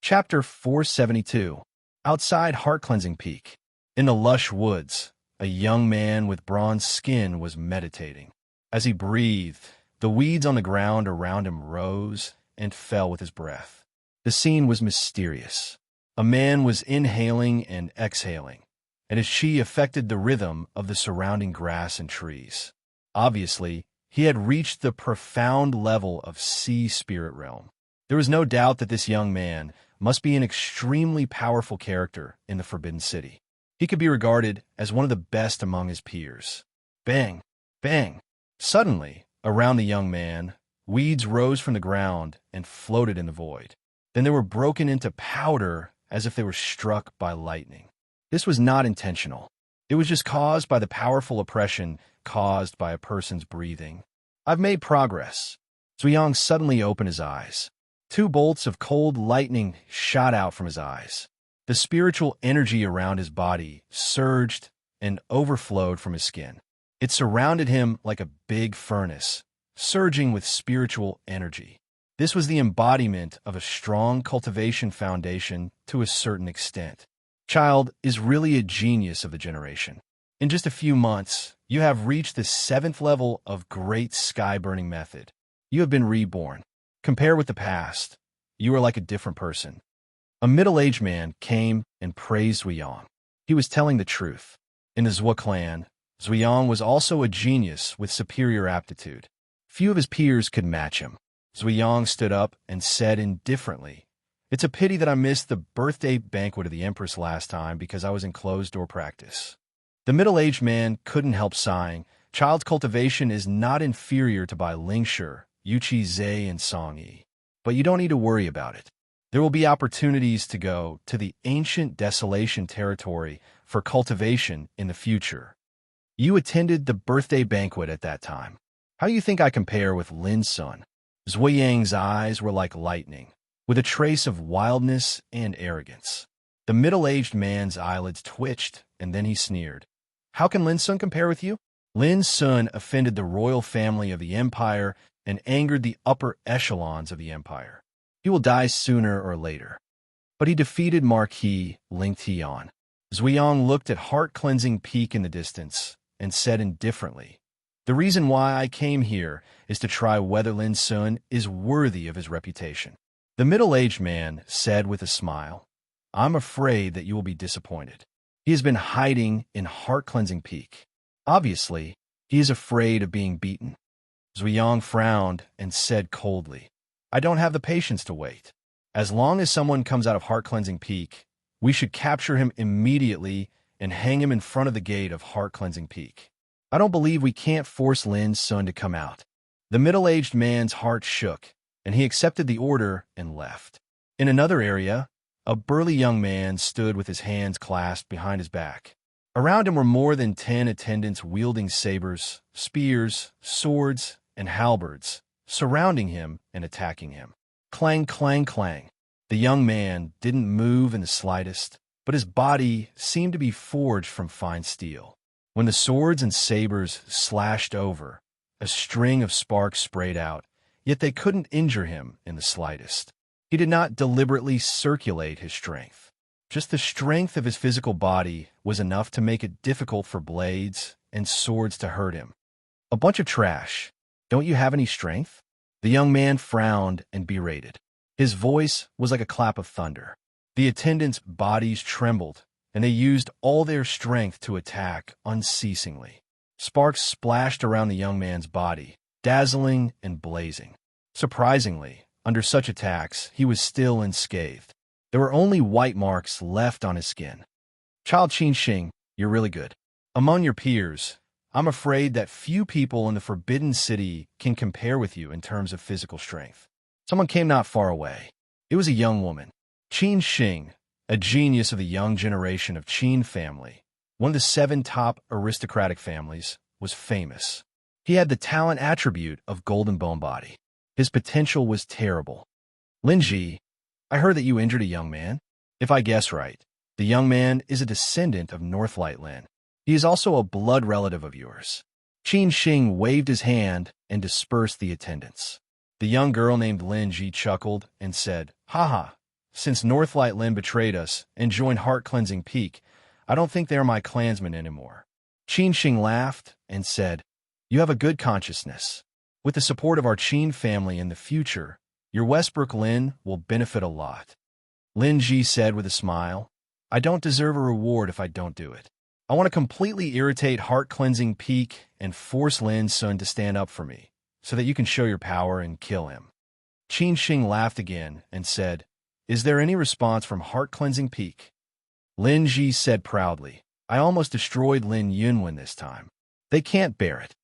Chapter 472. Outside Heart-Cleansing Peak. In the lush woods, a young man with bronze skin was meditating. As he breathed, the weeds on the ground around him rose and fell with his breath. The scene was mysterious. A man was inhaling and exhaling, and his chi affected the rhythm of the surrounding grass and trees. Obviously, he had reached the profound level of sea spirit realm. There was no doubt that this young man must be an extremely powerful character in the Forbidden City. He could be regarded as one of the best among his peers. Bang! Bang! Suddenly, around the young man, weeds rose from the ground and floated in the void. Then they were broken into powder as if they were struck by lightning. This was not intentional. It was just caused by the powerful oppression caused by a person's breathing. I've made progress. Zuyang suddenly opened his eyes. 2 bolts of cold lightning shot out from his eyes. The spiritual energy around his body surged and overflowed from his skin. It surrounded him like a big furnace, surging with spiritual energy. This was the embodiment of a strong cultivation foundation to a certain extent. Child is really a genius of the generation. In just a few months, you have reached the 7th level of Great Sky Burning Method. You have been reborn. Compare with the past. You are like a different person. A middle-aged man came and praised Zuyang. He was telling the truth. In the Zhua clan, Zuyang was also a genius with superior aptitude. Few of his peers could match him. Zuyang stood up and said indifferently, "It's a pity that I missed the birthday banquet of the Empress last time because I was in closed-door practice." The middle-aged man couldn't help sighing. Child cultivation is not inferior to Bai Lingshi, Yuchi Zhe, and Song Yi. But you don't need to worry about it. There will be opportunities to go to the ancient desolation territory for cultivation in the future. You attended the birthday banquet at that time. How do you think I compare with Lin Sun? Zuyang's eyes were like lightning, with a trace of wildness and arrogance. The middle-aged man's eyelids twitched, and then he sneered. "How can Lin Sun compare with you?" Lin Sun offended the royal family of the empire and angered the upper echelons of the empire. He will die sooner or later. But he defeated Marquis Ling Tian. Zuyang looked at Heart-Cleansing Peak in the distance and said indifferently, "The reason why I came here is to try whether Lin Sun is worthy of his reputation." The middle-aged man said with a smile, "I'm afraid that you will be disappointed. He has been hiding in Heart-Cleansing Peak. Obviously, he is afraid of being beaten." Zuyang frowned and said coldly, "I don't have the patience to wait. As long as someone comes out of Heart-Cleansing Peak, we should capture him immediately and hang him in front of the gate of Heart-Cleansing Peak. I don't believe we can't force Lin Sun to come out." The middle-aged man's heart shook, and he accepted the order and left. In another area, a burly young man stood with his hands clasped behind his back. Around him were more than 10 attendants wielding sabers, spears, swords, and halberds, surrounding him and attacking him. Clang, clang, clang. The young man didn't move in the slightest, but his body seemed to be forged from fine steel. When the swords and sabers slashed over, a string of sparks sprayed out, yet they couldn't injure him in the slightest. He did not deliberately circulate his strength. Just the strength of his physical body was enough to make it difficult for blades and swords to hurt him. "A bunch of trash. Don't you have any strength?" The young man frowned and berated. His voice was like a clap of thunder. The attendants' bodies trembled, and they used all their strength to attack unceasingly. Sparks splashed around the young man's body, dazzling and blazing. Surprisingly, under such attacks, he was still unscathed. There were only white marks left on his skin. "Child Qinxing, you're really good. Among your peers, I'm afraid that few people in the Forbidden City can compare with you in terms of physical strength." Someone came not far away. It was a young woman. Qinxing, a genius of the young generation of Qin family, one of the 7 top aristocratic families, was famous. He had the talent attribute of golden bone body. His potential was terrible. "Linji, I heard that you injured a young man. If I guess right, the young man is a descendant of Northlight Lin. He is also a blood relative of yours." Qinxing waved his hand and dispersed the attendants. The young girl named Lin Ji chuckled and said, "Haha, Since Northlight Lin betrayed us and joined Heart-Cleansing Peak, I don't think they are my clansmen anymore." Qin Shing laughed and said, "You have a good consciousness. With the support of our Qin family in the future, your Westbrook Lin will benefit a lot." Lin Ji said with a smile, "I don't deserve a reward if I don't do it. I want to completely irritate Heart-Cleansing Peak and force Lin Sun to stand up for me, so that you can show your power and kill him." Qin Shing laughed again and said, "Is there any response from Heart-Cleansing Peak?" Lin Ji said proudly, "I almost destroyed Lin Yunwen this time. They can't bear it.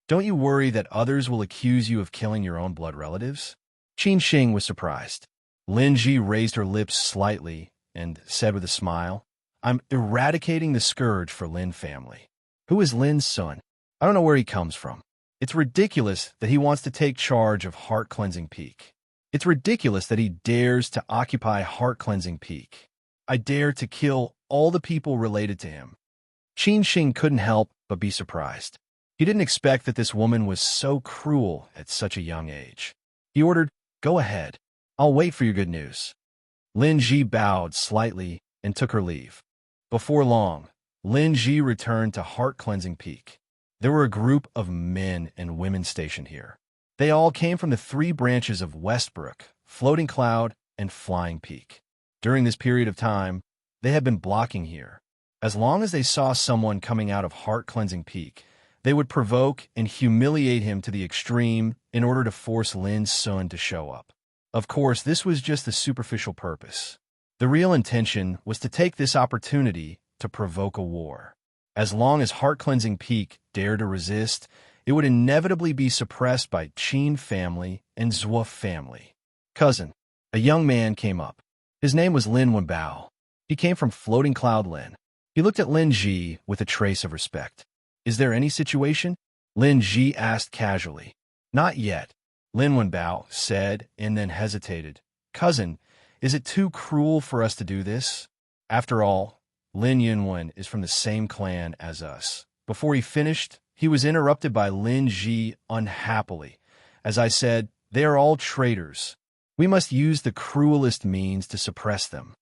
Don't you worry that others will accuse you of killing your own blood relatives?" Qin Shing was surprised. Lin Ji raised her lips slightly and said with a smile, "I'm eradicating the scourge for Lin family. Who is Lin Sun? I don't know where he comes from. It's ridiculous that he wants to take charge of Heart-Cleansing Peak. It's ridiculous that he dares to occupy Heart-Cleansing Peak. I dare to kill all the people related to him." Qin Shing couldn't help but be surprised. He didn't expect that this woman was so cruel at such a young age. He ordered, "Go ahead. I'll wait for your good news." Lin Ji bowed slightly and took her leave. Before long, Lin Ji returned to Heart-Cleansing Peak. There were a group of men and women stationed here. They all came from the 3 branches of Westbrook, Floating Cloud, and Flying Peak. During this period of time, they had been blocking here. As long as they saw someone coming out of Heart-Cleansing Peak, they would provoke and humiliate him to the extreme in order to force Lin Sun to show up. Of course, this was just the superficial purpose. The real intention was to take this opportunity to provoke a war. As long as Heart-Cleansing Peak dared to resist, it would inevitably be suppressed by Qin family and Zhuo family. "Cousin," a young man came up. His name was Lin Wenbao. He came from Floating Cloud Lin. He looked at Lin Ji with a trace of respect. "Is there any situation?" Lin Ji asked casually. "Not yet," Lin Wenbao said, and then hesitated. "Cousin, is it too cruel for us to do this? After all, Lin Yunwen is from the same clan as us." Before he finished, he was interrupted by Lin Ji unhappily. "As I said, they are all traitors. We must use the cruelest means to suppress them."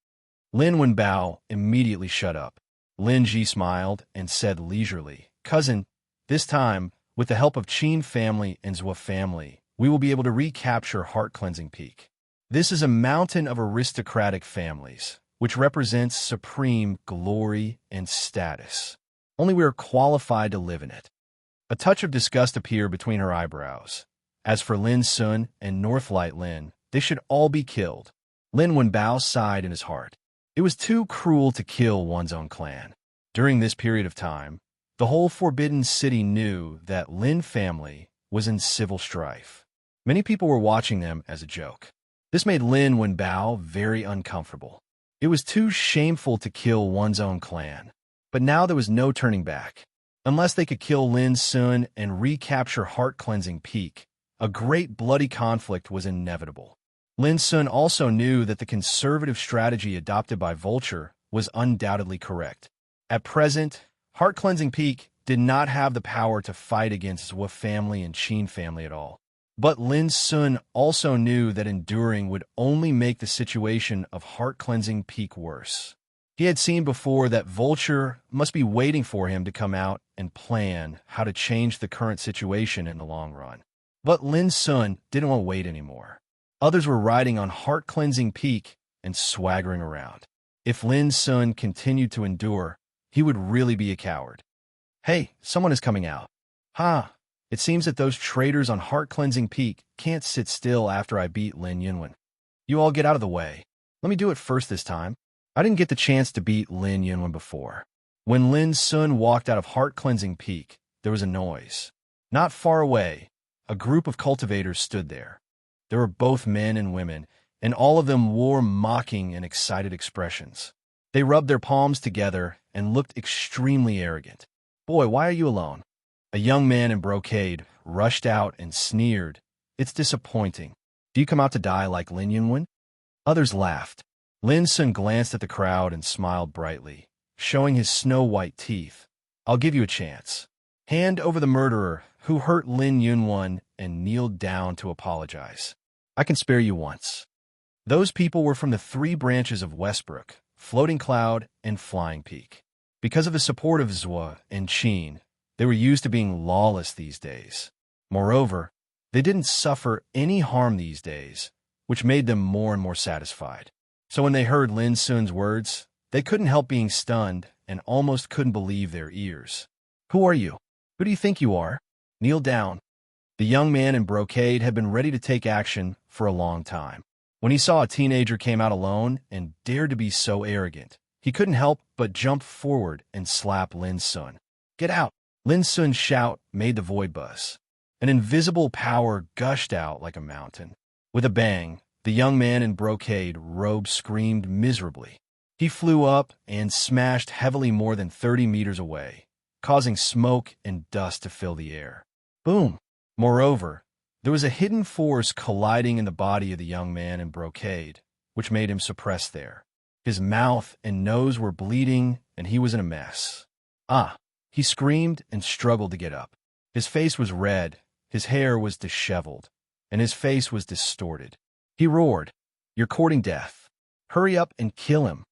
Lin Wenbao immediately shut up. Lin Ji smiled and said leisurely, "Cousin, this time, with the help of Qin family and Zhuo family, we will be able to recapture Heart-Cleansing Peak. This is a mountain of aristocratic families, which represents supreme glory and status. Only we are qualified to live in it." A touch of disgust appeared between her eyebrows. As for Lin Sun and Northlight Lin, they should all be killed. Lin Wenbao sighed in his heart. It was too cruel to kill one's own clan. During this period of time, the whole Forbidden City knew that Lin family was in civil strife. Many people were watching them as a joke. This made Lin Wenbao very uncomfortable. It was too shameful to kill one's own clan. But now there was no turning back. Unless they could kill Lin Sun and recapture Heart-Cleansing Peak, a great bloody conflict was inevitable. Lin Sun also knew that the conservative strategy adopted by Vulture was undoubtedly correct. At present, Heart-Cleansing Peak did not have the power to fight against Zhuo family and Qin family at all. But Lin Sun also knew that enduring would only make the situation of Heart-Cleansing Peak worse. He had seen before that Vulture must be waiting for him to come out and plan how to change the current situation in the long run. But Lin Sun didn't want to wait anymore. Others were riding on Heart-Cleansing Peak and swaggering around. If Lin Sun continued to endure, he would really be a coward. "Hey, someone is coming out." "Ha! It seems that those traitors on Heart-Cleansing Peak can't sit still after I beat Lin Yunwen. You all get out of the way. Let me do it first this time. I didn't get the chance to beat Lin Yunwen before." When Lin Sun walked out of Heart-Cleansing Peak, there was a noise. Not far away, a group of cultivators stood there. There were both men and women, and all of them wore mocking and excited expressions. They rubbed their palms together and looked extremely arrogant. "Boy, why are you alone?" A young man in brocade rushed out and sneered. "It's disappointing. Do you come out to die like Lin Yunwen?" Others laughed. Lin Sun glanced at the crowd and smiled brightly, showing his snow-white teeth. "I'll give you a chance. Hand over the murderer who hurt Lin Yunwen and kneeled down to apologize. I can spare you once." Those people were from the three branches of Westbrook, Floating Cloud, and Flying Peak. Because of the support of Zwa and Sheen, they were used to being lawless these days. Moreover, they didn't suffer any harm these days, which made them more and more satisfied. So when they heard Lin Sun's words, they couldn't help being stunned and almost couldn't believe their ears. Who are you? Who do you think you are? Kneel down. The young man in brocade had been ready to take action for a long time. When he saw a teenager came out alone and dared to be so arrogant, he couldn't help but jump forward and slap Lin Sun. Get out! Lin Sun's shout made the void buzz. An invisible power gushed out like a mountain. With a bang, the young man in brocade robe screamed miserably. He flew up and smashed heavily more than 30 meters away, causing smoke and dust to fill the air. Boom! Moreover, there was a hidden force colliding in the body of the young man in brocade, which made him suppressed there. His mouth and nose were bleeding, and he was in a mess. Ah! He screamed and struggled to get up. His face was red, his hair was disheveled, and his face was distorted. He roared, "You're courting death. Hurry up and kill him."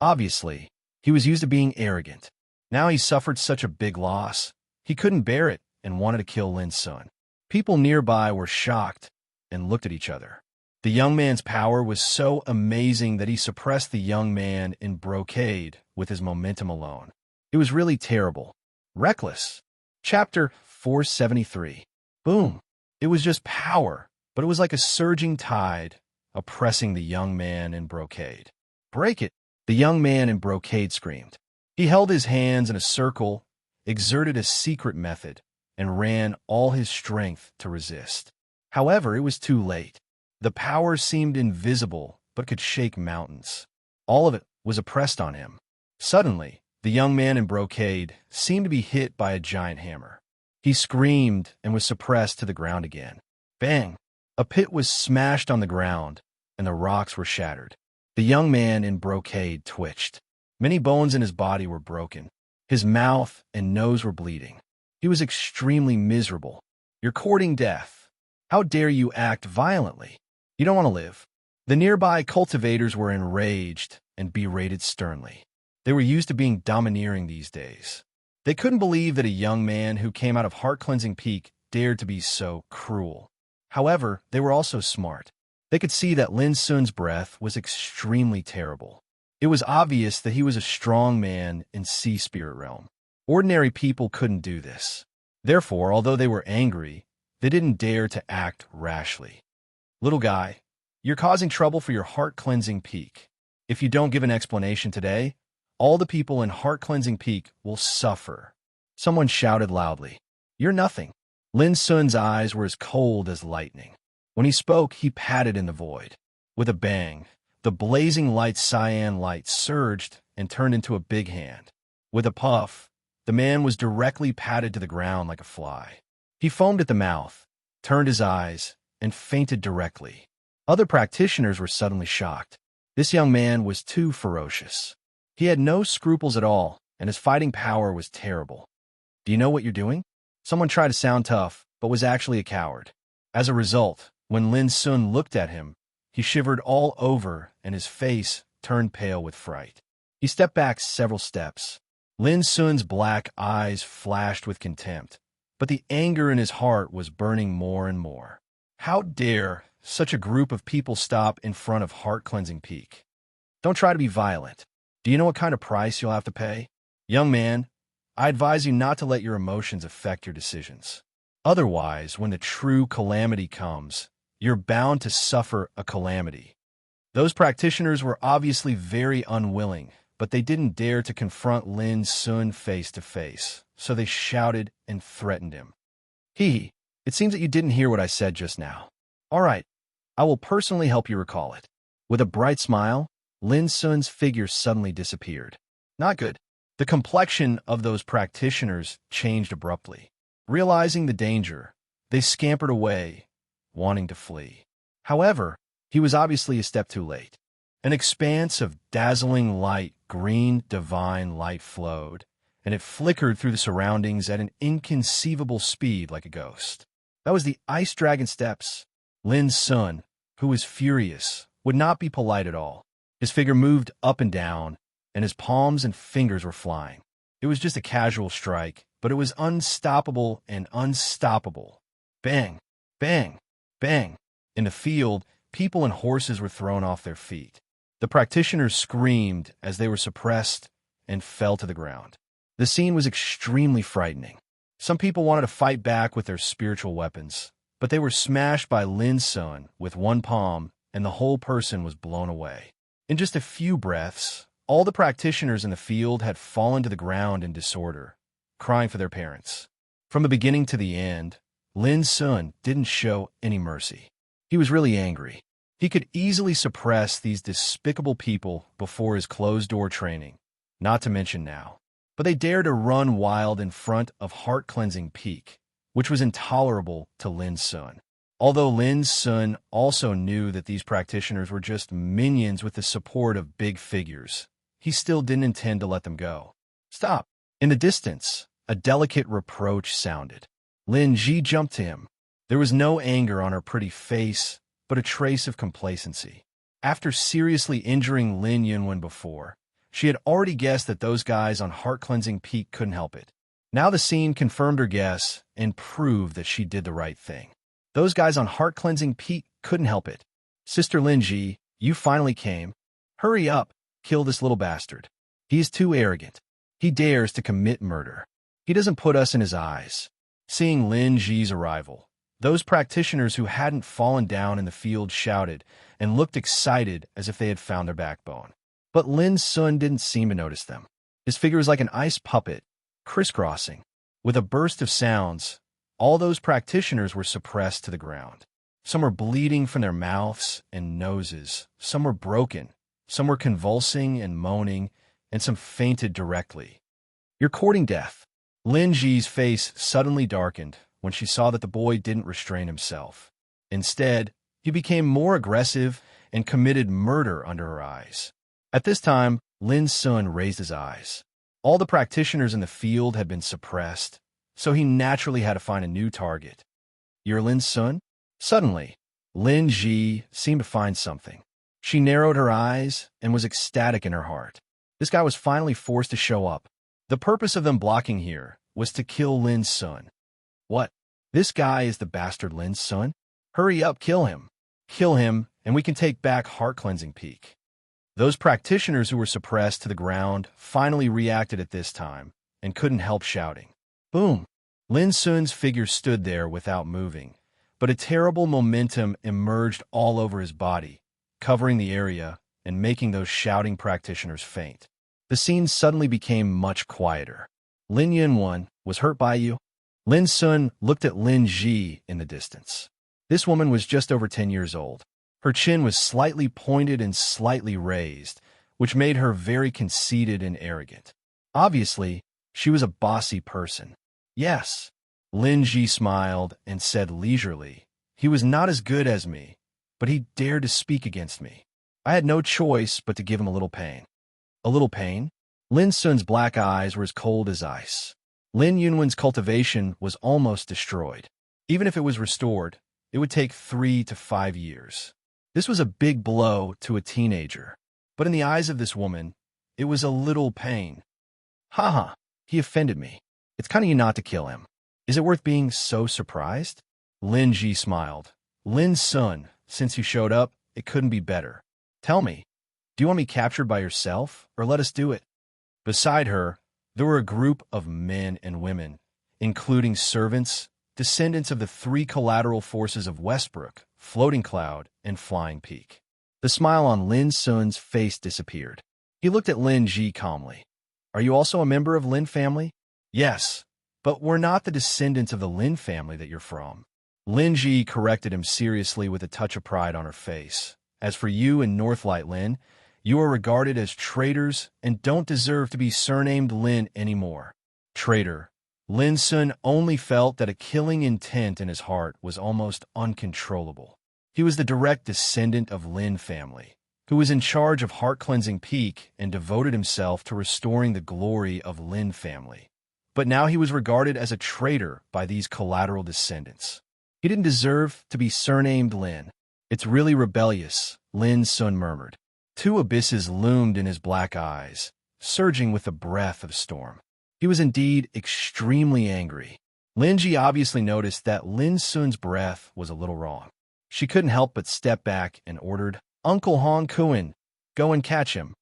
Obviously, he was used to being arrogant. Now he suffered such a big loss, he couldn't bear it and wanted to kill Lin Sun. People nearby were shocked and looked at each other. The young man's power was so amazing that he suppressed the young man in brocade with his momentum alone. It was really terrible. Reckless. Chapter 473. Boom. It was just power, but it was like a surging tide oppressing the young man in brocade. Break it, the young man in brocade screamed. He held his hands in a circle, exerted a secret method, and ran all his strength to resist. However, it was too late. The power seemed invisible, but could shake mountains. All of it was oppressed on him. Suddenly, the young man in brocade seemed to be hit by a giant hammer. He screamed and was suppressed to the ground again. Bang! A pit was smashed on the ground, and the rocks were shattered. The young man in brocade twitched. Many bones in his body were broken. His mouth and nose were bleeding. He was extremely miserable. You're courting death. How dare you act violently? You don't want to live. The nearby cultivators were enraged and berated sternly. They were used to being domineering these days. They couldn't believe that a young man who came out of heart-cleansing peak dared to be so cruel. However, they were also smart. They could see that Lin Sun's breath was extremely terrible. It was obvious that he was a strong man in sea spirit realm. Ordinary people couldn't do this. Therefore, although they were angry, they didn't dare to act rashly. Little guy, you're causing trouble for your heart-cleansing peak. If you don't give an explanation today, all the people in heart-cleansing peak will suffer. Someone shouted loudly. You're nothing. Lin Sun's eyes were as cold as lightning. When he spoke, he patted in the void. With a bang, the blazing light cyan light surged and turned into a big hand. With a puff, the man was directly patted to the ground like a fly. He foamed at the mouth, turned his eyes, and fainted directly. Other practitioners were suddenly shocked. This young man was too ferocious. He had no scruples at all, and his fighting power was terrible. Do you know what you're doing? Someone tried to sound tough, but was actually a coward. As a result, when Lin Sun looked at him, he shivered all over and his face turned pale with fright. He stepped back several steps. Lin Sun's black eyes flashed with contempt, but the anger in his heart was burning more and more. How dare such a group of people stop in front of heart-cleansing peak? Don't try to be violent. Do you know what kind of price you'll have to pay? Young man, I advise you not to let your emotions affect your decisions. Otherwise, when the true calamity comes, you're bound to suffer a calamity. Those practitioners were obviously very unwilling, but they didn't dare to confront Lin Sun face to face, so they shouted and threatened him. It seems that you didn't hear what I said just now. All right, I will personally help you recall it. With a bright smile, Lin Sun's figure suddenly disappeared. Not good. The complexion of those practitioners changed abruptly. Realizing the danger, they scampered away, wanting to flee. However, he was obviously a step too late. An expanse of dazzling light, green, divine light flowed, and it flickered through the surroundings at an inconceivable speed like a ghost. That was the Ice Dragon Steps. Lin Sun, who was furious, would not be polite at all. His figure moved up and down, and his palms and fingers were flying. It was just a casual strike, but it was unstoppable and unstoppable. Bang, bang, bang. In the field, people and horses were thrown off their feet. The practitioners screamed as they were suppressed and fell to the ground. The scene was extremely frightening. Some people wanted to fight back with their spiritual weapons, but they were smashed by Lin Sun with one palm, and the whole person was blown away. In just a few breaths, all the practitioners in the field had fallen to the ground in disorder, crying for their parents. From the beginning to the end, Lin Sun didn't show any mercy. He was really angry. He could easily suppress these despicable people before his closed-door training, not to mention now. But they dared to run wild in front of heart-cleansing Peak, which was intolerable to Lin Sun. Although Lin Sun also knew that these practitioners were just minions with the support of big figures, he still didn't intend to let them go. Stop! In the distance, a delicate reproach sounded. Lin Ji jumped to him. There was no anger on her pretty face, but a trace of complacency. After seriously injuring Lin Yunwen before, she had already guessed that those guys on heart-cleansing Peak couldn't help it. Now the scene confirmed her guess and proved that she did the right thing. Those guys on heart-cleansing Peak couldn't help it. Sister Lin Ji, you finally came. Hurry up, kill this little bastard. He is too arrogant. He dares to commit murder. He doesn't put us in his eyes. Seeing Lin Ji's arrival, those practitioners who hadn't fallen down in the field shouted and looked excited as if they had found their backbone. But Lin Sun didn't seem to notice them. His figure was like an ice puppet, crisscrossing. With a burst of sounds, all those practitioners were suppressed to the ground. Some were bleeding from their mouths and noses, some were broken, some were convulsing and moaning, and some fainted directly. You're courting death. Lin Ji's face suddenly darkened when she saw that the boy didn't restrain himself. Instead, he became more aggressive and committed murder under her eyes. At this time, Lin Sun raised his eyes. All the practitioners in the field had been suppressed, so he naturally had to find a new target. You're Lin Sun? Suddenly, Lin Ji seemed to find something. She narrowed her eyes and was ecstatic in her heart. This guy was finally forced to show up. The purpose of them blocking here was to kill Lin Sun. What? This guy is the bastard Lin Sun? Hurry up, kill him. Kill him, and we can take back heart-cleansing Peak. Those practitioners who were suppressed to the ground finally reacted at this time and couldn't help shouting. Boom! Lin Sun's figure stood there without moving, but a terrible momentum emerged all over his body, covering the area and making those shouting practitioners faint. The scene suddenly became much quieter. Lin Yunwen was hurt by you? Lin Sun looked at Lin Ji in the distance. This woman was just over 10 years old. Her chin was slightly pointed and slightly raised, which made her very conceited and arrogant. Obviously, she was a bossy person. Yes, Lin Ji smiled and said leisurely, he was not as good as me, but he dared to speak against me. I had no choice but to give him a little pain. A little pain? Lin Sun's black eyes were as cold as ice. Lin Yunwen's cultivation was almost destroyed. Even if it was restored, it would take 3 to 5 years. This was a big blow to a teenager, but in the eyes of this woman, it was a little pain. Haha, he offended me. It's kind of you not to kill him. Is it worth being so surprised? Lin Ji smiled. Lin Sun, since you showed up, it couldn't be better. Tell me, do you want me captured by yourself, or let us do it? Beside her, there were a group of men and women, including servants, descendants of the 3 collateral forces of Westbrook, Floating Cloud, and Flying Peak. The smile on Lin Sun's face disappeared. He looked at Lin Ji calmly. Are you also a member of Lin family? Yes, but we're not the descendants of the Lin family that you're from. Lin Ji corrected him seriously with a touch of pride on her face. As for you and Northlight Lin, you are regarded as traitors and don't deserve to be surnamed Lin anymore. Traitor. Lin Sun only felt that a killing intent in his heart was almost uncontrollable. He was the direct descendant of Lin family, who was in charge of heart-cleansing Peak and devoted himself to restoring the glory of Lin family. But now he was regarded as a traitor by these collateral descendants. He didn't deserve to be surnamed Lin. It's really rebellious, Lin Sun murmured. Two abysses loomed in his black eyes, surging with the breath of a storm. He was indeed extremely angry. Lin Ji obviously noticed that Lin Sun's breath was a little wrong. She couldn't help but step back and ordered, "Uncle Hong Kuan, go and catch him."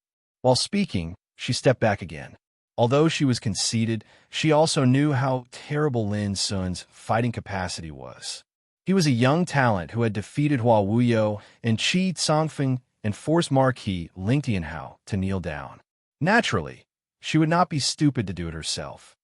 While speaking, she stepped back again. Although she was conceited, she also knew how terrible Lin Sun's fighting capacity was. He was a young talent who had defeated Hua Wuyo and Qi Tsongfeng and forced Marquis Ling Tianhao to kneel down. Naturally, she would not be stupid to do it herself.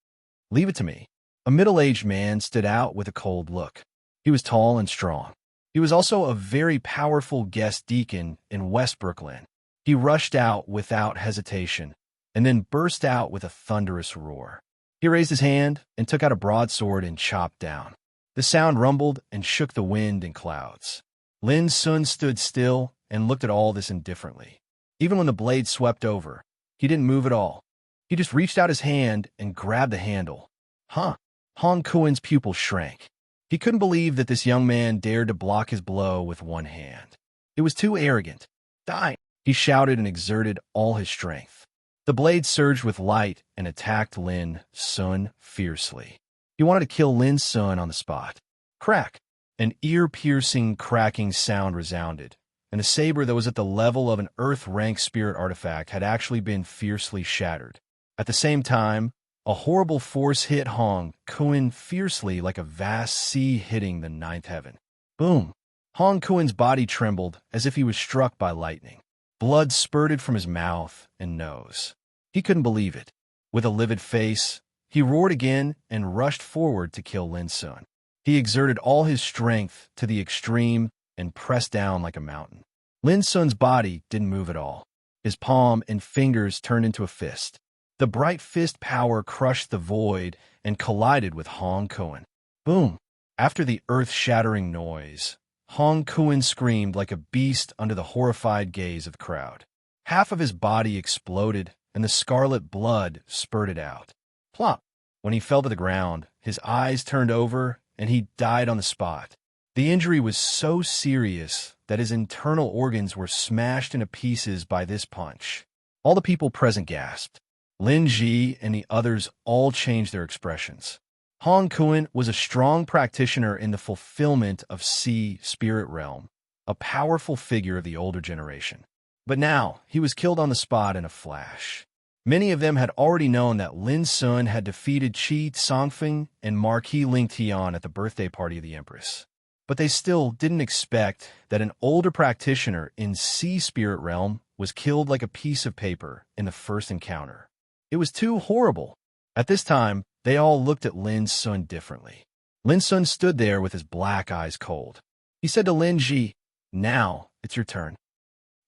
"Leave it to me." A middle-aged man stood out with a cold look. He was tall and strong. He was also a very powerful guest deacon in West Brooklyn. He rushed out without hesitation and then burst out with a thunderous roar. He raised his hand and took out a broadsword and chopped down. The sound rumbled and shook the wind and clouds. Lin Sun stood still and looked at all this indifferently. Even when the blade swept over, he didn't move at all. He just reached out his hand and grabbed the handle. Hong Kuan's pupil shrank. He couldn't believe that this young man dared to block his blow with one hand. It was too arrogant. "Die!" he shouted and exerted all his strength. The blade surged with light and attacked Lin Sun fiercely. He wanted to kill Lin Sun on the spot. Crack! An ear-piercing cracking sound resounded, and the saber that was at the level of an earth-rank spirit artifact had actually been fiercely shattered. At the same time, a horrible force hit Hong Kuan fiercely like a vast sea hitting the ninth heaven. Boom! Hong Kuan's body trembled as if he was struck by lightning. Blood spurted from his mouth and nose. He couldn't believe it. With a livid face, he roared again and rushed forward to kill Lin Sun. He exerted all his strength to the extreme and pressed down like a mountain. Lin Sun's body didn't move at all. His palm and fingers turned into a fist. The bright fist power crushed the void and collided with Hong Kuan. Boom! After the earth-shattering noise, Hong Kuan screamed like a beast under the horrified gaze of the crowd. Half of his body exploded, and the scarlet blood spurted out. Plop! When he fell to the ground, his eyes turned over, and he died on the spot. The injury was so serious that his internal organs were smashed into pieces by this punch. All the people present gasped. Lin Ji and the others all changed their expressions. Hong Kuan was a strong practitioner in the fulfillment of Sea Spirit Realm, a powerful figure of the older generation. But now, he was killed on the spot in a flash. Many of them had already known that Lin Sun had defeated Qi Tsongfeng and Marquis Ling Tian at the birthday party of the Empress. But they still didn't expect that an older practitioner in Sea Spirit Realm was killed like a piece of paper in the first encounter. It was too horrible. At this time, they all looked at Lin Sun differently. Lin Sun stood there with his black eyes cold. He said to Lin Ji, "Now, it's your turn."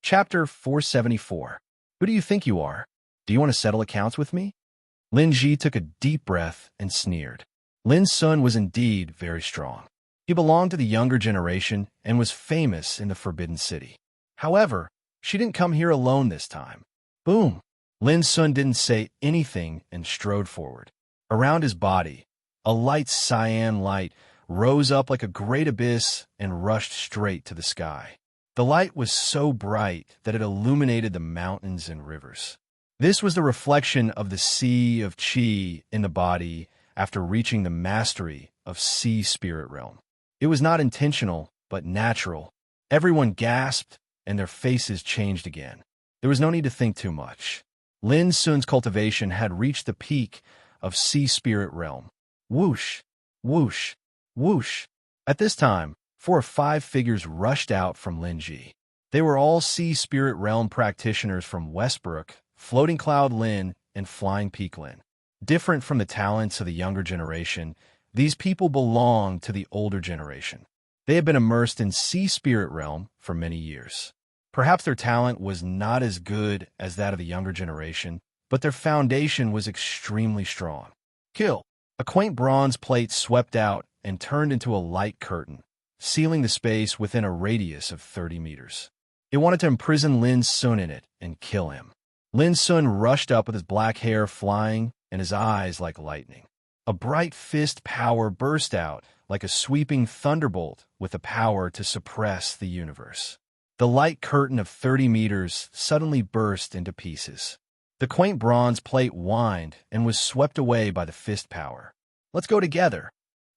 Chapter 474. Who do you think you are? Do you want to settle accounts with me? Lin Ji took a deep breath and sneered. Lin Sun was indeed very strong. He belonged to the younger generation and was famous in the Forbidden City. However, she didn't come here alone this time. Boom! Lin Sun didn't say anything and strode forward. Around his body, a light cyan light rose up like a great abyss and rushed straight to the sky. The light was so bright that it illuminated the mountains and rivers. This was the reflection of the Sea of Qi in the body after reaching the mastery of Sea Spirit Realm. It was not intentional, but natural. Everyone gasped, and their faces changed again. There was no need to think too much. Lin Sun's cultivation had reached the peak of Sea Spirit Realm. Whoosh, whoosh, whoosh. At this time, 4 or 5 figures rushed out from Lin Ji. They were all Sea Spirit Realm practitioners from Westbrook, Floating Cloud Lin, and Flying Peak Lin. Different from the talents of the younger generation, these people belonged to the older generation. They had been immersed in Sea Spirit Realm for many years. Perhaps their talent was not as good as that of the younger generation, but their foundation was extremely strong. Kill! A quaint bronze plate swept out and turned into a light curtain, sealing the space within a radius of 30 meters. It wanted to imprison Lin Sun in it and kill him. Lin Sun rushed up with his black hair flying and his eyes like lightning. A bright fist power burst out, like a sweeping thunderbolt with the power to suppress the universe. The light curtain of 30 meters suddenly burst into pieces. The quaint bronze plate whined and was swept away by the fist power. "Let's go together!"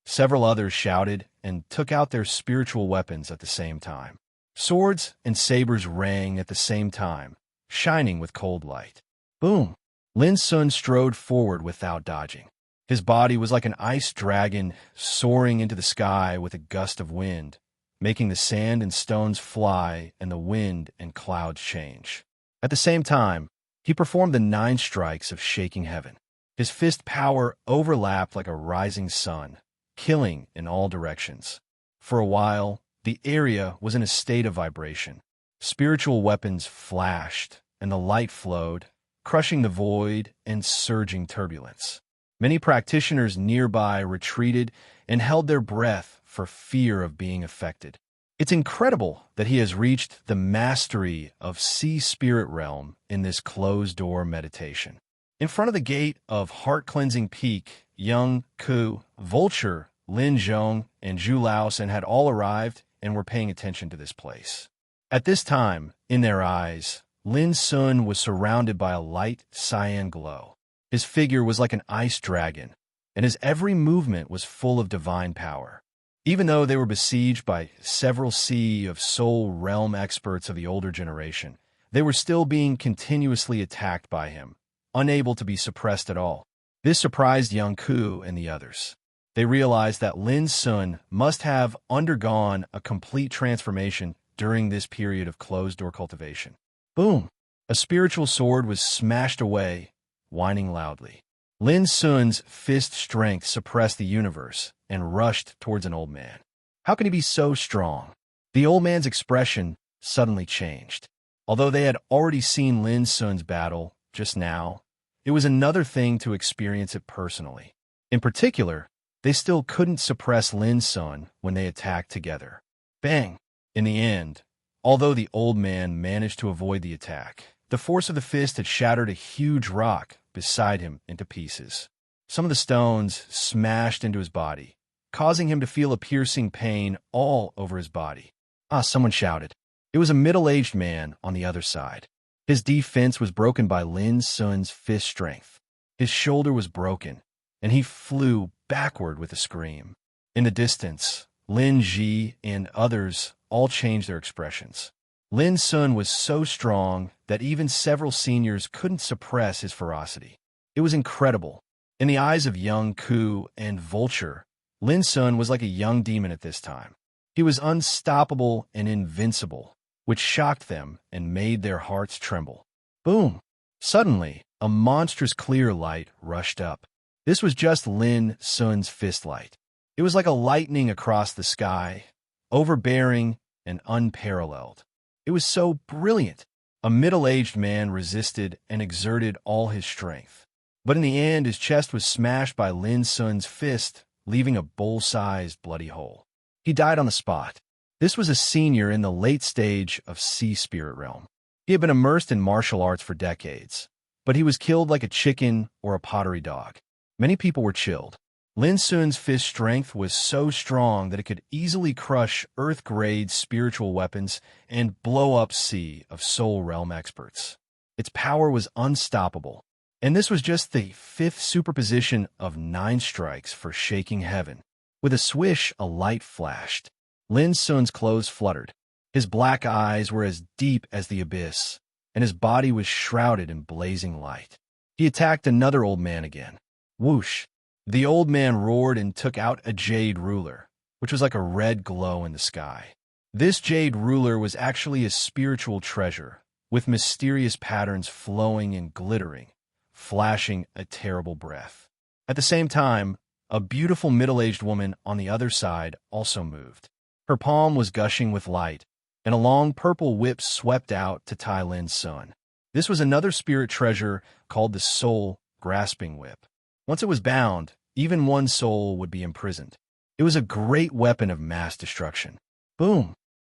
Several others shouted and took out their spiritual weapons at the same time. Swords and sabers rang at the same time, shining with cold light. Boom! Lin Sun strode forward without dodging. His body was like an ice dragon soaring into the sky with a gust of wind, making the sand and stones fly and the wind and clouds change. At the same time, he performed the 9 strikes of shaking heaven. His fist power overlapped like a rising sun, killing in all directions. For a while, the area was in a state of vibration. Spiritual weapons flashed, and the light flowed, crushing the void and surging turbulence. Many practitioners nearby retreated and held their breath for fear of being affected. It's incredible that he has reached the mastery of sea spirit realm in this closed-door meditation. In front of the gate of heart-cleansing peak, Young, Ku, Vulture, Lin Zhong, and Zhu Laosan had all arrived and were paying attention to this place. At this time, in their eyes, Lin Sun was surrounded by a light cyan glow. His figure was like an ice dragon, and his every movement was full of divine power. Even though they were besieged by several sea of soul realm experts of the older generation, they were still being continuously attacked by him, unable to be suppressed at all. This surprised Young Ku and the others. They realized that Lin Sun must have undergone a complete transformation during this period of closed-door cultivation. Boom! A spiritual sword was smashed away, whining loudly. Lin Sun's fist strength suppressed the universe and rushed towards an old man. How can he be so strong? The old man's expression suddenly changed. Although they had already seen Lin Sun's battle just now, it was another thing to experience it personally. In particular, they still couldn't suppress Lin Sun when they attacked together. Bang! In the end, although the old man managed to avoid the attack, the force of the fist had shattered a huge rock beside him into pieces. Some of the stones smashed into his body, causing him to feel a piercing pain all over his body. Someone shouted. It was a middle-aged man on the other side. His defense was broken by Lin Sun's fist strength. His shoulder was broken, and he flew backward with a scream. In the distance, Lin Ji and others all changed their expressions. Lin Sun was so strong that even several seniors couldn't suppress his ferocity. It was incredible. In the eyes of Young Ku and Vulture, Lin Sun was like a young demon at this time. He was unstoppable and invincible, which shocked them and made their hearts tremble. Boom! Suddenly, a monstrous clear light rushed up. This was just Lin Sun's fist light. It was like a lightning across the sky, overbearing and unparalleled. It was so brilliant. A middle-aged man resisted and exerted all his strength. But in the end, his chest was smashed by Lin Sun's fist, leaving a bowl-sized bloody hole. He died on the spot. This was a senior in the late stage of sea spirit realm. He had been immersed in martial arts for decades, but he was killed like a chicken or a pottery dog. Many people were chilled. Lin Sun's fist strength was so strong that it could easily crush Earth-grade spiritual weapons and blow up sea of soul realm experts. Its power was unstoppable, and this was just the 5th superposition of 9 strikes for shaking heaven. With a swish, a light flashed. Lin Sun's clothes fluttered. His black eyes were as deep as the abyss, and his body was shrouded in blazing light. He attacked another old man again. Whoosh! The old man roared and took out a jade ruler, which was like a red glow in the sky. This jade ruler was actually a spiritual treasure, with mysterious patterns flowing and glittering, flashing a terrible breath. At the same time, a beautiful middle-aged woman on the other side also moved. Her palm was gushing with light, and a long purple whip swept out to tie Lin Sun. This was another spirit treasure called the Soul Grasping Whip. Once it was bound, even one soul would be imprisoned. It was a great weapon of mass destruction. Boom!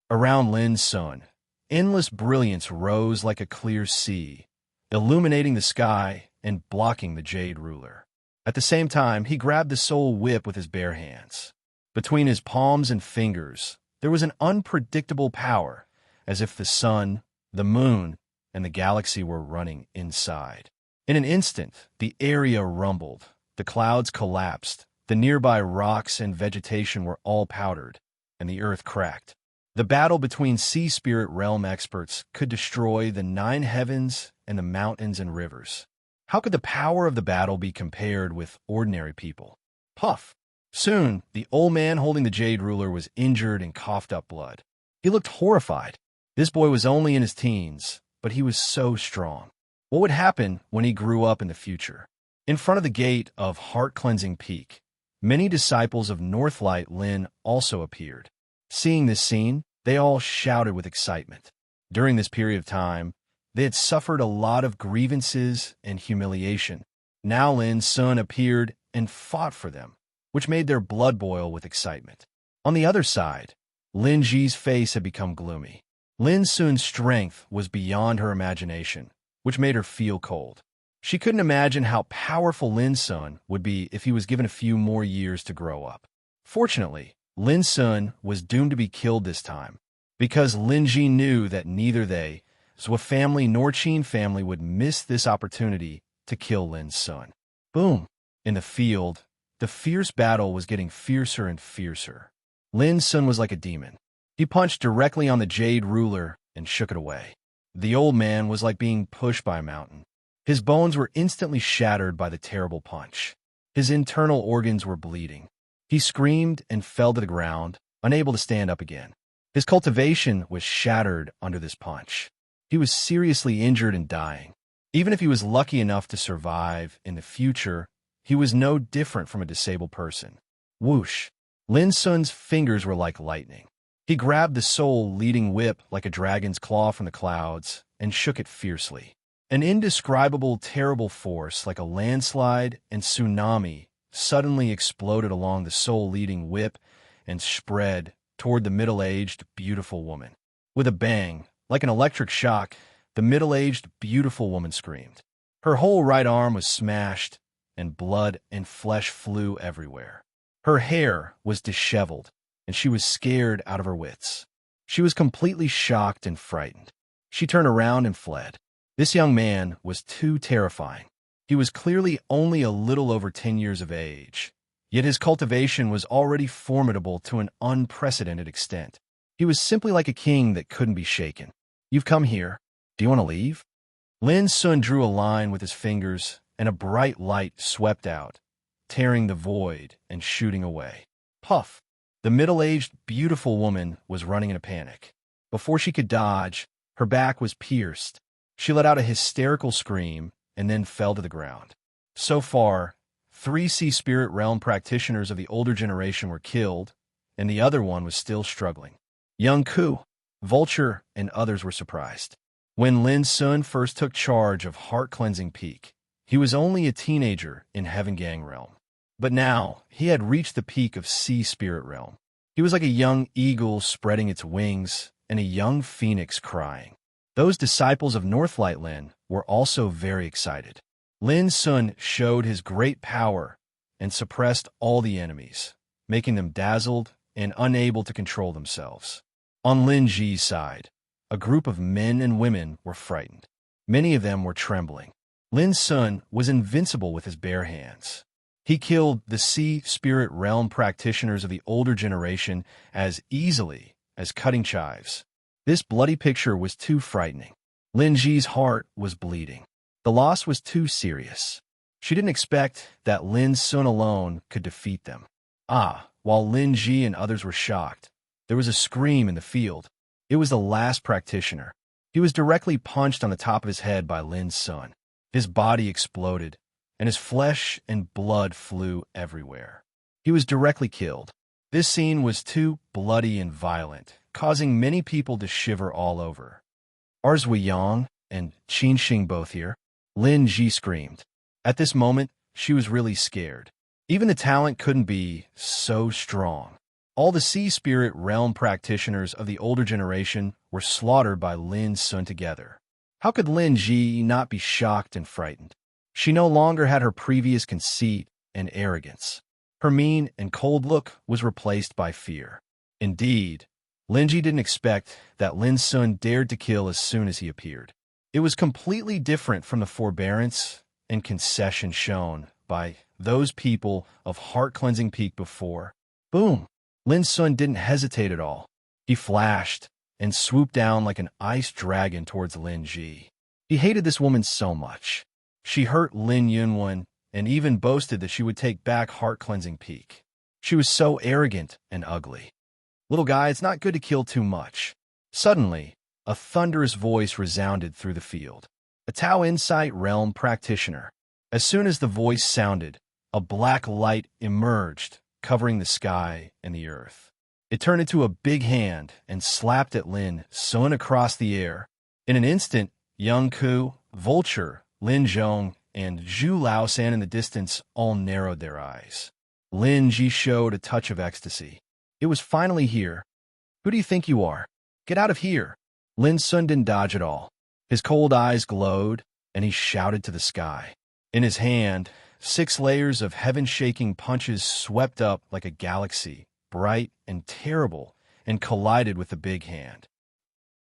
Around Lin Sun, endless brilliance rose like a clear sea, illuminating the sky and blocking the jade ruler. At the same time, he grabbed the soul whip with his bare hands. Between his palms and fingers, there was an unpredictable power, as if the sun, the moon, and the galaxy were running inside. In an instant, the area rumbled, the clouds collapsed, the nearby rocks and vegetation were all powdered, and the earth cracked. The battle between Sea Spirit Realm experts could destroy the 9 heavens and the mountains and rivers. How could the power of the battle be compared with ordinary people? Puff! Soon, the old man holding the jade ruler was injured and coughed up blood. He looked horrified. This boy was only in his teens, but he was so strong. What would happen when he grew up in the future? In front of the gate of Heart-Cleansing Peak, many disciples of Northlight Lin also appeared. Seeing this scene, they all shouted with excitement. During this period of time, they had suffered a lot of grievances and humiliation. Now Lin Sun appeared and fought for them, which made their blood boil with excitement. On the other side, Lin Ji's face had become gloomy. Lin Sun's strength was beyond her imagination, which made her feel cold. She couldn't imagine how powerful Lin Sun would be if he was given a few more years to grow up. Fortunately, Lin Sun was doomed to be killed this time, because Lin Ji knew that neither they, Zhou family nor Qin family would miss this opportunity to kill Lin Sun. Boom! In the field, the fierce battle was getting fiercer and fiercer. Lin Sun was like a demon. He punched directly on the jade ruler and shook it away. The old man was like being pushed by a mountain. His bones were instantly shattered by the terrible punch. His internal organs were bleeding. He screamed and fell to the ground, unable to stand up again. His cultivation was shattered under this punch. He was seriously injured and dying. Even if he was lucky enough to survive in the future, he was no different from a disabled person. Whoosh! Lin Sun's fingers were like lightning. He grabbed the soul-leading whip like a dragon's claw from the clouds and shook it fiercely. An indescribable, terrible force like a landslide and tsunami suddenly exploded along the soul-leading whip and spread toward the middle-aged, beautiful woman. With a bang, like an electric shock, the middle-aged, beautiful woman screamed. Her whole right arm was smashed, and blood and flesh flew everywhere. Her hair was disheveled, and she was scared out of her wits. She was completely shocked and frightened. She turned around and fled. This young man was too terrifying. He was clearly only a little over 10 years of age, yet his cultivation was already formidable to an unprecedented extent. He was simply like a king that couldn't be shaken. You've come here. Do you want to leave? Lin Sun drew a line with his fingers, and a bright light swept out, tearing the void and shooting away. Puff! The middle-aged, beautiful woman was running in a panic. Before she could dodge, her back was pierced. She let out a hysterical scream and then fell to the ground. So far, 3 Sea Spirit Realm practitioners of the older generation were killed, and the other one was still struggling. Young Ku, Vulture, and others were surprised. When Lin Sun first took charge of Heart-Cleansing Peak, he was only a teenager in Heaven Gang Realm. But now, he had reached the peak of Sea Spirit Realm. He was like a young eagle spreading its wings and a young phoenix crying. Those disciples of Northlight Lin were also very excited. Lin Sun showed his great power and suppressed all the enemies, making them dazzled and unable to control themselves. On Lin Ji's side, a group of men and women were frightened. Many of them were trembling. Lin Sun was invincible with his bare hands. He killed the Sea Spirit Realm practitioners of the older generation as easily as cutting chives. This bloody picture was too frightening. Lin Ji's heart was bleeding. The loss was too serious. She didn't expect that Lin Sun alone could defeat them. While Lin Ji and others were shocked, there was a scream in the field. It was the last practitioner. He was directly punched on the top of his head by Lin Sun. His body exploded, and his flesh and blood flew everywhere. He was directly killed. This scene was too bloody and violent, causing many people to shiver all over. Are Zui Yang and Qin Xing both here? Lin Ji screamed. At this moment, she was really scared. Even the talent couldn't be so strong. All the Sea Spirit Realm practitioners of the older generation were slaughtered by Lin Sun together. How could Lin Ji not be shocked and frightened? She no longer had her previous conceit and arrogance. Her mean and cold look was replaced by fear. Indeed, Linji didn't expect that Lin Sun dared to kill as soon as he appeared. It was completely different from the forbearance and concession shown by those people of heart-cleansing peak before. Boom! Lin Sun didn't hesitate at all. He flashed and swooped down like an ice dragon towards Lin Ji. He hated this woman so much. She hurt Lin Yunwen and even boasted that she would take back heart-cleansing peak. She was so arrogant and ugly. Little guy, it's not good to kill too much. Suddenly, a thunderous voice resounded through the field. A Tao Insight Realm practitioner. As soon as the voice sounded, a black light emerged, covering the sky and the earth. It turned into a big hand and slapped at Lin Sun across the air. In an instant, Young Ku, Vulture, Lin Zhong, and Zhu Laosan in the distance all narrowed their eyes. Lin Ji showed a touch of ecstasy. It was finally here. Who do you think you are? Get out of here. Lin Sun didn't dodge at all. His cold eyes glowed, and he shouted to the sky. In his hand, 6 layers of heaven-shaking punches swept up like a galaxy, bright and terrible, and collided with the big hand.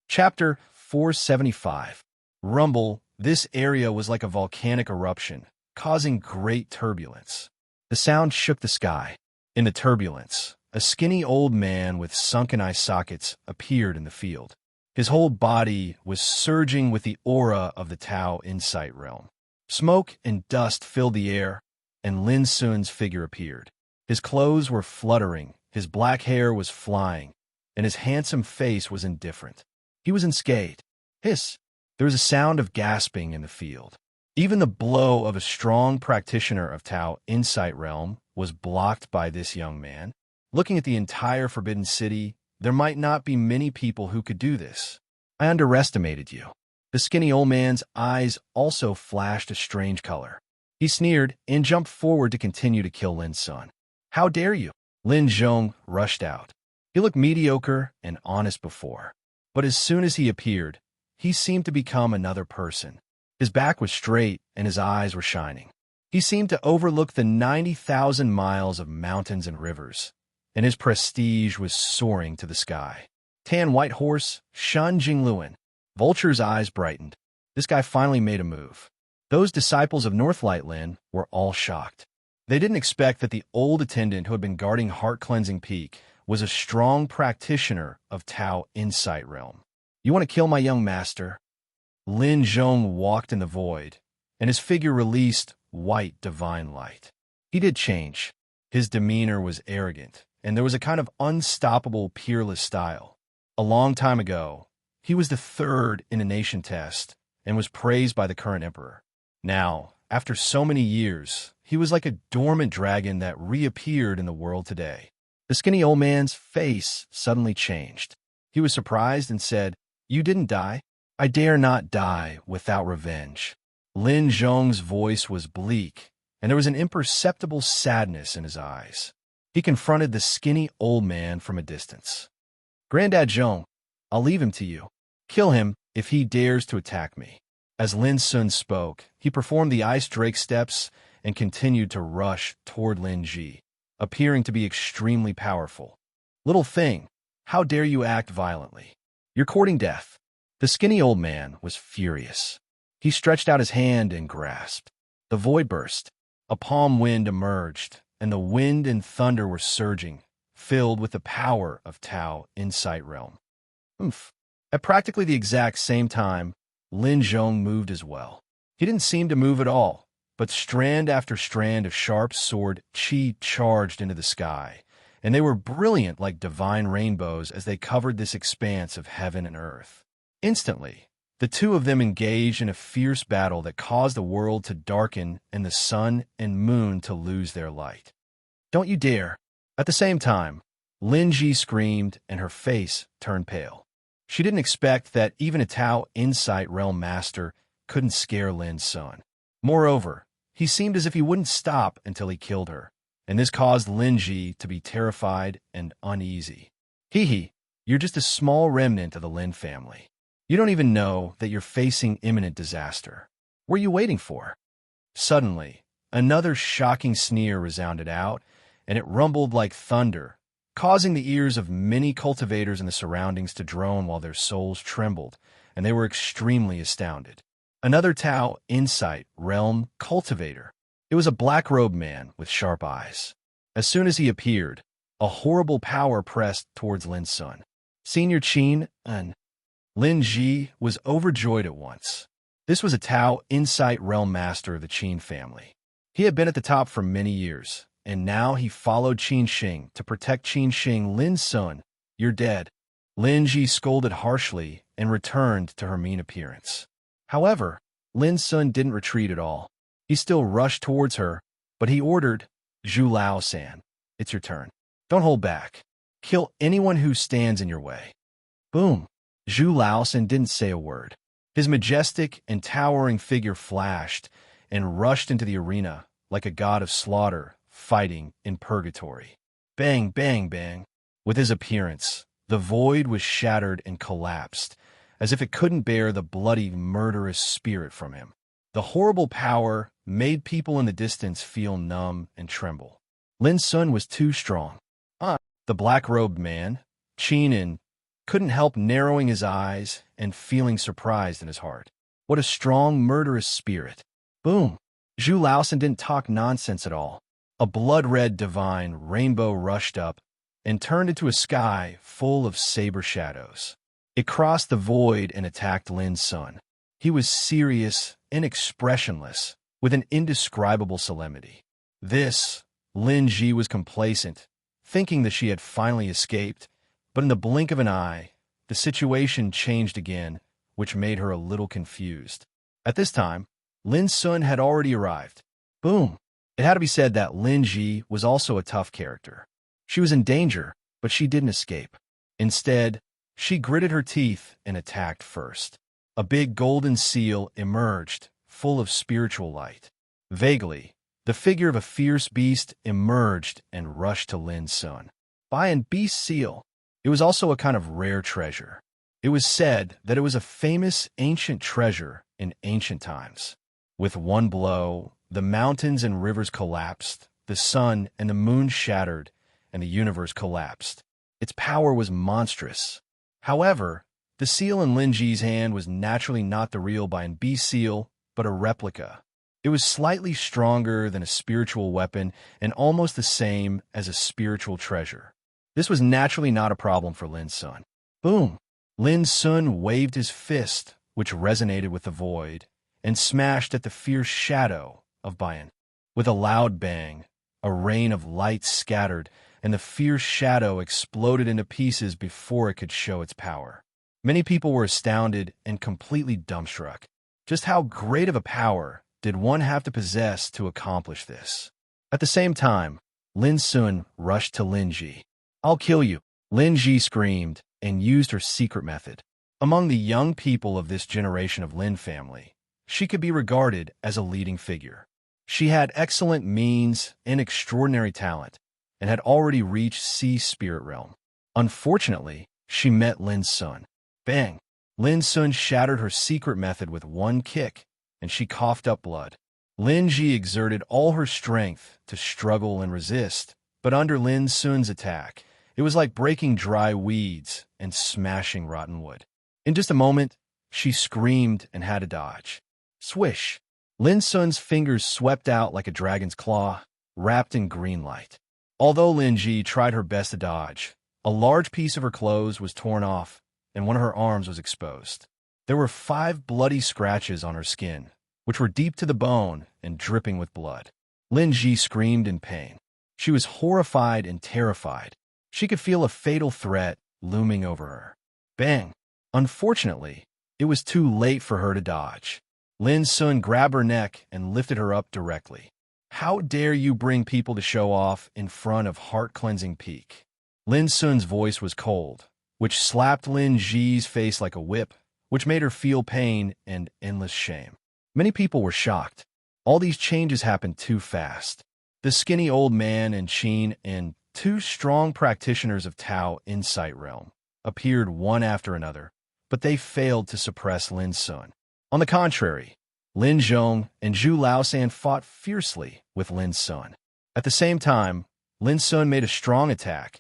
Chapter 475. Rumble. This area was like a volcanic eruption, causing great turbulence. The sound shook the sky. In the turbulence, a skinny old man with sunken eye sockets appeared in the field. His whole body was surging with the aura of the Tao Insight Realm. Smoke and dust filled the air, and Lin Sun's figure appeared. His clothes were fluttering, his black hair was flying, and his handsome face was indifferent. He was unscathed. Hiss! There was a sound of gasping in the field. Even the blow of a strong practitioner of Tao Insight Realm was blocked by this young man. Looking at the entire Forbidden City, there might not be many people who could do this. I underestimated you. The skinny old man's eyes also flashed a strange color. He sneered and jumped forward to continue to kill Lin Sun. How dare you? Lin Zhong rushed out. He looked mediocre and honest before, but as soon as he appeared, he seemed to become another person. His back was straight and his eyes were shining. He seemed to overlook the 90,000 miles of mountains and rivers, and his prestige was soaring to the sky. Tan White Horse, Shun Jingluan. Vulture's eyes brightened. This guy finally made a move. Those disciples of Northlight Lin were all shocked. They didn't expect that the old attendant who had been guarding Heart-Cleansing Peak was a strong practitioner of Tao Insight Realm. You want to kill my young master? Lin Zhong walked in the void, and his figure released white divine light. He did change. His demeanor was arrogant, and there was a kind of unstoppable, peerless style. A long time ago, he was the 3rd in a nation test and was praised by the current emperor. Now, after so many years, he was like a dormant dragon that reappeared in the world today. The skinny old man's face suddenly changed. He was surprised and said, "You didn't die? I dare not die without revenge." Lin Zhong's voice was bleak, and there was an imperceptible sadness in his eyes. He confronted the skinny old man from a distance. "Granddad Zhong, I'll leave him to you. Kill him if he dares to attack me." As Lin Sun spoke, he performed the Ice Drake steps and continued to rush toward Lin Ji, appearing to be extremely powerful. "Little thing, how dare you act violently? You're courting death." The skinny old man was furious. He stretched out his hand and grasped. The void burst. A palm wind emerged, and the wind and thunder were surging, filled with the power of Tao Insight Realm. Oomph. At practically the exact same time, Lin Zhong moved as well. He didn't seem to move at all, but strand after strand of sharp sword chi charged into the sky, and they were brilliant like divine rainbows as they covered this expanse of heaven and earth. Instantly, the two of them engaged in a fierce battle that caused the world to darken and the sun and moon to lose their light. "Don't you dare!" At the same time, Lin Ji screamed and her face turned pale. She didn't expect that even a Tao Insight Realm master couldn't scare Lin Sun. Moreover, he seemed as if he wouldn't stop until he killed her, and this caused Lin Ji to be terrified and uneasy. Hee, you're just a small remnant of the Lin family. You don't even know that you're facing imminent disaster. What are you waiting for? Suddenly, another shocking sneer resounded out, and it rumbled like thunder, causing the ears of many cultivators in the surroundings to drone while their souls trembled, and they were extremely astounded. Another Tao Insight Realm cultivator. It was a black-robed man with sharp eyes. As soon as he appeared, a horrible power pressed towards Lin Sun. Senior Qin and Lin Ji was overjoyed at once. This was a Tao Insight Realm master of the Qin family. He had been at the top for many years, and now he followed Qin Shing to protect Qin Shing. Lin Sun, you're dead. Lin Ji scolded harshly and returned to her mean appearance. However, Lin Sun didn't retreat at all. He still rushed towards her, but he ordered, Zhu Lao-san, it's your turn. Don't hold back. Kill anyone who stands in your way. Boom. Zhu Lao-san didn't say a word. His majestic and towering figure flashed and rushed into the arena like a god of slaughter fighting in purgatory. Bang, bang, bang. With his appearance, the void was shattered and collapsed, as if it couldn't bear the bloody, murderous spirit from him. The horrible power made people in the distance feel numb and tremble. Lin Sun was too strong. The black-robed man, Qin, couldn't help narrowing his eyes and feeling surprised in his heart. What a strong, murderous spirit. Boom. Zhu Laosan didn't talk nonsense at all. A blood-red divine rainbow rushed up and turned into a sky full of saber shadows. It crossed the void and attacked Lin Sun. He was serious and expressionless, with an indescribable solemnity. Lin Ji was complacent, thinking that she had finally escaped, but in the blink of an eye, the situation changed again, which made her a little confused. At this time, Lin Sun had already arrived. Boom! It had to be said that Lin Ji was also a tough character. She was in danger, but she didn't escape. Instead, she gritted her teeth and attacked first. A big golden seal emerged, full of spiritual light. Vaguely, the figure of a fierce beast emerged and rushed to Lin Sun. An beast seal. It was also a kind of rare treasure. It was said that it was a famous ancient treasure in ancient times. With one blow, the mountains and rivers collapsed, the sun and the moon shattered, and the universe collapsed. Its power was monstrous. However, the seal in Lin Ji's hand was naturally not the real beast seal, but a replica. It was slightly stronger than a spiritual weapon and almost the same as a spiritual treasure. This was naturally not a problem for Lin Sun. Boom! Lin Sun waved his fist, which resonated with the void, and smashed at the fierce shadow of Bayan. With a loud bang, a rain of light scattered, and the fierce shadow exploded into pieces before it could show its power. Many people were astounded and completely dumbstruck. Just how great of a power did one have to possess to accomplish this? At the same time, Lin Sun rushed to Lin Ji. I'll kill you, Lin Ji screamed and used her secret method. Among the young people of this generation of Lin family, she could be regarded as a leading figure. She had excellent means and extraordinary talent, and had already reached Sea Spirit Realm. Unfortunately, she met Lin Sun. Bang! Lin Sun shattered her secret method with one kick, and she coughed up blood. Lin Ji exerted all her strength to struggle and resist, but under Lin Sun's attack, it was like breaking dry weeds and smashing rotten wood. In just a moment, she screamed and had to dodge. Swish! Lin Sun's fingers swept out like a dragon's claw, wrapped in green light. Although Lin Ji tried her best to dodge, a large piece of her clothes was torn off, and one of her arms was exposed. There were 5 bloody scratches on her skin, which were deep to the bone and dripping with blood. Lin Ji screamed in pain. She was horrified and terrified. She could feel a fatal threat looming over her. Bang! Unfortunately, it was too late for her to dodge. Lin Sun grabbed her neck and lifted her up directly. How dare you bring people to show off in front of heart-cleansing peak? Lin Sun's voice was cold, which slapped Lin Ji's face like a whip, which made her feel pain and endless shame. Many people were shocked. All these changes happened too fast. The skinny old man and Qin and 2 strong practitioners of Tao Insight Realm appeared one after another, but they failed to suppress Lin Sun. On the contrary, Lin Zhong and Zhu Laosan fought fiercely with Lin Sun. At the same time, Lin Sun made a strong attack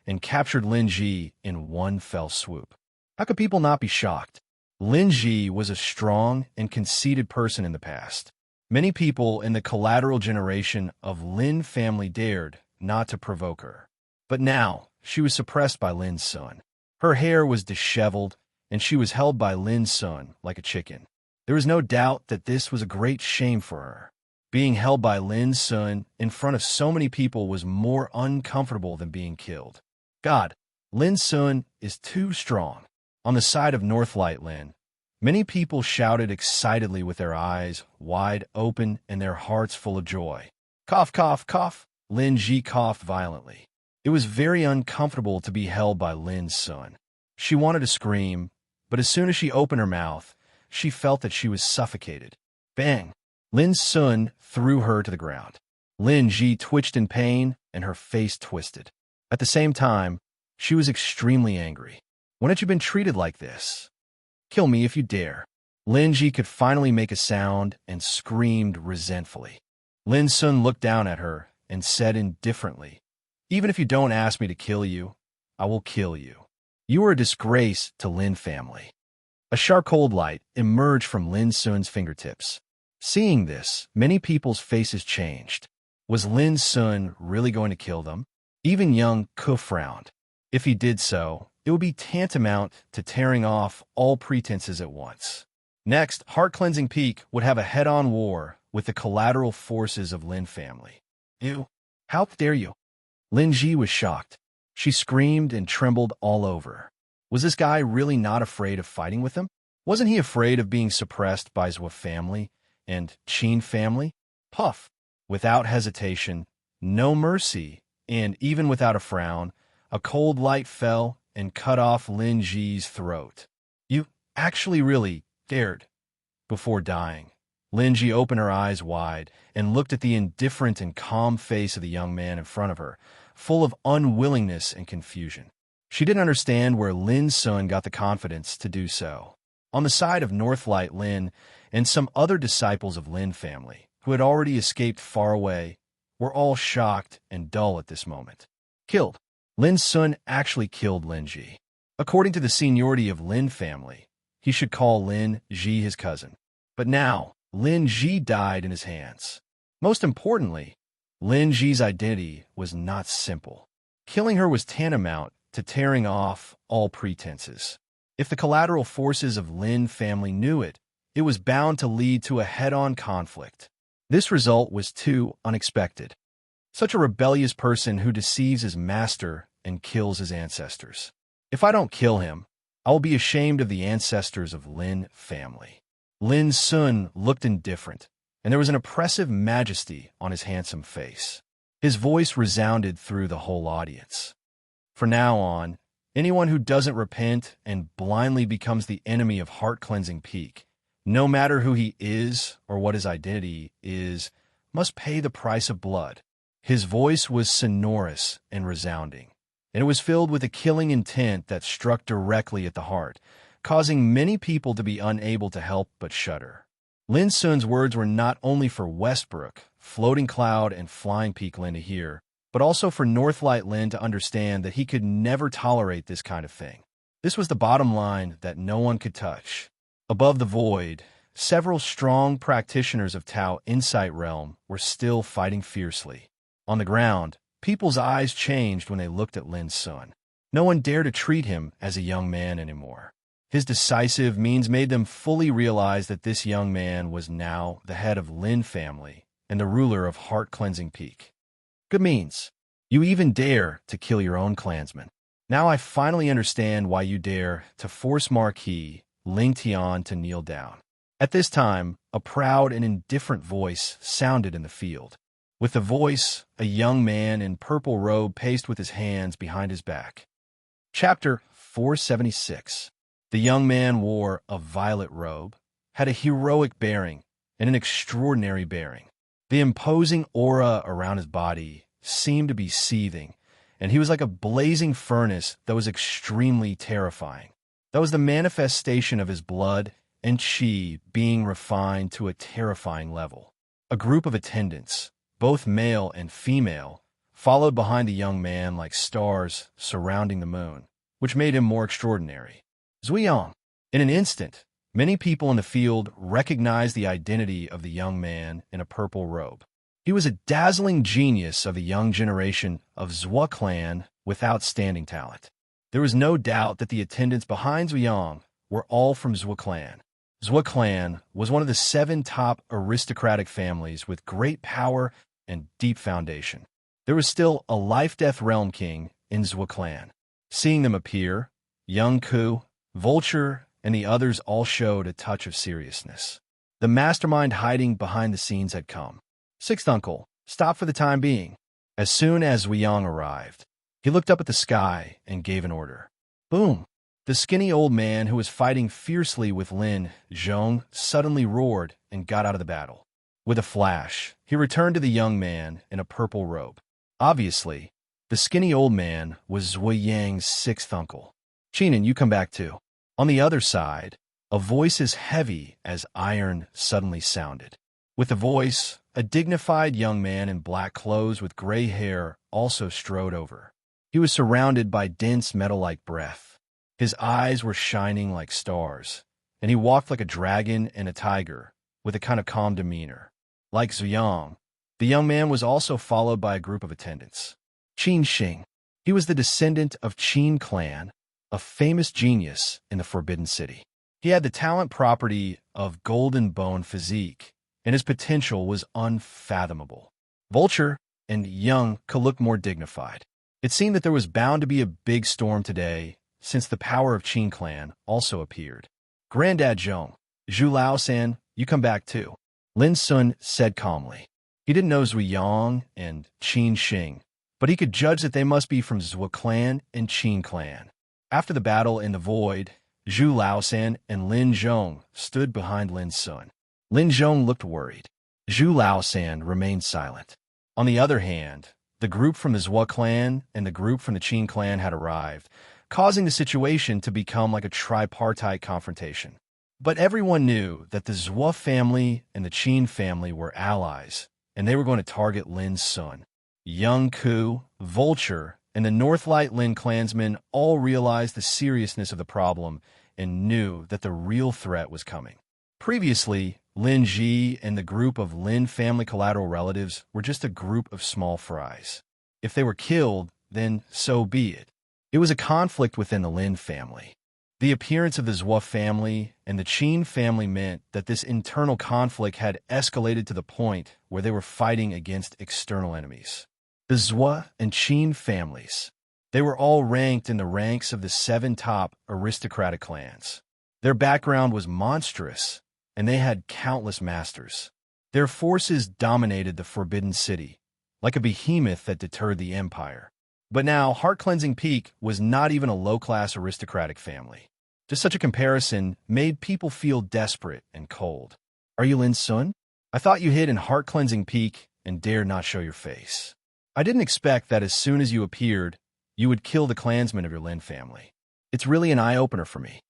and captured Lin Ji in one fell swoop. How could people not be shocked? Lin Ji was a strong and conceited person in the past. Many people in the collateral generation of Lin family dared not to provoke her. But now, she was suppressed by Lin Sun. Her hair was disheveled, and she was held by Lin Sun like a chicken. There was no doubt that this was a great shame for her. Being held by Lin Sun in front of so many people was more uncomfortable than being killed. God, Lin Sun is too strong. On the side of Northlight Lin, many people shouted excitedly with their eyes wide open and their hearts full of joy. Cough, cough, cough. Lin Ji coughed violently. It was very uncomfortable to be held by Lin Sun. She wanted to scream, but as soon as she opened her mouth, she felt that she was suffocated. Bang! Lin Sun threw her to the ground. Lin Ji twitched in pain, and her face twisted. At the same time, she was extremely angry. When had you been treated like this? Kill me if you dare. Lin Ji could finally make a sound and screamed resentfully. Lin Sun looked down at her and said indifferently, "Even if you don't ask me to kill you, I will kill you. You are a disgrace to Lin family." A sharp cold light emerged from Lin Sun's fingertips. Seeing this, many people's faces changed. Was Lin Sun really going to kill them? Even young Ke frowned. If he did so, it would be tantamount to tearing off all pretenses at once. Next, Heart-Cleansing Peak would have a head-on war with the collateral forces of Lin family. Ew, how dare you? Lin Ji was shocked. She screamed and trembled all over. Was this guy really not afraid of fighting with him? Wasn't he afraid of being suppressed by Zhou family and Qin family? Puff! Without hesitation, no mercy, and even without a frown, a cold light fell and cut off Lin Ji's throat. You actually really dared. Before dying, Lin Ji opened her eyes wide and looked at the indifferent and calm face of the young man in front of her, full of unwillingness and confusion. She didn't understand where Lin Sun got the confidence to do so. On the side of Northlight Lin and some other disciples of Lin family, who had already escaped far away, were all shocked and dull at this moment. Killed. Lin Sun actually killed Lin Ji. According to the seniority of Lin family, he should call Lin Ji his cousin. But now, Lin Ji died in his hands. Most importantly, Lin Ji's identity was not simple. Killing her was tantamount to tearing off all pretenses. If the collateral forces of Lin family knew it, it was bound to lead to a head-on conflict. This result was too unexpected. Such a rebellious person who deceives his master and kills his ancestors. If I don't kill him, I will be ashamed of the ancestors of Lin family. Lin Sun looked indifferent, and there was an oppressive majesty on his handsome face. His voice resounded through the whole audience. From now on, anyone who doesn't repent and blindly becomes the enemy of Heart-Cleansing Peak, no matter who he is or what his identity is, must pay the price of blood. His voice was sonorous and resounding, and it was filled with a killing intent that struck directly at the heart, causing many people to be unable to help but shudder. Lin Sun's words were not only for Westbrook, Floating Cloud, and Flying Peak Lin to hear, but also for Northlight Lin to understand that he could never tolerate this kind of thing. This was the bottom line that no one could touch. Above the void, several strong practitioners of Tao Insight Realm were still fighting fiercely. On the ground, people's eyes changed when they looked at Lin Sun. No one dared to treat him as a young man anymore. His decisive means made them fully realize that this young man was now the head of Lin family and the ruler of Heart-Cleansing Peak. Good means. You even dare to kill your own clansmen. Now I finally understand why you dare to force Marquis Ling Tian to kneel down. At this time, a proud and indifferent voice sounded in the field. With the voice, a young man in purple robe paced with his hands behind his back. Chapter 476. The young man wore a violet robe, had a heroic bearing, and an extraordinary bearing. The imposing aura around his body seemed to be seething, and he was like a blazing furnace that was extremely terrifying. That was the manifestation of his blood and chi being refined to a terrifying level. A group of attendants, both male and female, followed behind the young man like stars surrounding the moon, which made him more extraordinary. Zuyang. In an instant, many people in the field recognized the identity of the young man in a purple robe. He was a dazzling genius of a young generation of Zhua clan with outstanding talent. There was no doubt that the attendants behind Zuyang were all from Zhua clan. Zhua clan was one of the 7 top aristocratic families with great power and deep foundation. There was still a life-death realm king in Zhua clan. Seeing them appear, young Ku, Vulture, and the others all showed a touch of seriousness. The mastermind hiding behind the scenes had come. Sixth uncle, stop for the time being. As soon as Zuyang arrived, he looked up at the sky and gave an order. Boom! The skinny old man who was fighting fiercely with Lin Zhong suddenly roared and got out of the battle. With a flash, he returned to the young man in a purple robe. Obviously, the skinny old man was Zuyang's 6th uncle. Chinan, you come back too. On the other side, a voice as heavy as iron suddenly sounded. With the voice, a dignified young man in black clothes with gray hair also strode over. He was surrounded by dense metal-like breath. His eyes were shining like stars, and he walked like a dragon and a tiger, with a kind of calm demeanor. Like Zuyang, the young man was also followed by a group of attendants. Qin Xing. He was the descendant of Qin clan, a famous genius in the Forbidden City. He had the talent property of golden bone physique, and his potential was unfathomable. Vulture and Young could look more dignified. It seemed that there was bound to be a big storm today, since the power of Qin clan also appeared. Granddad Zhong, Zhu Lao-san, you come back too. Lin Sun said calmly. He didn't know Zuyang and Qin Xing, but he could judge that they must be from Zhua clan and Qin clan. After the battle in the void, Zhu Lao-san and Lin Zhong stood behind Lin Sun. Lin Zhong looked worried. Zhu Lao-san remained silent. On the other hand, the group from the Zhua clan and the group from the Qin clan had arrived, causing the situation to become like a tripartite confrontation. But everyone knew that the Zhua family and the Qin family were allies, and they were going to target Lin Sun. Young Ku, Vulture, and the Northlight Lin clansmen all realized the seriousness of the problem and knew that the real threat was coming. Previously, Lin Ji and the group of Lin family collateral relatives were just a group of small fries. If they were killed, then so be it. It was a conflict within the Lin family. The appearance of the Zhua family and the Qin family meant that this internal conflict had escalated to the point where they were fighting against external enemies. The Zhua and Qin families. They were all ranked in the ranks of the 7 top aristocratic clans. Their background was monstrous, and they had countless masters. Their forces dominated the Forbidden City, like a behemoth that deterred the empire. But now, Heart-Cleansing Peak was not even a low-class aristocratic family. Just such a comparison made people feel desperate and cold. Are you Lin Sun? I thought you hid in Heart-Cleansing Peak and dared not show your face. I didn't expect that as soon as you appeared, you would kill the clansmen of your Lin family. It's really an eye-opener for me.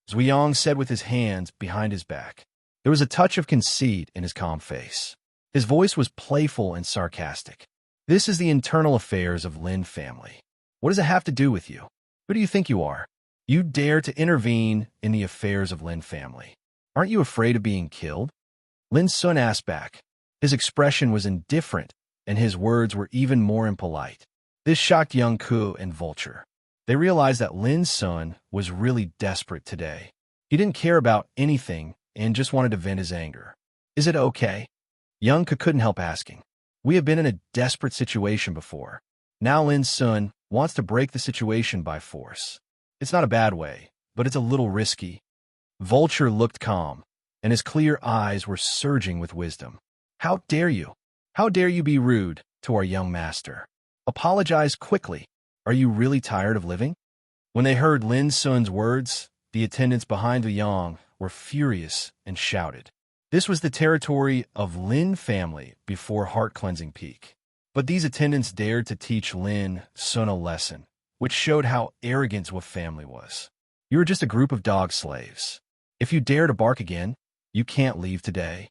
Zuyang said with his hands behind his back. There was a touch of conceit in his calm face. His voice was playful and sarcastic. This is the internal affairs of Lin family. What does it have to do with you? Who do you think you are? You dare to intervene in the affairs of Lin family. Aren't you afraid of being killed? Lin Sun asked back. His expression was indifferent, and his words were even more impolite. This shocked young Ku and Vulture. They realized that Lin Sun was really desperate today. He didn't care about anything and just wanted to vent his anger. Is it okay? Young Ku couldn't help asking. We have been in a desperate situation before. Now Lin Sun wants to break the situation by force. It's not a bad way, but it's a little risky. Vulture looked calm, and his clear eyes were surging with wisdom. How dare you? How dare you be rude to our young master? Apologize quickly. Are you really tired of living? When they heard Lin Sun's words, the attendants behind the Yang were furious and shouted. This was the territory of Lin family before Heart-Cleansing Peak. But these attendants dared to teach Lin Sun a lesson, which showed how arrogant Zhua family was. You are just a group of dog slaves. If you dare to bark again, you can't leave today.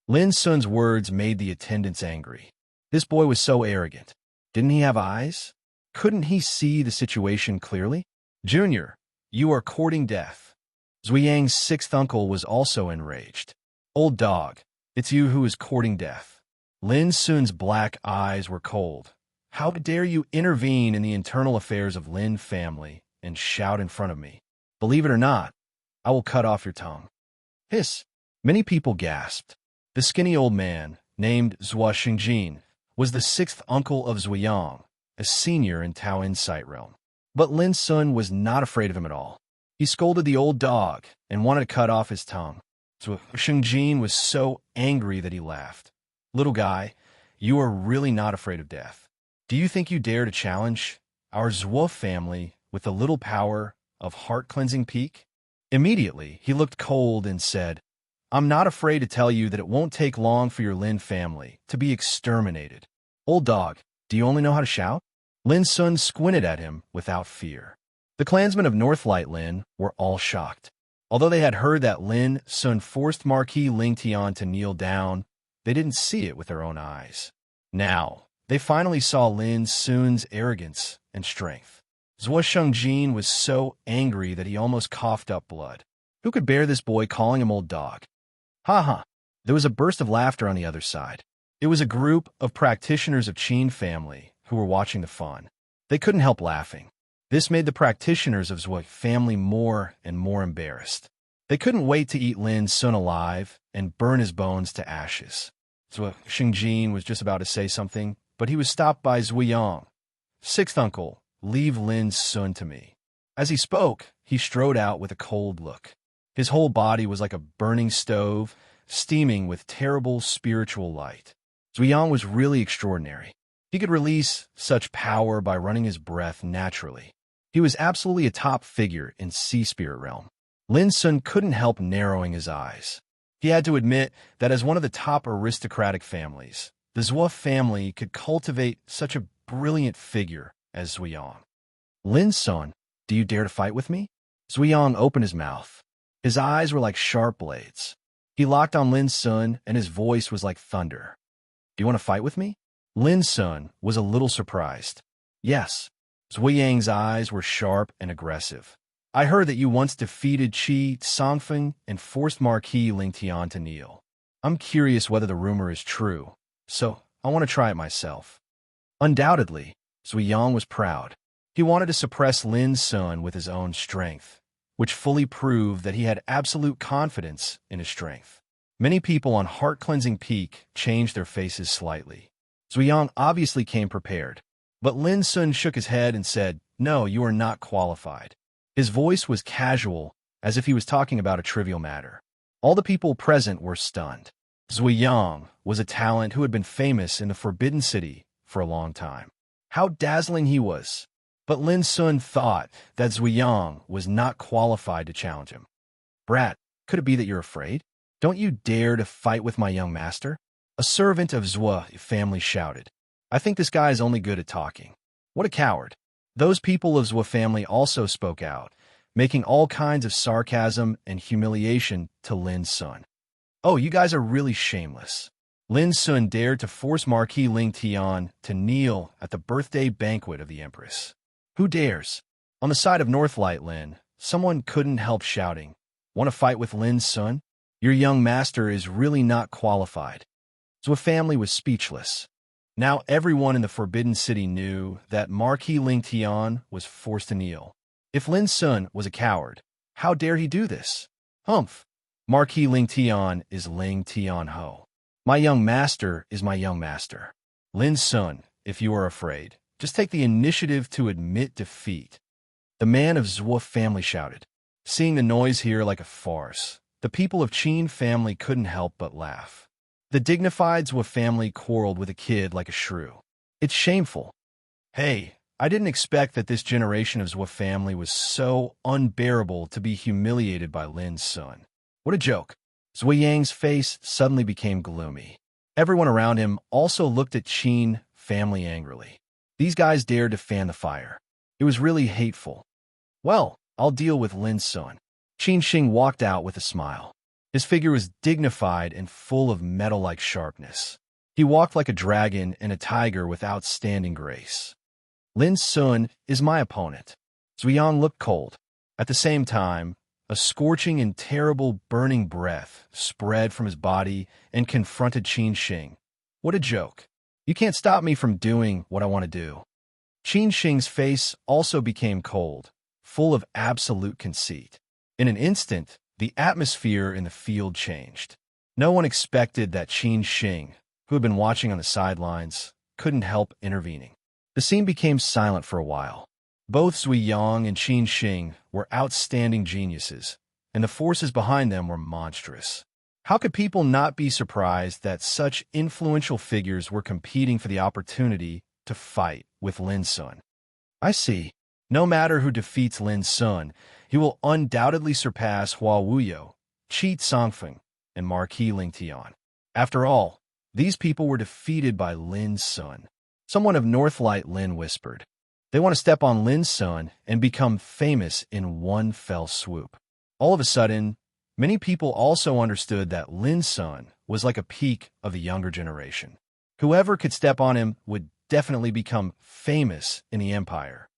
Lin Sun's words made the attendants angry. This boy was so arrogant. Didn't he have eyes? Couldn't he see the situation clearly? Junior, you are courting death. Zuyang's sixth uncle was also enraged. Old dog, it's you who is courting death. Lin Sun's black eyes were cold. How dare you intervene in the internal affairs of Lin family and shout in front of me? Believe it or not, I will cut off your tongue. Hiss. Many people gasped. The skinny old man, named Zhua Xingjin, was the sixth uncle of Zuyang, a senior in Tao Insight Realm. But Lin Sun was not afraid of him at all. He scolded the old dog and wanted to cut off his tongue. Zhua Xingjin was so angry that he laughed. Little guy, you are really not afraid of death. Do you think you dare to challenge our Zhua family with the little power of heart-cleansing peak? Immediately, he looked cold and said, I'm not afraid to tell you that it won't take long for your Lin family to be exterminated. Old dog, do you only know how to shout? Lin Sun squinted at him without fear. The clansmen of Northlight Lin were all shocked. Although they had heard that Lin Sun forced Marquis Ling Tian to kneel down, they didn't see it with their own eyes. Now, they finally saw Lin Sun's arrogance and strength. Zhua Xingjin was so angry that he almost coughed up blood. Who could bear this boy calling him old dog? Ha ha! There was a burst of laughter on the other side. It was a group of practitioners of Qin family who were watching the fun. They couldn't help laughing. This made the practitioners of Zhua family more and more embarrassed. They couldn't wait to eat Lin Sun alive and burn his bones to ashes. Zhua Xingjin was just about to say something, but he was stopped by Zuyang. Sixth uncle, leave Lin Sun to me. As he spoke, he strode out with a cold look. His whole body was like a burning stove, steaming with terrible spiritual light. Zuyang was really extraordinary. He could release such power by running his breath naturally. He was absolutely a top figure in Sea Spirit Realm. Lin Sun couldn't help narrowing his eyes. He had to admit that as one of the top aristocratic families, the Zhua family could cultivate such a brilliant figure as Zuyang. Lin Sun, do you dare to fight with me? Zuyang opened his mouth. His eyes were like sharp blades. He locked on Lin Sun, and his voice was like thunder. Do you want to fight with me? Lin Sun was a little surprised. Yes. Zuyang's eyes were sharp and aggressive. I heard that you once defeated Qi Songfeng and forced Marquis Ling Tian to kneel. I'm curious whether the rumor is true, so I want to try it myself. Undoubtedly, Zuyang was proud. He wanted to suppress Lin Sun with his own strength, which fully proved that he had absolute confidence in his strength. Many people on Heart Cleansing Peak changed their faces slightly. Zuyang obviously came prepared, but Lin Sun shook his head and said, No, you are not qualified. His voice was casual, as if he was talking about a trivial matter. All the people present were stunned. Zuyang was a talent who had been famous in the Forbidden City for a long time. How dazzling he was! But Lin Sun thought that Zuyang was not qualified to challenge him. Brat, could it be that you're afraid? Don't you dare to fight with my young master? A servant of Zhua family shouted. I think this guy is only good at talking. What a coward. Those people of Zhua family also spoke out, making all kinds of sarcasm and humiliation to Lin Sun. Oh, you guys are really shameless. Lin Sun dared to force Marquis Ling Tian to kneel at the birthday banquet of the Empress. Who dares? On the side of Northlight Lin, someone couldn't help shouting, Want to fight with Lin Sun? Your young master is really not qualified. Zhua family was speechless. Now everyone in the Forbidden City knew that Marquis Ling Tian was forced to kneel. If Lin Sun was a coward, how dare he do this? Humph! Marquis Ling Tian is Ling Tian Ho. My young master is my young master. Lin Sun, if you are afraid, just take the initiative to admit defeat. The man of Zhua family shouted. Seeing the noise here like a farce, the people of Qin family couldn't help but laugh. The dignified Zhua family quarreled with a kid like a shrew. It's shameful. Hey, I didn't expect that this generation of Zhua family was so unbearable to be humiliated by Lin Sun. What a joke. Zuyang's face suddenly became gloomy. Everyone around him also looked at Qin family angrily. These guys dared to fan the fire. It was really hateful. Well, I'll deal with Lin Sun. Qin Xing walked out with a smile. His figure was dignified and full of metal-like sharpness. He walked like a dragon and a tiger with outstanding grace. Lin Sun is my opponent. Zuyang looked cold. At the same time, a scorching and terrible burning breath spread from his body and confronted Qin Shing. What a joke. You can't stop me from doing what I want to do. Qin Shing's face also became cold, full of absolute conceit. In an instant, the atmosphere in the field changed. No one expected that Qin Shing, who had been watching on the sidelines, couldn't help intervening. The scene became silent for a while. Both Zuyang and Qin Shing were outstanding geniuses, and the forces behind them were monstrous. How could people not be surprised that such influential figures were competing for the opportunity to fight with Lin Sun? I see. No matter who defeats Lin Sun, he will undoubtedly surpass Hua Wuyo, Qi Songfeng, and Marquis Ling Tian. After all, these people were defeated by Lin Sun. Someone of Northlight Lin whispered. They want to step on Lin Sun and become famous in one fell swoop. All of a sudden, many people also understood that Lin Sun was like a peak of the younger generation. Whoever could step on him would definitely become famous in the empire.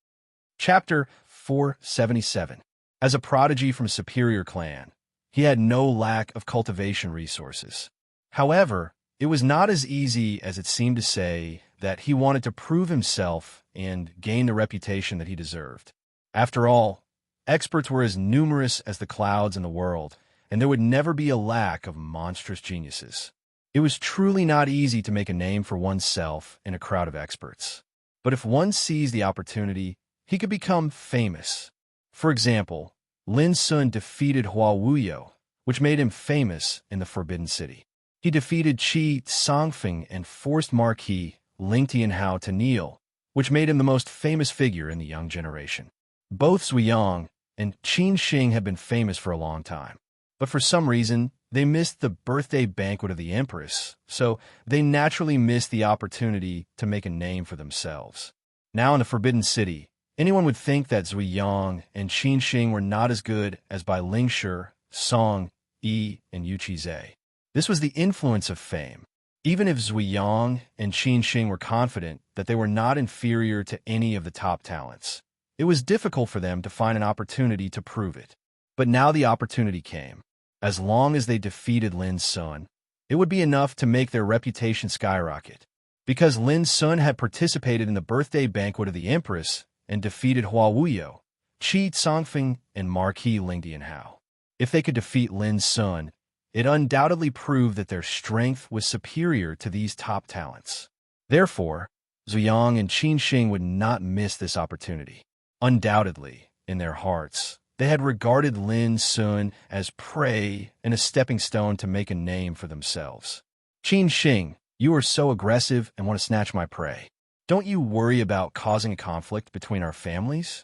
Chapter 477. As a prodigy from a superior clan, he had no lack of cultivation resources. However, it was not as easy as it seemed to say that he wanted to prove himself and gain the reputation that he deserved. After all, experts were as numerous as the clouds in the world, and there would never be a lack of monstrous geniuses. It was truly not easy to make a name for oneself in a crowd of experts. But if one seized the opportunity, he could become famous. For example, Lin Sun defeated Hua Wuyo, which made him famous in the Forbidden City. He defeated Qi Songfeng and forced Marquis Ling Tianhao to kneel, which made him the most famous figure in the young generation. Both Zuyang and Qin Shing have been famous for a long time, but for some reason, they missed the birthday banquet of the Empress, so they naturally missed the opportunity to make a name for themselves. Now in the Forbidden City, anyone would think that Zuyang and Qin Shing were not as good as by Lingshi, Song, Yi, and Yu Qizhe. This was the influence of fame. Even if Zuyang and Qin Shing were confident that they were not inferior to any of the top talents, it was difficult for them to find an opportunity to prove it. But now the opportunity came. As long as they defeated Lin Sun, it would be enough to make their reputation skyrocket. Because Lin Sun had participated in the birthday banquet of the Empress and defeated Hua Wuyo, Qi Songfeng, and Marquis Ling Tianhao. If they could defeat Lin Sun, it undoubtedly proved that their strength was superior to these top talents. Therefore, Zuyang and Qin Shing would not miss this opportunity. Undoubtedly, in their hearts, they had regarded Lin Sun as prey and a stepping stone to make a name for themselves. Qin Shing, you are so aggressive and want to snatch my prey. Don't you worry about causing a conflict between our families?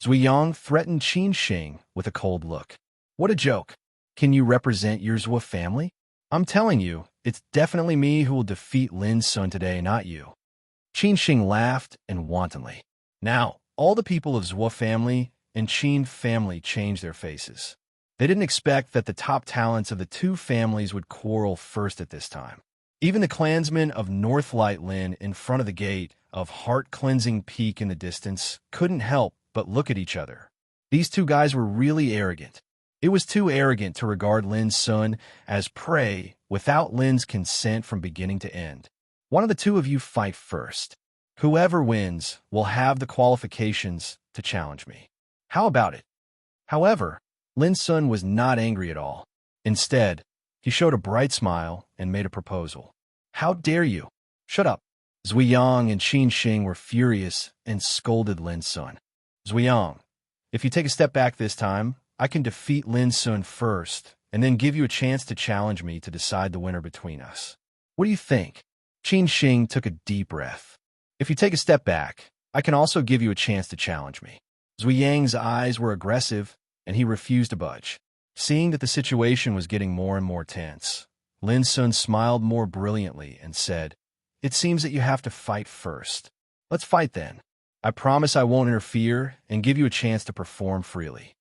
Zuyang threatened Qin Shing with a cold look. What a joke. Can you represent your Zhou family? I'm telling you, it's definitely me who will defeat Lin Sun today, not you. Qin Shing laughed and wantonly. Now, all the people of Zhou family and Qin family changed their faces. They didn't expect that the top talents of the two families would quarrel first at this time. Even the clansmen of Northlight Lin in front of the gate of heart-cleansing peak in the distance couldn't help but look at each other. These two guys were really arrogant. It was too arrogant to regard Lin Sun as prey without Lin's consent from beginning to end. One of the two of you fight first. Whoever wins will have the qualifications to challenge me. How about it? However, Lin Sun was not angry at all. Instead, he showed a bright smile and made a proposal. How dare you? Shut up. Zuyang and Qin Shing were furious and scolded Lin Sun. Zuyang, if you take a step back this time, I can defeat Lin Sun first and then give you a chance to challenge me to decide the winner between us. What do you think? Qin Shing took a deep breath. If you take a step back, I can also give you a chance to challenge me. Zuyang's eyes were aggressive, and he refused to budge. Seeing that the situation was getting more and more tense, Lin Sun smiled more brilliantly and said, "It seems that you have to fight first. Let's fight then. I promise I won't interfere and give you a chance to perform freely."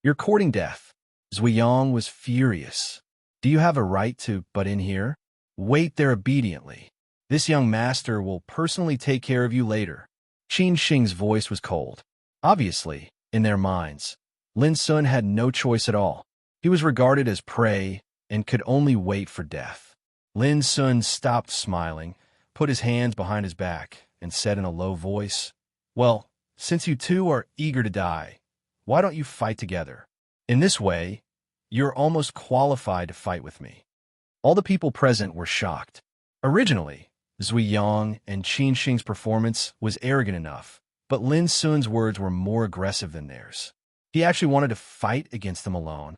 You're courting death. Zuyang was furious. Do you have a right to butt in here? Wait there obediently. This young master will personally take care of you later. Qin Shing's voice was cold. Obviously, in their minds, Lin Sun had no choice at all. He was regarded as prey and could only wait for death. Lin Sun stopped smiling, put his hands behind his back, and said in a low voice, "Well, since you two are eager to die, why don't you fight together? In this way, you're almost qualified to fight with me." All the people present were shocked. Originally, Zui Yang and Qin Shing's performance was arrogant enough, but Lin Sun's words were more aggressive than theirs. He actually wanted to fight against them alone.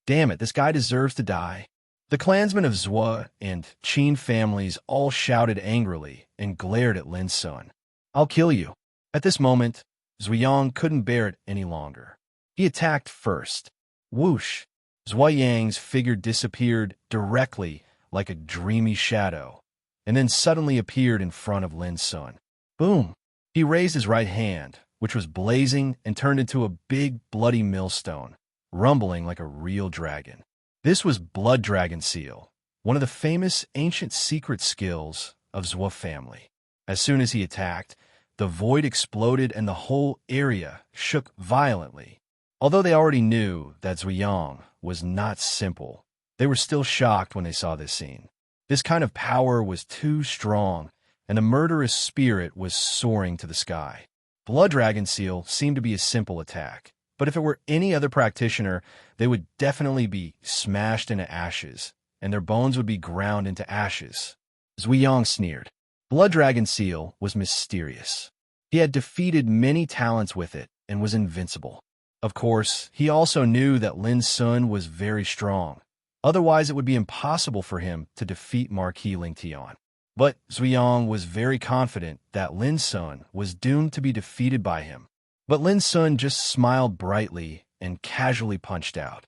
Damn it, this guy deserves to die. The clansmen of Zhua and Qin families all shouted angrily and glared at Lin Sun. "I'll kill you." At this moment, Zui Yang couldn't bear it any longer. He attacked first. Whoosh! Zhua Yang's figure disappeared directly like a dreamy shadow, and then suddenly appeared in front of Lin Sun. Boom! He raised his right hand, which was blazing and turned into a big bloody millstone, rumbling like a real dragon. This was Blood Dragon Seal, one of the famous ancient secret skills of Zhua family. As soon as he attacked, the void exploded and the whole area shook violently. Although they already knew that Zui Yang was not simple, they were still shocked when they saw this scene. This kind of power was too strong, and the murderous spirit was soaring to the sky. Blood Dragon Seal seemed to be a simple attack, but if it were any other practitioner, they would definitely be smashed into ashes, and their bones would be ground into ashes. Zui Yang sneered. Blood Dragon Seal was mysterious. He had defeated many talents with it and was invincible. Of course, he also knew that Lin Sun was very strong. Otherwise, it would be impossible for him to defeat Marquis Ling Tian. But Zui Yang was very confident that Lin Sun was doomed to be defeated by him. But Lin Sun just smiled brightly and casually punched out.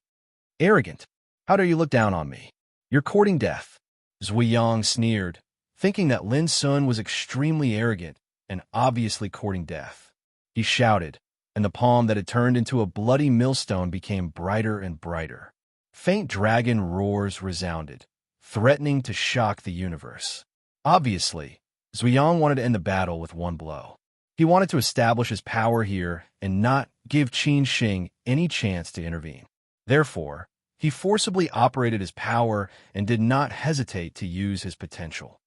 "Arrogant! How dare you look down on me? You're courting death." Zui Yang sneered, thinking that Lin Sun was extremely arrogant and obviously courting death. He shouted, and the palm that had turned into a bloody millstone became brighter and brighter. Faint dragon roars resounded, threatening to shock the universe. Obviously, Zui Yang wanted to end the battle with one blow. He wanted to establish his power here and not give Qin Shing any chance to intervene. Therefore, he forcibly operated his power and did not hesitate to use his potential.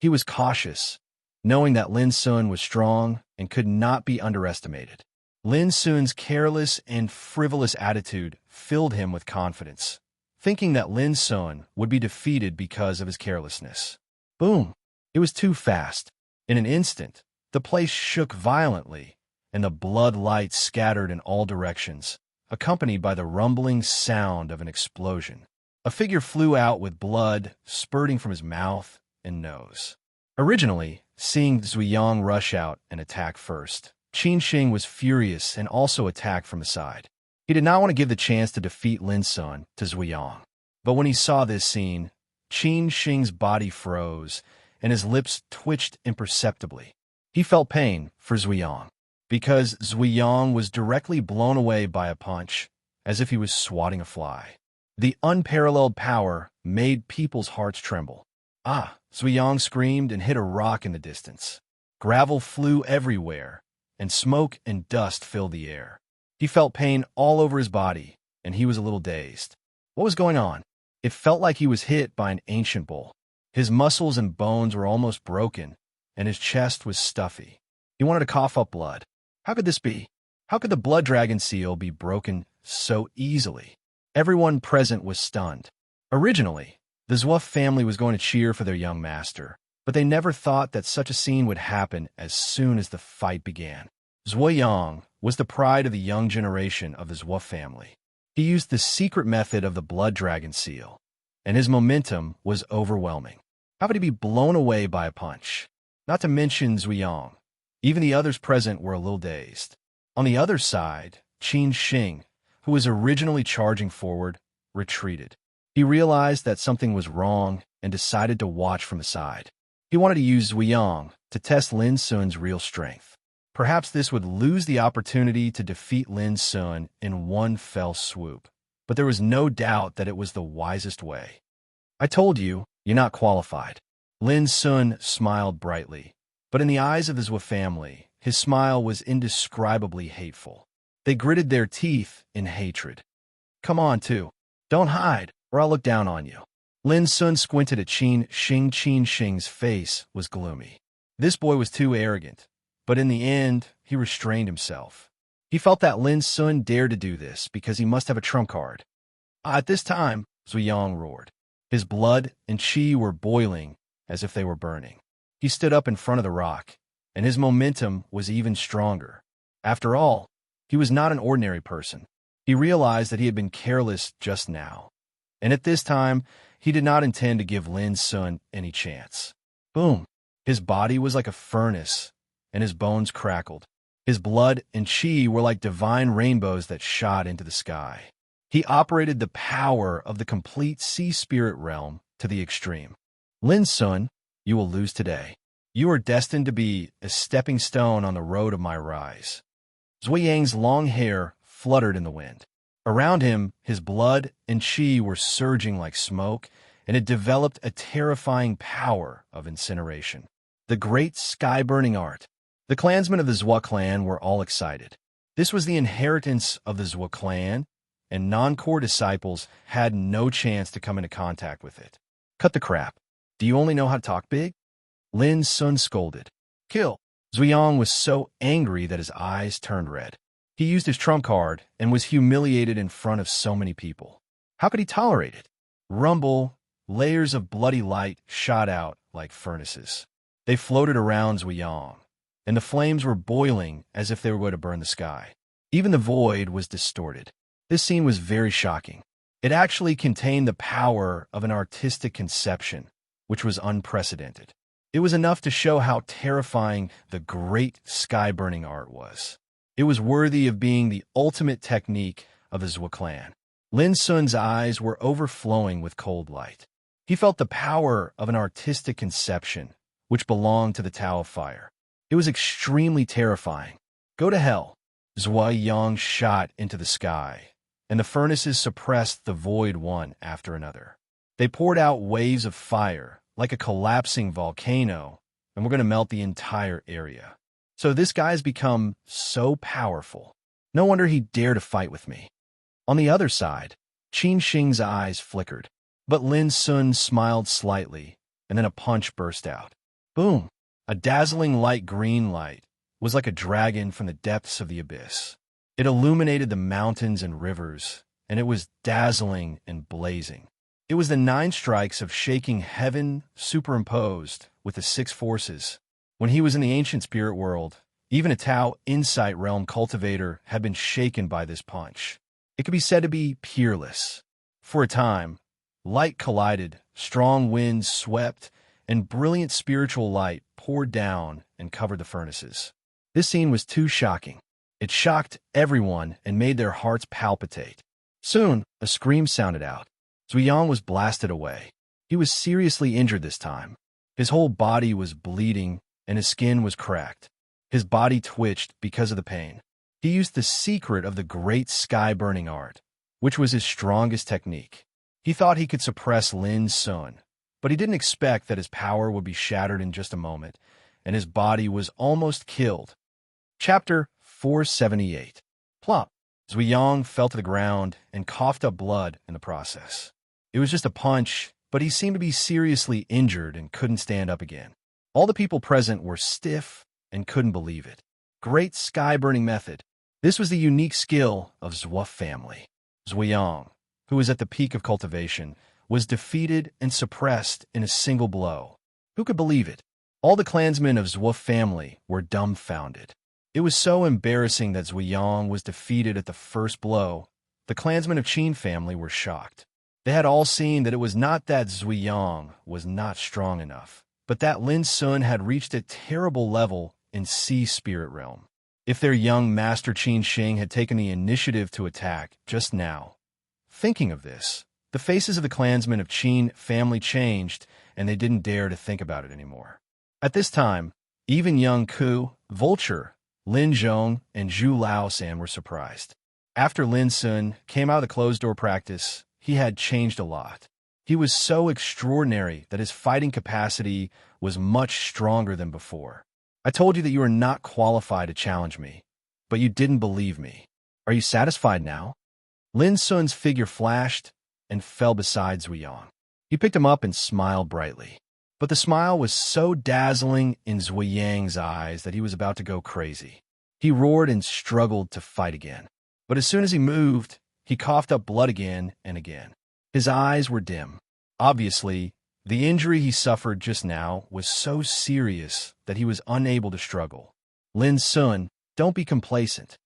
He was cautious, knowing that Lin Sun was strong and could not be underestimated. Lin Sun's careless and frivolous attitude filled him with confidence, thinking that Lin Sun would be defeated because of his carelessness. Boom! It was too fast. In an instant, the place shook violently, and the blood light scattered in all directions, accompanied by the rumbling sound of an explosion. A figure flew out with blood spurting from his mouth and nose. Originally, seeing Zui Yang rush out and attack first, Qin Shing was furious and also attacked from the side. He did not want to give the chance to defeat Lin Sun to Zui Yang. But when he saw this scene, Qin Shing's body froze, and his lips twitched imperceptibly. He felt pain for Zui Yang, because Zui Yang was directly blown away by a punch, as if he was swatting a fly. The unparalleled power made people's hearts tremble. Ah! Zui Yang screamed and hit a rock in the distance. Gravel flew everywhere, and smoke and dust filled the air. He felt pain all over his body, and he was a little dazed. What was going on? It felt like he was hit by an ancient bull. His muscles and bones were almost broken, and his chest was stuffy. He wanted to cough up blood. How could this be? How could the Blood Dragon Seal be broken so easily? Everyone present was stunned. Originally, the Zhua family was going to cheer for their young master, but they never thought that such a scene would happen as soon as the fight began. Zui Yang was the pride of the young generation of the Zhua family. He used the secret method of the Blood Dragon Seal, and his momentum was overwhelming. How could he be blown away by a punch? Not to mention Zui Yang. Even the others present were a little dazed. On the other side, Qin Shing, who was originally charging forward, retreated. He realized that something was wrong and decided to watch from the side. He wanted to use Zui Yang to test Lin Sun's real strength. Perhaps this would lose the opportunity to defeat Lin Sun in one fell swoop, but there was no doubt that it was the wisest way. I told you, You're not qualified. Lin Sun smiled brightly, but in the eyes of his Zhua family, his smile was indescribably hateful. They gritted their teeth in hatred. Come on, too. Don't hide, or I'll look down on you. Lin Sun squinted at Qin Xing. Qin Xing's face was gloomy. This boy was too arrogant, but in the end, he restrained himself. He felt that Lin Sun dared to do this because he must have a trump card. At this time, Zuyang roared. His blood and qi were boiling as if they were burning. He stood up in front of the rock, and his momentum was even stronger. After all, he was not an ordinary person. He realized that he had been careless just now, and at this time, he did not intend to give Lin Sun any chance. Boom! His body was like a furnace, and his bones crackled. His blood and qi were like divine rainbows that shot into the sky. He operated the power of the complete sea spirit realm to the extreme. Lin Sun, you will lose today. You are destined to be a stepping stone on the road of my rise. Zuyang's long hair fluttered in the wind. Around him, his blood and qi were surging like smoke, and it developed a terrifying power of incineration. The great sky-burning art. The clansmen of the Zhua clan were all excited. This was the inheritance of the Zhua clan, and non-core disciples had no chance to come into contact with it. Cut the crap. Do you only know how to talk big? Lin Sun scolded. Kill. Zuyang was so angry that his eyes turned red. He used his trump card and was humiliated in front of so many people. How could he tolerate it? Rumble, layers of bloody light shot out like furnaces. They floated around Zuyang, and the flames were boiling as if they were going to burn the sky. Even the void was distorted. This scene was very shocking. It actually contained the power of an artistic conception, which was unprecedented. It was enough to show how terrifying the great sky-burning art was. It was worthy of being the ultimate technique of the Zhua clan. Lin Sun's eyes were overflowing with cold light. He felt the power of an artistic conception, which belonged to the Tao of Fire. It was extremely terrifying. Go to hell. Zuyang shot into the sky, and the furnaces suppressed the void one after another. They poured out waves of fire, like a collapsing volcano, and were going to melt the entire area. So this guy's become so powerful. No wonder he dared to fight with me. On the other side, Qin Xing's eyes flickered, but Lin Sun smiled slightly, and then a punch burst out. Boom! A dazzling light green light was like a dragon from the depths of the abyss. It illuminated the mountains and rivers, and it was dazzling and blazing. It was the 9 strikes of shaking heaven superimposed with the 6 forces. When he was in the ancient spirit world, even a Tao insight realm cultivator had been shaken by this punch. It could be said to be peerless. For a time, light collided, strong winds swept, and brilliant spiritual light poured down and covered the furnaces. This scene was too shocking. It shocked everyone and made their hearts palpitate. Soon, a scream sounded out. Zuyang was blasted away. He was seriously injured this time. His whole body was bleeding, and his skin was cracked. His body twitched because of the pain. He used the secret of the great sky-burning art, which was his strongest technique. He thought he could suppress Lin Sun, but he didn't expect that his power would be shattered in just a moment, and his body was almost killed. Chapter 478. Plop. Zuyang fell to the ground and coughed up blood in the process. It was just a punch, but he seemed to be seriously injured and couldn't stand up again. All the people present were stiff and couldn't believe it. Great sky-burning method. This was the unique skill of Zhua family. Zuyang, who was at the peak of cultivation, was defeated and suppressed in a single blow. Who could believe it? All the clansmen of Zhua family were dumbfounded. It was so embarrassing that Zuyang was defeated at the first blow. The clansmen of Qin family were shocked. They had all seen that it was not that Zuyang was not strong enough, but that Lin Sun had reached a terrible level in Sea Spirit Realm. If their young master Qin Xing had taken the initiative to attack just now. Thinking of this, the faces of the clansmen of Qin family changed, and they didn't dare to think about it anymore. At this time, even young Ku, Vulture, Lin Zhong, and Zhu Laosan were surprised. After Lin Sun came out of the closed-door practice, he had changed a lot. He was so extraordinary that his fighting capacity was much stronger than before. I told you that you were not qualified to challenge me, but you didn't believe me. Are you satisfied now? Lin Sun's figure flashed and fell beside Zuyang. He picked him up and smiled brightly. But the smile was so dazzling in Zuyang's eyes that he was about to go crazy. He roared and struggled to fight again. But as soon as he moved, he coughed up blood again and again. His eyes were dim. Obviously, the injury he suffered just now was so serious that he was unable to struggle. Lin Sun, don't be complacent.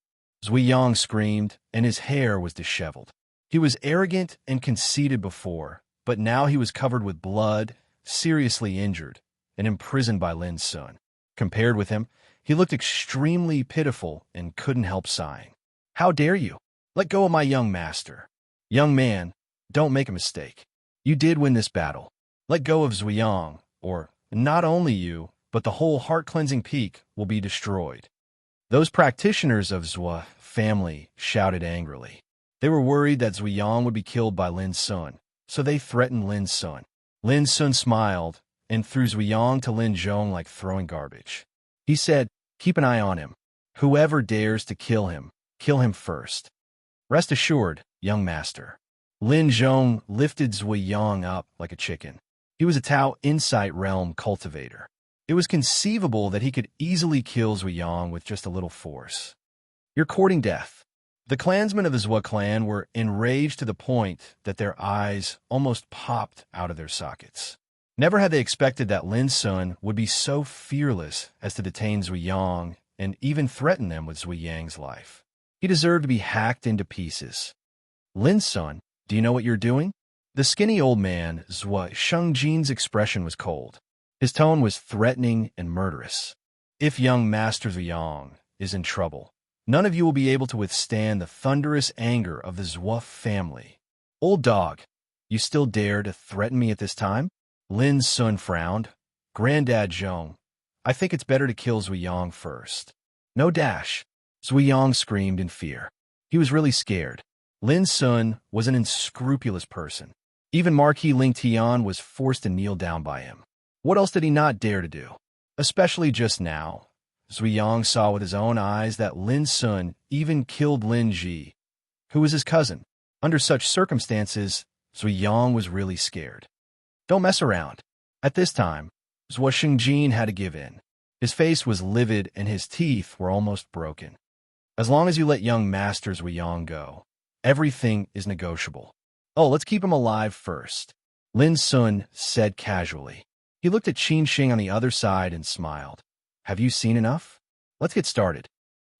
Zuyang screamed, and his hair was disheveled. He was arrogant and conceited before, but now he was covered with blood, seriously injured, and imprisoned by Lin Sun. Compared with him, he looked extremely pitiful and couldn't help sighing. How dare you? Let go of my young master. Young man, don't make a mistake. You did win this battle. Let go of Zuyang, or not only you, but the whole heart-cleansing peak will be destroyed. Those practitioners of Zhua family shouted angrily. They were worried that Zuyang would be killed by Lin Sun, so they threatened Lin Sun. Lin Sun smiled and threw Zuyang to Lin Zhong like throwing garbage. He said, keep an eye on him. Whoever dares to kill him first. Rest assured, young master. Lin Zhong lifted Zuyang up like a chicken. He was a Tao Insight Realm cultivator. It was conceivable that he could easily kill Zuyang with just a little force. You're courting death. The clansmen of the Zhua clan were enraged to the point that their eyes almost popped out of their sockets. Never had they expected that Lin Sun would be so fearless as to detain Zuyang and even threaten them with Zuyang's life. He deserved to be hacked into pieces. Lin Sun, do you know what you're doing? The skinny old man, Zhua Shengjin's expression was cold. His tone was threatening and murderous. If young Master Zuyang is in trouble, none of you will be able to withstand the thunderous anger of the Zhua family. Old dog, you still dare to threaten me at this time? Lin Sun frowned. Granddad Zhong, I think it's better to kill Zuyang first. No dash. Zuyang screamed in fear. He was really scared. Lin Sun was an unscrupulous person. Even Marquis Ling Tian was forced to kneel down by him. What else did he not dare to do? Especially just now. Zuyang saw with his own eyes that Lin Sun even killed Lin Ji, who was his cousin. Under such circumstances, Zuyang was really scared. Don't mess around. At this time, Zhua Shengjin had to give in. His face was livid and his teeth were almost broken. As long as you let young Master Zuyang go, everything is negotiable. Oh, let's keep him alive first, Lin Sun said casually. He looked at Qin Shing on the other side and smiled. Have you seen enough? Let's get started.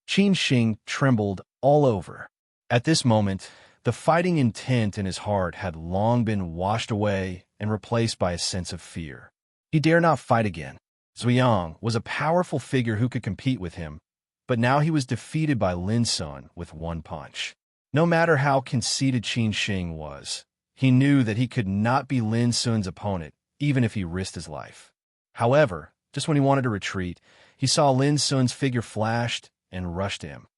Qin Shing trembled all over. At this moment, the fighting intent in his heart had long been washed away and replaced by a sense of fear. He dare not fight again. Zuyang was a powerful figure who could compete with him, but now he was defeated by Lin Sun with one punch. No matter how conceited Qin Shing was, he knew that he could not be Lin Sun's opponent, even if he risked his life. However, just when he wanted to retreat, he saw Lin Sun's figure flashed and rushed to him.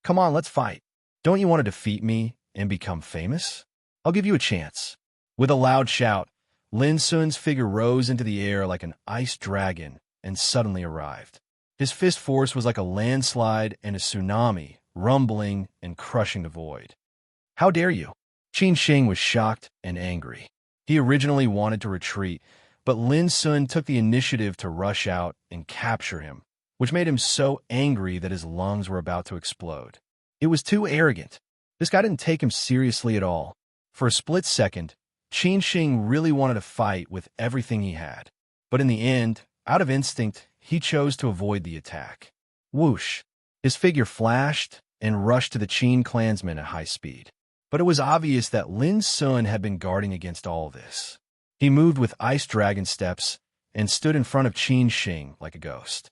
Come on, let's fight. Don't you want to defeat me and become famous? I'll give you a chance. With a loud shout, Lin Sun's figure rose into the air like an ice dragon and suddenly arrived. His fist force was like a landslide and a tsunami, rumbling and crushing the void. How dare you? Qin Shing was shocked and angry. He originally wanted to retreat, but Lin Sun took the initiative to rush out and capture him, which made him so angry that his lungs were about to explode. It was too arrogant. This guy didn't take him seriously at all. For a split second, Qin Shing really wanted to fight with everything he had. But in the end, out of instinct, he chose to avoid the attack. Whoosh! His figure flashed and rushed to the Qin clansmen at high speed. But it was obvious that Lin Sun had been guarding against all this. He moved with ice dragon steps and stood in front of Qin Shing like a ghost.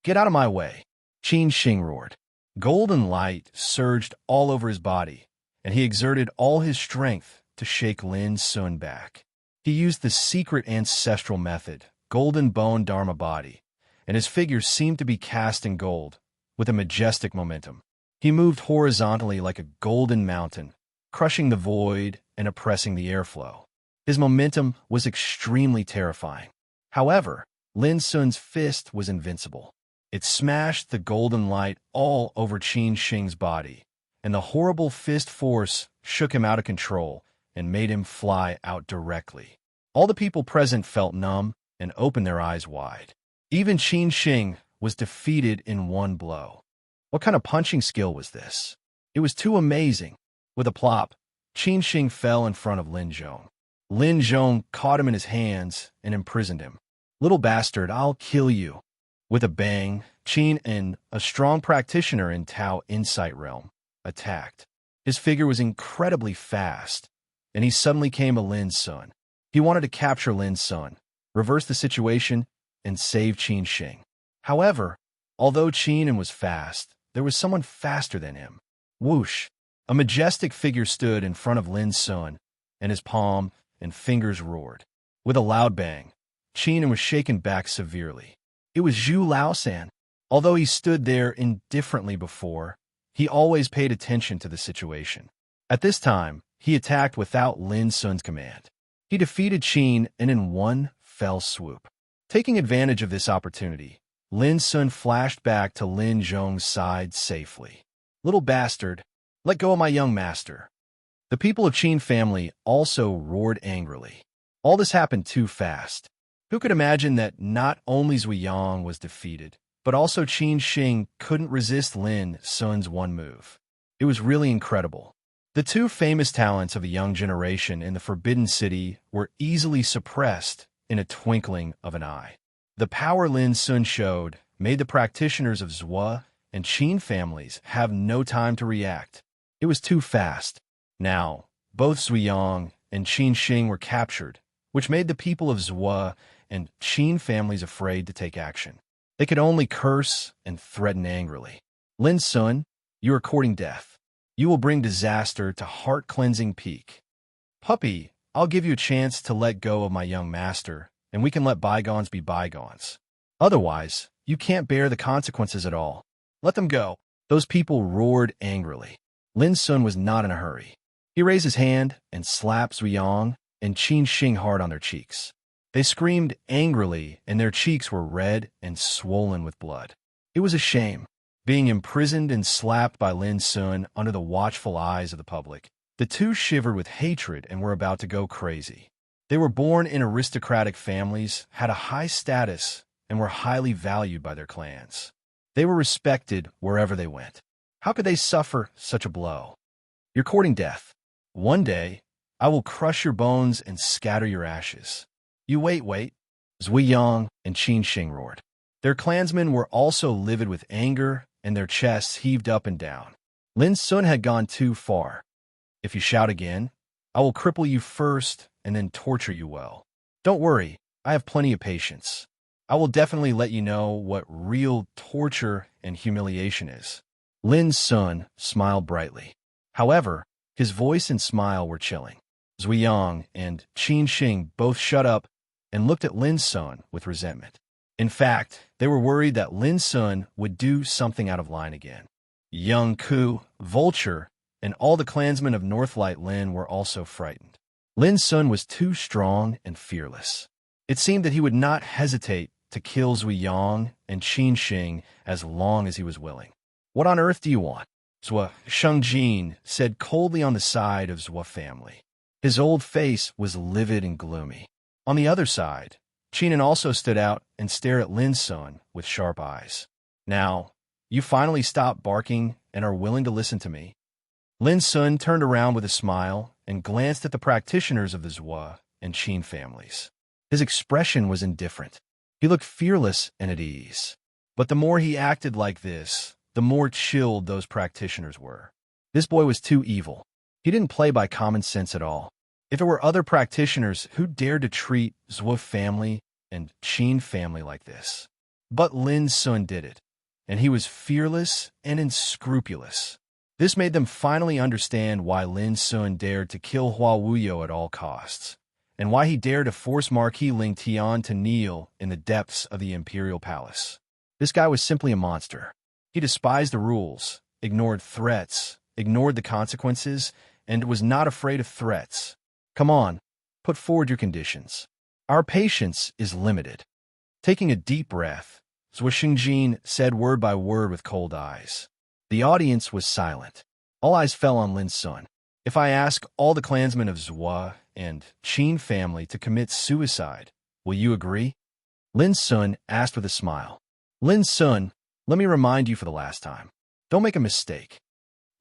Get out of my way, Qin Shing roared. Golden light surged all over his body, and he exerted all his strength to shake Lin Sun back. He used the secret ancestral method, Golden Bone Dharma Body, and his figure seemed to be cast in gold, with a majestic momentum. He moved horizontally like a golden mountain, crushing the void and oppressing the airflow. His momentum was extremely terrifying. However, Lin Sun's fist was invincible. It smashed the golden light all over Qin Shing's body, and the horrible fist force shook him out of control and made him fly out directly. All the people present felt numb and opened their eyes wide. Even Qin Shing was defeated in one blow. What kind of punching skill was this? It was too amazing. With a plop, Qin Shing fell in front of Lin Zhong. Lin Zhong caught him in his hands and imprisoned him. "Little bastard, I'll kill you." With a bang, Qin and a strong practitioner in Tao Insight Realm attacked. His figure was incredibly fast, and he suddenly came to Lin Sun. He wanted to capture Lin Sun, reverse the situation, and save Qin Shing. However, although Qin was fast, there was someone faster than him. Whoosh! A majestic figure stood in front of Lin Sun, and his palm and fingers roared. With a loud bang, Qin was shaken back severely. It was Zhu Laosan. Although he stood there indifferently before, he always paid attention to the situation. At this time, he attacked without Lin Sun's command. He defeated Qin in one fell swoop. Taking advantage of this opportunity, Lin Sun flashed back to Lin Zhong's side safely. "Little bastard, let go of my young master." The people of Qin family also roared angrily. All this happened too fast. Who could imagine that not only Zui Yang was defeated, but also Qin Shing couldn't resist Lin Sun's one move? It was really incredible. The two famous talents of the young generation in the Forbidden City were easily suppressed in a twinkling of an eye. The power Lin Sun showed made the practitioners of Zhua and Qin families have no time to react. It was too fast. Now, both Zui Yang and Qin Shing were captured, which made the people of Zhua and Qin families afraid to take action. They could only curse and threaten angrily. "Lin Sun, you are courting death. You will bring disaster to heart-cleansing peak. Puppy, I'll give you a chance to let go of my young master, and we can let bygones be bygones. Otherwise, you can't bear the consequences at all. Let them go." Those people roared angrily. Lin Sun was not in a hurry. He raised his hand and slapped Zui Yang and Qin Shing hard on their cheeks. They screamed angrily, and their cheeks were red and swollen with blood. It was a shame. Being imprisoned and slapped by Lin Sun under the watchful eyes of the public, the two shivered with hatred and were about to go crazy. They were born in aristocratic families, had a high status, and were highly valued by their clans. They were respected wherever they went. How could they suffer such a blow? "You're courting death. One day, I will crush your bones and scatter your ashes." "You wait." Zui Yang and Qin Shing roared. Their clansmen were also livid with anger, and their chests heaved up and down. Lin Sun had gone too far. "If you shout again, I will cripple you first and then torture you well. Don't worry, I have plenty of patience. I will definitely let you know what real torture and humiliation is." Lin Sun smiled brightly. However, his voice and smile were chilling. Zui Yang and Qin Shing both shut up and looked at Lin Sun with resentment. In fact, they were worried that Lin Sun would do something out of line again. Young Ku, Vulture, and all the clansmen of Northlight Lin were also frightened. Lin Sun was too strong and fearless. It seemed that he would not hesitate to kill Zui Yang and Qin Shing as long as he was willing. "What on earth do you want?" Zhua Shengjin said coldly on the side of Zhua family. His old face was livid and gloomy. On the other side, Qin also stood out and stared at Lin Sun with sharp eyes. "Now, you finally stopped barking and are willing to listen to me." Lin Sun turned around with a smile and glanced at the practitioners of the Zhua and Qin families. His expression was indifferent. He looked fearless and at ease. But the more he acted like this, the more chilled those practitioners were. This boy was too evil. He didn't play by common sense at all. If it were other practitioners who dared to treat Zhua family and Qin family like this. But Lin Sun did it, and he was fearless and unscrupulous. This made them finally understand why Lin Sun dared to kill Hua Wuyo at all costs, and why he dared to force Marquis Ling Tian to kneel in the depths of the imperial palace. This guy was simply a monster. He despised the rules, ignored threats, ignored the consequences, and was not afraid of threats. "Come on, Put forward your conditions. Our patience is limited. Taking a deep breath, Zhuo Xingjin said word by word with cold eyes. The audience was silent. All eyes fell on Lin Sun. If I ask all the clansmen of Zhuo and Qin family to commit suicide, will you agree? Lin Sun asked with a smile. Lin Sun, let me remind you for the last time. Don't make a mistake.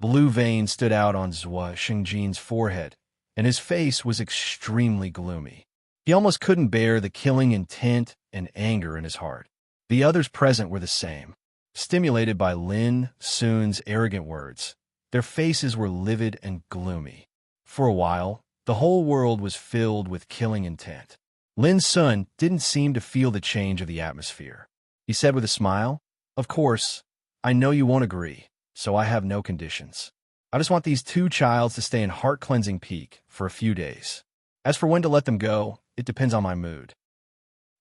Blue veins stood out on Zhuo Xingjin's forehead, and his face was extremely gloomy. He almost couldn't bear the killing intent and anger in his heart. The others present were the same. Stimulated by Lin Sun's arrogant words, their faces were livid and gloomy. For a while, the whole world was filled with killing intent. Lin Sun didn't seem to feel the change of the atmosphere. He said with a smile, "Of course, I know you won't agree, so I have no conditions. I just want these two childs to stay in heart-cleansing peak for a few days. As for when to let them go, it depends on my mood."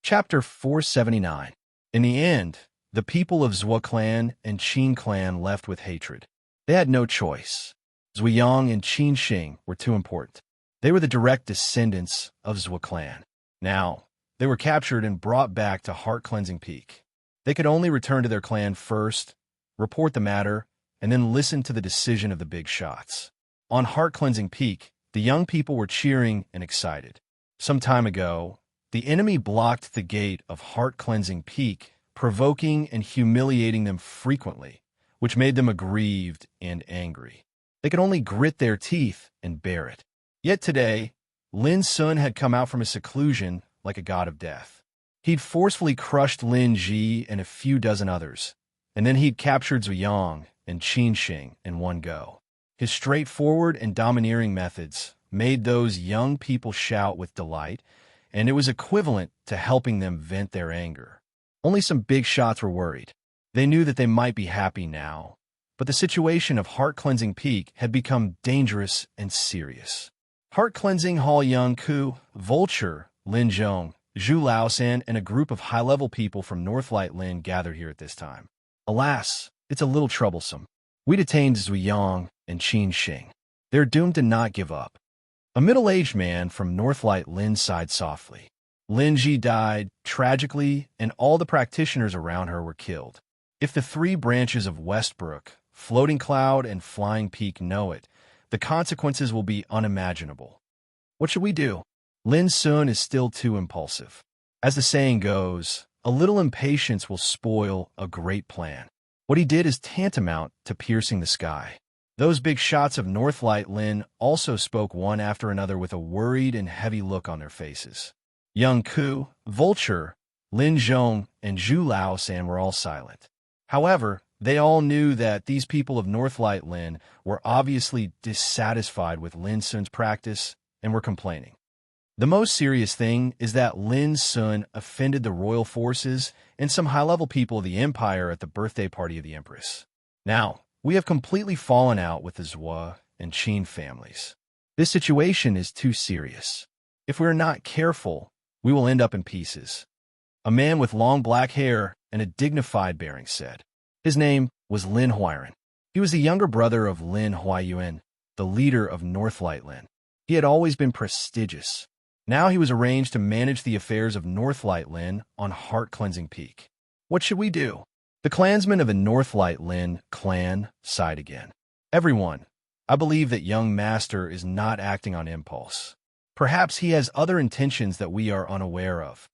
Chapter 479. In the end, the people of Zhuo clan and Qin clan left with hatred. They had no choice. Zhuoyang and Qin Xing were too important. They were the direct descendants of Zhuo clan. Now, they were captured and brought back to heart-cleansing peak. They could only return to their clan first, report the matter, and then listen to the decision of the big shots. On heart-cleansing peak, the young people were cheering and excited. Some time ago, the enemy blocked the gate of heart-cleansing peak, provoking and humiliating them frequently, which made them aggrieved and angry. They could only grit their teeth and bear it. Yet today, Lin Sun had come out from his seclusion like a god of death. He'd forcefully crushed Lin Ji and a few dozen others, and then he'd captured Zhuoyang and Qin Xing in one go. His straightforward and domineering methods made those young people shout with delight, and it was equivalent to helping them vent their anger. Only some big shots were worried. They knew that they might be happy now, but the situation of heart-cleansing peak had become dangerous and serious. Heart-cleansing Hall Young Ku, Vulture, Lin Zhong, Zhu Laosan, and a group of high-level people from Northlight Lin gathered here at this time. Alas, it's a little troublesome. We detained Zhuoyang and Qin Xing. They're doomed to not give up. A middle-aged man from Northlight Lin sighed softly. Lin Ji died tragically, and all the practitioners around her were killed. If the three branches of Westbrook, Floating Cloud, and Flying Peak know it, the consequences will be unimaginable. What should we do? Lin Sun is still too impulsive. As the saying goes, a little impatience will spoil a great plan. What he did is tantamount to piercing the sky. Those big shots of Northlight Lin also spoke one after another with a worried and heavy look on their faces. Young Ku, Vulture, Lin Zhong, and Zhu Laosan were all silent. However, they all knew that these people of Northlight Lin were obviously dissatisfied with Lin Sun's practice and were complaining. The most serious thing is that Lin Sun offended the royal forces and some high-level people of the empire at the birthday party of the empress. Now, we have completely fallen out with the Zhuo and Qin families. This situation is too serious. If we are not careful, we will end up in pieces. A man with long black hair and a dignified bearing said. His name was Lin Huairan. He was the younger brother of Lin Huaiyuan, the leader of Northlight Lin. He had always been prestigious. Now he was arranged to manage the affairs of Northlight Lin on heart-cleansing peak. What should we do? The clansmen of the Northlight Lin clan sighed again. Everyone, I believe that young master is not acting on impulse. Perhaps he has other intentions that we are unaware of.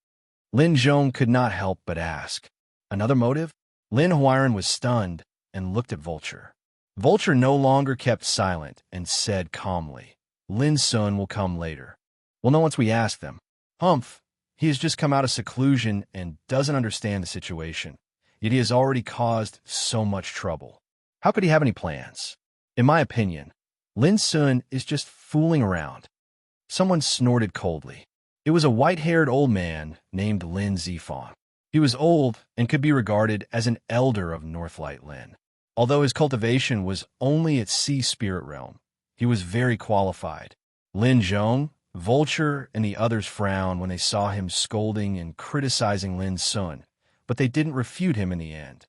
Lin Zhong could not help but ask. Another motive? Lin Huairan was stunned and looked at Vulture. Vulture no longer kept silent and said calmly, Lin Sun will come later. We'll know once we ask them. Humph, he has just come out of seclusion and doesn't understand the situation. Yet he has already caused so much trouble. How could he have any plans? In my opinion, Lin Sun is just fooling around. Someone snorted coldly. It was a white-haired old man named Lin Zifang. He was old and could be regarded as an elder of Northlight Lin. Although his cultivation was only at Sea Spirit Realm, he was very qualified. Lin Zhong, Vulture, and the others frowned when they saw him scolding and criticizing Lin Sun, but they didn't refute him in the end.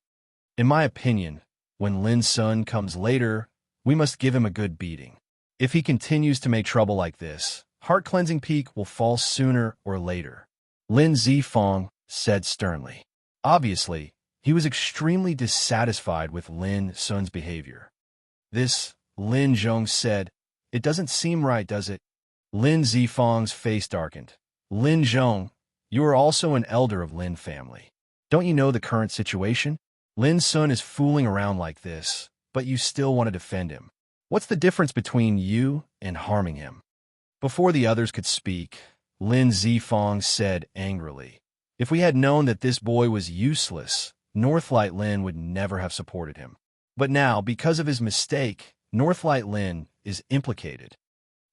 In my opinion, when Lin Sun comes later, we must give him a good beating. If he continues to make trouble like this, heart-cleansing peak will fall sooner or later, Lin Zifong said sternly. Obviously, he was extremely dissatisfied with Lin Sun's behavior. This, Lin Zhong said, it doesn't seem right, does it? Lin Zifong's face darkened. Lin Zhong, you are also an elder of Lin family. Don't you know the current situation? Lin Sun is fooling around like this, but you still want to defend him. What's the difference between you and harming him? Before the others could speak, Lin Zifong said angrily, if we had known that this boy was useless, Northlight Lin would never have supported him. But now, because of his mistake, Northlight Lin is implicated.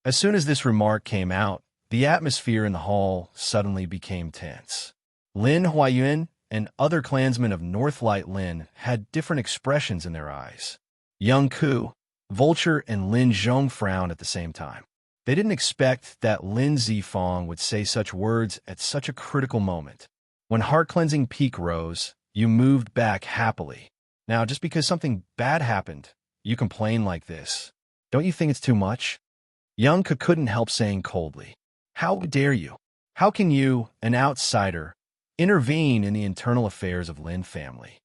As soon as this remark came out, the atmosphere in the hall suddenly became tense. Lin Huayuan and other clansmen of Northlight Lin had different expressions in their eyes. Young Ku, Vulture, and Lin Zhong frowned at the same time. They didn't expect that Lin Zifong would say such words at such a critical moment. When heart-cleansing peak rose, you moved back happily. Now, just because something bad happened, you complain like this. Don't you think it's too much? Young Ku couldn't help saying coldly, how dare you? How can you, an outsider, intervene in the internal affairs of Lin family?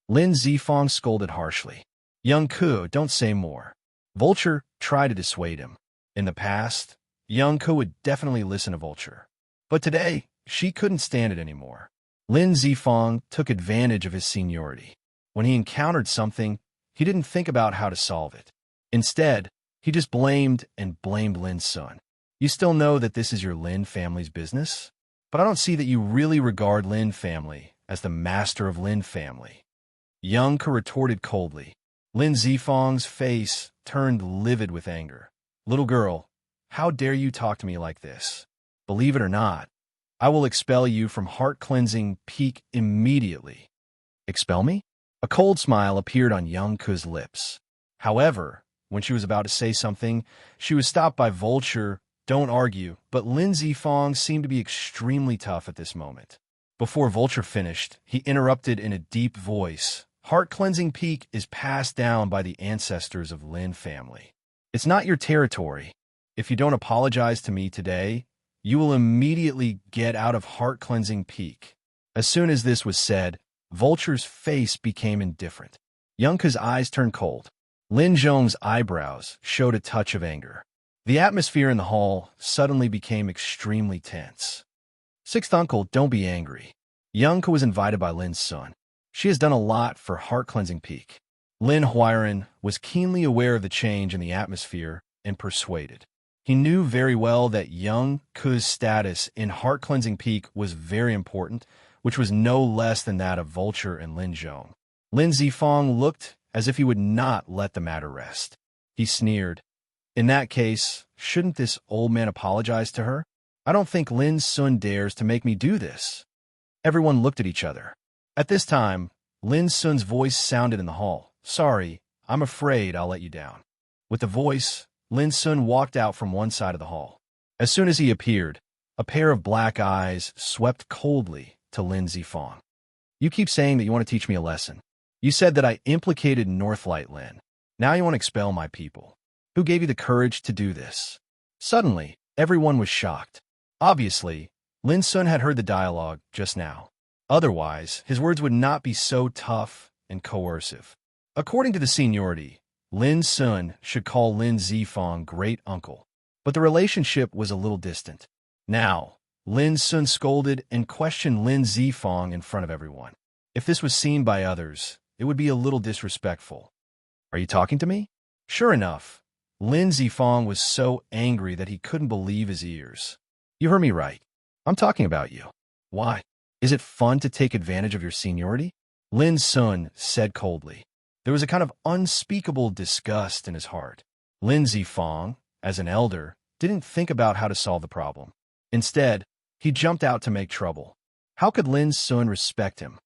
Lin Zifong scolded harshly. Young Ku, don't say more. Vulture tried to dissuade him. In the past, Young Ku would definitely listen to Vulture. But today, she couldn't stand it anymore. Lin Zifong took advantage of his seniority. When he encountered something, he didn't think about how to solve it. Instead, he just blamed Lin Sun. You still know that this is your Lin family's business? But I don't see that you really regard Lin family as the master of Lin family. Young Ku retorted coldly. Lin Zifong's face turned livid with anger. Little girl, how dare you talk to me like this? Believe it or not, I will expel you from heart-cleansing peak immediately. Expel me? A cold smile appeared on Young Ku's lips. However, when she was about to say something, she was stopped by Vulture. Don't argue, but Lin Zifong seemed to be extremely tough at this moment. Before Vulture finished, he interrupted in a deep voice. Heart-cleansing peak is passed down by the ancestors of Lin family. It's not your territory. If you don't apologize to me today, you will immediately get out of heart-cleansing peak. As soon as this was said, Vulture's face became indifferent. Young Ku's eyes turned cold. Lin Zhong's eyebrows showed a touch of anger. The atmosphere in the hall suddenly became extremely tense. Sixth uncle, don't be angry. Young Ku was invited by Lin Sun. She has done a lot for heart-cleansing peak. Lin Huairan was keenly aware of the change in the atmosphere and persuaded. He knew very well that Young Ku's status in heart-cleansing peak was very important, which was no less than that of Vulture and Lin Zhong. Lin Zifong looked as if he would not let the matter rest. He sneered. In that case, shouldn't this old man apologize to her? I don't think Lin Sun dares to make me do this. Everyone looked at each other. At this time, Lin Sun's voice sounded in the hall. Sorry, I'm afraid I'll let you down. With the voice, Lin Sun walked out from one side of the hall. As soon as he appeared, a pair of black eyes swept coldly to Lin Zifong. You keep saying that you want to teach me a lesson. You said that I implicated Northlight Lin. Now you want to expel my people. Who gave you the courage to do this? Suddenly, everyone was shocked. Obviously, Lin Sun had heard the dialogue just now. Otherwise, his words would not be so tough and coercive. According to the seniority, Lin Sun should call Lin Zifong great uncle, but the relationship was a little distant. Now, Lin Sun scolded and questioned Lin Zifong in front of everyone. If this was seen by others, it would be a little disrespectful. Are you talking to me? Sure enough, Lin Zifong was so angry that he couldn't believe his ears. You heard me right. I'm talking about you. Why? Is it fun to take advantage of your seniority? Lin Sun said coldly. There was a kind of unspeakable disgust in his heart. Lin Zifong, as an elder, didn't think about how to solve the problem. Instead, he jumped out to make trouble. How could Lin Sun respect him?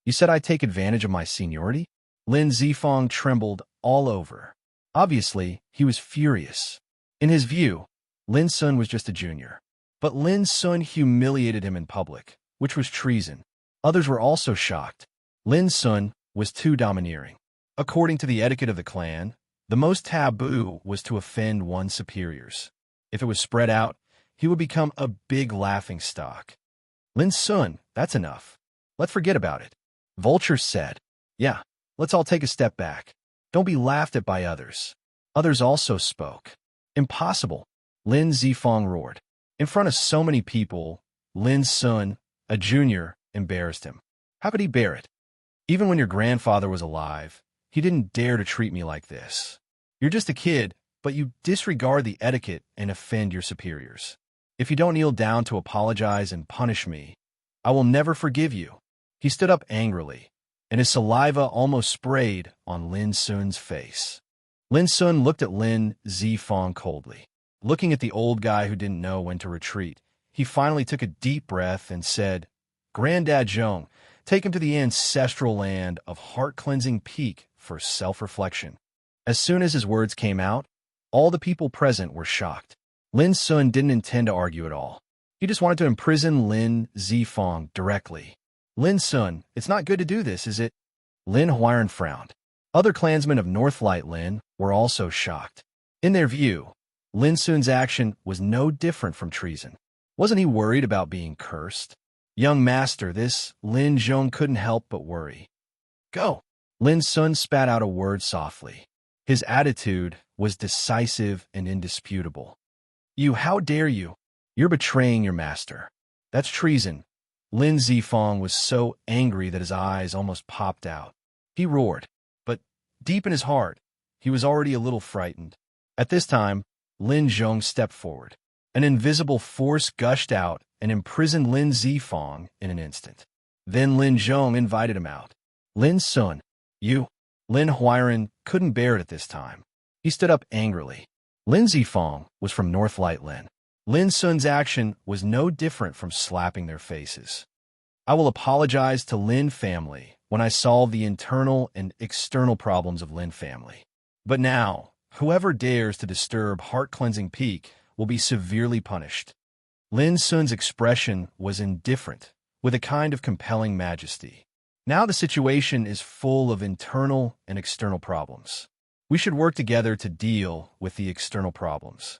You said I'd take advantage of my seniority? Lin Zifong trembled all over. Obviously, he was furious. In his view, Lin Sun was just a junior. But Lin Sun humiliated him in public, which was treason. Others were also shocked. Lin Sun was too domineering. According to the etiquette of the clan, the most taboo was to offend one's superiors. If it was spread out, he would become a big laughingstock. Lin Sun, that's enough. Let's forget about it. Vulture said, yeah, let's all take a step back. Don't be laughed at by others. Others also spoke. Impossible, Lin Zifong roared. In front of so many people, Lin Sun, a junior, embarrassed him. How could he bear it? Even when your grandfather was alive, he didn't dare to treat me like this. You're just a kid, but you disregard the etiquette and offend your superiors. If you don't kneel down to apologize and punish me, I will never forgive you. He stood up angrily, and his saliva almost sprayed on Lin Sun's face. Lin Sun looked at Lin Zifong coldly. Looking at the old guy who didn't know when to retreat, he finally took a deep breath and said, Granddad Zhong, take him to the ancestral land of heart-cleansing Peak for self-reflection. As soon as his words came out, all the people present were shocked. Lin Sun didn't intend to argue at all. He just wanted to imprison Lin Zifong directly. Lin Sun, it's not good to do this, is it? Lin Huiran frowned. Other clansmen of Northlight Lin were also shocked. In their view, Lin Sun's action was no different from treason. Wasn't he worried about being cursed? Young master, this Lin Zhong couldn't help but worry. Go! Lin Sun spat out a word softly. His attitude was decisive and indisputable. How dare you? You're betraying your master. That's treason. Lin Zifong was so angry that his eyes almost popped out. He roared, but deep in his heart, he was already a little frightened. At this time, Lin Zhong stepped forward. An invisible force gushed out and imprisoned Lin Zifong in an instant. Then Lin Zhong invited him out. Lin Sun, you. Lin Huiran couldn't bear it at this time. He stood up angrily. Lin Zifong was from Northlight Lin. Lin Sun's action was no different from slapping their faces. I will apologize to Lin family when I solve the internal and external problems of Lin family. But now, whoever dares to disturb heart-cleansing Peak will be severely punished. Lin Sun's expression was indifferent, with a kind of compelling majesty. Now the situation is full of internal and external problems. We should work together to deal with the external problems.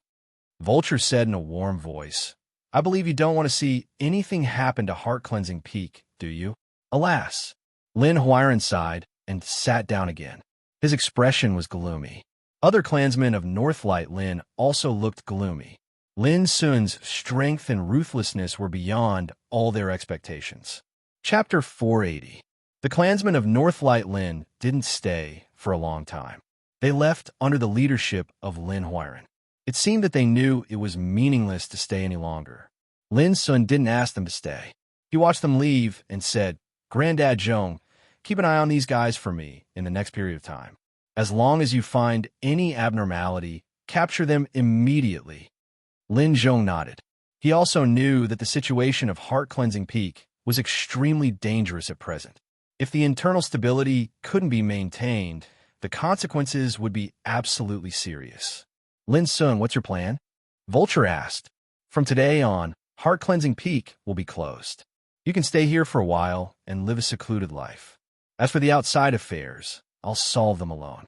Vulture said in a warm voice, I believe you don't want to see anything happen to heart-cleansing Peak, do you? Alas! Lin Huiran sighed and sat down again. His expression was gloomy. Other clansmen of Northlight Lin also looked gloomy. Lin Sun's strength and ruthlessness were beyond all their expectations. Chapter 480. The clansmen of Northlight Lin didn't stay for a long time. They left under the leadership of Lin Huiran. It seemed that they knew it was meaningless to stay any longer. Lin Sun didn't ask them to stay. He watched them leave and said, Granddad Zhong, keep an eye on these guys for me in the next period of time. As long as you find any abnormality, capture them immediately. Lin Zhong nodded. He also knew that the situation of heart-cleansing Peak was extremely dangerous at present. If the internal stability couldn't be maintained, the consequences would be absolutely serious. Lin Sun, what's your plan? Vulture asked. From today on, heart-cleansing Peak will be closed. You can stay here for a while and live a secluded life. As for the outside affairs, I'll solve them alone.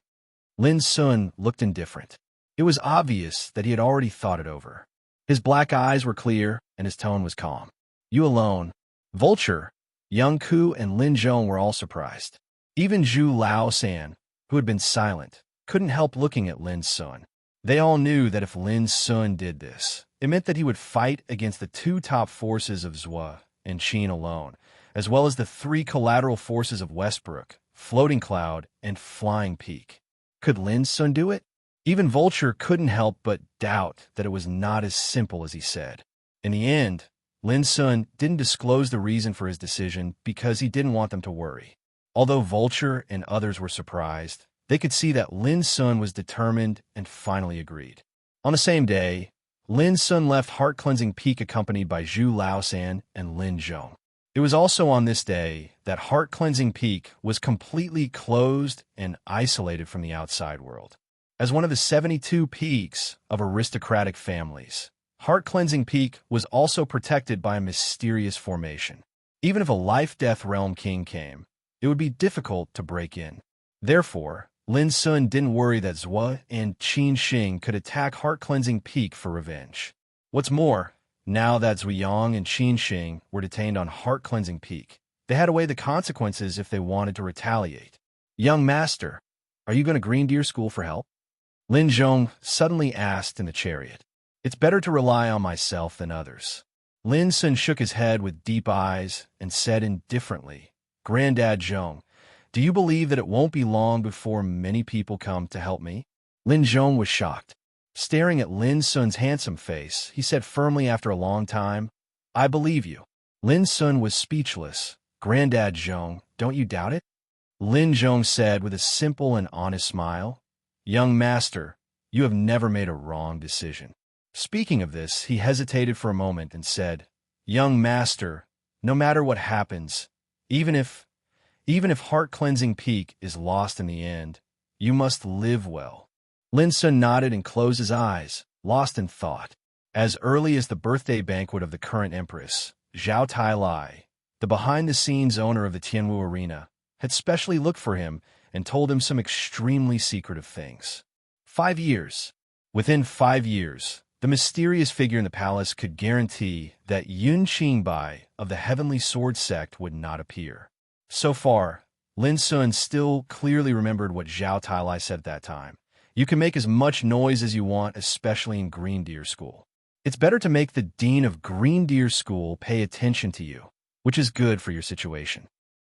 Lin Sun looked indifferent. It was obvious that he had already thought it over. His black eyes were clear and his tone was calm. You alone. Vulture, Young Ku, and Lin Zhong were all surprised. Even Zhu Lao-san, who had been silent, couldn't help looking at Lin Sun. They all knew that if Lin Sun did this, it meant that he would fight against the two top forces of Zhua and Qin alone, as well as the three collateral forces of Westbrook, Floating Cloud, and Flying Peak. Could Lin Sun do it? Even Vulture couldn't help but doubt that it was not as simple as he said. In the end, Lin Sun didn't disclose the reason for his decision because he didn't want them to worry. Although Vulture and others were surprised, they could see that Lin Sun was determined and finally agreed. On the same day, Lin Sun left heart-cleansing Peak accompanied by Zhu Lao-san and Lin Zhong. It was also on this day that heart-cleansing Peak was completely closed and isolated from the outside world. As one of the 72 peaks of aristocratic families, heart-cleansing Peak was also protected by a mysterious formation. Even if a life-death realm king came, it would be difficult to break in. Therefore, Lin Sun didn't worry that Zhua and Qin Shing could attack heart-cleansing Peak for revenge. What's more, Now that Zuyang and Qinxing were detained on heart-cleansing peak, they had to weigh the consequences if they wanted to retaliate. Young master, are you going to Green Deer School for help? Lin Zhong suddenly asked in the chariot. It's better to rely on myself than others. Lin Sun shook his head with deep eyes and said indifferently, Granddad Zhong, do you believe that it won't be long before many people come to help me? Lin Zhong was shocked. Staring at Lin Sun's handsome face, he said firmly after a long time, I believe you. Lin Sun was speechless. Granddad Zhong, don't you doubt it? Lin Zhong said with a simple and honest smile, Young master, you have never made a wrong decision. Speaking of this, he hesitated for a moment and said, Young master, no matter what happens, even if heart-cleansing peak is lost in the end, you must live well. Lin Sun nodded and closed his eyes, lost in thought. As early as the birthday banquet of the current empress, Zhao Tailai, the behind-the-scenes owner of the Tianwu Arena, had specially looked for him and told him some extremely secretive things. 5 years. Within 5 years, the mysterious figure in the palace could guarantee that Yun Qingbai of the Heavenly Sword Sect would not appear. So far, Lin Sun still clearly remembered what Zhao Tailai said at that time. You can make as much noise as you want, especially in Green Deer School. It's better to make the dean of Green Deer School pay attention to you, which is good for your situation.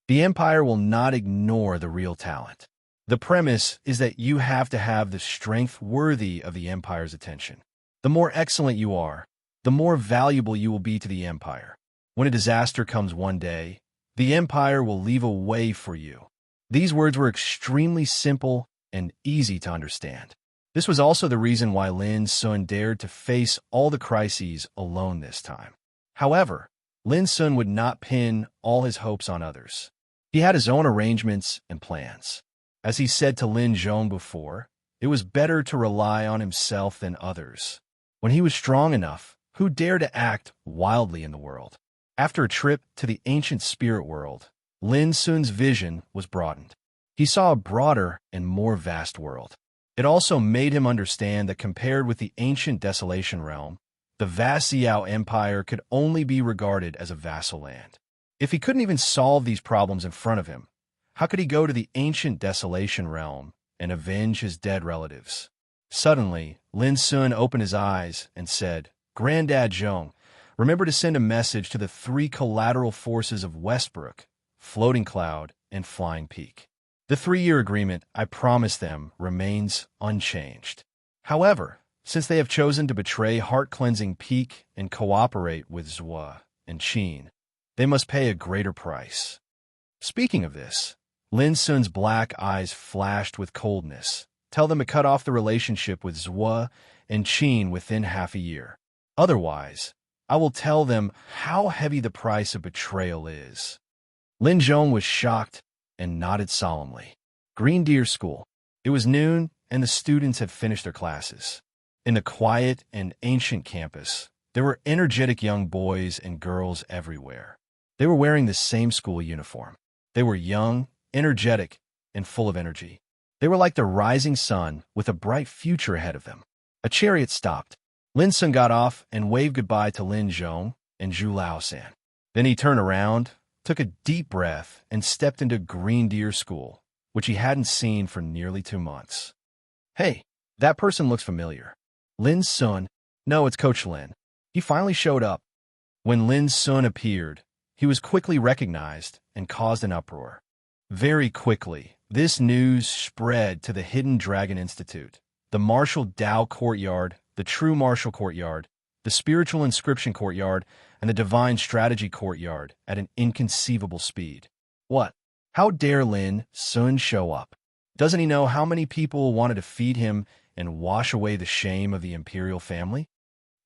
The Empire will not ignore the real talent. The premise is that you have to have the strength worthy of the Empire's attention. The more excellent you are, the more valuable you will be to the Empire. When a disaster comes one day, the Empire will leave a way for you. These words were extremely simple and easy to understand. This was also the reason why Lin Sun dared to face all the crises alone this time. However, Lin Sun would not pin all his hopes on others. He had his own arrangements and plans. As he said to Lin Zhong before, it was better to rely on himself than others. When he was strong enough, who dared to act wildly in the world? After a trip to the ancient spirit world, Lin Sun's vision was broadened. He saw a broader and more vast world. It also made him understand that compared with the ancient Desolation Realm, the vast Xiao Empire could only be regarded as a vassal land. If he couldn't even solve these problems in front of him, how could he go to the ancient Desolation Realm and avenge his dead relatives? Suddenly, Lin Sun opened his eyes and said, Granddad Zhong, remember to send a message to the 3 collateral forces of Westbrook, Floating Cloud, and Flying Peak. The 3-year agreement I promised them remains unchanged. However, since they have chosen to betray heart-cleansing Peak and cooperate with Zhua and Qin, they must pay a greater price. Speaking of this, Lin Sun's black eyes flashed with coldness. Tell them to cut off the relationship with Zhua and Qin within half a year. Otherwise, I will tell them how heavy the price of betrayal is. Lin Zhong was shocked and nodded solemnly. Green Deer School. It was noon, and the students had finished their classes. In the quiet and ancient campus, there were energetic young boys and girls everywhere. They were wearing the same school uniform. They were young, energetic, and full of energy. They were like the rising sun with a bright future ahead of them. A chariot stopped. Lin Sun got off and waved goodbye to Lin Zhong and Zhu Laosan. Then he turned around, took a deep breath, and stepped into Green Deer School, which he hadn't seen for nearly 2 months. Hey, that person looks familiar. Lin Sun? No, it's Coach Lin. He finally showed up. When Lin Sun appeared, he was quickly recognized and caused an uproar. Very quickly, this news spread to the Hidden Dragon Institute, the Martial Dao Courtyard, the True Martial Courtyard, the Spiritual Inscription Courtyard, and the Divine Strategy Courtyard at an inconceivable speed. What? How dare Lin Sun show up? Doesn't he know how many people wanted to feed him and wash away the shame of the imperial family?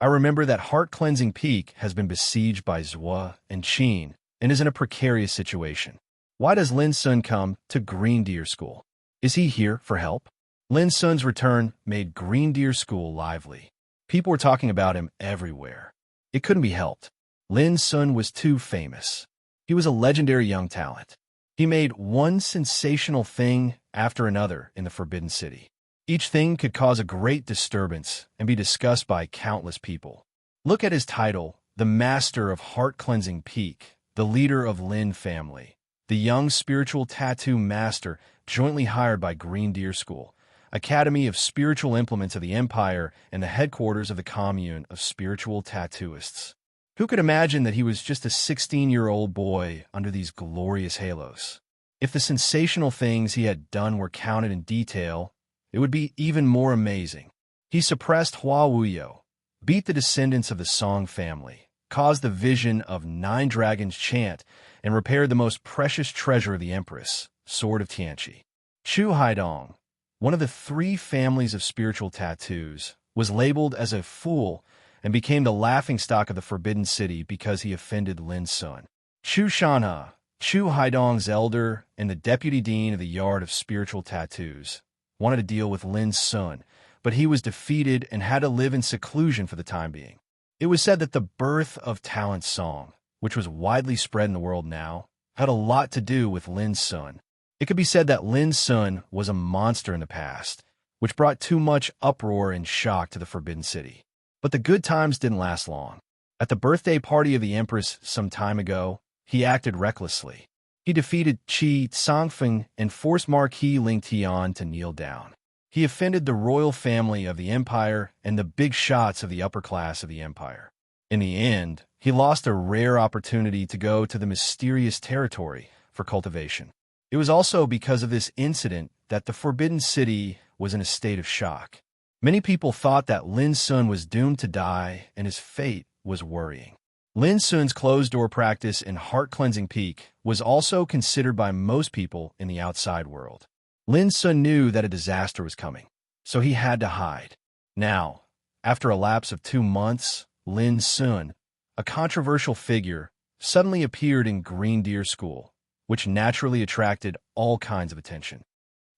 I remember that heart-cleansing Peak has been besieged by Zhua and Qin and is in a precarious situation. Why does Lin Sun come to Green Deer School? Is he here for help? Lin Sun's return made Green Deer School lively. People were talking about him everywhere. It couldn't be helped. Lin Sun was too famous. He was a legendary young talent. He made one sensational thing after another in the Forbidden City. Each thing could cause a great disturbance and be discussed by countless people. Look at his title, the Master of Heart-Cleansing Peak, the leader of Lin family, the young spiritual tattoo master jointly hired by Green Deer School, Academy of Spiritual Implements of the Empire, and the headquarters of the Commune of Spiritual Tattooists. Who could imagine that he was just a 16-year-old boy under these glorious halos? If the sensational things he had done were counted in detail, it would be even more amazing. He suppressed Hua Wuyo, beat the descendants of the Song family, caused the vision of 9 dragons chant, and repaired the most precious treasure of the Empress, Sword of Tianqi. Chu Haidong, one of the 3 families of spiritual tattoos, was labeled as a fool and became the laughingstock of the Forbidden City because he offended Lin Sun. Chu Shanhe, Chu Haidong's elder and the deputy dean of the Yard of Spiritual Tattoos, wanted to deal with Lin Sun, but he was defeated and had to live in seclusion for the time being. It was said that the birth of Talent Song, which was widely spread in the world now, had a lot to do with Lin Sun. It could be said that Lin Sun was a monster in the past, which brought too much uproar and shock to the Forbidden City. But the good times didn't last long. At the birthday party of the Empress some time ago, he acted recklessly. He defeated Qi Sangfeng and forced Marquis Ling Tian to kneel down. He offended the royal family of the empire and the big shots of the upper class of the empire. In the end, he lost a rare opportunity to go to the mysterious territory for cultivation. It was also because of this incident that the Forbidden City was in a state of shock. Many people thought that Lin Sun was doomed to die, and his fate was worrying. Lin Sun's closed-door practice in heart-cleansing peak was also considered by most people in the outside world. Lin Sun knew that a disaster was coming, so he had to hide. Now, after a lapse of 2 months, Lin Sun, a controversial figure, suddenly appeared in Green Deer School, which naturally attracted all kinds of attention.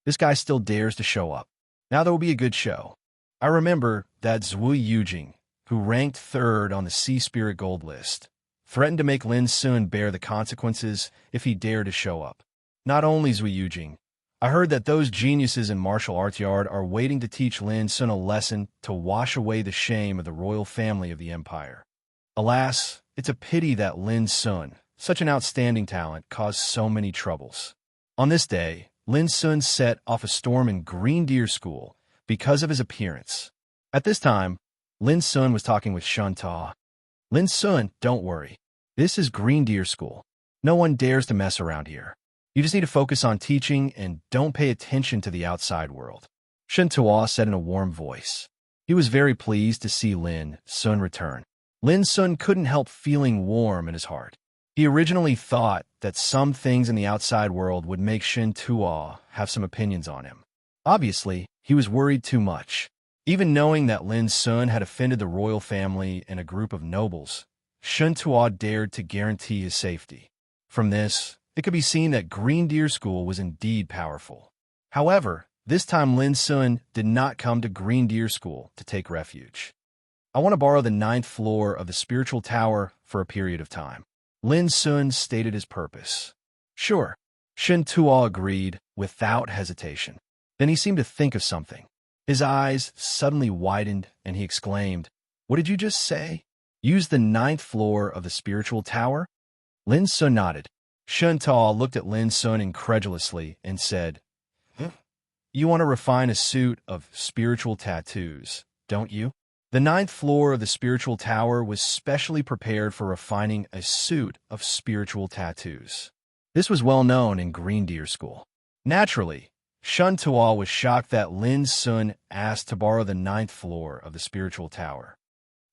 This guy still dares to show up. Now there will be a good show. I remember that Zhui Yujing, who ranked 3rd on the Sea Spirit Gold list, threatened to make Lin Sun bear the consequences if he dared to show up. Not only Zhui Yujing, I heard that those geniuses in martial arts yard are waiting to teach Lin Sun a lesson to wash away the shame of the royal family of the empire. Alas, it's a pity that Lin Sun, such an outstanding talent, caused so many troubles. On this day, Lin Sun set off a storm in Green Deer School because of his appearance. At this time, Lin Sun was talking with Shun Ta. Lin Sun, don't worry. This is Green Deer School. No one dares to mess around here. You just need to focus on teaching and don't pay attention to the outside world. Shun Ta said in a warm voice. He was very pleased to see Lin Sun return. Lin Sun couldn't help feeling warm in his heart. He originally thought that some things in the outside world would make Shun Ta have some opinions on him. Obviously, he was worried too much. Even knowing that Lin Sun had offended the royal family and a group of nobles, Shun Ta dared to guarantee his safety. From this, it could be seen that Green Deer School was indeed powerful. However, this time Lin Sun did not come to Green Deer School to take refuge. I want to borrow the 9th floor of the spiritual tower for a period of time. Lin Sun stated his purpose. Sure, Shun Ta agreed without hesitation. Then he seemed to think of something. His eyes suddenly widened and he exclaimed, "What did you just say? Use the 9th floor of the spiritual tower?" Lin Sun nodded. Shun Ta looked at Lin Sun incredulously and said, "You want to refine a suit of spiritual tattoos, don't you?" The 9th floor of the spiritual tower was specially prepared for refining a suit of spiritual tattoos. This was well known in Green Deer School. Naturally, Shun Ta was shocked that Lin Sun asked to borrow the 9th floor of the spiritual tower.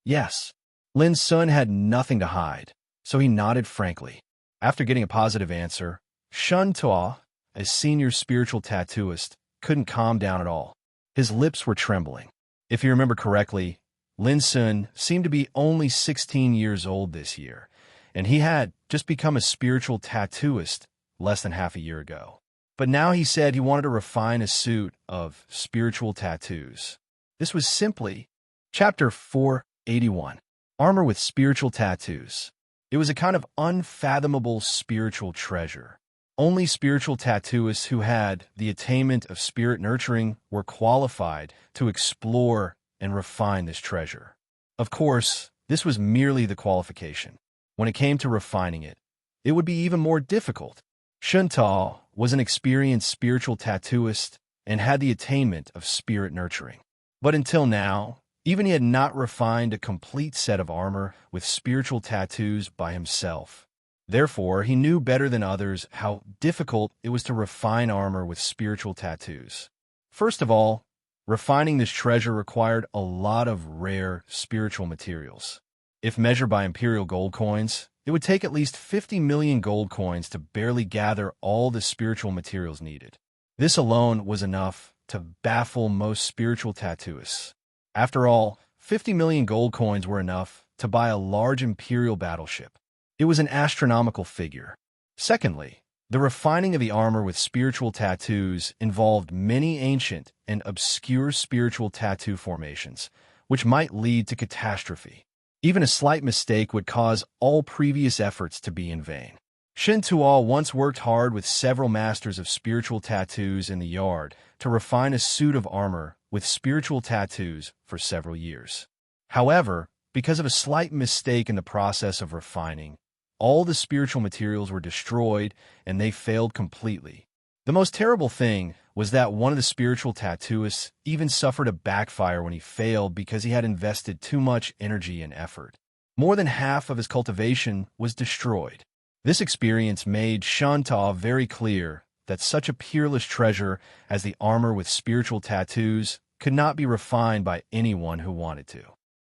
Yes, Lin Sun had nothing to hide, so he nodded frankly. After getting a positive answer, Shun Ta, as senior spiritual tattooist, couldn't calm down at all. His lips were trembling. If you remember correctly, Lin Sun seemed to be only 16 years old this year, and he had just become a spiritual tattooist less than half a year ago. But now he said he wanted to refine a suit of spiritual tattoos. This was simply Chapter 481, Armor with Spiritual Tattoos. It was a kind of unfathomable spiritual treasure. Only spiritual tattooists who had the attainment of spirit nurturing were qualified to explore and refine this treasure. Of course, This was merely the qualification. When it came to refining it, it would be even more difficult. Shunta was an experienced spiritual tattooist and had the attainment of spirit nurturing. But until now, even he had not refined a complete set of armor with spiritual tattoos by himself. Therefore, he knew better than others how difficult it was to refine armor with spiritual tattoos. First of all, refining this treasure required a lot of rare spiritual materials. If measured by imperial gold coins, it would take at least 50 million gold coins to barely gather all the spiritual materials needed. This alone was enough to baffle most spiritual tattooists. After all, 50 million gold coins were enough to buy a large imperial battleship. It was an astronomical figure. Secondly, the refining of the armor with spiritual tattoos involved many ancient and obscure spiritual tattoo formations, which might lead to catastrophe. Even a slight mistake would cause all previous efforts to be in vain. Shin Tuo once worked hard with several masters of spiritual tattoos in the yard to refine a suit of armor with spiritual tattoos for several years. However, because of a slight mistake in the process of refining, all the spiritual materials were destroyed and they failed completely. The most terrible thing was that one of the spiritual tattooists even suffered a backfire when he failed because he had invested too much energy and effort. More than half of his cultivation was destroyed. This experience made Shanta very clear that such a peerless treasure as the armor with spiritual tattoos could not be refined by anyone who wanted to.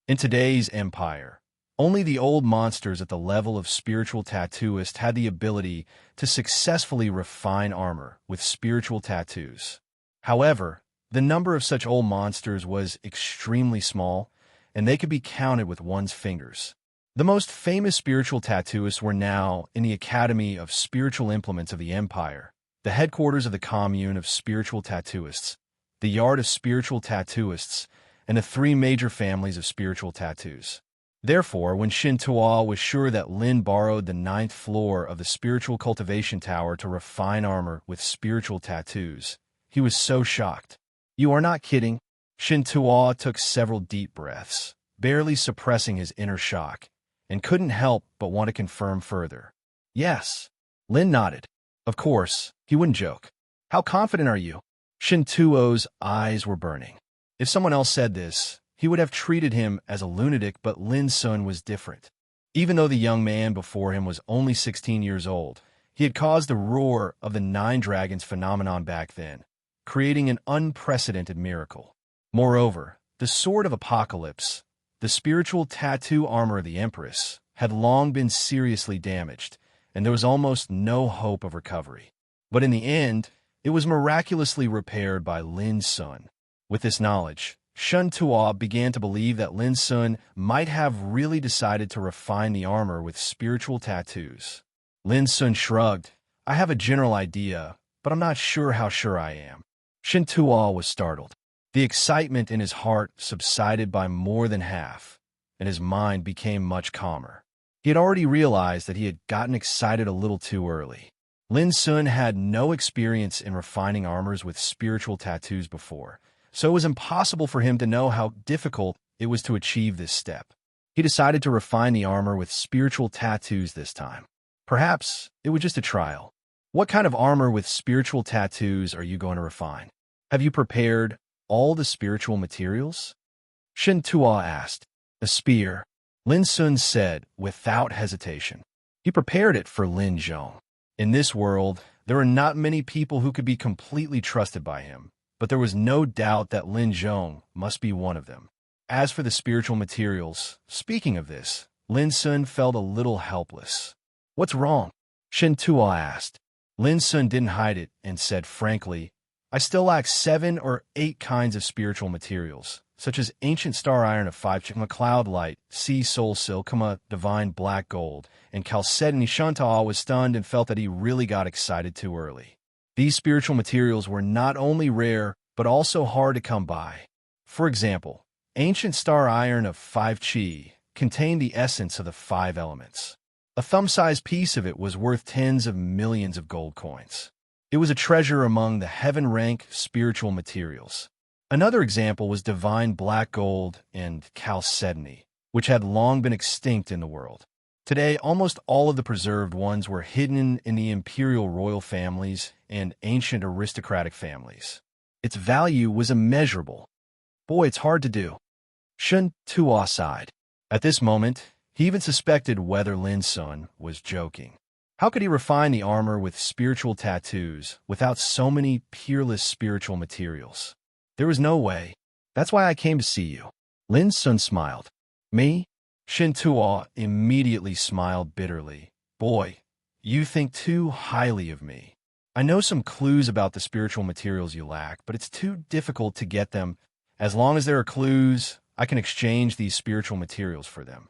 In today's empire, only the old monsters at the level of spiritual tattooist had the ability to successfully refine armor with spiritual tattoos. However, the number of such old monsters was extremely small, and they could be counted with one's fingers. The most famous spiritual tattooists were now in the Academy of Spiritual Implements of the Empire, the headquarters of the Commune of Spiritual Tattooists, the Yard of Spiritual Tattooists, and the three major families of spiritual tattoos. Therefore, when Shin Tuo was sure that Lin borrowed the 9th floor of the spiritual cultivation tower to refine armor with spiritual tattoos, he was so shocked. "You are not kidding?" Shin Tuo took several deep breaths, barely suppressing his inner shock, and couldn't help but want to confirm further. "Yes." Lin nodded. Of course, he wouldn't joke. "How confident are you?" Shin Tuo's eyes were burning. If someone else said this, he would have treated him as a lunatic, but Lin Sun was different. Even though the young man before him was only 16 years old, he had caused the roar of the 9 dragons phenomenon back then, creating an unprecedented miracle. Moreover, the Sword of Apocalypse, the spiritual tattoo armor of the Empress, had long been seriously damaged, and there was almost no hope of recovery. But in the end, it was miraculously repaired by Lin Sun. With this knowledge, Shun Tuo began to believe that Lin Sun might have really decided to refine the armor with spiritual tattoos. Lin Sun shrugged. "I have a general idea, but I'm not sure how sure I am." Shin Tuo was startled. The excitement in his heart subsided by more than half, and his mind became much calmer. He had already realized that he had gotten excited a little too early. Lin Sun had no experience in refining armors with spiritual tattoos before, so it was impossible for him to know how difficult it was to achieve this step. He decided to refine the armor with spiritual tattoos this time. Perhaps it was just a trial. "What kind of armor with spiritual tattoos are you going to refine? Have you prepared all the spiritual materials?" Shin Tuo asked. "A spear," Lin Sun said without hesitation. He prepared it for Lin Zhong. In this world, there were not many people who could be completely trusted by him, but there was no doubt that Lin Zhong must be one of them. As for the spiritual materials, speaking of this, Lin Sun felt a little helpless. "What's wrong?" Shin Tuo asked. Lin Sun didn't hide it and said frankly, "I still lack 7 or 8 kinds of spiritual materials, such as ancient star iron of 5 chikma cloud light, sea soul silkama, divine black gold, and chalcedony." Shanta was stunned and felt that he really got excited too early. These spiritual materials were not only rare, but also hard to come by. For example, ancient star iron of 5 chi contained the essence of the 5 elements. A thumb-sized piece of it was worth tens of millions of gold coins. It was a treasure among the heaven-rank spiritual materials. Another example was divine black gold and chalcedony, which had long been extinct in the world. Today, almost all of the preserved ones were hidden in the imperial royal families and ancient aristocratic families. Its value was immeasurable. Boy, it's hard to do. Shun Tuo sighed. At this moment, he even suspected whether Lin Sun was joking. How could he refine the armor with spiritual tattoos without so many peerless spiritual materials? There was no way. That's why I came to see you. Lin Sun smiled. Me? Shin Tuo immediately smiled bitterly. Boy, you think too highly of me. I know some clues about the spiritual materials you lack, but it's too difficult to get them. As long as there are clues, I can exchange these spiritual materials for them.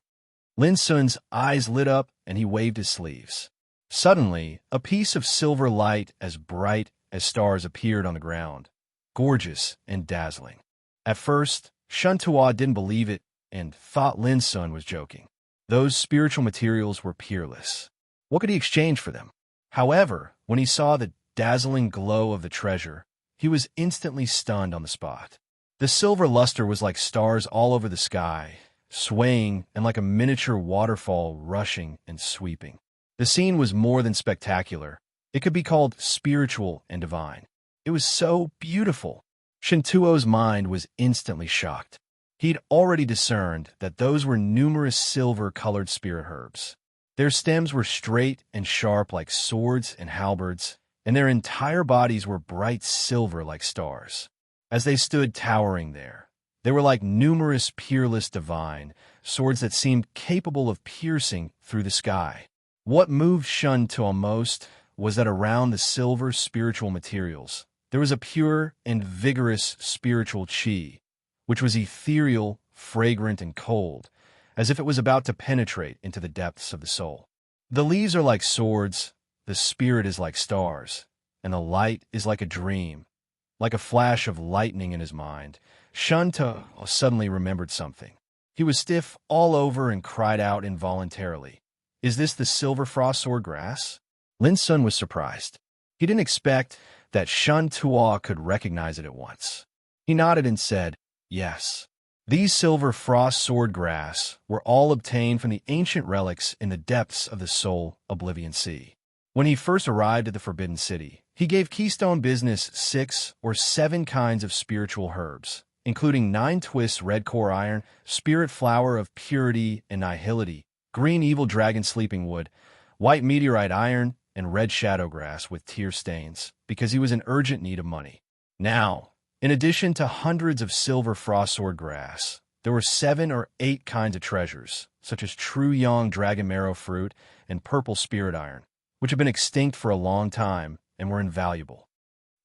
Lin Sun's eyes lit up and he waved his sleeves. Suddenly, a piece of silver light as bright as stars appeared on the ground, gorgeous and dazzling. At first, Shun Tuo didn't believe it and thought Lin Sun was joking. Those spiritual materials were peerless. What could he exchange for them? However, when he saw the dazzling glow of the treasure, he was instantly stunned on the spot. The silver luster was like stars all over the sky, swaying and like a miniature waterfall rushing and sweeping. The scene was more than spectacular. It could be called spiritual and divine. It was so beautiful. Shintuo's mind was instantly shocked. He'd already discerned that those were numerous silver-colored spirit herbs. Their stems were straight and sharp like swords and halberds, and their entire bodies were bright silver like stars. As they stood towering there, they were like numerous peerless divine swords that seemed capable of piercing through the sky. What moved Shun Tuo most was that around the silver spiritual materials, there was a pure and vigorous spiritual chi, which was ethereal, fragrant, and cold, as if it was about to penetrate into the depths of the soul. The leaves are like swords, the spirit is like stars, and the light is like a dream. Like a flash of lightning in his mind, Shun Tuo suddenly remembered something. He was stiff all over and cried out involuntarily, "Is this the silver frost sword grass?" Lin Sun was surprised. He didn't expect that Shun Tuo could recognize it at once. He nodded and said, "Yes. These silver frost sword grass were all obtained from the ancient relics in the depths of the soul Oblivion Sea. When he first arrived at the Forbidden City, he gave Keystone Business 6 or 7 kinds of spiritual herbs, including 9 twists red core iron, spirit flower of purity and nihility, green evil dragon sleeping wood, white meteorite iron, and red shadow grass with tear stains, because he was in urgent need of money. Now, in addition to hundreds of silver frost sword grass, there were 7 or 8 kinds of treasures, such as true young dragon marrow fruit and purple spirit iron, which had been extinct for a long time and were invaluable.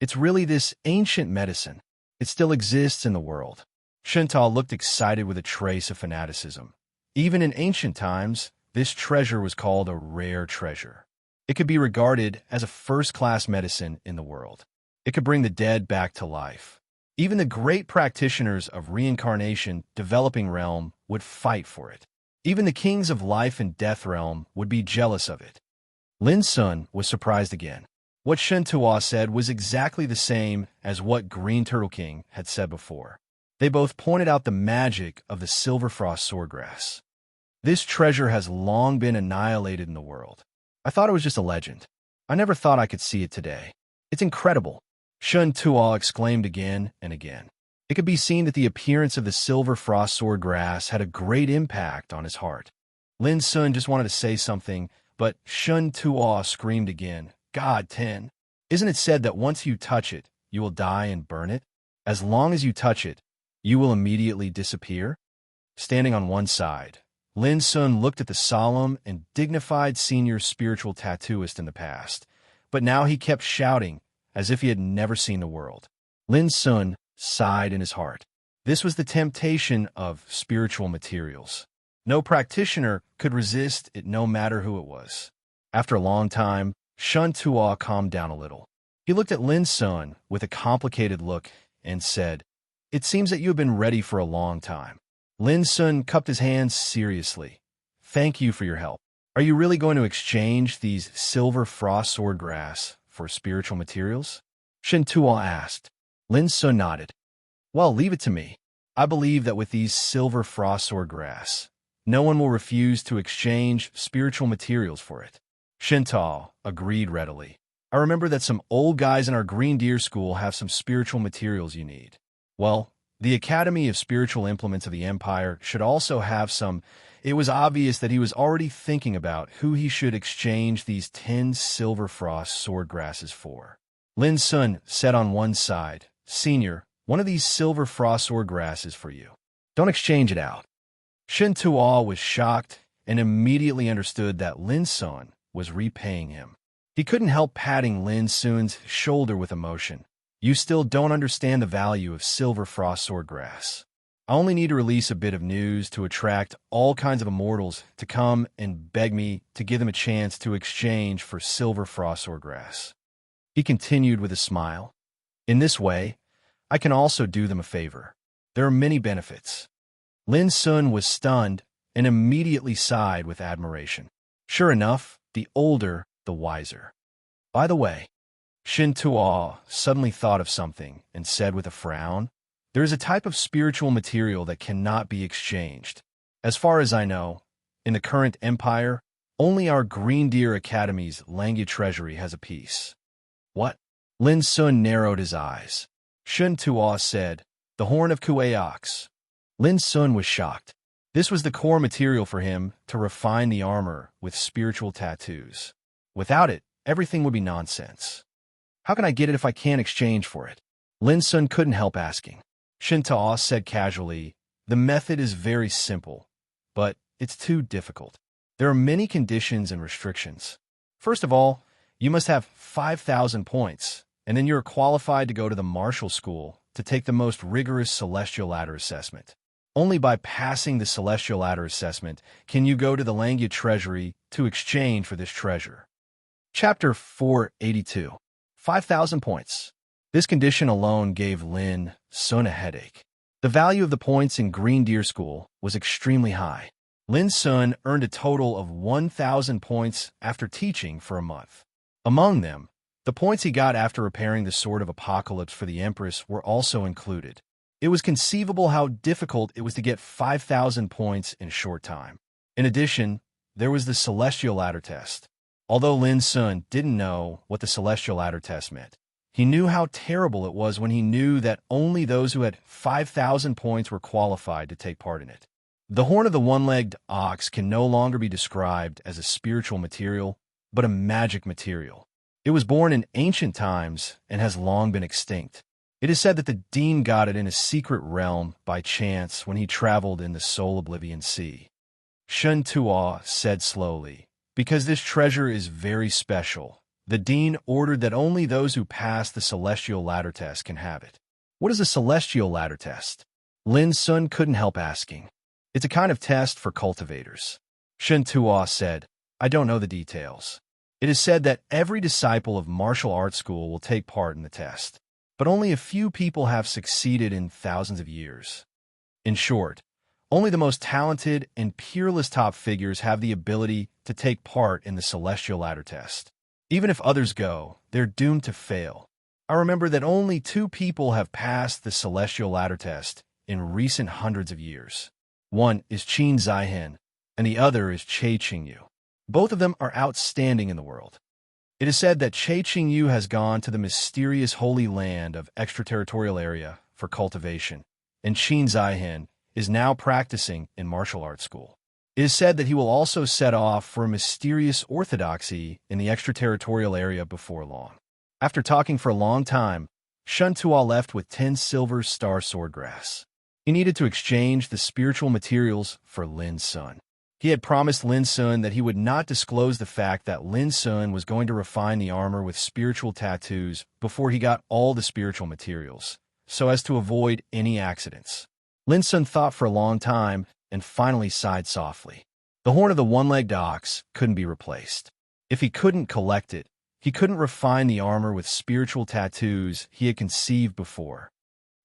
It's really this ancient medicine. It still exists in the world. Shun Tuo looked excited with a trace of fanaticism. Even in ancient times, this treasure was called a rare treasure. It could be regarded as a first-class medicine in the world. It could bring the dead back to life. Even the great practitioners of reincarnation developing realm would fight for it. Even the kings of life and death realm would be jealous of it. Lin Sun was surprised again. What Shun Tuo said was exactly the same as what Green Turtle King had said before. They both pointed out the magic of the silver frost swordgrass. This treasure has long been annihilated in the world. I thought it was just a legend. I never thought I could see it today. It's incredible. Shun Tuo exclaimed again and again. It could be seen that the appearance of the silver frost swordgrass had a great impact on his heart. Lin Sun just wanted to say something, but Shun Tuo screamed again. God, 10. Isn't it said that once you touch it, you will die and burn it? As long as you touch it, you will immediately disappear? Standing on one side, Lin Sun looked at the solemn and dignified senior spiritual tattooist in the past, but now he kept shouting as if he had never seen the world. Lin Sun sighed in his heart. This was the temptation of spiritual materials. No practitioner could resist it no matter who it was. After a long time, Shun Tuo calmed down a little. He looked at Lin Sun with a complicated look and said, "It seems that you have been ready for a long time." Lin Sun cupped his hands seriously. "Thank you for your help. Are you really going to exchange these silver frost swordgrass for spiritual materials?" Shun Tuo asked. Lin Sun nodded. "Well, leave it to me. I believe that with these silver frost swordgrass, no one will refuse to exchange spiritual materials for it. Shinto agreed readily. I remember that some old guys in our Green Deer school have some spiritual materials you need. Well, the Academy of Spiritual Implements of the Empire should also have some. It was obvious that he was already thinking about who he should exchange these 10 silver frost sword grasses for. Lin Sun said on one side, "Senior, one of these silver frost sword grasses for you. Don't exchange it out." Shin Tuo was shocked and immediately understood that Lin Sun was repaying him. He couldn't help patting Lin Sun's shoulder with emotion. "You still don't understand the value of silver frost swordgrass. I only need to release a bit of news to attract all kinds of immortals to come and beg me to give them a chance to exchange for silver frost swordgrass." He continued with a smile. "In this way, I can also do them a favor. There are many benefits." Lin Sun was stunned and immediately sighed with admiration. Sure enough, the older, the wiser. By the way, Shin Tuo suddenly thought of something and said with a frown, "There is a type of spiritual material that cannot be exchanged. As far as I know, in the current empire, only our Green Deer Academy's Langya treasury has a piece." "What?" Lin Sun narrowed his eyes. Shin Tuo said, "The horn of Kueox." Lin Sun was shocked. This was the core material for him to refine the armor with spiritual tattoos. Without it, everything would be nonsense. "How can I get it if I can't exchange for it?" Lin Sun couldn't help asking. Shin Tuo said casually, "The method is very simple, but it's too difficult. There are many conditions and restrictions. First of all, you must have 5,000 points, and then you're qualified to go to the martial school to take the most rigorous celestial ladder assessment. Only by passing the celestial ladder assessment can you go to the Langya treasury to exchange for this treasure." Chapter 482. 5,000 points. This condition alone gave Lin Sun a headache. The value of the points in Green Deer School was extremely high. Lin Sun earned a total of 1,000 points after teaching for a month. Among them, the points he got after repairing the Sword of Apocalypse for the Empress were also included. It was conceivable how difficult it was to get 5,000 points in a short time. In addition, there was the Celestial Ladder Test. Although Lin Sun didn't know what the Celestial Ladder Test meant, he knew how terrible it was when he knew that only those who had 5,000 points were qualified to take part in it. The horn of the one-legged ox can no longer be described as a spiritual material, but a magic material. It was born in ancient times and has long been extinct. It is said that the Dean got it in a secret realm by chance when he traveled in the Soul Oblivion Sea. Shen Tuo said slowly, "Because this treasure is very special, the Dean ordered that only those who pass the Celestial Ladder Test can have it." "What is a Celestial Ladder Test?" Lin Sun couldn't help asking. "It's a kind of test for cultivators." Shen Tuo said, "I don't know the details. It is said that every disciple of martial arts school will take part in the test, but only a few people have succeeded in thousands of years. In short, only the most talented and peerless top figures have the ability to take part in the Celestial Ladder Test. Even if others go, they're doomed to fail. I remember that only 2 people have passed the Celestial Ladder Test in recent hundreds of years. One is Qin Zaihen, and the other is Che Qingyu. Both of them are outstanding in the world. It is said that Che Qingyu has gone to the mysterious Holy Land of Extraterritorial Area for cultivation, and Qin Zaihen is now practicing in martial arts school. It is said that he will also set off for a mysterious orthodoxy in the extraterritorial area before long. After talking for a long time, Shun Tuo left with 10 silver star swordgrass. He needed to exchange the spiritual materials for Lin Sun. He had promised Lin Sun that he would not disclose the fact that Lin Sun was going to refine the armor with spiritual tattoos before he got all the spiritual materials, so as to avoid any accidents. Lin Sun thought for a long time and finally sighed softly. The horn of the one-legged ox couldn't be replaced. If he couldn't collect it, he couldn't refine the armor with spiritual tattoos he had conceived before.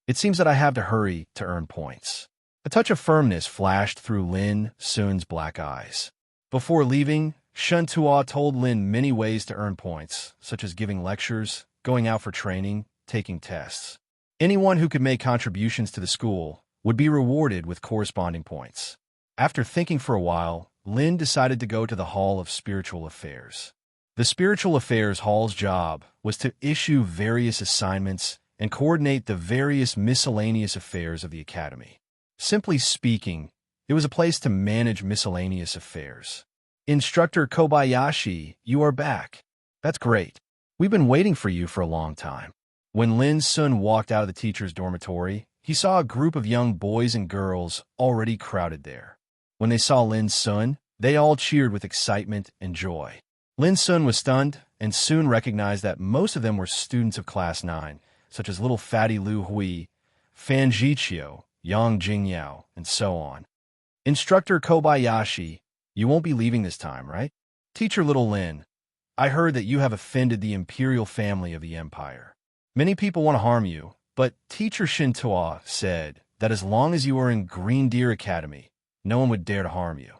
"It seems that I have to hurry to earn points." A touch of firmness flashed through Lin Sun's black eyes. Before leaving, Shun Tuo told Lin many ways to earn points, such as giving lectures, going out for training, taking tests. Anyone who could make contributions to the school would be rewarded with corresponding points. After thinking for a while, Lin decided to go to the Hall of Spiritual Affairs. The Spiritual Affairs Hall's job was to issue various assignments and coordinate the various miscellaneous affairs of the Academy. Simply speaking, it was a place to manage miscellaneous affairs. Instructor Kobayashi, you are back. That's great. We've been waiting for you for a long time. When Lin Sun walked out of the teacher's dormitory, he saw a group of young boys and girls already crowded there. When they saw Lin Sun, they all cheered with excitement and joy. Lin Sun was stunned and soon recognized that most of them were students of Class 9, such as little fatty Lu Hui, Fan Jiqiu, Yang Jingyao, and so on. Instructor Kobayashi, you won't be leaving this time, right? Teacher Little Lin, I heard that you have offended the imperial family of the empire. Many people want to harm you, but Teacher Shintoa said that as long as you are in Green Deer Academy, no one would dare to harm you.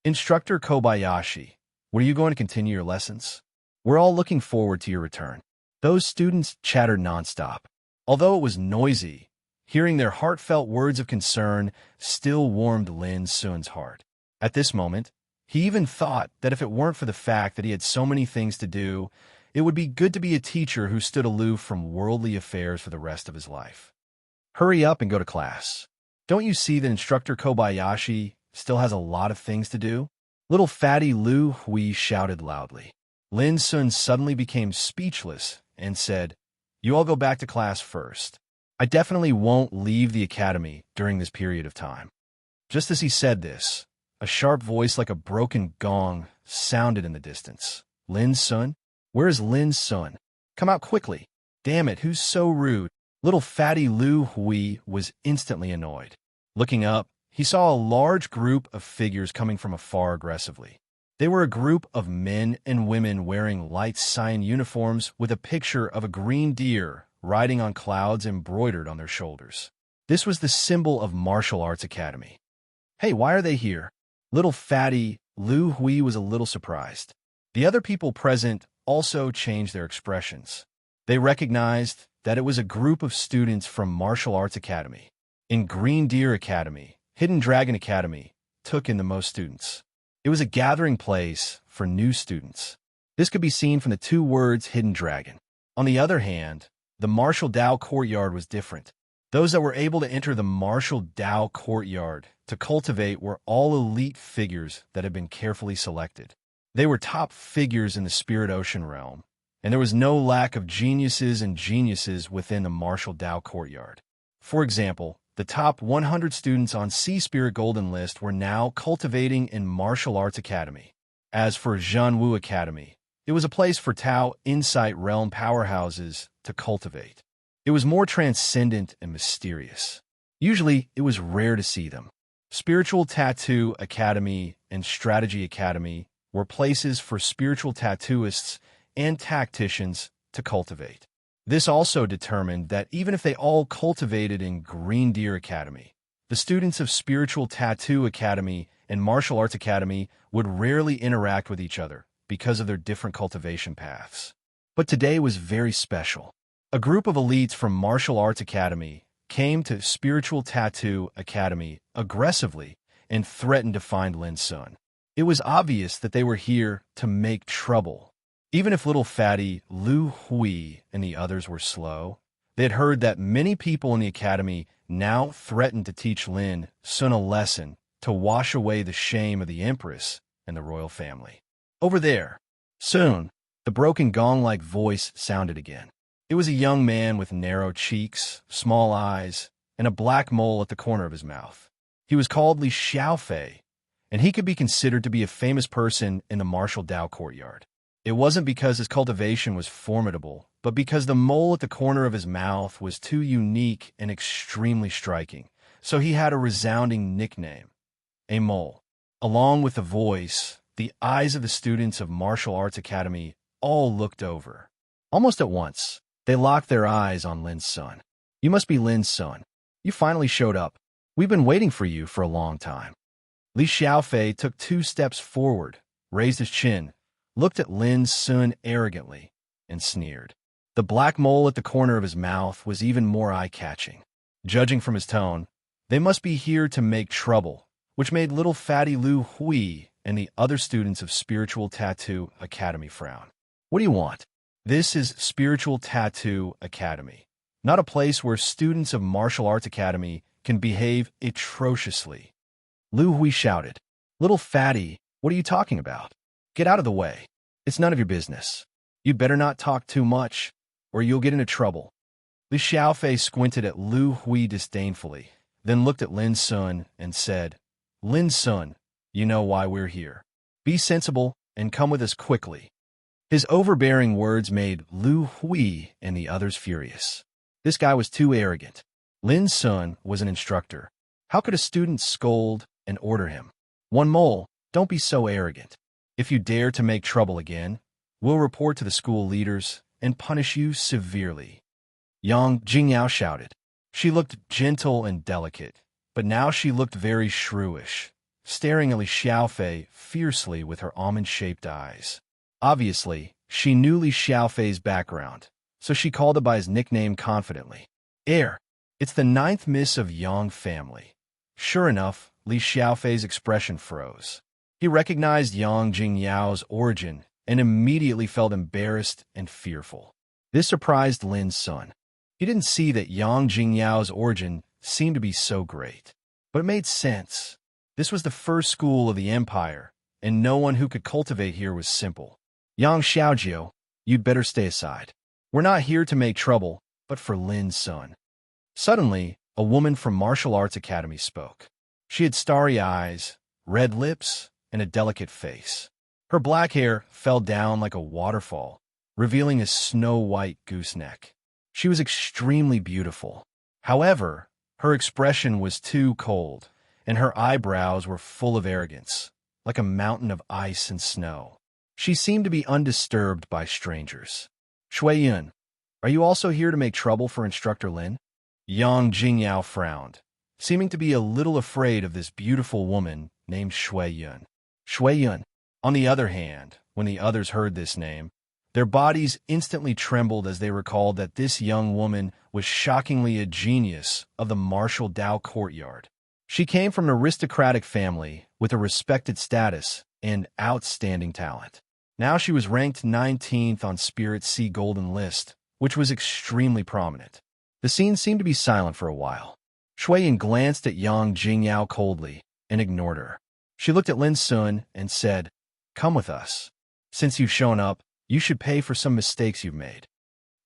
Instructor Kobayashi, were you going to continue your lessons? We're all looking forward to your return. Those students chattered nonstop. Although it was noisy, hearing their heartfelt words of concern still warmed Lin Sun's heart. At this moment, he even thought that if it weren't for the fact that he had so many things to do, it would be good to be a teacher who stood aloof from worldly affairs for the rest of his life. Hurry up and go to class. Don't you see that Instructor Kobayashi still has a lot of things to do? Little fatty Lu Hui shouted loudly. Lin Sun suddenly became speechless and said, You all go back to class first. I definitely won't leave the academy during this period of time. Just as he said this, a sharp voice like a broken gong sounded in the distance. Lin Sun? Where is Lin Sun? Come out quickly. Damn it, who's so rude? Little fatty Lu Hui was instantly annoyed. Looking up, he saw a large group of figures coming from afar aggressively. They were a group of men and women wearing light cyan uniforms with a picture of a green deer riding on clouds embroidered on their shoulders. This was the symbol of Martial Arts Academy. Hey, why are they here? Little fatty Lu Hui was a little surprised. The other people present also changed their expressions. They recognized that it was a group of students from Martial Arts Academy. In Green Deer Academy, Hidden Dragon Academy took in the most students. It was a gathering place for new students. This could be seen from the two words Hidden Dragon. On the other hand, the Martial Dao Courtyard was different. Those that were able to enter the Martial Dao Courtyard to cultivate were all elite figures that had been carefully selected. They were top figures in the Spirit Ocean realm, and there was no lack of geniuses and geniuses within the Martial Dao Courtyard. For example, the top 100 students on Sea Spirit Golden List were now cultivating in Martial Arts Academy. As for Zhanwu Academy, it was a place for Tao Insight Realm powerhouses to cultivate. It was more transcendent and mysterious. Usually, it was rare to see them. Spiritual Tattoo Academy and Strategy Academy were places for spiritual tattooists and tacticians to cultivate. This also determined that even if they all cultivated in Green Deer Academy, the students of Spiritual Tattoo Academy and Martial Arts Academy would rarely interact with each other because of their different cultivation paths. But today was very special. A group of elites from Martial Arts Academy came to Spiritual Tattoo Academy aggressively and threatened to find Lin Sun. It was obvious that they were here to make trouble. Even if little fatty Lu Hui and the others were slow, they had heard that many people in the academy now threatened to teach Lin Sun a lesson to wash away the shame of the Empress and the royal family. Over there. Soon, the broken gong-like voice sounded again. It was a young man with narrow cheeks, small eyes, and a black mole at the corner of his mouth. He was called Li Xiaofei, and he could be considered to be a famous person in the Martial Dao Courtyard. It wasn't because his cultivation was formidable, but because the mole at the corner of his mouth was too unique and extremely striking, so he had a resounding nickname, a mole. Along with the voice, the eyes of the students of Martial Arts Academy all looked over. Almost at once, they locked their eyes on Lin Sun. You must be Lin Sun. You finally showed up. We've been waiting for you for a long time. Li Xiaofei took 2 steps forward, raised his chin, looked at Lin Sun arrogantly, and sneered. The black mole at the corner of his mouth was even more eye-catching. Judging from his tone, they must be here to make trouble, which made little fatty Lu Hui and the other students of Spiritual Tattoo Academy frown. What do you want? This is Spiritual Tattoo Academy, not a place where students of Martial Arts Academy can behave atrociously. Lu Hui shouted. Little fatty, what are you talking about? Get out of the way. It's none of your business. You'd better not talk too much, or you'll get into trouble. Li Xiaofei squinted at Lu Hui disdainfully, then looked at Lin Sun and said, Lin Sun, you know why we're here. Be sensible and come with us quickly. His overbearing words made Lu Hui and the others furious. This guy was too arrogant. Lin Sun was an instructor. How could a student scold and order him? One mole, don't be so arrogant. If you dare to make trouble again, we'll report to the school leaders and punish you severely. Yang Jingyao shouted. She looked gentle and delicate, but now she looked very shrewish, staring at Li Xiaofei fiercely with her almond-shaped eyes. Obviously, she knew Li Xiaofei's background, so she called him by his nickname confidently. It's the 9th Miss of Yang family. Sure enough, Li Xiaofei's expression froze. He recognized Yang Jingyao's origin and immediately felt embarrassed and fearful. This surprised Lin Sun. He didn't see that Yang Jingyao's origin seemed to be so great. But it made sense. This was the first school of the empire, and no one who could cultivate here was simple. Yang Xiaojiu, you'd better stay aside. We're not here to make trouble, but for Lin Sun. Suddenly, a woman from Martial Arts Academy spoke. She had starry eyes, red lips, and a delicate face. Her black hair fell down like a waterfall, revealing a snow-white gooseneck. She was extremely beautiful. However, her expression was too cold, and her eyebrows were full of arrogance, like a mountain of ice and snow. She seemed to be undisturbed by strangers. Shui Yun, are you also here to make trouble for Instructor Lin? Yang Jingyao frowned, seeming to be a little afraid of this beautiful woman named Shui Yun. Shui Yun, on the other hand, when the others heard this name, their bodies instantly trembled as they recalled that this young woman was shockingly a genius of the martial Dao courtyard. She came from an aristocratic family with a respected status and outstanding talent. Now she was ranked 19th on Spirit Sea Golden List, which was extremely prominent. The scene seemed to be silent for a while. Shui Yin glanced at Yang Jingyao coldly and ignored her. She looked at Lin Sun and said, Come with us. Since you've shown up, you should pay for some mistakes you've made.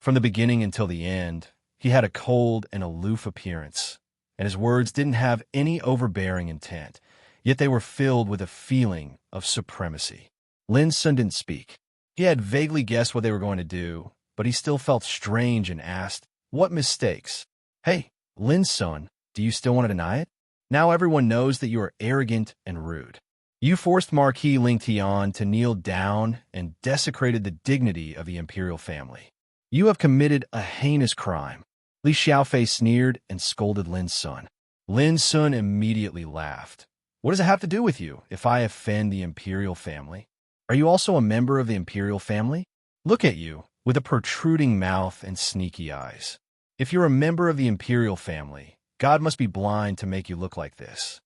From the beginning until the end, he had a cold and aloof appearance, and his words didn't have any overbearing intent, yet they were filled with a feeling of supremacy. Lin Sun didn't speak. He had vaguely guessed what they were going to do, but he still felt strange and asked, What mistakes? Hey, Lin Sun, do you still want to deny it? Now everyone knows that you are arrogant and rude. You forced Marquis Ling Tian to kneel down and desecrated the dignity of the imperial family. You have committed a heinous crime. Li Xiaofei sneered and scolded Lin Sun. Lin Sun immediately laughed. What does it have to do with you if I offend the imperial family? Are you also a member of the imperial family? Look at you, with a protruding mouth and sneaky eyes. If you're a member of the imperial family, God must be blind to make you look like this.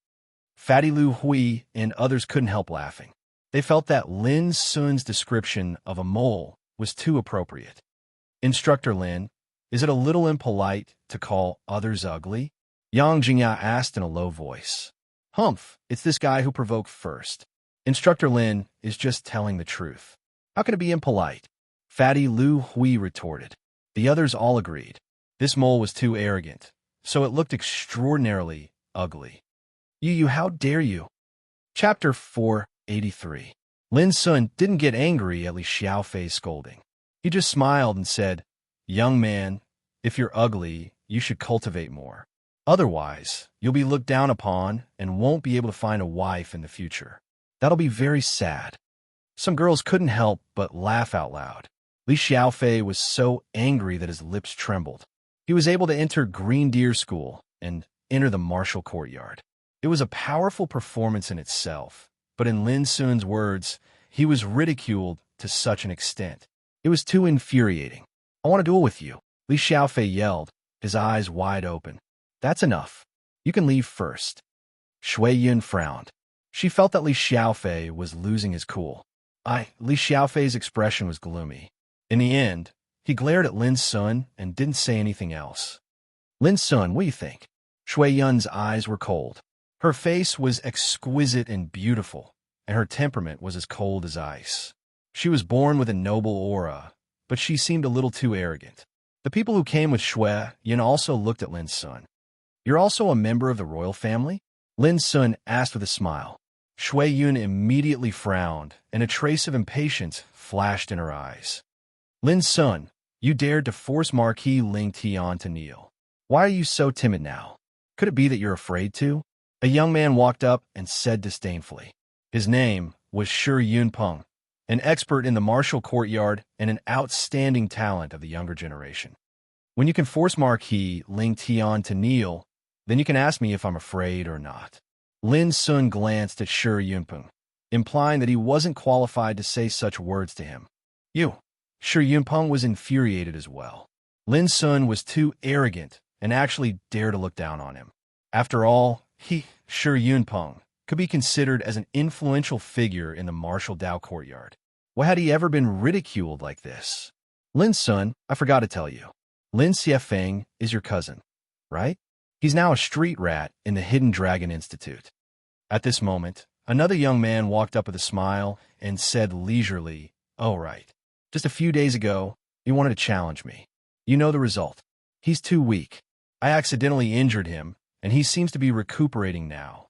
Fatty Lu Hui and others couldn't help laughing. They felt that Lin Sun's description of a mole was too appropriate. Instructor Lin, is it a little impolite to call others ugly? Yang Jingyao asked in a low voice. Humph, it's this guy who provoked first. Instructor Lin is just telling the truth. How can it be impolite? Fatty Lu Hui retorted. The others all agreed. This mole was too arrogant, so it looked extraordinarily ugly. You, how dare you? Chapter 483. Lin Sun didn't get angry at Li Xiaofei's scolding. He just smiled and said, Young man, if you're ugly, you should cultivate more. Otherwise, you'll be looked down upon and won't be able to find a wife in the future. That'll be very sad. Some girls couldn't help but laugh out loud. Li Xiaofei was so angry that his lips trembled. He was able to enter Green Deer School and enter the martial courtyard. It was a powerful performance in itself, but in Lin Sun's words, he was ridiculed to such an extent. It was too infuriating. I want to duel with you, Li Xiaofei yelled, his eyes wide open. That's enough. You can leave first. Shui Yun frowned. She felt that Li Xiaofei was losing his cool. Li Xiaofei's expression was gloomy. In the end, he glared at Lin Sun and didn't say anything else. Lin Sun, what do you think? Shui Yun's eyes were cold. Her face was exquisite and beautiful, and her temperament was as cold as ice. She was born with a noble aura, but she seemed a little too arrogant. The people who came with Shui Yun also looked at Lin Sun. You're also a member of the royal family? Lin Sun asked with a smile. Shui Yun immediately frowned, and a trace of impatience flashed in her eyes. Lin Sun, you dared to force Marquis Ling Tian to kneel. Why are you so timid now? Could it be that you're afraid to? A young man walked up and said disdainfully. His name was Shi Yunpeng, an expert in the martial courtyard and an outstanding talent of the younger generation. When you can force Marquis Ling Tian to kneel, then you can ask me if I'm afraid or not. Lin Sun glanced at Shi Yunpeng, implying that he wasn't qualified to say such words to him. You. Shi Yunpeng was infuriated as well. Lin Sun was too arrogant and actually dared to look down on him. After all, Shi Yunpeng could be considered as an influential figure in the martial Dao courtyard. Why had he ever been ridiculed like this? Lin Sun, I forgot to tell you. Lin Xiefeng is your cousin, right? He's now a street rat in the Hidden Dragon Institute. At this moment, another young man walked up with a smile and said leisurely, "Oh, right. Just a few days ago, he wanted to challenge me. You know the result. He's too weak. I accidentally injured him, and he seems to be recuperating now."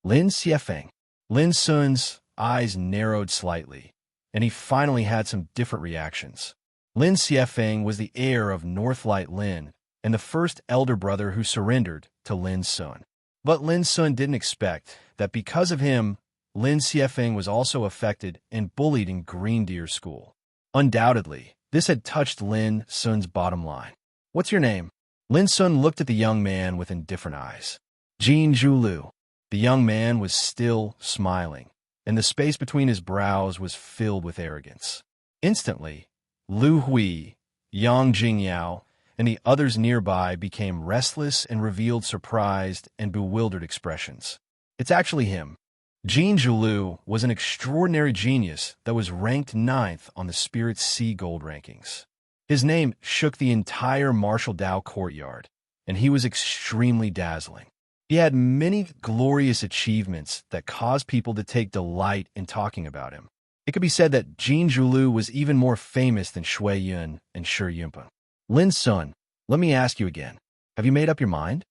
Lin Xiefeng. Lin Sun's eyes narrowed slightly, and he finally had some different reactions. Lin Xiefeng was the heir of Northlight Lin, and the first elder brother who surrendered to Lin Sun. But Lin Sun didn't expect that because of him, Lin Xiefeng was also affected and bullied in Green Deer School. Undoubtedly, this had touched Lin Sun's bottom line. What's your name? Lin Sun looked at the young man with indifferent eyes. Jin Zhulu. The young man was still smiling, and the space between his brows was filled with arrogance. Instantly, Lu Hui, Yang Jingyao, and the others nearby became restless and revealed surprised and bewildered expressions. It's actually him. Jin Zhulu was an extraordinary genius that was ranked 9th on the Spirit Sea Gold rankings. His name shook the entire martial Dao courtyard, and he was extremely dazzling. He had many glorious achievements that caused people to take delight in talking about him. It could be said that Jin Zhulu was even more famous than Shui Yun and Shi Yunpeng. Lin Sun, let me ask you again. Have you made up your mind?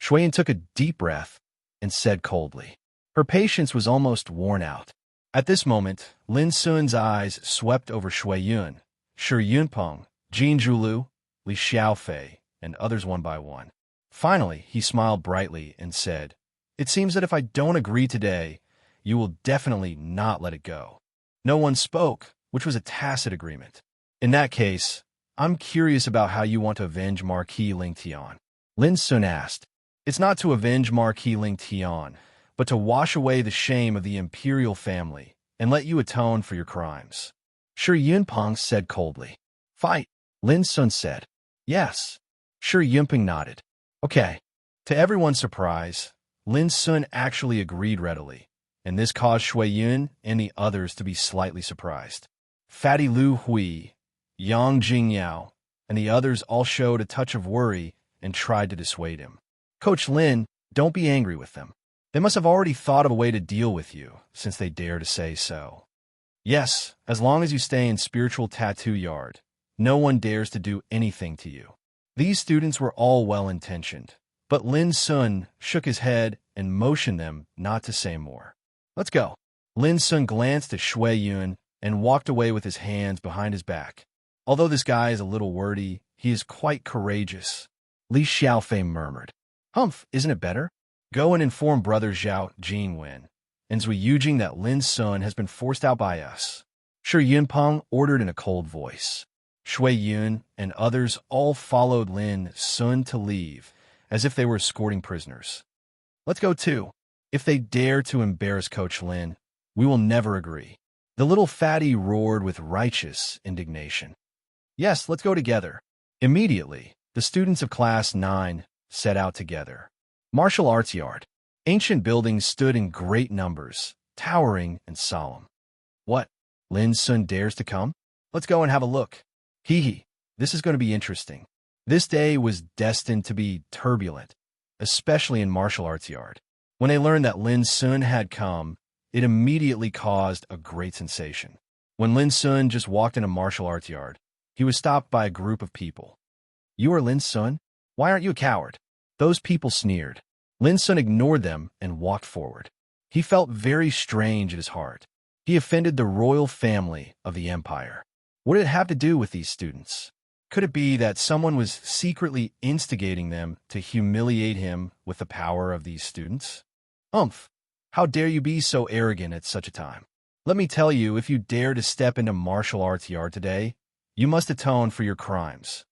Shui Yun took a deep breath and said coldly. Her patience was almost worn out. At this moment, Lin Sun's eyes swept over Shui Yun, Shi Yunpeng, Jin Zhulu, Li Xiaofei, and others one by one. Finally, he smiled brightly and said, "It seems that if I don't agree today, you will definitely not let it go." No one spoke, which was a tacit agreement. In that case, I'm curious about how you want to avenge Marquis Ling Tian. Lin Sun asked. It's not to avenge Marquis Ling Tian, but to wash away the shame of the imperial family and let you atone for your crimes. Shi Yunpeng said coldly. Fight, Lin Sun said. Yes. Shi Yunpeng nodded. Okay. To everyone's surprise, Lin Sun actually agreed readily, and this caused Shui Yun and the others to be slightly surprised. Fatty Lu Hui, Yang Jingyao, and the others all showed a touch of worry and tried to dissuade him. Coach Lin, don't be angry with them. They must have already thought of a way to deal with you, since they dare to say so. Yes, as long as you stay in Spiritual Tattoo Yard, no one dares to do anything to you. These students were all well-intentioned, but Lin Sun shook his head and motioned them not to say more. Let's go. Lin Sun glanced at Shui Yun and walked away with his hands behind his back. Although this guy is a little wordy, he is quite courageous. Li Xiaofei murmured. Humph, isn't it better? Go and inform Brother Zhao Jingwen and Zui Yujing that Lin Sun has been forced out by us. Shi Yunpeng ordered in a cold voice. Shui Yun and others all followed Lin Sun to leave, as if they were escorting prisoners. Let's go too. If they dare to embarrass Coach Lin, we will never agree. The little fatty roared with righteous indignation. Yes, let's go together. Immediately, the students of Class 9 set out together. Martial Arts Yard. Ancient buildings stood in great numbers, towering and solemn. What? Lin Sun dares to come? Let's go and have a look. Hee hee, this is going to be interesting. This day was destined to be turbulent, especially in martial arts yard. When they learned that Lin Sun had come, it immediately caused a great sensation. When Lin Sun just walked in a martial arts yard, he was stopped by a group of people. You are Lin Sun? Why aren't you a coward? Those people sneered. Lin Sun ignored them and walked forward. He felt very strange at his heart. He offended the royal family of the empire. What did it have to do with these students? Could it be that someone was secretly instigating them to humiliate him with the power of these students? Umph! How dare you be so arrogant at such a time? Let me tell you, if you dare to step into martial arts yard today, you must atone for your crimes.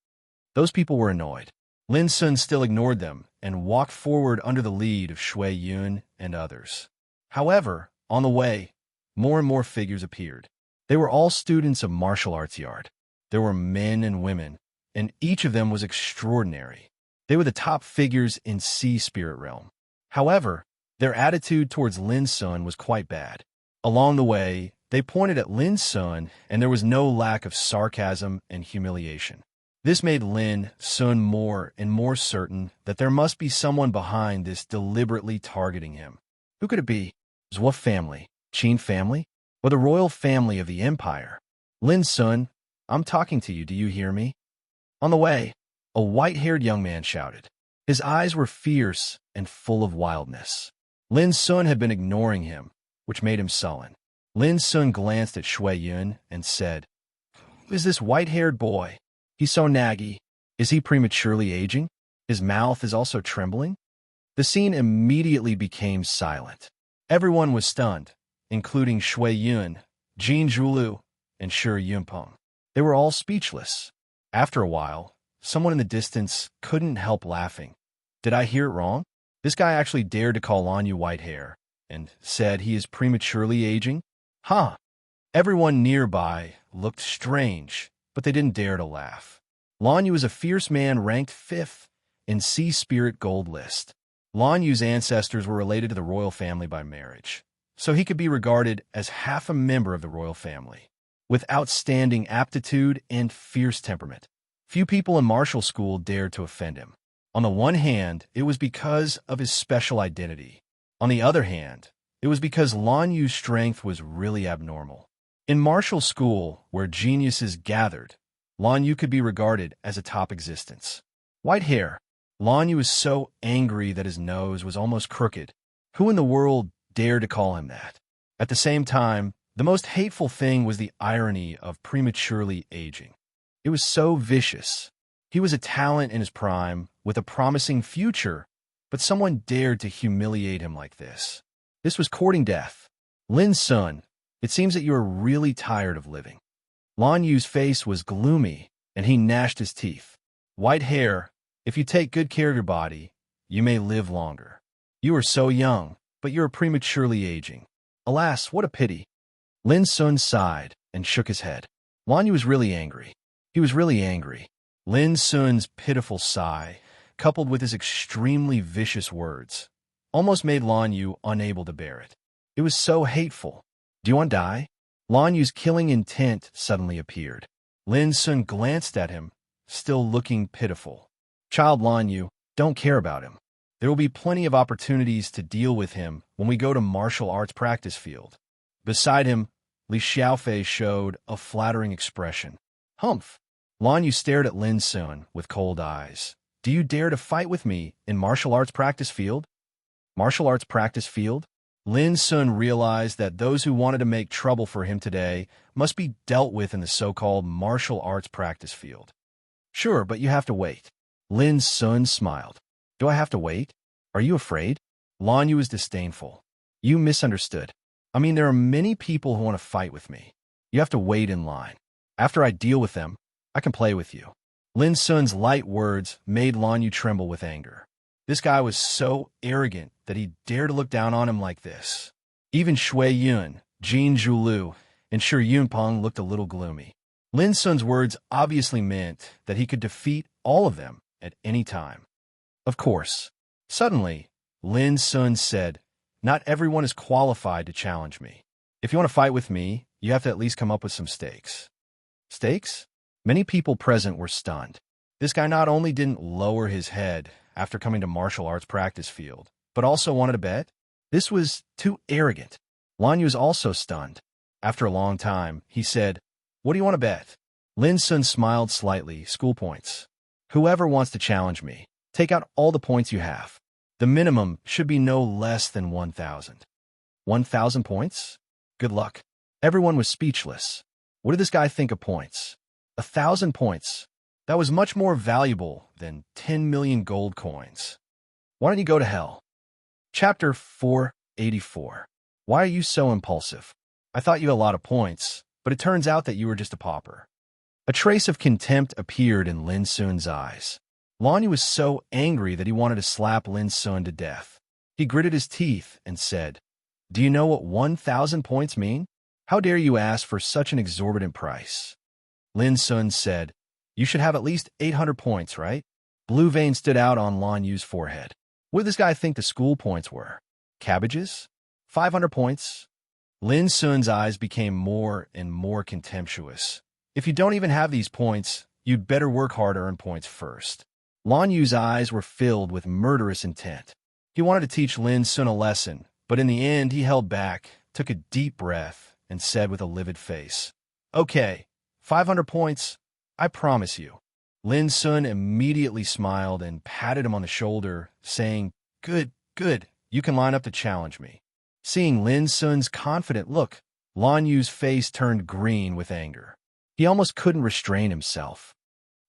Those people were annoyed. Lin Sun still ignored them and walked forward under the lead of Shui Yun and others. However, on the way, more and more figures appeared. They were all students of martial arts yard. There were men and women, and each of them was extraordinary. They were the top figures in Sea Spirit Realm. However, their attitude towards Lin Sun was quite bad. Along the way, they pointed at Lin Sun, and there was no lack of sarcasm and humiliation. This made Lin Sun more and more certain that there must be someone behind this deliberately targeting him. Who could it be? Zhou family? Qin family? Or the royal family of the empire? Lin Sun, I'm talking to you, do you hear me? On the way, a white-haired young man shouted. His eyes were fierce and full of wildness. Lin Sun had been ignoring him, which made him sullen. Lin Sun glanced at Shui Yun and said, Who is this white-haired boy? He's so naggy. Is he prematurely aging? His mouth is also trembling? The scene immediately became silent. Everyone was stunned, including Shui Yun, Jin Zhulu, and Shi Yunpeng. They were all speechless. After a while, someone in the distance couldn't help laughing. Did I hear it wrong? This guy actually dared to call Lanyu white hair and said he is prematurely aging? Huh. Everyone nearby looked strange, but they didn't dare to laugh. Lanyu is a fierce man ranked 5th in Sea Spirit Gold list. Lanyu's ancestors were related to the royal family by marriage, so he could be regarded as half a member of the royal family. With outstanding aptitude and fierce temperament, few people in martial school dared to offend him. On the one hand, it was because of his special identity. On the other hand, it was because Lanyu's strength was really abnormal. In martial school, where geniuses gathered, Lanyu could be regarded as a top existence. White hair. Lanyu was so angry that his nose was almost crooked. Who in the world dared to call him that? At the same time, the most hateful thing was the irony of prematurely aging. It was so vicious. He was a talent in his prime, with a promising future, but someone dared to humiliate him like this. This was courting death. Lin Sun, it seems that you are really tired of living. Lanyu's face was gloomy, and he gnashed his teeth. White hair, if you take good care of your body, you may live longer. You are so young, but you are prematurely aging. Alas, what a pity. Lin Sun sighed and shook his head. Lanyu was really angry. He was really angry. Lin Sun's pitiful sigh, coupled with his extremely vicious words, almost made Lanyu unable to bear it. It was so hateful. Do you want to die? Lanyu's killing intent suddenly appeared. Lin Sun glanced at him, still looking pitiful. Child Lanyu, don't care about him. There will be plenty of opportunities to deal with him when we go to martial arts practice field. Beside him, Li Xiaofei showed a flattering expression. Humph! Lanyu stared at Lin Sun with cold eyes. Do you dare to fight with me in martial arts practice field? Martial arts practice field? Lin Sun realized that those who wanted to make trouble for him today must be dealt with in the so-called martial arts practice field. Sure, but you have to wait. Lin Sun smiled. Do I have to wait? Are you afraid? Lanyu was disdainful. You misunderstood. I mean, there are many people who want to fight with me. You have to wait in line. After I deal with them, I can play with you. Lin Sun's light words made Lanyu tremble with anger. This guy was so arrogant that he dared to look down on him like this. Even Shui Yun, Jin Zhulu, and Shi Yunpeng looked a little gloomy. Lin Sun's words obviously meant that he could defeat all of them at any time. Of course. Suddenly, Lin Sun said, "Not everyone is qualified to challenge me. If you want to fight with me, you have to at least come up with some stakes." Stakes? Many people present were stunned. This guy not only didn't lower his head after coming to martial arts practice field, but also wanted to bet? This was too arrogant. Lan Yu was also stunned. After a long time, he said, "What do you want to bet?" Lin Sun smiled slightly. "School points. Whoever wants to challenge me, take out all the points you have. The minimum should be no less than 1,000. 1,000 points? Good luck." Everyone was speechless. What did this guy think of points? 1,000 points. That was much more valuable than 10 million gold coins. Why don't you go to hell? Chapter 484. Why are you so impulsive? I thought you had a lot of points, but it turns out that you were just a pauper. A trace of contempt appeared in Lin Sun's eyes. Lan Yu was so angry that he wanted to slap Lin Sun to death. He gritted his teeth and said, "Do you know what 1,000 points mean? How dare you ask for such an exorbitant price?" Lin Sun said, "You should have at least 800 points, right?" Blue veins stood out on Lan Yu's forehead. What did this guy think the school points were? Cabbages? 500 points? Lin Sun's eyes became more and more contemptuous. "If you don't even have these points, you'd better work hard to earn points first." Lan Yu's eyes were filled with murderous intent. He wanted to teach Lin Sun a lesson, but in the end he held back, took a deep breath, and said with a livid face, "Okay, 500 points, I promise you." Lin Sun immediately smiled and patted him on the shoulder, saying, "Good, good, you can line up to challenge me." Seeing Lin Sun's confident look, Lan Yu's face turned green with anger. He almost couldn't restrain himself.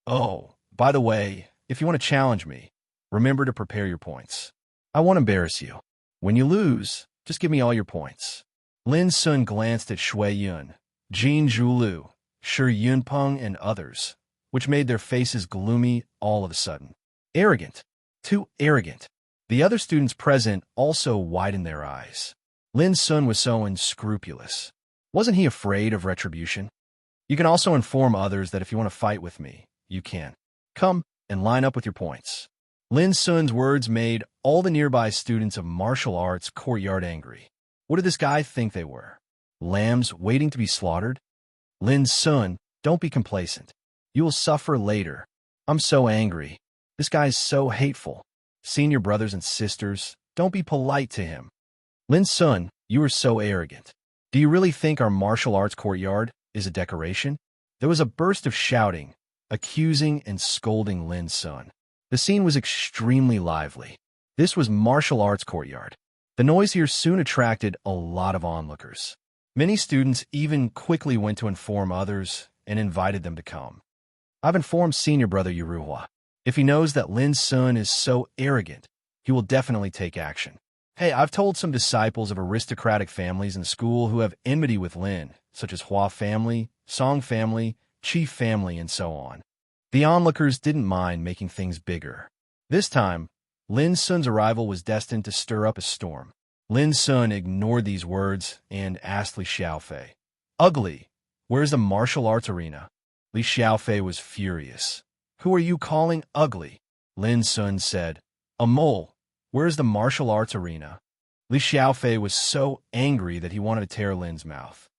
"Oh, by the way, if you want to challenge me, remember to prepare your points. I won't embarrass you. When you lose, just give me all your points." Lin Sun glanced at Shui Yun, Jin Zhulu, Shi Yunpeng, and others, which made their faces gloomy all of a sudden. Arrogant. Too arrogant. The other students present also widened their eyes. Lin Sun was so unscrupulous. Wasn't he afraid of retribution? "You can also inform others that if you want to fight with me, you can. Come and line up with your points." Lin Sun's words made all the nearby students of martial arts courtyard angry. What did this guy think they were? Lambs waiting to be slaughtered? "Lin Sun, don't be complacent. You will suffer later. I'm so angry. This guy's so hateful. Senior brothers and sisters, don't be polite to him. Lin Sun, you are so arrogant. Do you really think our martial arts courtyard is a decoration?" There was a burst of shouting, accusing and scolding Lin Sun. The scene was extremely lively. This was martial arts courtyard. The noise here soon attracted a lot of onlookers. Many students even quickly went to inform others and invited them to come. "I've informed senior brother Yuruhua. If he knows that Lin Sun is so arrogant, he will definitely take action. Hey, I've told some disciples of aristocratic families in school who have enmity with Lin, such as Hua family, Song family, Chief family, and so on." The onlookers didn't mind making things bigger. This time, Lin Sun's arrival was destined to stir up a storm. Lin Sun ignored these words and asked Li Xiaofei, "Ugly, where's the martial arts arena?" Li Xiaofei was furious. "Who are you calling ugly?" Lin Sun said, "A mole. Where's the martial arts arena?" Li Xiaofei was so angry that he wanted to tear Lin's mouth.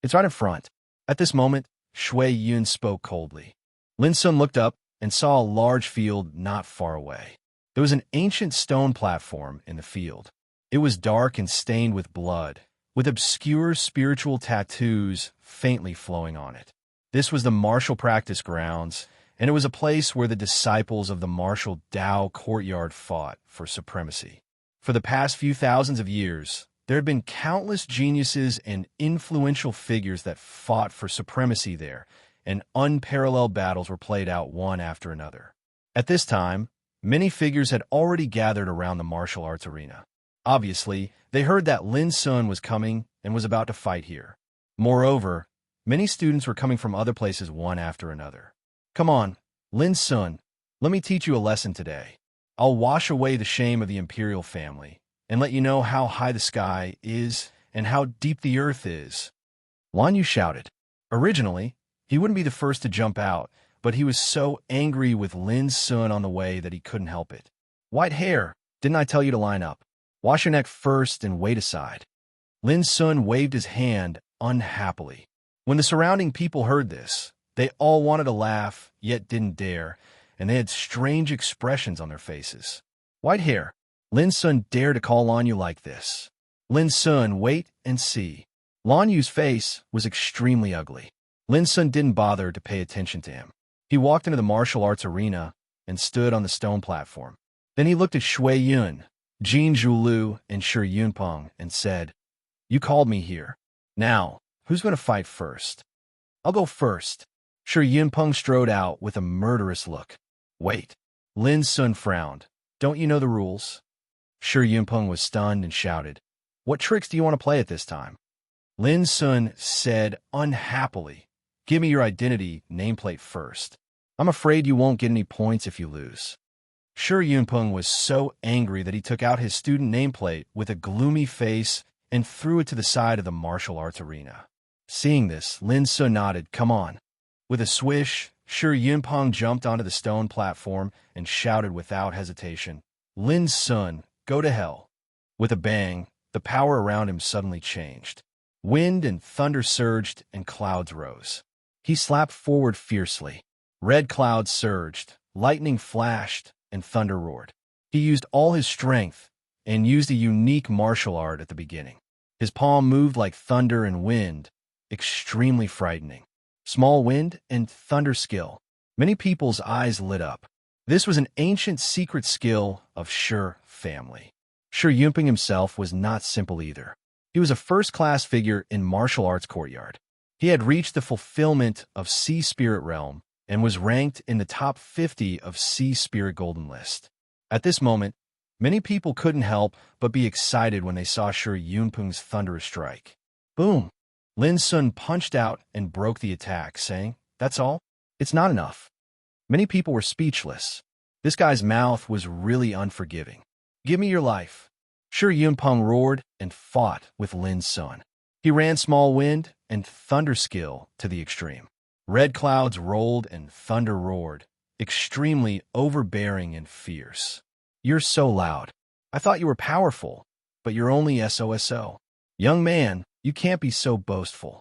"It's right in front." At this moment, Shui Yun spoke coldly. Lin Sun looked up and saw a large field not far away. There was an ancient stone platform in the field. It was dark and stained with blood, with obscure spiritual tattoos faintly flowing on it. This was the martial practice grounds, and it was a place where the disciples of the martial Tao courtyard fought for supremacy. For the past few thousands of years, there had been countless geniuses and influential figures that fought for supremacy there, and unparalleled battles were played out one after another. At this time, many figures had already gathered around the martial arts arena. Obviously, they heard that Lin Sun was coming and was about to fight here. Moreover, many students were coming from other places one after another. "Come on, Lin Sun, let me teach you a lesson today. I'll wash away the shame of the imperial family and let you know how high the sky is and how deep the earth is." Lan Yu shouted. Originally, he wouldn't be the first to jump out, but he was so angry with Lin Sun on the way that he couldn't help it. "White hair, Didn't I tell you to line up? Wash your neck first and wait aside. Lin Sun waved his hand unhappily. When the surrounding people heard this, they all wanted to laugh, yet didn't dare, and they had strange expressions on their faces. White hair. Lin Sun dare to call on you like this. Lin Sun, wait and see. Lan Yu's face was extremely ugly. Lin Sun didn't bother to pay attention to him. He walked into the martial arts arena and stood on the stone platform. Then he looked at Shui Yun, Jin Zhulu, and Shi Yunpeng and said, "You called me here. Now, who's going to fight first?" "I'll go first." Shi Yunpeng strode out with a murderous look. "Wait." Lin Sun frowned. "Don't you know the rules?" Shi Yunpeng was stunned and shouted, "What tricks do you want to play at this time?" Lin Sun said unhappily, "Give me your identity nameplate first. I'm afraid you won't get any points if you lose." Shi Yunpeng was so angry that he took out his student nameplate with a gloomy face and threw it to the side of the martial arts arena. Seeing this, Lin Sun nodded, "Come on." With a swish, Shi Yunpeng jumped onto the stone platform and shouted without hesitation, "Lin Sun, go to hell." With a bang, the power around him suddenly changed. Wind and thunder surged and clouds rose. He slapped forward fiercely. Red clouds surged, lightning flashed, and thunder roared. He used all his strength and used a unique martial art at the beginning. His palm moved like thunder and wind, extremely frightening. Small wind and thunder skill. Many people's eyes lit up. This was an ancient secret skill of Shi family. Shi Yunpeng himself was not simple either. He was a first-class figure in martial arts courtyard. He had reached the fulfillment of Sea Spirit Realm and was ranked in the top 50 of Sea Spirit Golden List. At this moment, many people couldn't help but be excited when they saw Shi Yunpeng's thunderous strike. Boom! Lin Sun punched out and broke the attack, saying, "That's all? It's not enough." Many people were speechless. This guy's mouth was really unforgiving. "Give me your life." Shi Yunpeng roared and fought with Lin Sun. He ran small wind and thunder skill to the extreme. Red clouds rolled and thunder roared, extremely overbearing and fierce. "You're so loud. I thought you were powerful, but you're only SOSO. Young man, you can't be so boastful."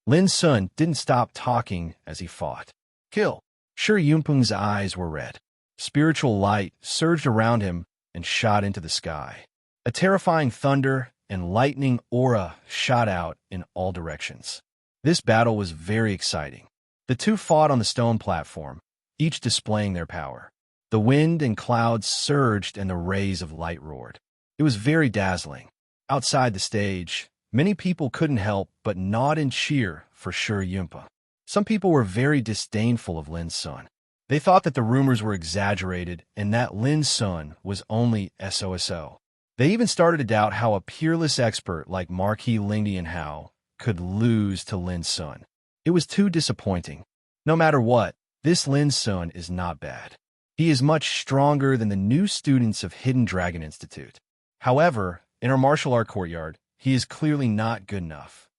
Lin Sun didn't stop talking as he fought. "Kill." Shi Yunpeng's eyes were red. Spiritual light surged around him and shot into the sky. A terrifying thunder and lightning aura shot out in all directions. This battle was very exciting. The two fought on the stone platform, each displaying their power. The wind and clouds surged and the rays of light roared. It was very dazzling. Outside the stage, many people couldn't help but nod and cheer for Shi Yunpeng. Some people were very disdainful of Lin Sun. They thought that the rumors were exaggerated and that Lin Sun was only SOSO. They even started to doubt how a peerless expert like Marquis Lingdian Hao could lose to Lin Sun. It was too disappointing. No matter what, this Lin Sun is not bad. He is much stronger than the new students of Hidden Dragon Institute. However, in our martial art courtyard, he is clearly not good enough.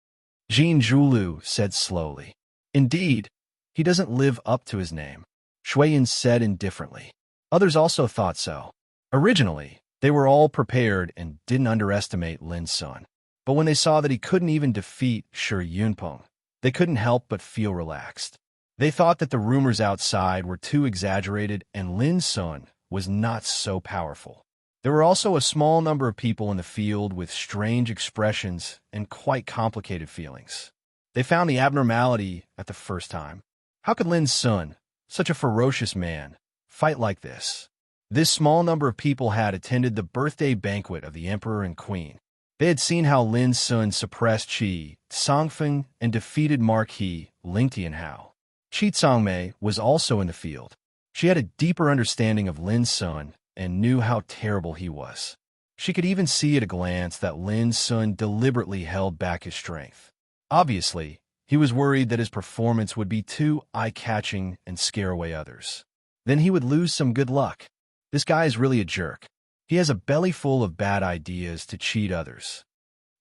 Jin Zhulu said slowly. "Indeed, he doesn't live up to his name," Shuiyin said indifferently. Others also thought so. Originally, they were all prepared and didn't underestimate Lin Sun. But when they saw that he couldn't even defeat Shi Yunpeng, they couldn't help but feel relaxed. They thought that the rumors outside were too exaggerated and Lin Sun was not so powerful. There were also a small number of people in the field with strange expressions and quite complicated feelings. They found the abnormality at the first time. How could Lin Sun, such a ferocious man, fight like this? This small number of people had attended the birthday banquet of the emperor and queen. They had seen how Lin Sun suppressed Qi Songfeng and defeated Marquis Lingtian Hao. Qi Songmei was also in the field. She had a deeper understanding of Lin Sun and knew how terrible he was. She could even see at a glance that Lin Sun deliberately held back his strength. Obviously, he was worried that his performance would be too eye-catching and scare away others. Then he would lose some good luck. This guy is really a jerk. He has a belly full of bad ideas to cheat others.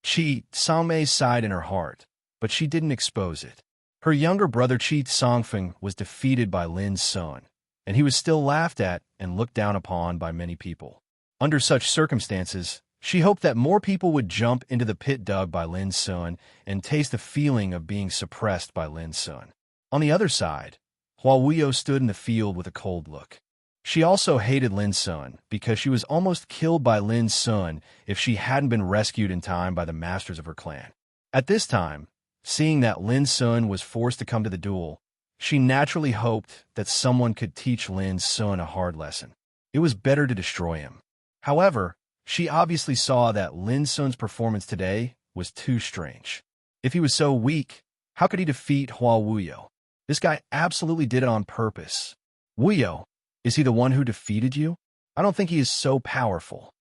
Qi Songmei sighed in her heart, but she didn't expose it. Her younger brother Qi Songfeng was defeated by Lin Sun, and he was still laughed at and looked down upon by many people. Under such circumstances, she hoped that more people would jump into the pit dug by Lin Sun and taste the feeling of being suppressed by Lin Sun. On the other side, Hua Wuyo stood in the field with a cold look. She also hated Lin Sun because she was almost killed by Lin Sun if she hadn't been rescued in time by the masters of her clan. At this time, seeing that Lin Sun was forced to come to the duel, she naturally hoped that someone could teach Lin Sun a hard lesson. It was better to destroy him. However, she obviously saw that Lin Sun's performance today was too strange. If he was so weak, how could he defeat Hua Wuyo? This guy absolutely did it on purpose. Wuyo, is he the one who defeated you? I don't think he is so powerful.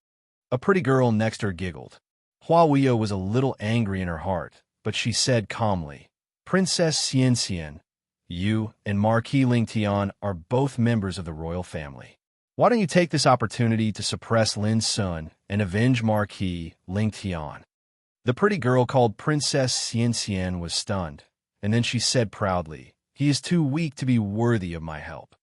A pretty girl next to her giggled. Hua Wuyo was a little angry in her heart, but she said calmly, Princess Xianxian, you and Marquis Ling Tian are both members of the royal family. Why don't you take this opportunity to suppress Lin Sun and avenge Marquis Ling Tian? The pretty girl called Princess Xianxian was stunned, and then she said proudly, he is too weak to be worthy of my help.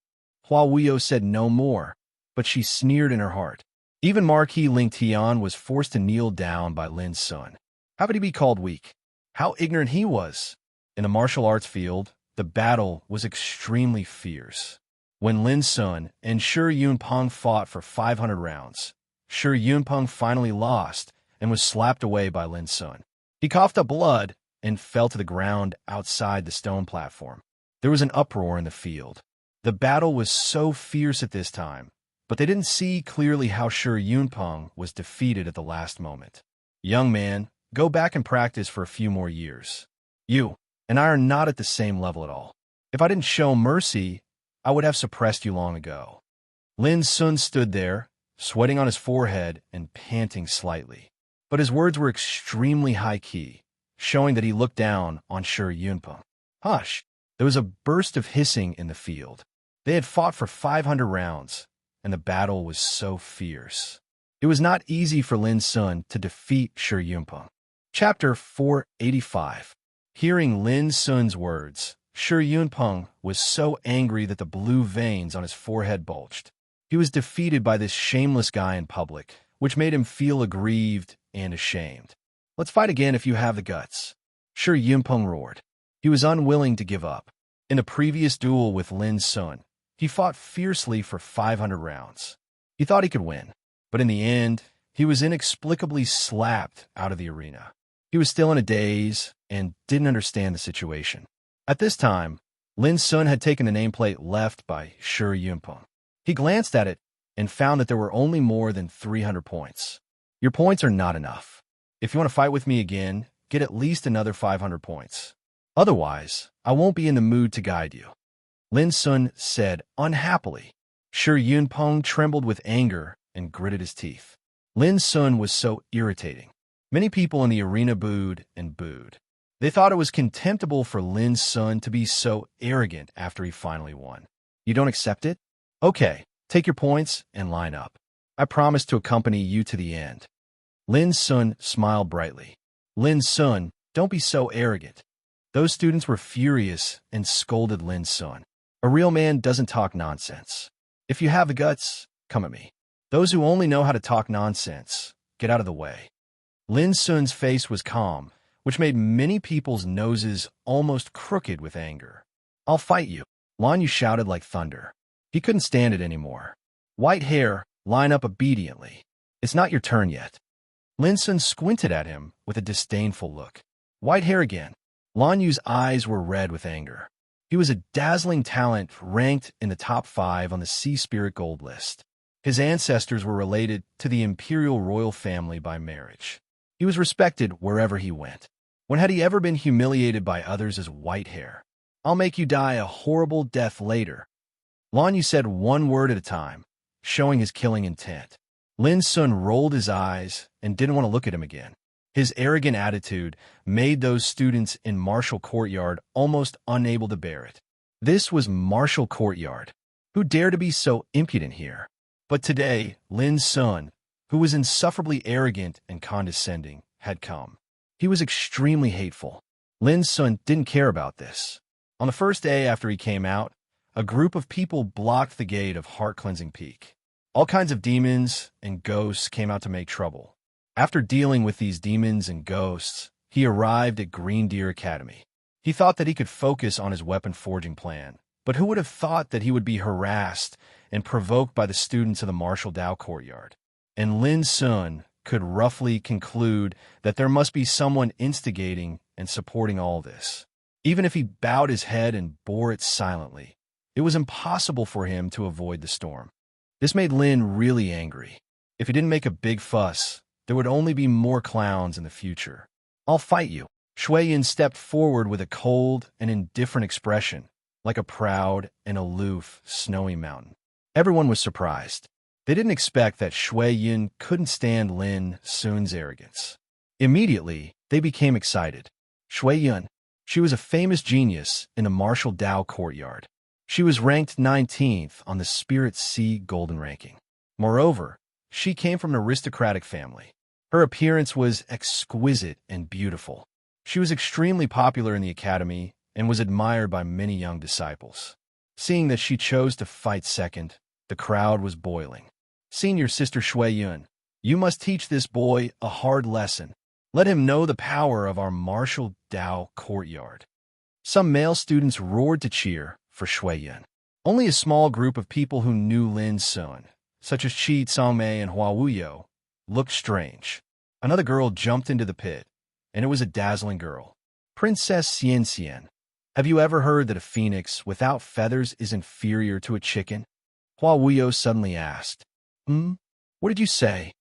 Hua Wuyo said no more, but she sneered in her heart. Even Marquis Ling Tian was forced to kneel down by Lin Sun. How could he be called weak? How ignorant he was! In the martial arts field, the battle was extremely fierce. When Lin Sun and Shi Yunpeng fought for 500 rounds, Shi Yunpeng finally lost and was slapped away by Lin Sun. He coughed up blood and fell to the ground outside the stone platform. There was an uproar in the field. The battle was so fierce at this time, but they didn't see clearly how Shi Yunpeng was defeated at the last moment. Young man, go back and practice for a few more years. You and I are not at the same level at all. If I didn't show mercy, I would have suppressed you long ago. Lin Sun stood there, sweating on his forehead and panting slightly. But his words were extremely high-key, showing that he looked down on Shi Yunpeng. Hush! There was a burst of hissing in the field. They had fought for 500 rounds, and the battle was so fierce. It was not easy for Lin Sun to defeat Shi Yunpeng. Chapter 485. Hearing Lin Sun's words, Shi Yunpeng was so angry that the blue veins on his forehead bulged. He was defeated by this shameless guy in public, which made him feel aggrieved and ashamed. Let's fight again if you have the guts. Shi Yunpeng roared. He was unwilling to give up. In a previous duel with Lin Sun, he fought fiercely for 500 rounds. He thought he could win, but in the end, he was inexplicably slapped out of the arena. He was still in a daze and didn't understand the situation. At this time, Lin Sun had taken the nameplate left by Shi Yunpeng. He glanced at it and found that there were only more than 300 points. Your points are not enough. If you want to fight with me again, get at least another 500 points. Otherwise, I won't be in the mood to guide you. Lin Sun said unhappily. Shi Yunpeng trembled with anger and gritted his teeth. Lin Sun was so irritating. Many people in the arena booed and booed. They thought it was contemptible for Lin Sun to be so arrogant after he finally won. You don't accept it? Okay, take your points and line up. I promise to accompany you to the end. Lin Sun smiled brightly. Lin Sun, don't be so arrogant. Those students were furious and scolded Lin Sun. A real man doesn't talk nonsense. If you have the guts, come at me. Those who only know how to talk nonsense, get out of the way. Lin Sun's face was calm, which made many people's noses almost crooked with anger. I'll fight you, Lan Yu shouted like thunder. He couldn't stand it anymore. White hair, line up obediently. It's not your turn yet. Lin Sun squinted at him with a disdainful look. White hair again. Lan Yu's eyes were red with anger. He was a dazzling talent ranked in the top 5 on the Sea Spirit Gold list. His ancestors were related to the imperial royal family by marriage. He was respected wherever he went. When had he ever been humiliated by others as white hair? I'll make you die a horrible death later. Lan Yu said one word at a time, showing his killing intent. Lin Sun rolled his eyes and didn't want to look at him again. His arrogant attitude made those students in Martial Courtyard almost unable to bear it. This was Martial Courtyard. Who dared to be so impudent here? But today, Lin Sun, who was insufferably arrogant and condescending, had come. He was extremely hateful. Lin Sun didn't care about this. On the first day after he came out, a group of people blocked the gate of Heart Cleansing Peak. All kinds of demons and ghosts came out to make trouble. After dealing with these demons and ghosts, he arrived at Green Deer Academy. He thought that he could focus on his weapon forging plan, but who would have thought that he would be harassed and provoked by the students of the Martial Dao courtyard? And Lin Sun could roughly conclude that there must be someone instigating and supporting all this. Even if he bowed his head and bore it silently, it was impossible for him to avoid the storm. This made Lin really angry. If he didn't make a big fuss, there would only be more clowns in the future. "I'll fight you." Shui Yin stepped forward with a cold and indifferent expression, like a proud and aloof snowy mountain. Everyone was surprised. They didn't expect that Shui Yin couldn't stand Lin Sun's arrogance. Immediately, they became excited. Shui Yin. She was a famous genius in the Martial Dao courtyard. She was ranked 19th on the Spirit Sea Golden Ranking. Moreover, she came from an aristocratic family. Her appearance was exquisite and beautiful. She was extremely popular in the academy and was admired by many young disciples. Seeing that she chose to fight second, the crowd was boiling. "Senior Sister Shui Yun, you must teach this boy a hard lesson. Let him know the power of our Martial Dao courtyard." Some male students roared to cheer for Shui Yun. Only a small group of people who knew Lin Sun, such as Qi Tsangmei and Hua Wuyo, looked strange. Another girl jumped into the pit, and it was a dazzling girl. "Princess Xian Xian, have you ever heard that a phoenix without feathers is inferior to a chicken?" Hua Wuyo suddenly asked. What did you say?"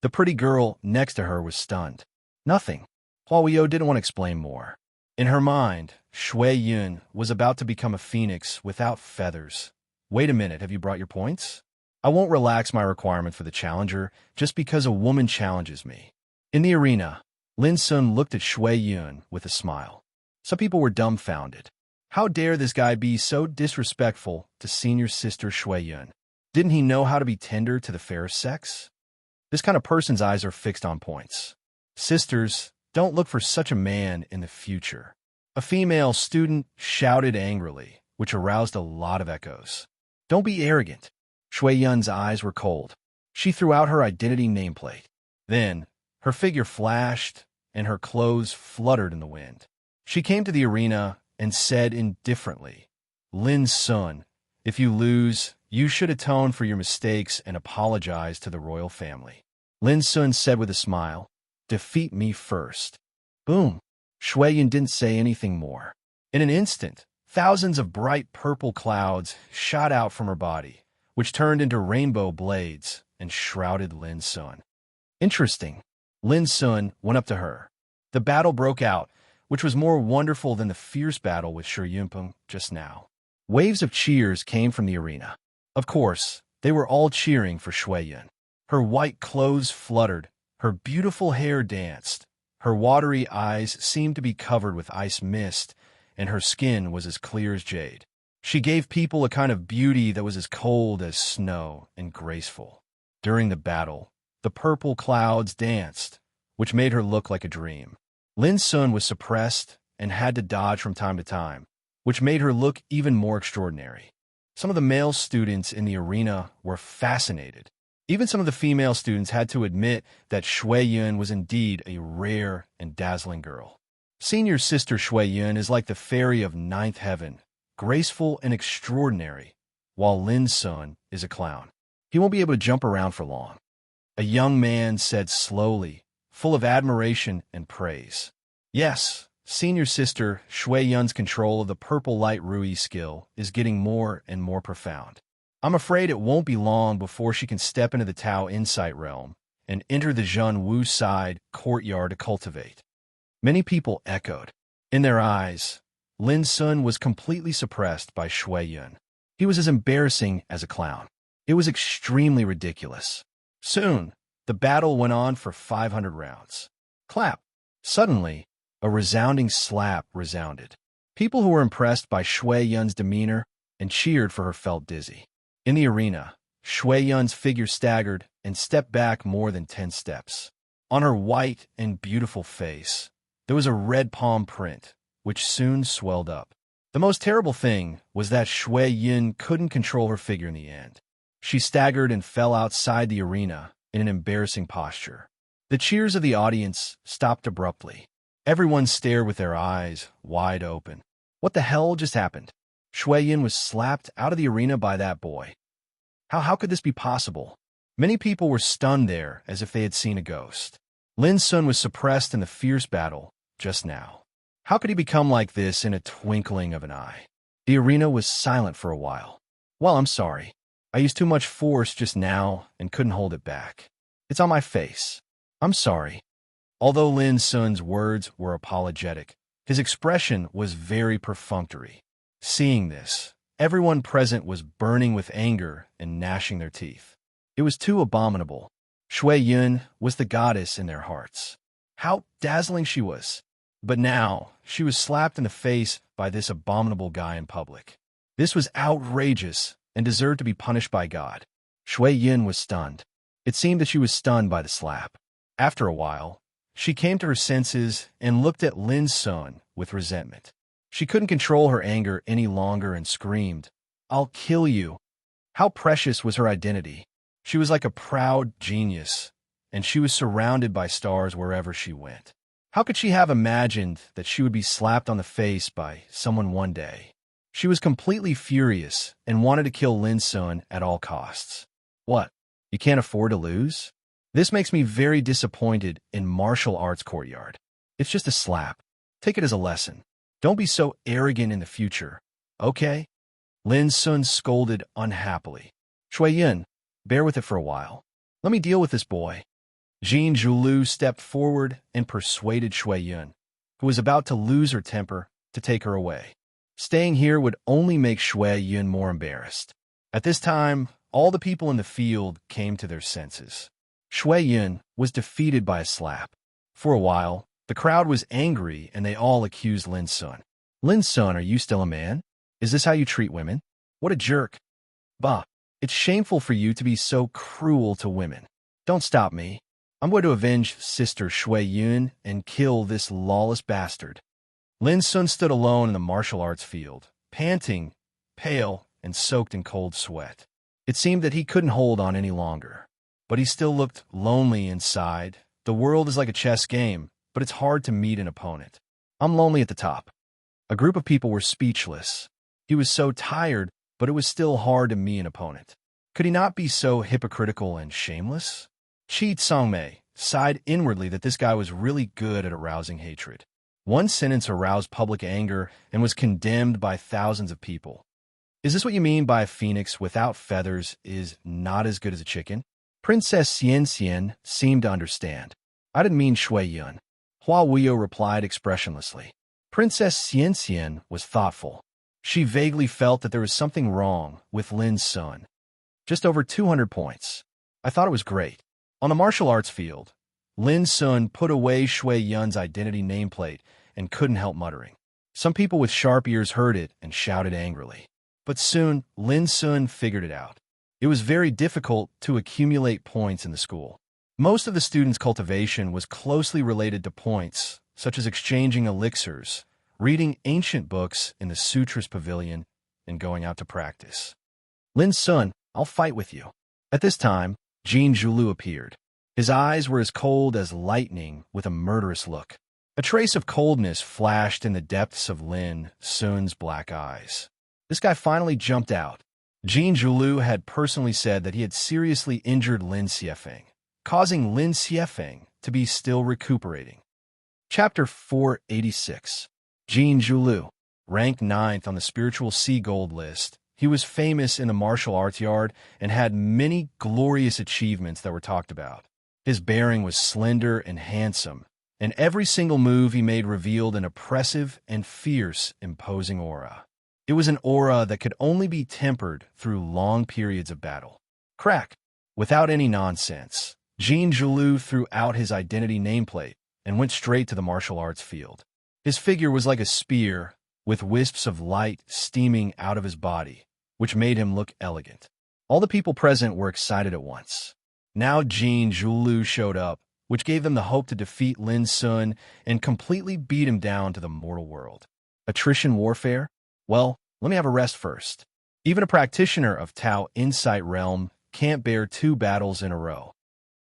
The pretty girl next to her was stunned. "Nothing." Hua Wuyo didn't want to explain more. In her mind, Shui Yun was about to become a phoenix without feathers. "Wait a minute, have you brought your points? I won't relax my requirement for the challenger just because a woman challenges me." In the arena, Lin Sun looked at Shui Yun with a smile. Some people were dumbfounded. How dare this guy be so disrespectful to senior sister Shui Yun? Didn't he know how to be tender to the fair sex? This kind of person's eyes are fixed on points. Sisters, don't look for such a man in the future. A female student shouted angrily, which aroused a lot of echoes. "Don't be arrogant." Shui Yun's eyes were cold. She threw out her identity nameplate. Then, her figure flashed, and her clothes fluttered in the wind. She came to the arena and said indifferently, "Lin Sun, if you lose, you should atone for your mistakes and apologize to the royal family." Lin Sun said with a smile, "Defeat me first." Boom. Shui Yun didn't say anything more. In an instant, thousands of bright purple clouds shot out from her body, which turned into rainbow blades and shrouded Lin Sun. Interesting. Lin Sun went up to her. The battle broke out, which was more wonderful than the fierce battle with Shi Yunpeng just now. Waves of cheers came from the arena. Of course, they were all cheering for Shui Yun. Her white clothes fluttered, her beautiful hair danced, her watery eyes seemed to be covered with ice mist, and her skin was as clear as jade. She gave people a kind of beauty that was as cold as snow and graceful. During the battle, the purple clouds danced, which made her look like a dream. Lin Sun was suppressed and had to dodge from time to time, which made her look even more extraordinary. Some of the male students in the arena were fascinated. Even some of the female students had to admit that Shui Yun was indeed a rare and dazzling girl. Senior sister Shui Yun is like the fairy of ninth heaven, graceful and extraordinary, while Lin Sun is a clown. He won't be able to jump around for long. A young man said slowly, full of admiration and praise. "Yes, senior sister Shui Yun's control of the purple light Rui skill is getting more and more profound. I'm afraid it won't be long before she can step into the Tao Insight realm and enter the Zhen Wu side courtyard to cultivate." Many people echoed. In their eyes, Lin Sun was completely suppressed by Shui Yun. He was as embarrassing as a clown. It was extremely ridiculous. Soon, the battle went on for 500 rounds. Clap. Suddenly, a resounding slap resounded. People who were impressed by Shui Yun's demeanor and cheered for her felt dizzy. In the arena, Shui Yun's figure staggered and stepped back more than 10 steps. On her white and beautiful face, there was a red palm print, which soon swelled up. The most terrible thing was that Shui Yun couldn't control her figure in the end. She staggered and fell outside the arena in an embarrassing posture. The cheers of the audience stopped abruptly. Everyone stared with their eyes wide open. What the hell just happened? Shui Yin was slapped out of the arena by that boy. How could this be possible? Many people were stunned there as if they had seen a ghost. Lin Sun was suppressed in the fierce battle just now. How could he become like this in a twinkling of an eye? The arena was silent for a while. Well, I'm sorry. I used too much force just now and couldn't hold it back. It's on my face. I'm sorry. Although Lin Sun's words were apologetic, his expression was very perfunctory. Seeing this, everyone present was burning with anger and gnashing their teeth. It was too abominable. Shui Yun was the goddess in their hearts. How dazzling she was. But now, she was slapped in the face by this abominable guy in public. This was outrageous and deserved to be punished by God. Shui Yun was stunned. It seemed that she was stunned by the slap. After a while, she came to her senses and looked at Lin Sun with resentment. She couldn't control her anger any longer and screamed, "I'll kill you." How precious was her identity. She was like a proud genius, and she was surrounded by stars wherever she went. How could she have imagined that she would be slapped on the face by someone one day? She was completely furious and wanted to kill Lin Sun at all costs. What? You can't afford to lose? This makes me very disappointed in martial arts courtyard. It's just a slap. Take it as a lesson. Don't be so arrogant in the future, okay? Lin Sun scolded unhappily. Shui Yun, bear with it for a while. Let me deal with this boy. Jin Zhulu stepped forward and persuaded Shui Yun, who was about to lose her temper, to take her away. Staying here would only make Shui Yun more embarrassed. At this time, all the people in the field came to their senses. Shui Yun was defeated by a slap. For a while, the crowd was angry and they all accused Lin Sun. Lin Sun, are you still a man? Is this how you treat women? What a jerk. Bah, it's shameful for you to be so cruel to women. Don't stop me. I'm going to avenge Sister Shui Yun and kill this lawless bastard. Lin Sun stood alone in the martial arts field, panting, pale, and soaked in cold sweat. It seemed that he couldn't hold on any longer. But he still looked lonely inside. The world is like a chess game, but it's hard to meet an opponent. I'm lonely at the top. A group of people were speechless. He was so tired, but it was still hard to meet an opponent. Could he not be so hypocritical and shameless? Chi Tsangmei sighed inwardly that this guy was really good at arousing hatred. One sentence aroused public anger and was condemned by thousands of people. Is this what you mean by a phoenix without feathers is not as good as a chicken? Princess Xian Xian seemed to understand. I didn't mean Shui Yun. Hua Wuyo replied expressionlessly. Princess Xian Xian was thoughtful. She vaguely felt that there was something wrong with Lin Sun. Just over 200 points. I thought it was great. On the martial arts field, Lin Sun put away Shui Yun's identity nameplate and couldn't help muttering. Some people with sharp ears heard it and shouted angrily. But soon, Lin Sun figured it out. It was very difficult to accumulate points in the school. Most of the students' cultivation was closely related to points, such as exchanging elixirs, reading ancient books in the Sutras Pavilion, and going out to practice. Lin Sun, I'll fight with you. At this time, Jin Zhulu appeared. His eyes were as cold as lightning with a murderous look. A trace of coldness flashed in the depths of Lin Sun's black eyes. This guy finally jumped out. Jin Zhulu had personally said that he had seriously injured Lin Xiefeng, causing Lin Xiefeng to be still recuperating. Chapter 486. Jin Zhulu, ranked 9th on the spiritual sea gold list. He was famous in the martial arts yard and had many glorious achievements that were talked about. His bearing was slender and handsome, and every single move he made revealed an oppressive and fierce, imposing aura. It was an aura that could only be tempered through long periods of battle. Crack! Without any nonsense, Jin Zhulu threw out his identity nameplate and went straight to the martial arts field. His figure was like a spear, with wisps of light steaming out of his body, which made him look elegant. All the people present were excited at once. Now Jin Zhulu showed up, which gave them the hope to defeat Lin Sun and completely beat him down to the mortal world. Attrition warfare? Well, let me have a rest first. Even a practitioner of Tao Insight Realm can't bear 2 battles in a row,"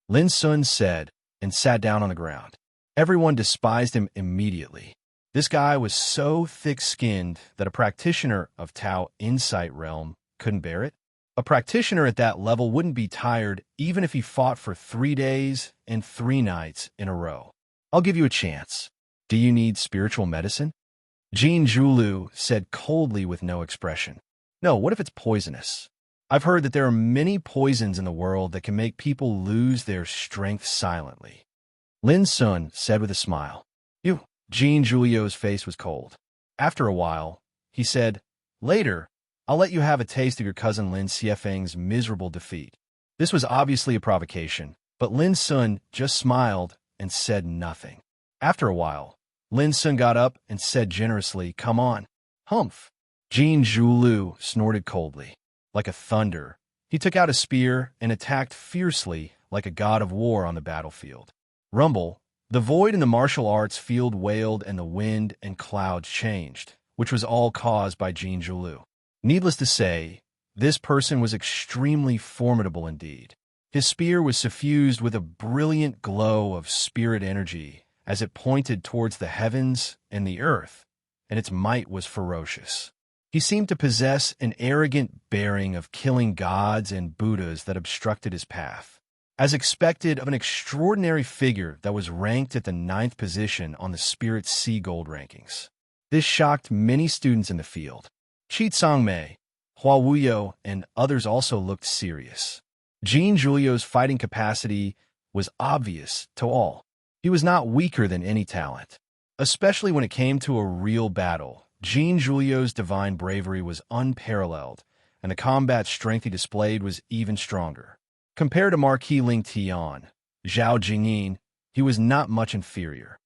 Lin Sun said, and sat down on the ground. Everyone despised him immediately. This guy was so thick-skinned that a practitioner of Tao Insight Realm couldn't bear it. A practitioner at that level wouldn't be tired even if he fought for 3 days and 3 nights in a row. "I'll give you a chance. Do you need spiritual medicine?" Jean Julu said coldly with no expression. "No, what if it's poisonous? I've heard that there are many poisons in the world that can make people lose their strength silently." Lin Sun said with a smile. "You." Jean Julio's face was cold. After a while, he said, "Later, I'll let you have a taste of your cousin Lin Xiefeng's miserable defeat." This was obviously a provocation, but Lin Sun just smiled and said nothing. After a while, Lin Sun got up and said generously, "Come on." "Humph." Jean Julu snorted coldly. Like a thunder, he took out a spear and attacked fiercely like a god of war on the battlefield. Rumble. The void in the martial arts field wailed and the wind and clouds changed, which was all caused by Jean Julu. Needless to say, this person was extremely formidable indeed. His spear was suffused with a brilliant glow of spirit energy as it pointed towards the heavens and the earth, and its might was ferocious. He seemed to possess an arrogant bearing of killing gods and Buddhas that obstructed his path. As expected of an extraordinary figure that was ranked at the 9th position on the Spirit Sea Gold rankings. This shocked many students in the field. Chi Tsangmei, Hua Wuyo, and others also looked serious. Jean Julio's fighting capacity was obvious to all. He was not weaker than any talent. Especially when it came to a real battle, Jean Julio's divine bravery was unparalleled, and the combat strength he displayed was even stronger. Compared to Marquis Ling Tian, Zhao Jingyin, he was not much inferior.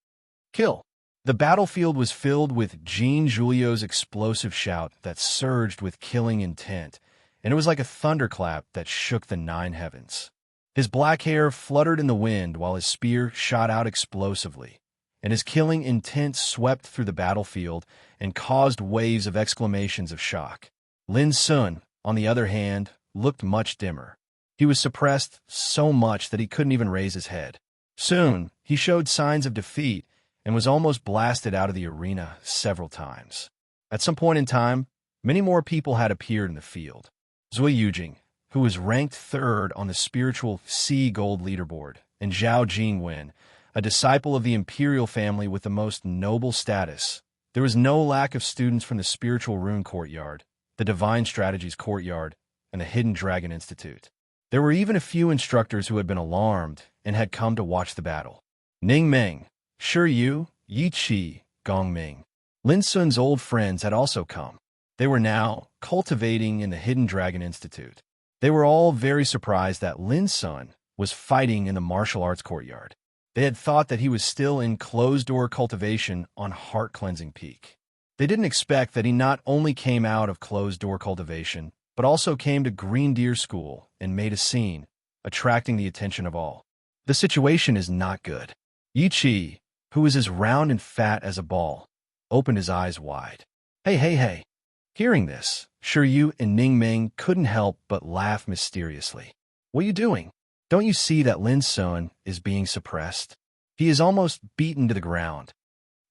"Kill!" The battlefield was filled with Jean Julio's explosive shout that surged with killing intent, and it was like a thunderclap that shook the 9 heavens. His black hair fluttered in the wind while his spear shot out explosively, and his killing intent swept through the battlefield and caused waves of exclamations of shock. Lin Sun, on the other hand, looked much dimmer. He was suppressed so much that he couldn't even raise his head. Soon, he showed signs of defeat and was almost blasted out of the arena several times. At some point in time, many more people had appeared in the field. Zui Yujing, who was ranked 3rd on the spiritual Sea Gold leaderboard, and Zhao Jingwen, a disciple of the imperial family with the most noble status. There was no lack of students from the Spiritual Rune Courtyard, the Divine Strategies Courtyard, and the Hidden Dragon Institute. There were even a few instructors who had been alarmed and had come to watch the battle. Ning Meng, Shi Yu, Yi Qi, Gong Ming. Lin Sun's old friends had also come. They were now cultivating in the Hidden Dragon Institute. They were all very surprised that Lin Sun was fighting in the martial arts courtyard. They had thought that he was still in closed-door cultivation on heart-cleansing peak. They didn't expect that he not only came out of closed-door cultivation, but also came to Green Deer School and made a scene, attracting the attention of all. The situation is not good. Yi Qi, who was as round and fat as a ball, opened his eyes wide. Hey. Hearing this, Shi Yu and Ning Ming couldn't help but laugh mysteriously. "What are you doing? Don't you see that Lin Sun is being suppressed? He is almost beaten to the ground."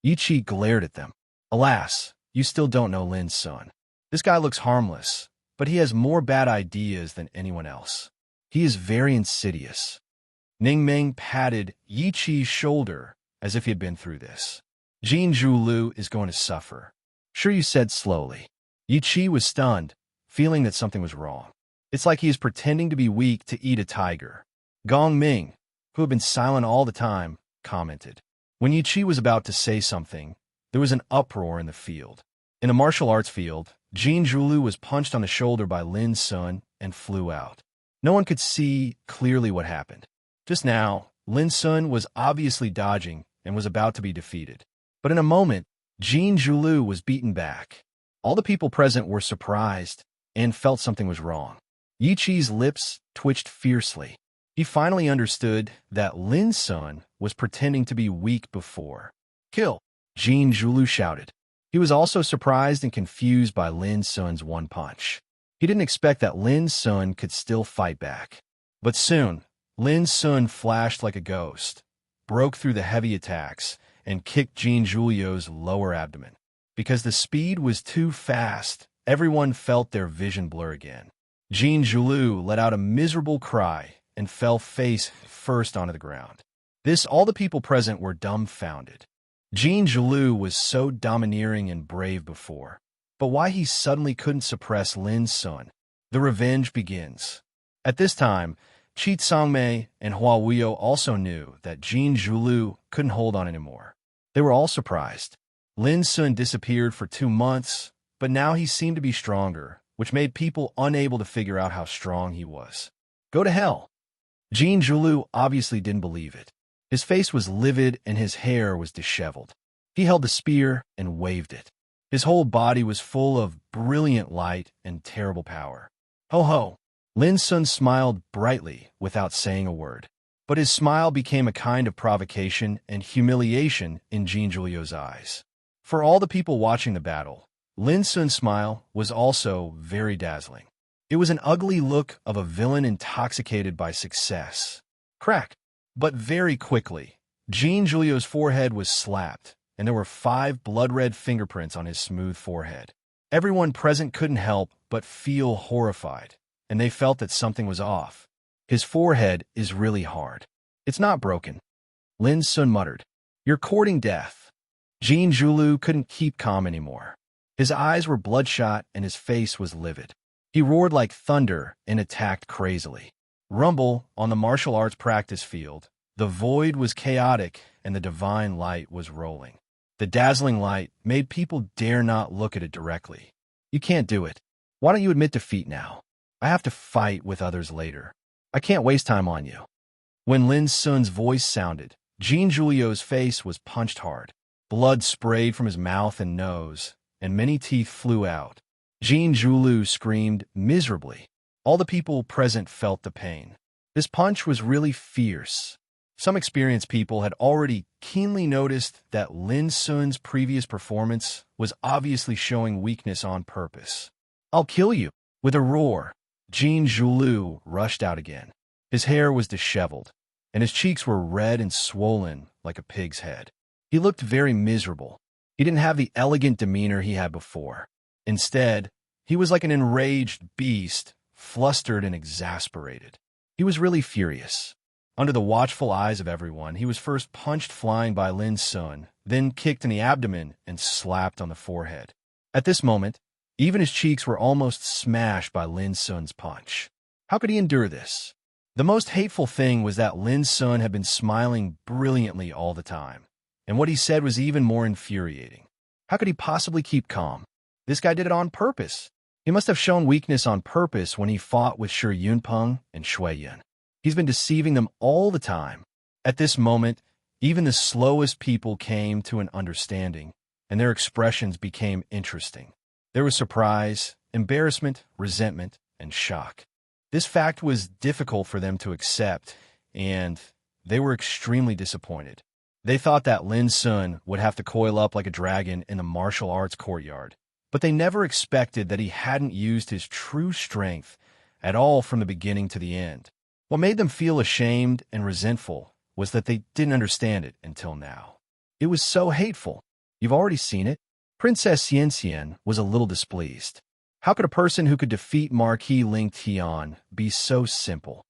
Yi Qi glared at them. "Alas, you still don't know Lin Sun. This guy looks harmless, but he has more bad ideas than anyone else. He is very insidious." Ning Ming patted Yi Qi's shoulder as if he had been through this. "Jean Julu is going to suffer," Shi Yu said slowly. Yi Qi was stunned, feeling that something was wrong. "It's like he is pretending to be weak to eat a tiger." Gong Ming, who had been silent all the time, commented. When Yi Qi was about to say something, there was an uproar in the field. In the martial arts field, Jean Julu was punched on the shoulder by Lin Sun and flew out. No one could see clearly what happened. Just now, Lin Sun was obviously dodging and was about to be defeated. But in a moment, Jean Julu was beaten back. All the people present were surprised and felt something was wrong. Yi Qi's lips twitched fiercely. He finally understood that Lin Sun was pretending to be weak before. "Kill!" Jean Julu shouted. He was also surprised and confused by Lin Sun's one punch. He He didn't expect that Lin Sun could still fight back. But soon, Lin Sun flashed like a ghost, broke through the heavy attacks, and kicked Jean Julio's lower abdomen. Because the speed was too fast, everyone felt their vision blur again. Jean Julio let out a miserable cry and fell face first onto the ground. All the people present were dumbfounded. Jean Julio was so domineering and brave before, but why he suddenly couldn't suppress Lin Sun? The revenge begins. At this time, Chi Tsangmei and Hua Wuyo also knew that Jean Julio couldn't hold on anymore. They were all surprised. Lin Sun disappeared for 2 months, but now he seemed to be stronger, which made people unable to figure out how strong he was. Go to hell. Jean Julio obviously didn't believe it. His face was livid and his hair was disheveled. He held the spear and waved it. His whole body was full of brilliant light and terrible power. Ho ho! Lin Sun smiled brightly without saying a word. But his smile became a kind of provocation and humiliation in Jean Julio's eyes. For all the people watching the battle, Lin Sun's smile was also very dazzling. It was an ugly look of a villain intoxicated by success. Crack! But very quickly, Jean Julio's forehead was slapped, and there were 5 blood-red fingerprints on his smooth forehead. Everyone present couldn't help but feel horrified, and they felt that something was off. His forehead is really hard. It's not broken. Lin Sun muttered. You're courting death. Jean Julio couldn't keep calm anymore. His eyes were bloodshot and his face was livid. He roared like thunder and attacked crazily. Rumble on the martial arts practice field. The void was chaotic and the divine light was rolling. The dazzling light made people dare not look at it directly. You can't do it. Why don't you admit defeat now? I have to fight with others later. I can't waste time on you. When Lin Sun's voice sounded, Jean Julio's face was punched hard. Blood sprayed from his mouth and nose, and many teeth flew out. Jean Julio screamed miserably. All the people present felt the pain. This punch was really fierce. Some experienced people had already keenly noticed that Lin Sun's previous performance was obviously showing weakness on purpose. I'll kill you! With a roar, Jean Julio rushed out again. His hair was disheveled, and his cheeks were red and swollen like a pig's head. He looked very miserable. He didn't have the elegant demeanor he had before. Instead, he was like an enraged beast, flustered and exasperated. He was really furious. Under the watchful eyes of everyone, he was first punched flying by Lin Sun, then kicked in the abdomen and slapped on the forehead. At this moment, even his cheeks were almost smashed by Lin Sun's punch. How could he endure this? The most hateful thing was that Lin Sun had been smiling brilliantly all the time, and what he said was even more infuriating. How could he possibly keep calm? This guy did it on purpose. He must have shown weakness on purpose when he fought with Shi Yunpeng and Shui Yun. He's been deceiving them all the time. At this moment, even the slowest people came to an understanding, and their expressions became interesting. There was surprise, embarrassment, resentment, and shock. This fact was difficult for them to accept, and they were extremely disappointed. They thought that Lin Sun would have to coil up like a dragon in the martial arts courtyard, but they never expected that he hadn't used his true strength at all from the beginning to the end. What made them feel ashamed and resentful was that they didn't understand it until now. It was so hateful. You've already seen it. Princess Xianxian was a little displeased. How could a person who could defeat Marquis Ling Tian be so simple?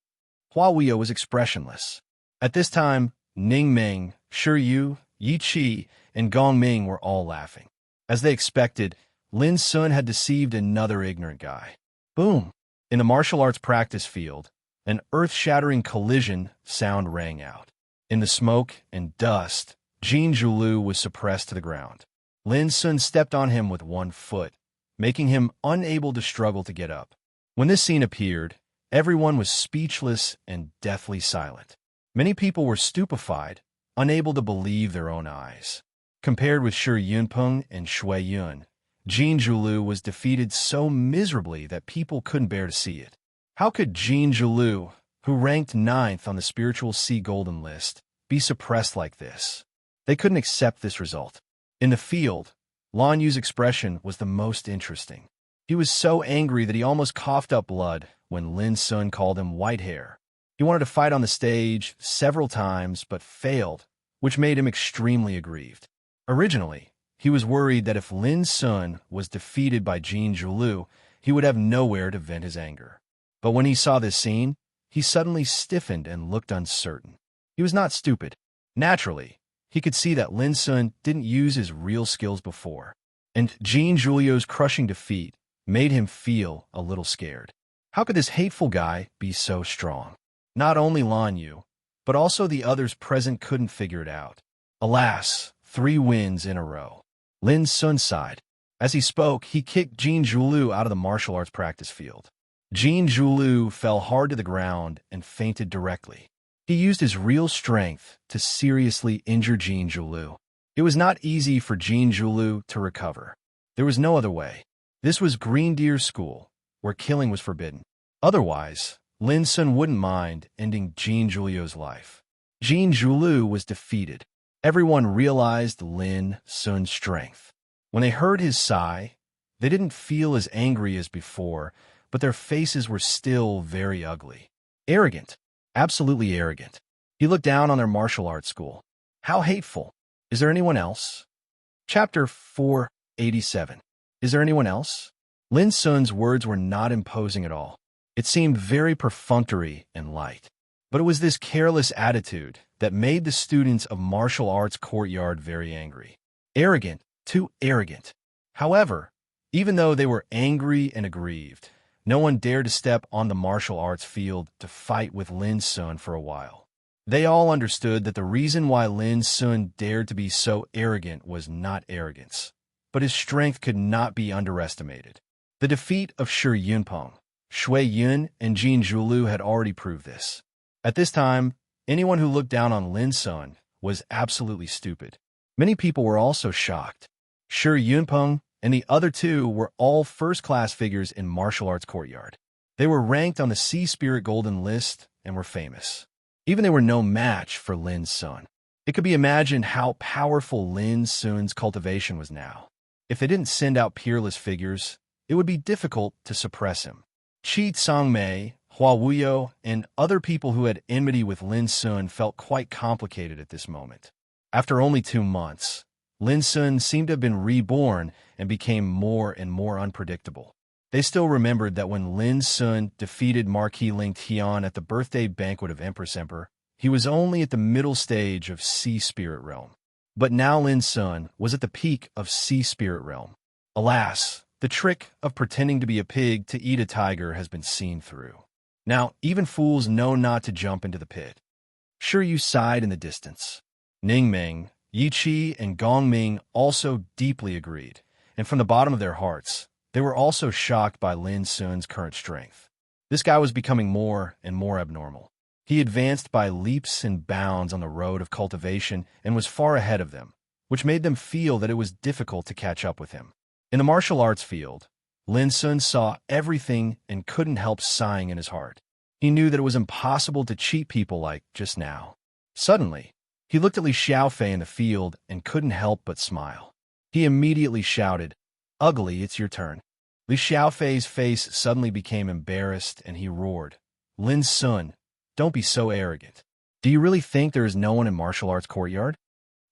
Hua Wuyo was expressionless. At this time, Ning Ming, Shi Yu, Yi Qi, and Gong Ming were all laughing. As they expected, Lin Sun had deceived another ignorant guy. Boom! In the martial arts practice field, an earth-shattering collision sound rang out. In the smoke and dust, Jean Julio was suppressed to the ground. Lin Sun stepped on him with one foot, making him unable to struggle to get up. When this scene appeared, everyone was speechless and deathly silent. Many people were stupefied, unable to believe their own eyes. Compared with Shi Yunpeng and Shui Yun, Jean Julio was defeated so miserably that people couldn't bear to see it. How could Jean Julio, who ranked 9th on the Spiritual Sea Golden List, be suppressed like this? They couldn't accept this result. In the field, Lan Yu's expression was the most interesting. He was so angry that he almost coughed up blood when Lin Sun called him white hair. He wanted to fight on the stage several times, but failed, which made him extremely aggrieved. Originally, he was worried that if Lin Sun was defeated by Jin Zhulu, he would have nowhere to vent his anger. But when he saw this scene, he suddenly stiffened and looked uncertain. He was not stupid. Naturally, he could see that Lin Sun didn't use his real skills before, and Jin Zhulio's crushing defeat made him feel a little scared. How could this hateful guy be so strong? Not only Lan Yu, but also the others present couldn't figure it out. Alas, 3 wins in a row. Lin Sun sighed. As he spoke, he kicked Jin Zhulu out of the martial arts practice field. Jin Zhulu fell hard to the ground and fainted directly. He used his real strength to seriously injure Jin Zhulu. It was not easy for Jin Zhulu to recover. There was no other way. This was Green Deer School, where killing was forbidden. Otherwise, Lin Sun wouldn't mind ending Jin Zhulio's life. Jin Zhulu was defeated. Everyone realized Lin Sun's strength. When they heard his sigh, they didn't feel as angry as before, but their faces were still very ugly. Arrogant. Absolutely arrogant. He looked down on their martial arts school. How hateful. Is there anyone else? Chapter 487. Is there anyone else? Lin Sun's words were not imposing at all. It seemed very perfunctory and light. But it was this careless attitude that made the students of martial arts courtyard very angry. Arrogant, too arrogant. However, even though they were angry and aggrieved, no one dared to step on the martial arts field to fight with Lin Sun for a while. They all understood that the reason why Lin Sun dared to be so arrogant was not arrogance, but his strength could not be underestimated. The defeat of Shi Yunpeng, Shui Yun, and Jin Zhulu had already proved this. At this time, anyone who looked down on Lin Sun was absolutely stupid. Many people were also shocked. Shi Yunpeng and the other 2 were all first-class figures in martial arts courtyard. They were ranked on the Sea Spirit Golden List and were famous. Even they were no match for Lin Sun. It could be imagined how powerful Lin Sun's cultivation was now. If they didn't send out peerless figures, it would be difficult to suppress him. Qi Tsangmei, Hua Wuyo, and other people who had enmity with Lin Sun felt quite complicated at this moment. After only 2 months, Lin Sun seemed to have been reborn and became more and more unpredictable. They still remembered that when Lin Sun defeated Marquis Ling Tian at the birthday banquet of Empress Emperor, he was only at the middle stage of Sea Spirit Realm. But now Lin Sun was at the peak of Sea Spirit Realm. Alas, the trick of pretending to be a pig to eat a tiger has been seen through. Now, even fools know not to jump into the pit. Shi Yu sighed in the distance. Ning Meng, Yi Qi, and Gong Ming also deeply agreed, and from the bottom of their hearts, they were also shocked by Lin Sun's current strength. This guy was becoming more and more abnormal. He advanced by leaps and bounds on the road of cultivation and was far ahead of them, which made them feel that it was difficult to catch up with him. In the martial arts field, Lin Sun saw everything and couldn't help sighing in his heart. He knew that it was impossible to cheat people like just now. Suddenly, he looked at Li Xiaofei in the field and couldn't help but smile. He immediately shouted, "Ugly, it's your turn." Li Xiaofei's face suddenly became embarrassed and he roared, "Lin Sun, don't be so arrogant. Do you really think there is no one in martial arts courtyard?"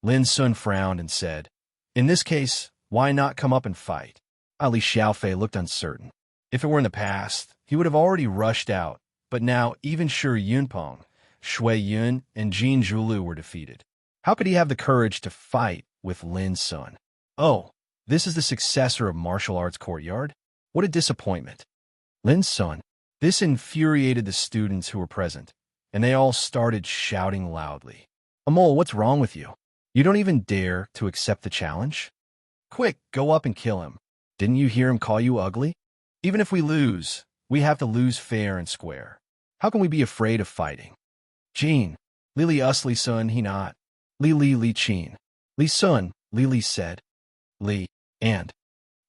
Lin Sun frowned and said, "In this case, why not come up and fight?" Li Xiaofei looked uncertain. If it were in the past, he would have already rushed out, but now even Shi Yunpeng, Shui Yun, and Jin Zhulu were defeated. How could he have the courage to fight with Lin Sun? Oh, this is the successor of martial arts courtyard? What a disappointment. Lin Sun. This infuriated the students who were present, and they all started shouting loudly. "Amol, what's wrong with you? You don't even dare to accept the challenge? Quick, go up and kill him. Didn't you hear him call you ugly? Even if we lose, we have to lose fair and square. How can we be afraid of fighting?" "Jin, Li Usli Sun, he not. Li Chin. Li Sun," Li said. Li, and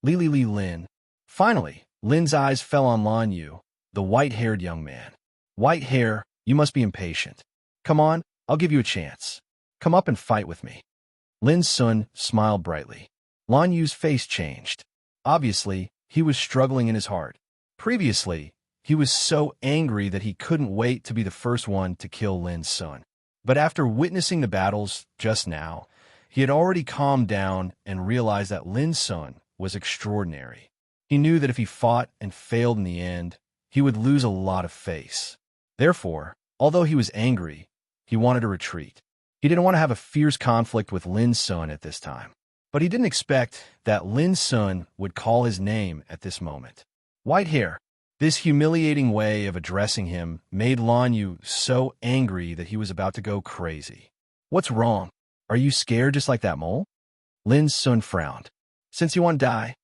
Li Lin. Finally, Lin's eyes fell on Lan Yu, the white-haired young man. "White hair, you must be impatient. Come on, I'll give you a chance. Come up and fight with me." Lin Sun smiled brightly. Lan Yu's face changed. Obviously, he was struggling in his heart. Previously, he was so angry that he couldn't wait to be the first one to kill Lin's son. But after witnessing the battles just now, he had already calmed down and realized that Lin's son was extraordinary. He knew that if he fought and failed in the end, he would lose a lot of face. Therefore, although he was angry, he wanted to retreat. He didn't want to have a fierce conflict with Lin's son at this time. But he didn't expect that Lin's son would call his name at this moment. White hair. This humiliating way of addressing him made Lan Yu so angry that he was about to go crazy. What's wrong? Are you scared just like that mole? Lin's son frowned. Since you want to die,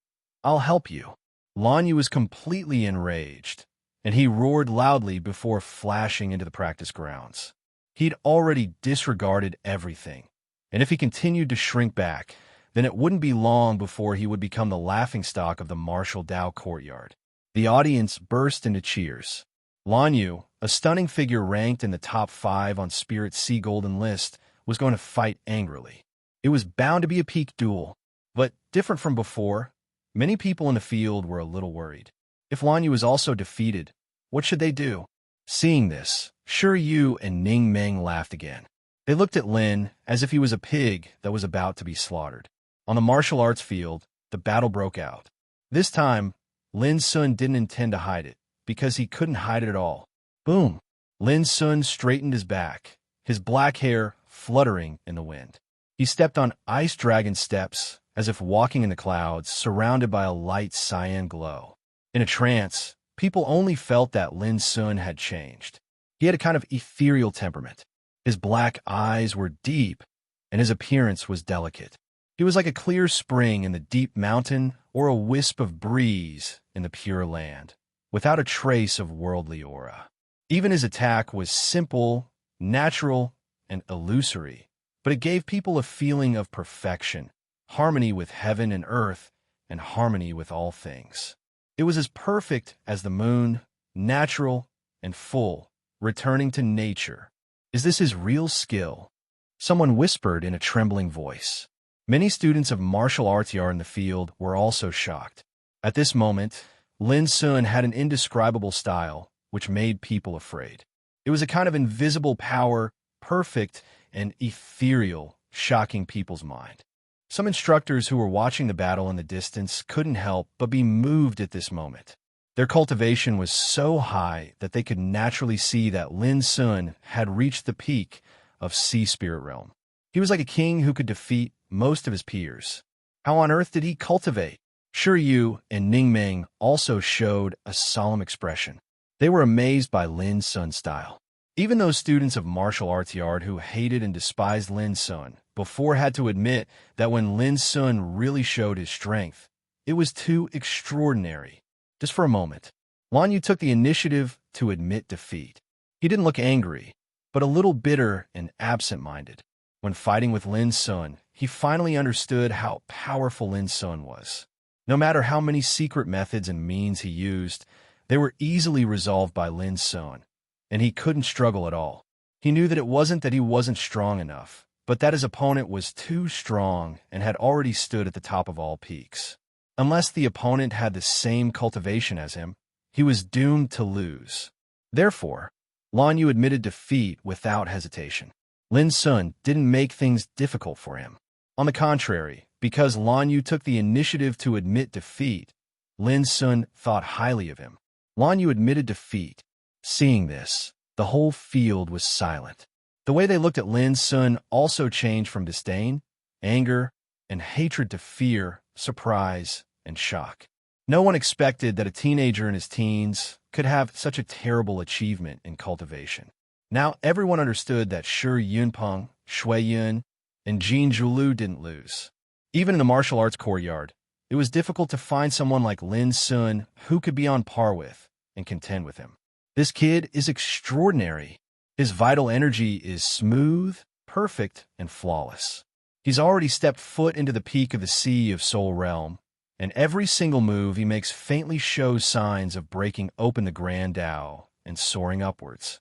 I'll help you. Lan Yu was completely enraged, and he roared loudly before flashing into the practice grounds. He'd already disregarded everything, and if he continued to shrink back, then it wouldn't be long before he would become the laughingstock of the martial Dao courtyard. The audience burst into cheers. Lan Yu, a stunning figure ranked in the top 5 on Spirit Sea Golden List, was going to fight angrily. It was bound to be a peak duel, but different from before, many people in the field were a little worried. If Lan Yu was also defeated, what should they do? Seeing this, Shi Yu and Ning Meng laughed again. They looked at Lin as if he was a pig that was about to be slaughtered. On the martial arts field, the battle broke out. This time, Lin's son didn't intend to hide it, because he couldn't hide it at all. Boom! Lin's son straightened his back, his black hair fluttering in the wind. He stepped on ice dragon steps, as if walking in the clouds, surrounded by a light cyan glow. In a trance, people only felt that Lin's son had changed. He had a kind of ethereal temperament. His black eyes were deep, and his appearance was delicate. He was like a clear spring in the deep mountain or a wisp of breeze in the pure land, without a trace of worldly aura. Even his attack was simple, natural, and illusory, but it gave people a feeling of perfection, harmony with heaven and earth, and harmony with all things. It was as perfect as the moon, natural and full, returning to nature. Is this his real skill? Someone whispered in a trembling voice. Many students of martial arts in the field were also shocked. At this moment, Lin Sun had an indescribable style, which made people afraid. It was a kind of invisible power, perfect and ethereal, shocking people's mind. Some instructors who were watching the battle in the distance couldn't help but be moved at this moment. Their cultivation was so high that they could naturally see that Lin Sun had reached the peak of Sea Spirit Realm. He was like a king who could defeat most of his peers. How on earth did he cultivate? Shi Yu and Ning Meng also showed a solemn expression. They were amazed by Lin Sun's style. Even those students of martial arts who hated and despised Lin Sun before had to admit that when Lin Sun really showed his strength, it was too extraordinary. Just for a moment, Lan Yu took the initiative to admit defeat. He didn't look angry, but a little bitter and absent-minded. When fighting with Lin Sun, he finally understood how powerful Lin Sun was. No matter how many secret methods and means he used, they were easily resolved by Lin Sun, and he couldn't struggle at all. He knew that it wasn't that he wasn't strong enough, but that his opponent was too strong and had already stood at the top of all peaks. Unless the opponent had the same cultivation as him, he was doomed to lose. Therefore, Lan Yu admitted defeat without hesitation. Lin Sun didn't make things difficult for him. On the contrary, because Lan Yu took the initiative to admit defeat, Lin Sun thought highly of him. Lan Yu admitted defeat. Seeing this, the whole field was silent. The way they looked at Lin Sun also changed from disdain, anger, and hatred to fear, surprise, and shock. No one expected that a teenager in his teens could have such a terrible achievement in cultivation. Now everyone understood that Shi Yunpeng, Shui Yun, and Jin Zhulu didn't lose. Even in the martial arts courtyard, it was difficult to find someone like Lin Sun who could be on par with and contend with him. This kid is extraordinary. His vital energy is smooth, perfect, and flawless. He's already stepped foot into the peak of the Sea of Soul Realm, and every single move he makes faintly shows signs of breaking open the Grand Tao and soaring upwards.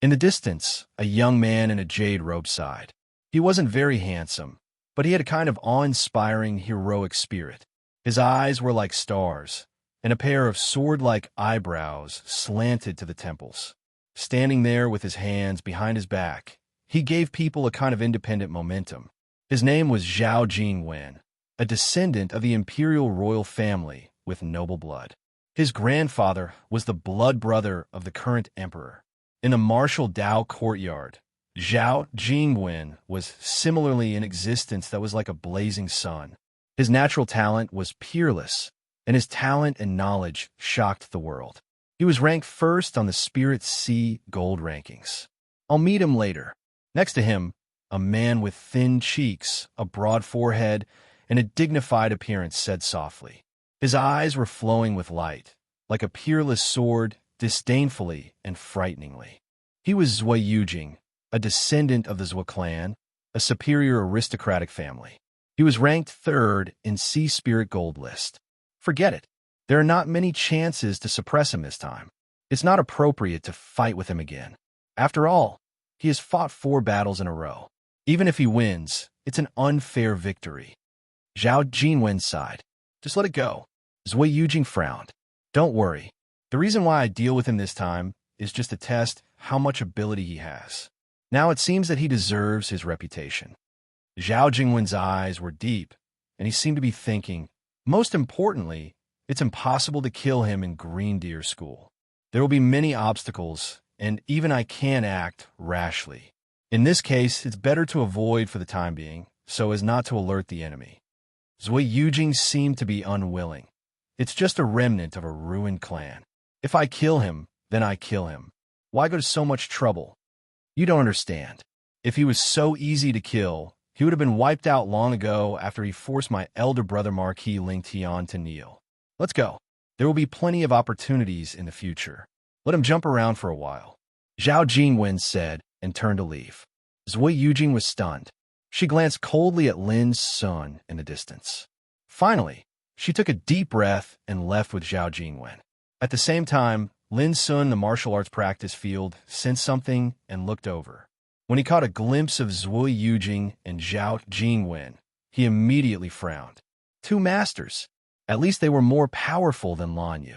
In the distance, a young man in a jade robe sighed. He wasn't very handsome, but he had a kind of awe-inspiring, heroic spirit. His eyes were like stars, and a pair of sword-like eyebrows slanted to the temples. Standing there with his hands behind his back, he gave people a kind of independent momentum. His name was Zhao Jingwen, a descendant of the imperial royal family with noble blood. His grandfather was the blood brother of the current emperor. In the martial Dao courtyard, Zhao Jingwen was similarly in existence that was like a blazing sun. His natural talent was peerless, and his talent and knowledge shocked the world. He was ranked first on the Spirit Sea Gold rankings. I'll meet him later. Next to him, a man with thin cheeks, a broad forehead, and a dignified appearance said softly. His eyes were flowing with light, like a peerless sword, disdainfully and frighteningly. He was Zui Yujing, a descendant of the Zhou clan, a superior aristocratic family. He was ranked third in Sea Spirit Gold list. Forget it. There are not many chances to suppress him this time. It's not appropriate to fight with him again. After all, he has fought 4 battles in a row. Even if he wins, it's an unfair victory. Zhao Jinwen sighed. Just let it go. Zui Yujing frowned. Don't worry. The reason why I deal with him this time is just to test how much ability he has. Now it seems that he deserves his reputation. Zhao Jingwen's eyes were deep, and he seemed to be thinking, most importantly, it's impossible to kill him in Green Deer School. There will be many obstacles, and even I can act rashly. In this case, it's better to avoid for the time being, so as not to alert the enemy. Zui Yujing seemed to be unwilling. It's just a remnant of a ruined clan. If I kill him, then I kill him. Why go to so much trouble? You don't understand. If he was so easy to kill, he would have been wiped out long ago after he forced my elder brother Marquis Ling Tian to kneel. Let's go. There will be plenty of opportunities in the future. Let him jump around for a while. Zhao Jingwen said and turned to leave. Zui Yujing was stunned. She glanced coldly at Lin Sun in the distance. Finally, she took a deep breath and left with Zhao Jingwen. At the same time, Lin Sun, the martial arts practice field, sensed something and looked over. When he caught a glimpse of Zui Yujing and Zhao Jingwen, he immediately frowned. 2 masters. At least they were more powerful than Lan Yu.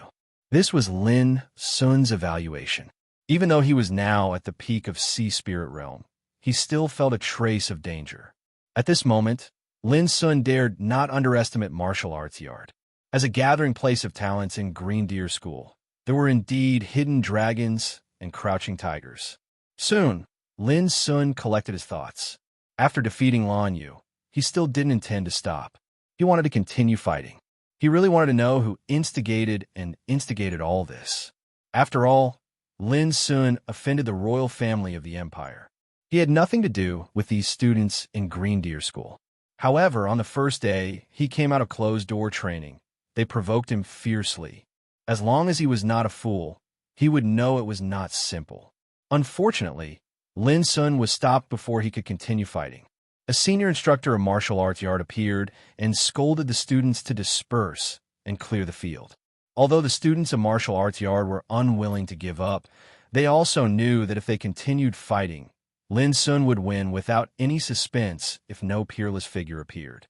This was Lin Sun's evaluation. Even though he was now at the peak of Sea Spirit Realm, he still felt a trace of danger. At this moment, Lin Sun dared not underestimate martial arts yard. As a gathering place of talents in Green Deer School, there were indeed hidden dragons and crouching tigers. Soon, Lin Sun collected his thoughts. After defeating Lan Yu, he still didn't intend to stop. He wanted to continue fighting. He really wanted to know who instigated all this. After all, Lin Sun offended the royal family of the empire. He had nothing to do with these students in Green Deer School. However, on the first day, he came out of closed-door training. They provoked him fiercely. As long as he was not a fool, he would know it was not simple. Unfortunately, Lin Sun was stopped before he could continue fighting. A senior instructor of martial arts yard appeared and scolded the students to disperse and clear the field. Although the students of martial arts yard were unwilling to give up, they also knew that if they continued fighting, Lin Sun would win without any suspense if no peerless figure appeared.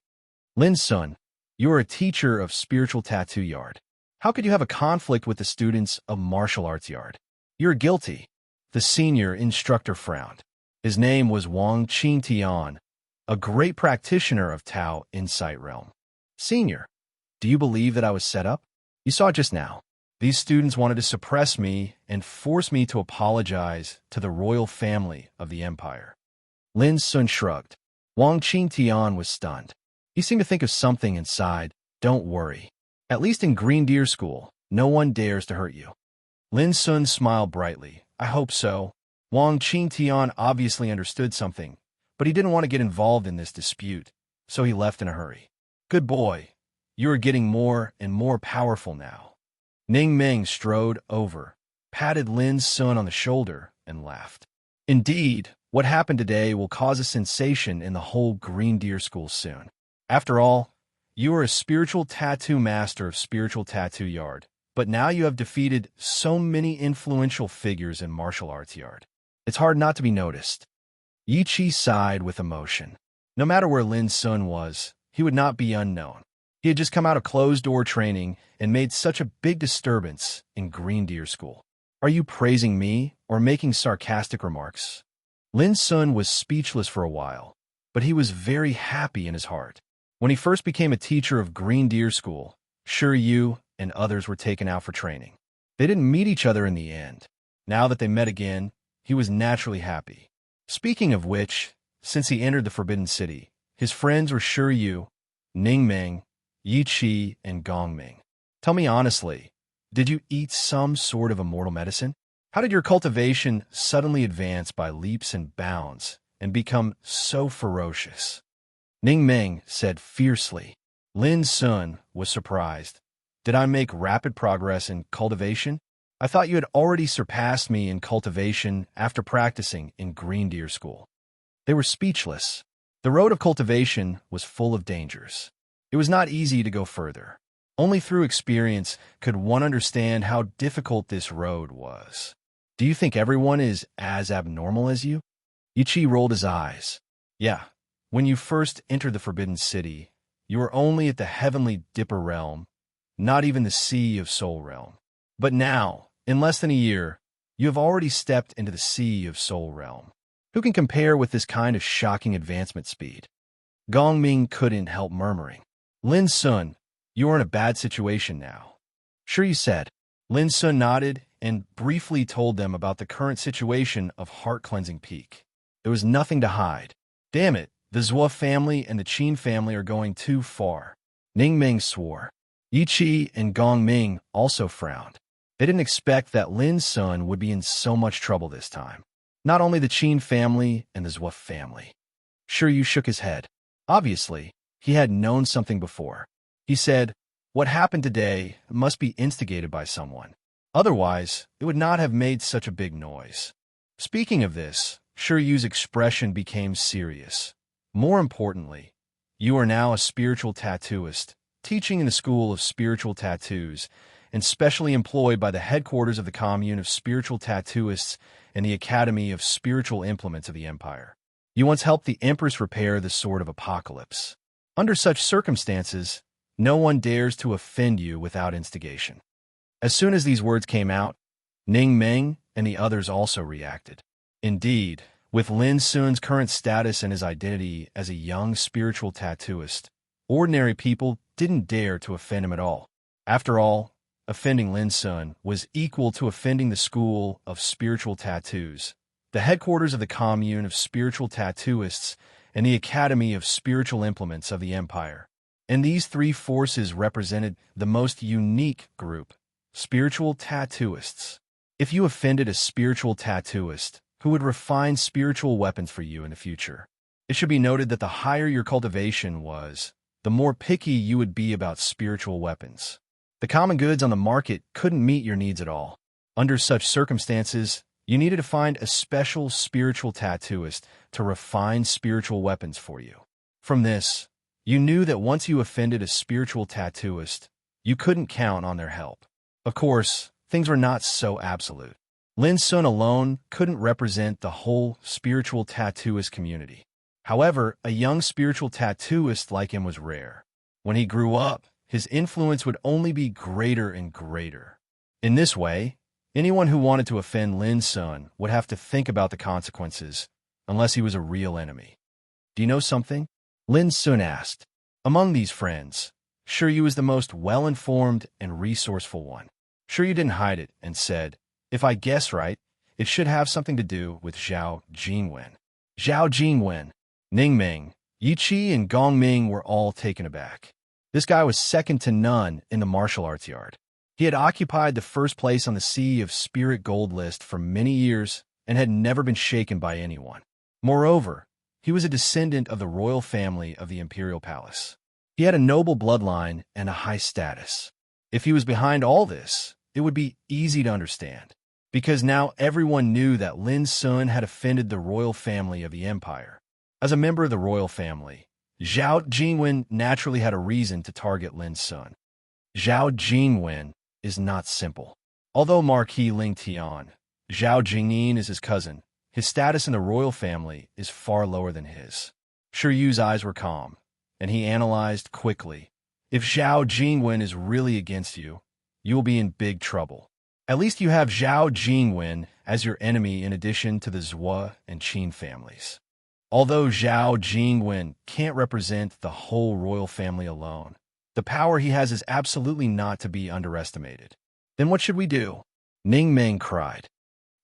Lin Sun, you are a teacher of spiritual tattoo yard. How could you have a conflict with the students of martial arts yard? You're guilty. The senior instructor frowned. His name was Wang Qingtian, a great practitioner of Tao Insight Realm. Senior, do you believe that I was set up? You saw it just now. These students wanted to suppress me and force me to apologize to the royal family of the empire. Lin Sun shrugged. Wang Qingtian was stunned. He seemed to think of something and sighed. Don't worry. At least in Green Deer School, no one dares to hurt you. Lin Sun smiled brightly. I hope so. Wang Qingtian obviously understood something, but he didn't want to get involved in this dispute, so he left in a hurry. Good boy. You are getting more and more powerful now. Ning Ming strode over, patted Lin Sun on the shoulder, and laughed. Indeed, what happened today will cause a sensation in the whole Green Deer School soon. After all, you are a spiritual tattoo master of Spiritual Tattoo Yard, but now you have defeated so many influential figures in martial arts yard. It's hard not to be noticed. Yi Chi sighed with emotion. No matter where Lin Sun was, he would not be unknown. He had just come out of closed-door training and made such a big disturbance in Green Deer School. Are you praising me or making sarcastic remarks? Lin Sun was speechless for a while, but he was very happy in his heart. When he first became a teacher of Green Deer School, Shi Yu and others were taken out for training. They didn't meet each other in the end. Now that they met again, he was naturally happy. Speaking of which, since he entered the Forbidden City, his friends were Shi Yu, Ning Ming, Yi Qi, and Gong Ming. Tell me honestly, did you eat some sort of immortal medicine? How did your cultivation suddenly advance by leaps and bounds and become so ferocious? Ning Ming said fiercely. Lin Sun was surprised. Did I make rapid progress in cultivation? I thought you had already surpassed me in cultivation after practicing in Green Deer School. They were speechless. The road of cultivation was full of dangers. It was not easy to go further. Only through experience could one understand how difficult this road was. Do you think everyone is as abnormal as you? Yi Qi rolled his eyes. Yeah, when you first entered the Forbidden City, you were only at the heavenly Dipper realm, not even the Sea of Soul realm. But now, in less than a year, you have already stepped into the Sea of Soul realm. Who can compare with this kind of shocking advancement speed? Gong Ming couldn't help murmuring. Lin Sun, you are in a bad situation now. Sure you said. Lin Sun nodded and briefly told them about the current situation of Heart-Cleansing Peak. There was nothing to hide. Damn it, the Zhua family and the Qin family are going too far. Ning Ming swore. Yi Qi and Gong Ming also frowned. They didn't expect that Lin Sun would be in so much trouble this time. Not only the Qin family and the Zhua family. Shi Yu shook his head. Obviously, he had known something before. He said, what happened today must be instigated by someone. Otherwise, it would not have made such a big noise. Speaking of this, Shi Yu's expression became serious. More importantly, you are now a spiritual tattooist, teaching in the School of Spiritual Tattoos, and specially employed by the headquarters of the Commune of Spiritual Tattooists and the Academy of Spiritual Implements of the Empire. You once helped the Empress repair the Sword of Apocalypse. Under such circumstances, no one dares to offend you without instigation. As soon as these words came out, Ning Ming and the others also reacted. Indeed, with Lin Sun's current status and his identity as a young spiritual tattooist, ordinary people didn't dare to offend him at all. After all, offending Lin Sun was equal to offending the School of Spiritual Tattoos, the headquarters of the Commune of Spiritual Tattooists, and the Academy of Spiritual Implements of the Empire. And these three forces represented the most unique group, spiritual tattooists. If you offended a spiritual tattooist who would refine spiritual weapons for you in the future, it should be noted that the higher your cultivation was, the more picky you would be about spiritual weapons. The common goods on the market couldn't meet your needs at all. Under such circumstances, you needed to find a special spiritual tattooist to refine spiritual weapons for you. From this, you knew that once you offended a spiritual tattooist, you couldn't count on their help. Of course, things were not so absolute. Lin Sun alone couldn't represent the whole spiritual tattooist community. However, a young spiritual tattooist like him was rare. When he grew up, his influence would only be greater and greater. In this way, anyone who wanted to offend Lin Sun would have to think about the consequences, unless he was a real enemy. Do you know something? Lin Sun asked. Among these friends, Shi Yu was the most well-informed and resourceful one. Shi Yu didn't hide it and said, if I guess right, it should have something to do with Zhao Jingwen. Zhao Jingwen, Ning Ming, Yi Qi, and Gong Ming were all taken aback. This guy was second to none in the martial arts yard. He had occupied the first place on the Sea of Spirit Gold list for many years and had never been shaken by anyone. Moreover, he was a descendant of the royal family of the Imperial Palace. He had a noble bloodline and a high status. If he was behind all this, it would be easy to understand, because now everyone knew that Lin Sun had offended the royal family of the empire. As a member of the royal family, Zhao Jingwen naturally had a reason to target Lin Sun. Zhao Jingwen is not simple. Although Marquis Ling Tian, Zhao Jingyin is his cousin, his status in the royal family is far lower than his. Shi Yu's eyes were calm, and he analyzed quickly. If Zhao Jingwen is really against you, you will be in big trouble. At least you have Zhao Jingwen as your enemy in addition to the Zhua and Qin families. Although Zhao Jingwen can't represent the whole royal family alone, the power he has is absolutely not to be underestimated. Then what should we do? Ning Meng cried.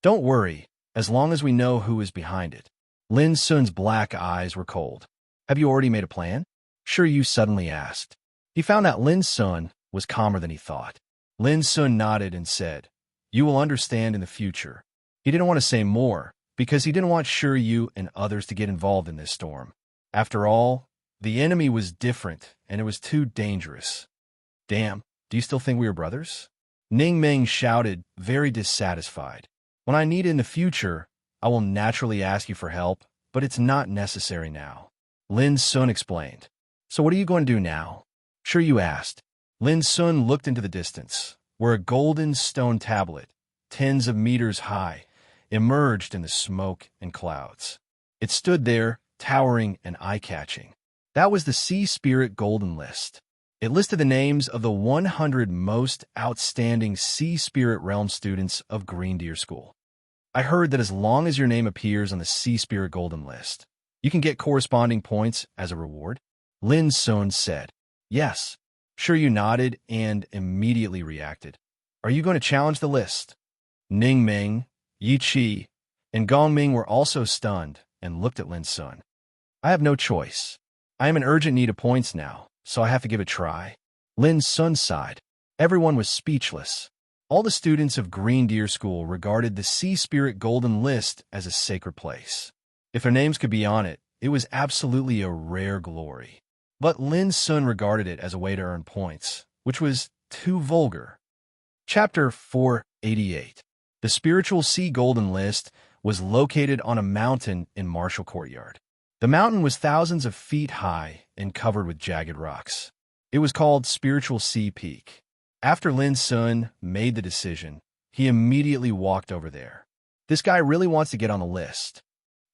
Don't worry, as long as we know who is behind it. Lin Sun's black eyes were cold. Have you already made a plan? Sure, you suddenly asked. He found that Lin Sun was calmer than he thought. Lin Sun nodded and said, You will understand in the future. He didn't want to say more, because he didn't want Shiryu and others to get involved in this storm. After all, the enemy was different, and it was too dangerous. Damn, do you still think we are brothers? Ning Meng shouted, very dissatisfied. When I need it in the future, I will naturally ask you for help, but it's not necessary now. Lin Sun explained. So what are you going to do now? Shiryu asked. Lin Sun looked into the distance, where a golden stone tablet, tens of meters high, emerged in the smoke and clouds. It stood there, towering and eye-catching. That was the Sea Spirit Golden List. It listed the names of the 100 most outstanding Sea Spirit Realm students of Green Deer School. I heard that as long as your name appears on the Sea Spirit Golden List, you can get corresponding points as a reward. Lin Sun said. Yes. Shiryu nodded and immediately reacted. Are you going to challenge the list? Ning Meng, Yi Qi, and Gong Ming were also stunned and looked at Lin Sun. I have no choice. I am in urgent need of points now, so I have to give it a try. Lin Sun sighed. Everyone was speechless. All the students of Green Deer School regarded the Sea Spirit Golden List as a sacred place. If their names could be on it, it was absolutely a rare glory. But Lin Sun regarded it as a way to earn points, which was too vulgar. Chapter 488. The Spiritual Sea Golden List was located on a mountain in Marshall Courtyard. The mountain was thousands of feet high and covered with jagged rocks. It was called Spiritual Sea Peak. After Lin Sun made the decision, he immediately walked over there. This guy really wants to get on the list.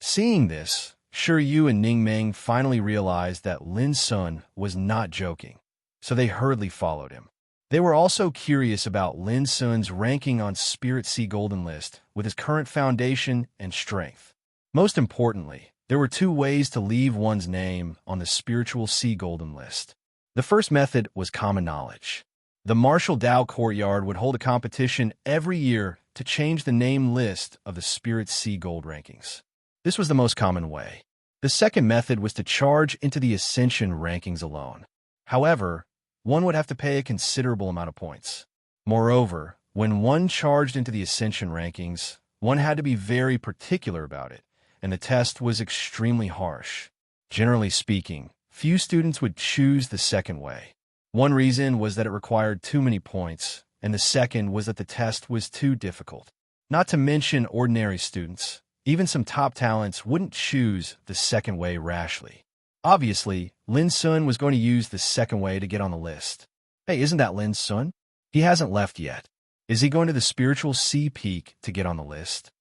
Seeing this, Shiryu and Ning Meng finally realized that Lin Sun was not joking, so they hurriedly followed him. They were also curious about Lin Sun's ranking on Spirit Sea Golden List with his current foundation and strength. Most importantly, there were two ways to leave one's name on the Spiritual Sea Golden List. The first method was common knowledge. The Marshall Dao Courtyard would hold a competition every year to change the name list of the Spirit Sea Gold rankings. This was the most common way. The second method was to charge into the Ascension rankings alone. However, one would have to pay a considerable amount of points. Moreover, when one charged into the Ascension rankings, one had to be very particular about it, and the test was extremely harsh. Generally speaking, few students would choose the second way. One reason was that it required too many points, and the second was that the test was too difficult. Not to mention ordinary students, even some top talents wouldn't choose the second way rashly. Obviously, Lin Sun was going to use the second way to get on the list. Hey, isn't that Lin Sun? He hasn't left yet. Is he going to the Spiritual Sea Peak to get on the list?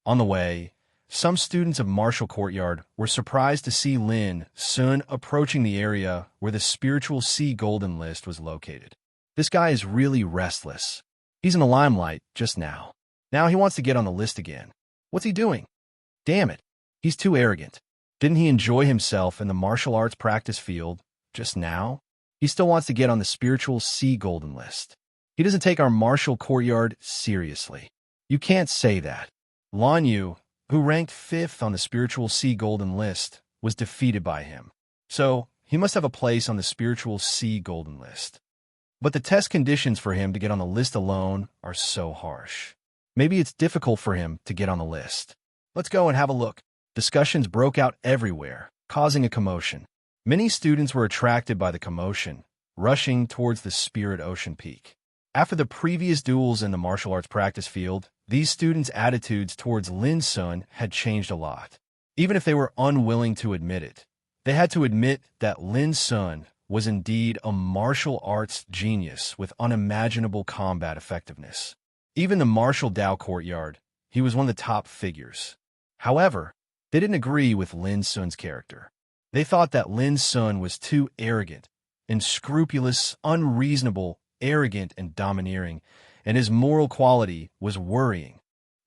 On the way, some students of Marshall Courtyard were surprised to see Lin Sun approaching the area where the Spiritual Sea Golden List was located. This guy is really restless. He's in the limelight just now. Now he wants to get on the list again. What's he doing? Damn it, he's too arrogant. Didn't he enjoy himself in the martial arts practice field just now? He still wants to get on the Spiritual Sea Golden List. He doesn't take our Marshall Courtyard seriously. You can't say that. Lan Yu, who ranked 5th on the Spiritual Sea Golden List, was defeated by him. So, he must have a place on the Spiritual Sea Golden List. But the test conditions for him to get on the list alone are so harsh. Maybe it's difficult for him to get on the list. Let's go and have a look. Discussions broke out everywhere, causing a commotion. Many students were attracted by the commotion, rushing towards the Spirit Ocean Peak. After the previous duels in the martial arts practice field, these students' attitudes towards Lin Sun had changed a lot. Even if they were unwilling to admit it, they had to admit that Lin Sun was indeed a martial arts genius with unimaginable combat effectiveness. Even the Marshall Dao Courtyard, he was one of the top figures. However, they didn't agree with Lin Sun's character. They thought that Lin Sun was too arrogant unscrupulous, unreasonable, arrogant, and domineering, and his moral quality was worrying.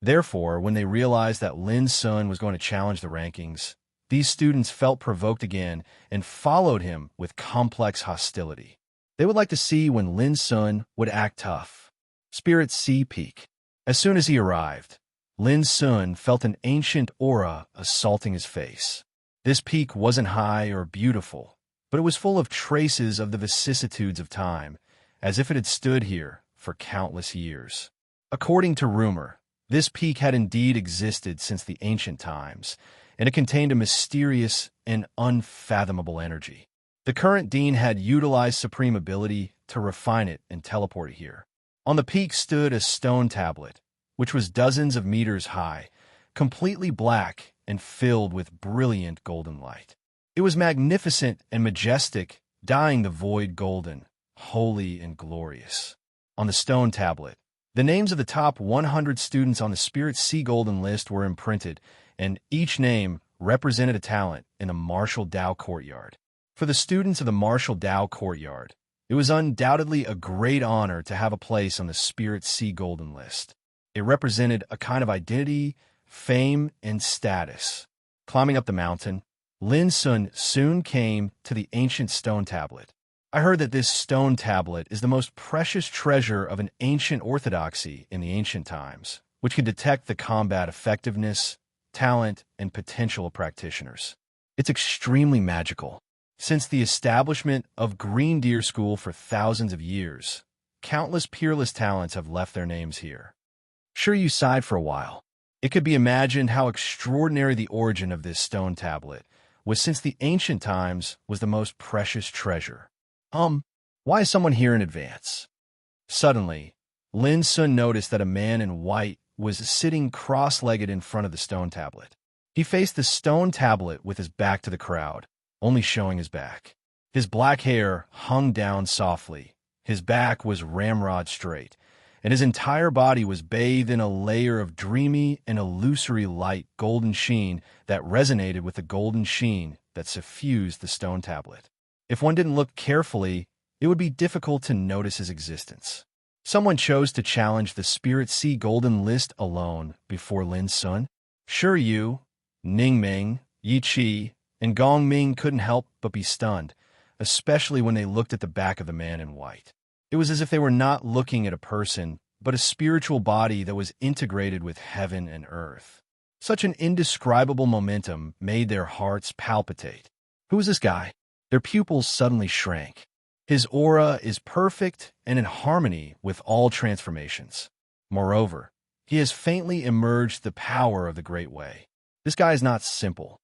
Therefore, when they realized that Lin Sun was going to challenge the rankings, these students felt provoked again and followed him with complex hostility. They would like to see when Lin Sun would act tough. Spirit Sea Peak. As soon as he arrived, Lin Sun felt an ancient aura assaulting his face. This peak wasn't high or beautiful, but it was full of traces of the vicissitudes of time, as if it had stood here for countless years. According to rumor, this peak had indeed existed since the ancient times, and it contained a mysterious and unfathomable energy. The current dean had utilized supreme ability to refine it and teleport it here. On the peak stood a stone tablet, which was dozens of meters high, completely black and filled with brilliant golden light. It was magnificent and majestic, dyeing the void golden, holy and glorious. On the stone tablet, the names of the top 100 students on the Spirit Sea Golden list were imprinted, and each name represented a talent in the Martial Dao Courtyard. For the students of the Martial Dao Courtyard, it was undoubtedly a great honor to have a place on the Spirit Sea Golden list. It represented a kind of identity, fame, and status. Climbing up the mountain, Lin Sun soon came to the ancient stone tablet. I heard that this stone tablet is the most precious treasure of an ancient orthodoxy in the ancient times, which can detect the combat effectiveness, talent, and potential of practitioners. It's extremely magical. Since the establishment of Green Deer School for thousands of years, countless peerless talents have left their names here. Sure, you sighed for a while. It could be imagined how extraordinary the origin of this stone tablet was, since the ancient times was the most precious treasure. Why is someone here in advance? Suddenly, Lin Sun noticed that a man in white was sitting cross-legged in front of the stone tablet. He faced the stone tablet with his back to the crowd, only showing his back. His black hair hung down softly, his back was ramrod straight, and his entire body was bathed in a layer of dreamy and illusory light golden sheen that resonated with the golden sheen that suffused the stone tablet. If one didn't look carefully, it would be difficult to notice his existence. Someone chose to challenge the Spirit Sea Golden list alone before Lin Sun. Sure, Yu, Ning Ming, Yi Qi, and Gong Ming couldn't help but be stunned, especially when they looked at the back of the man in white. It was as if they were not looking at a person, but a spiritual body that was integrated with heaven and earth. Such an indescribable momentum made their hearts palpitate. Who is this guy? Their pupils suddenly shrank. His aura is perfect and in harmony with all transformations. Moreover, he has faintly emerged the power of the Great Way. This guy is not simple.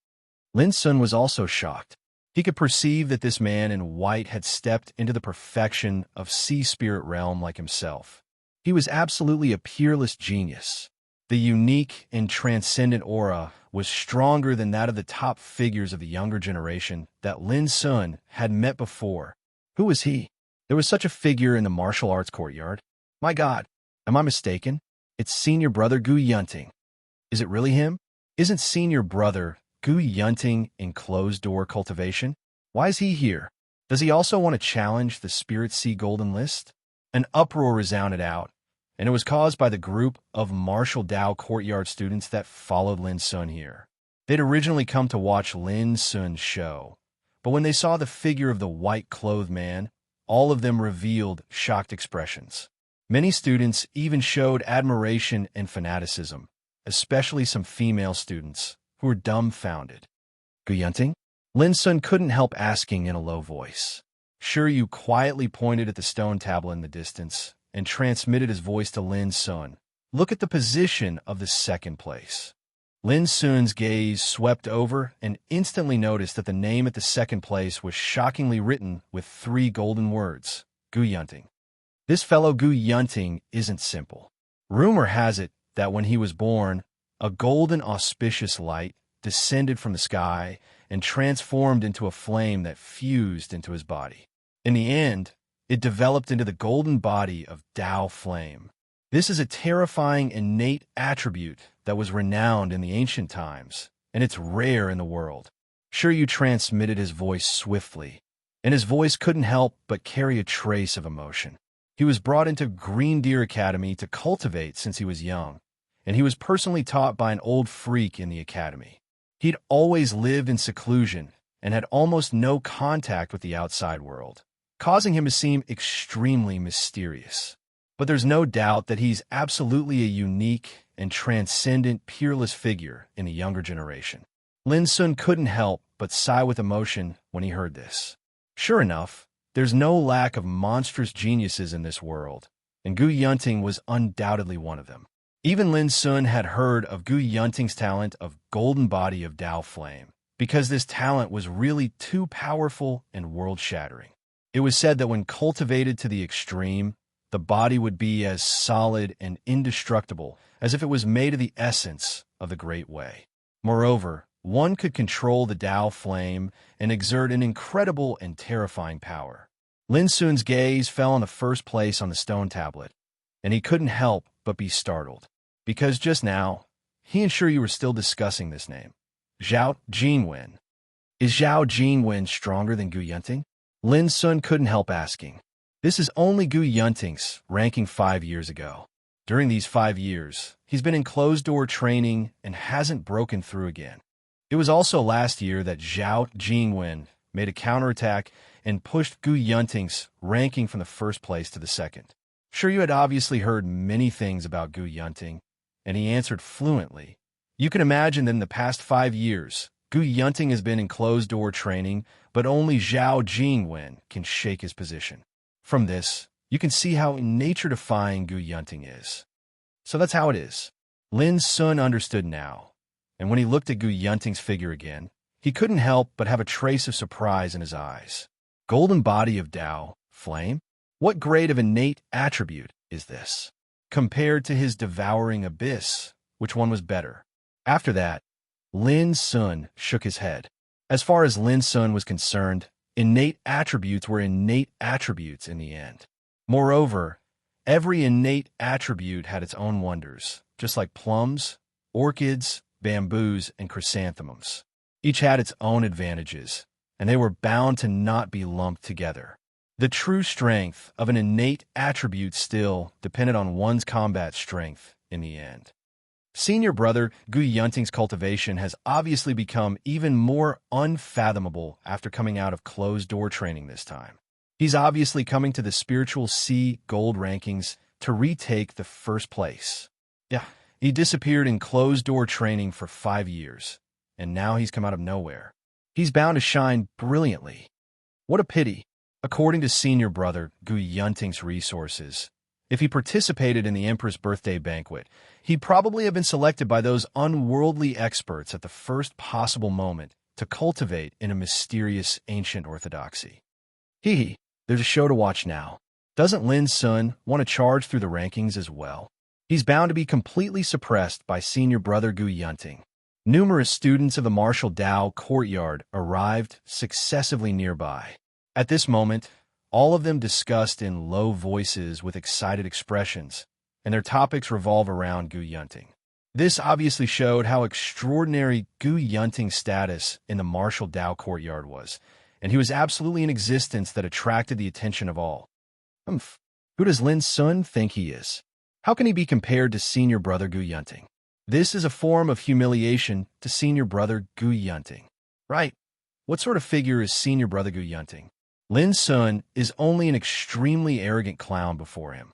Lin Sun was also shocked. He could perceive that this man in white had stepped into the perfection of sea spirit realm like himself. He was absolutely a peerless genius. The unique and transcendent aura was stronger than that of the top figures of the younger generation that Lin Sun had met before. Who was he? There was such a figure in the martial arts courtyard. My God, am I mistaken? It's senior brother Gu Yunting. Is it really him? Isn't senior brother Gu Yunting in closed-door cultivation? Why is he here? Does he also want to challenge the Spirit Sea Golden list? An uproar resounded out, and it was caused by the group of Martial Dao Courtyard students that followed Lin Sun here. They'd originally come to watch Lin Sun's show, but when they saw the figure of the white-clothed man, all of them revealed shocked expressions. Many students even showed admiration and fanaticism, especially some female students, who were dumbfounded. Gu Yunting? Lin Sun couldn't help asking in a low voice. Sure, Yu quietly pointed at the stone tablet in the distance and transmitted his voice to Lin Sun. Look at the position of the second place. Lin Sun's gaze swept over and instantly noticed that the name at the second place was shockingly written with 3 golden words, Gu Yunting. This fellow Gu Yunting isn't simple. Rumor has it that when he was born, a golden auspicious light descended from the sky and transformed into a flame that fused into his body. In the end, it developed into the golden body of Tao Flame. This is a terrifying innate attribute that was renowned in the ancient times, and it's rare in the world. Sure, you transmitted his voice swiftly, and his voice couldn't help but carry a trace of emotion. He was brought into Green Deer Academy to cultivate since he was young, and he was personally taught by an old freak in the academy. He'd always lived in seclusion and had almost no contact with the outside world, causing him to seem extremely mysterious. But there's no doubt that he's absolutely a unique and transcendent, peerless figure in the younger generation. Lin Sun couldn't help but sigh with emotion when he heard this. Sure enough, there's no lack of monstrous geniuses in this world, and Gu Yunting was undoubtedly one of them. Even Lin Sun had heard of Gu Yunting's talent of golden body of Tao flame, because this talent was really too powerful and world-shattering. It was said that when cultivated to the extreme, the body would be as solid and indestructible as if it was made of the essence of the Great Way. Moreover, one could control the Tao flame and exert an incredible and terrifying power. Lin Sun's gaze fell on the first place on the stone tablet, and he couldn't help but be startled, because just now, he and Shiryu were still discussing this name, Zhao Jingwen. Is Zhao Jingwen stronger than Gu Yunting? Lin Sun couldn't help asking. This is only Gu Yunting's ranking 5 years ago. During these 5 years, he's been in closed-door training and hasn't broken through again. It was also last year that Zhao Jingwen made a counterattack and pushed Gu Yunting's ranking from the first place to the second. Shiryu had obviously heard many things about Gu Yunting, and he answered fluently. You can imagine that in the past 5 years, Gu Yunting has been in closed-door training, but only Zhao Jingwen can shake his position. From this, you can see how nature-defying Gu Yunting is. So that's how it is. Lin Sun understood now, and when he looked at Gu Yunting's figure again, he couldn't help but have a trace of surprise in his eyes. Golden body of Tao, flame? What grade of innate attribute is this? Compared to his devouring abyss, which one was better? After that, Lin Sun shook his head. As far as Lin Sun was concerned, innate attributes were innate attributes in the end. Moreover, every innate attribute had its own wonders, just like plums, orchids, bamboos, and chrysanthemums. Each had its own advantages, and they were bound to not be lumped together. The true strength of an innate attribute still depended on one's combat strength in the end. Senior brother Gu Yunting's cultivation has obviously become even more unfathomable after coming out of closed-door training this time. He's obviously coming to the spiritual C gold rankings to retake the first place. Yeah, he disappeared in closed-door training for 5 years, and now he's come out of nowhere. He's bound to shine brilliantly. What a pity. According to senior brother Gu Yunting's resources, if he participated in the Emperor's birthday banquet, he'd probably have been selected by those unworldly experts at the first possible moment to cultivate in a mysterious ancient orthodoxy. Hee, there's a show to watch now. Doesn't Lin Sun want to charge through the rankings as well? He's bound to be completely suppressed by senior brother Gu Yunting. Numerous students of the martial Tao courtyard arrived successively nearby. At this moment, all of them discussed in low voices with excited expressions, and their topics revolve around Gu Yunting. This obviously showed how extraordinary Gu Yunting's status in the martial Tao courtyard was, and he was absolutely an existence that attracted the attention of all. Who does Lin Sun think he is? How can he be compared to senior brother Gu Yunting? This is a form of humiliation to senior brother Gu Yunting. Right. What sort of figure is senior brother Gu Yunting? Lin Sun is only an extremely arrogant clown before him.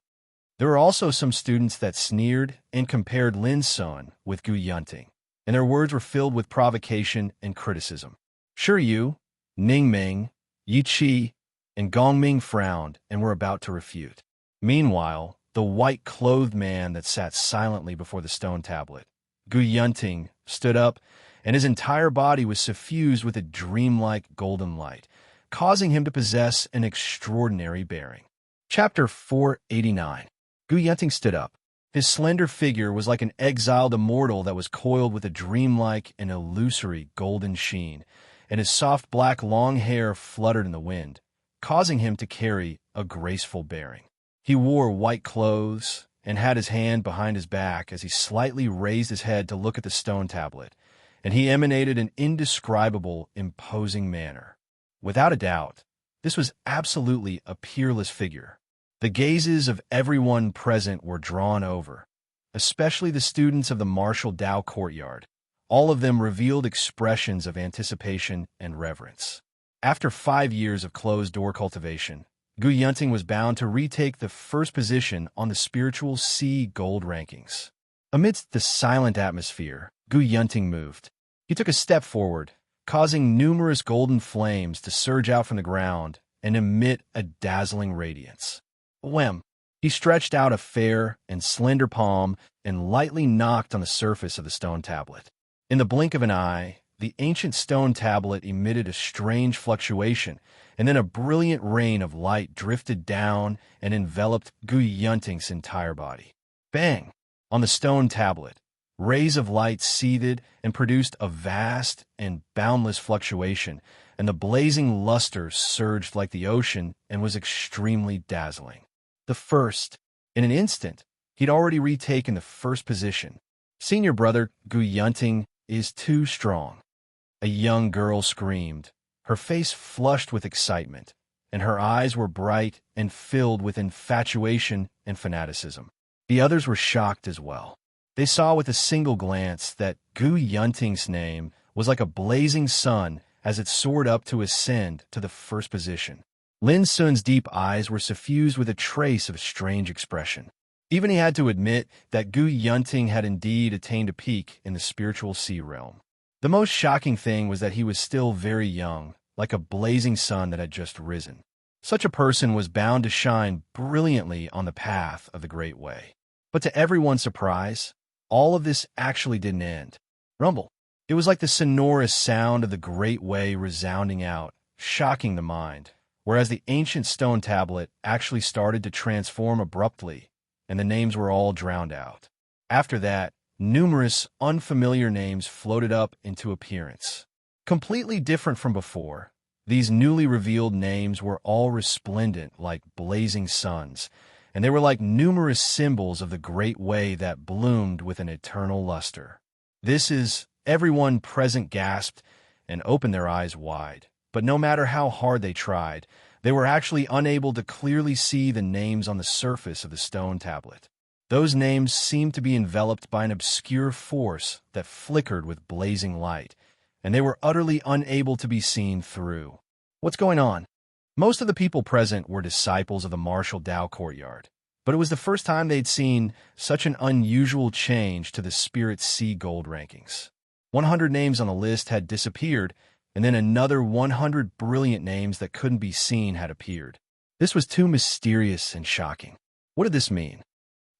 There were also some students that sneered and compared Lin Sun with Gu Yunting, and their words were filled with provocation and criticism. Shiryu, Ningming, Yi Qi, and Gongming frowned and were about to refute. Meanwhile, the white-clothed man that sat silently before the stone tablet, Gu Yunting, stood up, and his entire body was suffused with a dreamlike golden light, causing him to possess an extraordinary bearing. Chapter 489. Gu Yunting stood up. His slender figure was like an exiled immortal that was coiled with a dreamlike and illusory golden sheen, and his soft black long hair fluttered in the wind, causing him to carry a graceful bearing. He wore white clothes and had his hand behind his back as he slightly raised his head to look at the stone tablet, and he emanated an indescribable, imposing manner. Without a doubt, This was absolutely a peerless figure. The gazes of everyone present were drawn over, especially the students of the Marshall Dow courtyard. All of them revealed expressions of anticipation and reverence. After 5 years of closed-door cultivation, Gu Yunting was bound to retake the first position on the spiritual C gold rankings. Amidst the silent atmosphere, Gu Yunting moved. He took a step forward, causing numerous golden flames to surge out from the ground and emit a dazzling radiance. Whem! He stretched out a fair and slender palm and lightly knocked on the surface of the stone tablet. In the blink of an eye, the ancient stone tablet emitted a strange fluctuation, and then a brilliant rain of light drifted down and enveloped Gu Yunting's entire body. Bang! On the stone tablet, rays of light seethed and produced a vast and boundless fluctuation, and the blazing luster surged like the ocean and was extremely dazzling. The first. In an instant, he'd already retaken the first position. Senior brother Gu Yunting is too strong. A young girl screamed, her face flushed with excitement, and her eyes were bright and filled with infatuation and fanaticism. The others were shocked as well. They saw with a single glance that Gu Yunting's name was like a blazing sun as it soared up to ascend to the first position. Lin Sun's deep eyes were suffused with a trace of strange expression. Even he had to admit that Gu Yunting had indeed attained a peak in the spiritual sea realm. The most shocking thing was that he was still very young, like a blazing sun that had just risen. Such a person was bound to shine brilliantly on the path of the Great Way. But to everyone's surprise, all of this actually didn't end. Rumble. It was like the sonorous sound of the Great Way resounding out, shocking the mind, whereas the ancient stone tablet actually started to transform abruptly, and the names were all drowned out. After that, numerous unfamiliar names floated up into appearance. Completely different from before, these newly revealed names were all resplendent like blazing suns, and they were like numerous symbols of the Great Way that bloomed with an eternal luster. Everyone present gasped and opened their eyes wide, but no matter how hard they tried, they were actually unable to clearly see the names on the surface of the stone tablet. Those names seemed to be enveloped by an obscure force that flickered with blazing light, and they were utterly unable to be seen through. What's going on? Most of the people present were disciples of the Marshall Dow courtyard, but it was the first time they'd seen such an unusual change to the Spirit Sea Gold rankings. 100 names on the list had disappeared, and then another 100 brilliant names that couldn't be seen had appeared. This was too mysterious and shocking. What did this mean?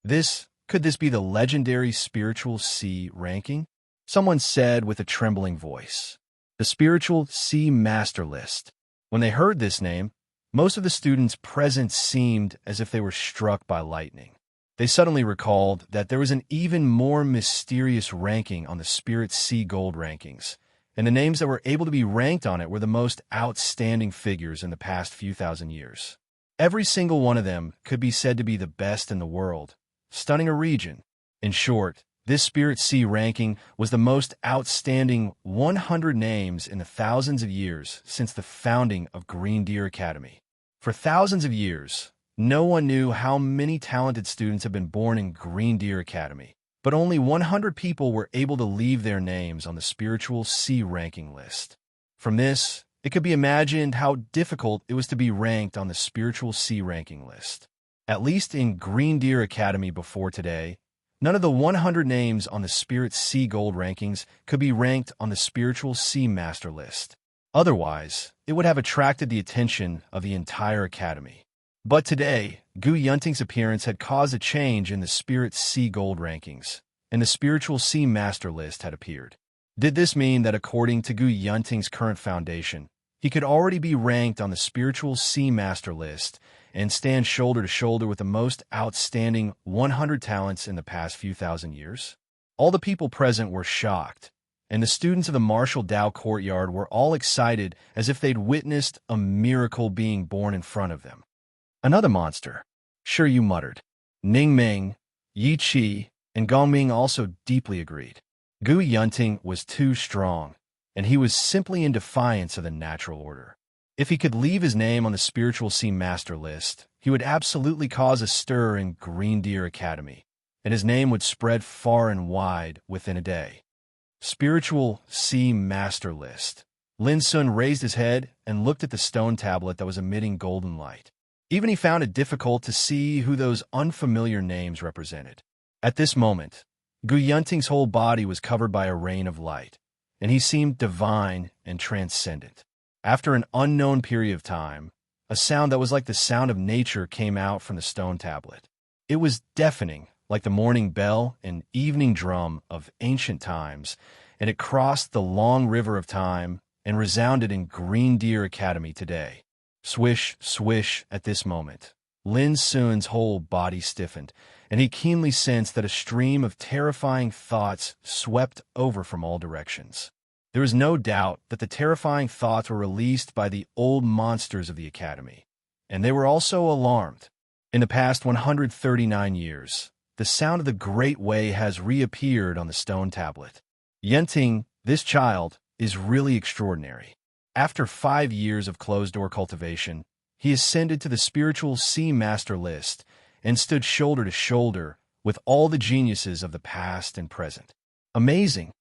Could this be the legendary Spiritual Sea ranking? Someone said with a trembling voice. The Spiritual Sea Master List. When they heard this name, most of the students present seemed as if they were struck by lightning. They suddenly recalled that there was an even more mysterious ranking on the Spirit Sea Gold rankings, and the names that were able to be ranked on it were the most outstanding figures in the past few thousand years. Every single one of them could be said to be the best in the world, stunning a region. In short, this Spirit Sea ranking was the most outstanding 100 names in the thousands of years since the founding of Green Deer Academy. For thousands of years, no one knew how many talented students have been born in Green Deer Academy, but only 100 people were able to leave their names on the Spiritual Sea ranking list. From this, it could be imagined how difficult it was to be ranked on the Spiritual Sea ranking list. At least in Green Deer Academy before today, none of the 100 names on the Spirit Sea Gold rankings could be ranked on the Spiritual Sea Master list. Otherwise, it would have attracted the attention of the entire academy. But today, Gu Yunting's appearance had caused a change in the Spirit Sea Gold rankings, and the Spiritual Sea Master list had appeared. Did this mean that according to Gu Yunting's current foundation, he could already be ranked on the Spiritual Sea Master list and stand shoulder to shoulder with the most outstanding 100 talents in the past few thousand years? All the people present were shocked, and the students of the Marshall Dow courtyard were all excited as if they'd witnessed a miracle being born in front of them. Another monster. Sure, you muttered. Ning Ming, Yi Qi, and Gong Ming also deeply agreed. Gu Yunting was too strong, and he was simply in defiance of the natural order. If he could leave his name on the spiritual sea master list, he would absolutely cause a stir in Green Deer Academy, and his name would spread far and wide within a day. Spiritual sea master list. Lin Sun raised his head and looked at the stone tablet that was emitting golden light. Even he found it difficult to see who those unfamiliar names represented. At this moment, Gu Yunting's whole body was covered by a rain of light, and he seemed divine and transcendent. After an unknown period of time, a sound that was like the sound of nature came out from the stone tablet. It was deafening, like the morning bell and evening drum of ancient times, and it crossed the long river of time and resounded in Green Deer Academy today. Swish, swish at this moment. Lin Sun's whole body stiffened, and he keenly sensed that a stream of terrifying thoughts swept over from all directions. There was no doubt that the terrifying thoughts were released by the old monsters of the Academy, and they were also alarmed. In the past 139 years, the sound of the Great Way has reappeared on the stone tablet. Yunting, this child, is really extraordinary. After 5 years of closed-door cultivation, he ascended to the spiritual sea master list and stood shoulder to shoulder with all the geniuses of the past and present. Amazing!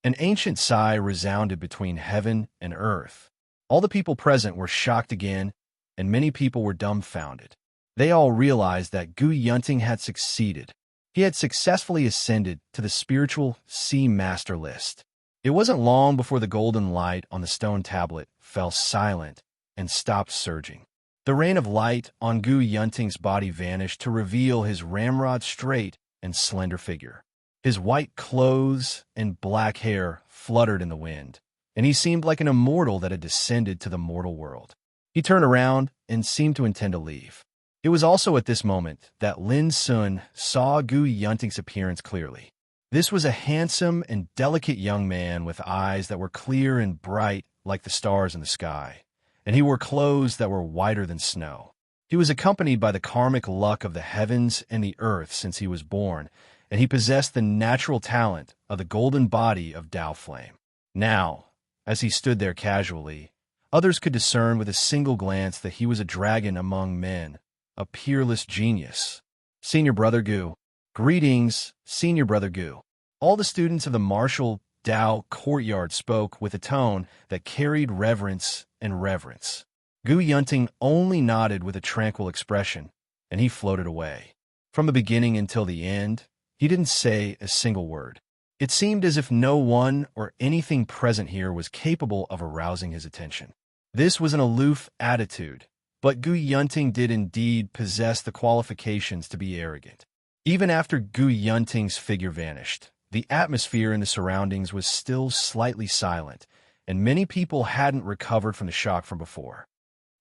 An ancient sigh resounded between heaven and earth. All the people present were shocked again, and many people were dumbfounded. They all realized that Gu Yunting had succeeded. He had successfully ascended to the spiritual sea master list. It wasn't long before the golden light on the stone tablet fell silent and stopped surging. The rain of light on Gu Yunting's body vanished to reveal his ramrod straight and slender figure. His white clothes and black hair fluttered in the wind, and he seemed like an immortal that had descended to the mortal world. He turned around and seemed to intend to leave. It was also at this moment that Lin Sun saw Gu Yunting's appearance clearly. This was a handsome and delicate young man with eyes that were clear and bright like the stars in the sky, and he wore clothes that were whiter than snow. He was accompanied by the karmic luck of the heavens and the earth since he was born, and he possessed the natural talent of the golden body of Tao Flame. Now, as he stood there casually, others could discern with a single glance that he was a dragon among men, a peerless genius. Senior Brother Gu. Greetings, Senior Brother Gu. All the students of the martial Tao courtyard spoke with a tone that carried reverence and reverence. Gu Yunting only nodded with a tranquil expression, and he floated away. From the beginning until the end, he didn't say a single word. It seemed as if no one or anything present here was capable of arousing his attention. This was an aloof attitude, but Gu Yunting did indeed possess the qualifications to be arrogant. Even after Gu Yunting's figure vanished, the atmosphere in the surroundings was still slightly silent, and many people hadn't recovered from the shock from before.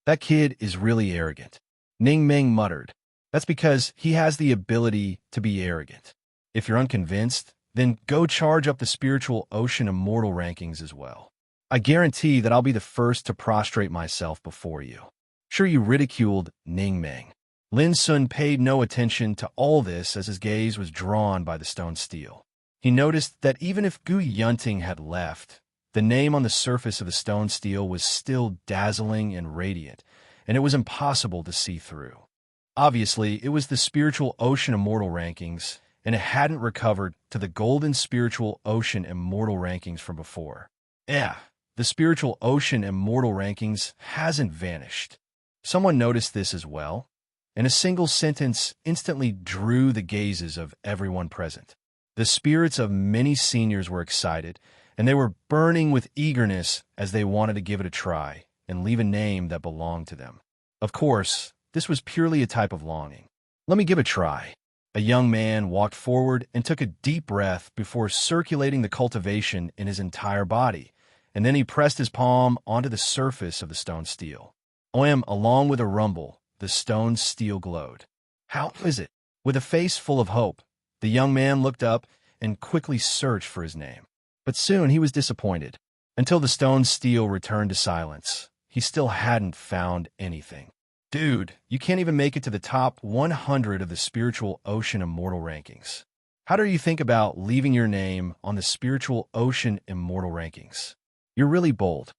That kid is really arrogant, Ning Meng muttered. That's because he has the ability to be arrogant. If you're unconvinced, then go charge up the spiritual ocean immortal rankings as well. I guarantee that I'll be the first to prostrate myself before you. Sure, you ridiculed Ning Meng. Lin Sun paid no attention to all this as his gaze was drawn by the stone steel. He noticed that even if Gu Yunting had left, the name on the surface of the stone steel was still dazzling and radiant, and it was impossible to see through. Obviously, it was the spiritual ocean immortal rankings, and it hadn't recovered to the golden spiritual ocean immortal rankings from before. Yeah, the spiritual ocean immortal rankings hasn't vanished. Someone noticed this as well, and a single sentence instantly drew the gazes of everyone present. The spirits of many seniors were excited, and they were burning with eagerness as they wanted to give it a try and leave a name that belonged to them. Of course, this was purely a type of longing. Let me give it a try. A young man walked forward and took a deep breath before circulating the cultivation in his entire body, and then he pressed his palm onto the surface of the stone steel. Along with a rumble, the stone steel glowed. How is it? With a face full of hope, the young man looked up and quickly searched for his name. But soon he was disappointed. Until the stone steel returned to silence, he still hadn't found anything. Dude, you can't even make it to the top 100 of the spiritual ocean immortal rankings. How do you think about leaving your name on the spiritual ocean immortal rankings? You're really bold.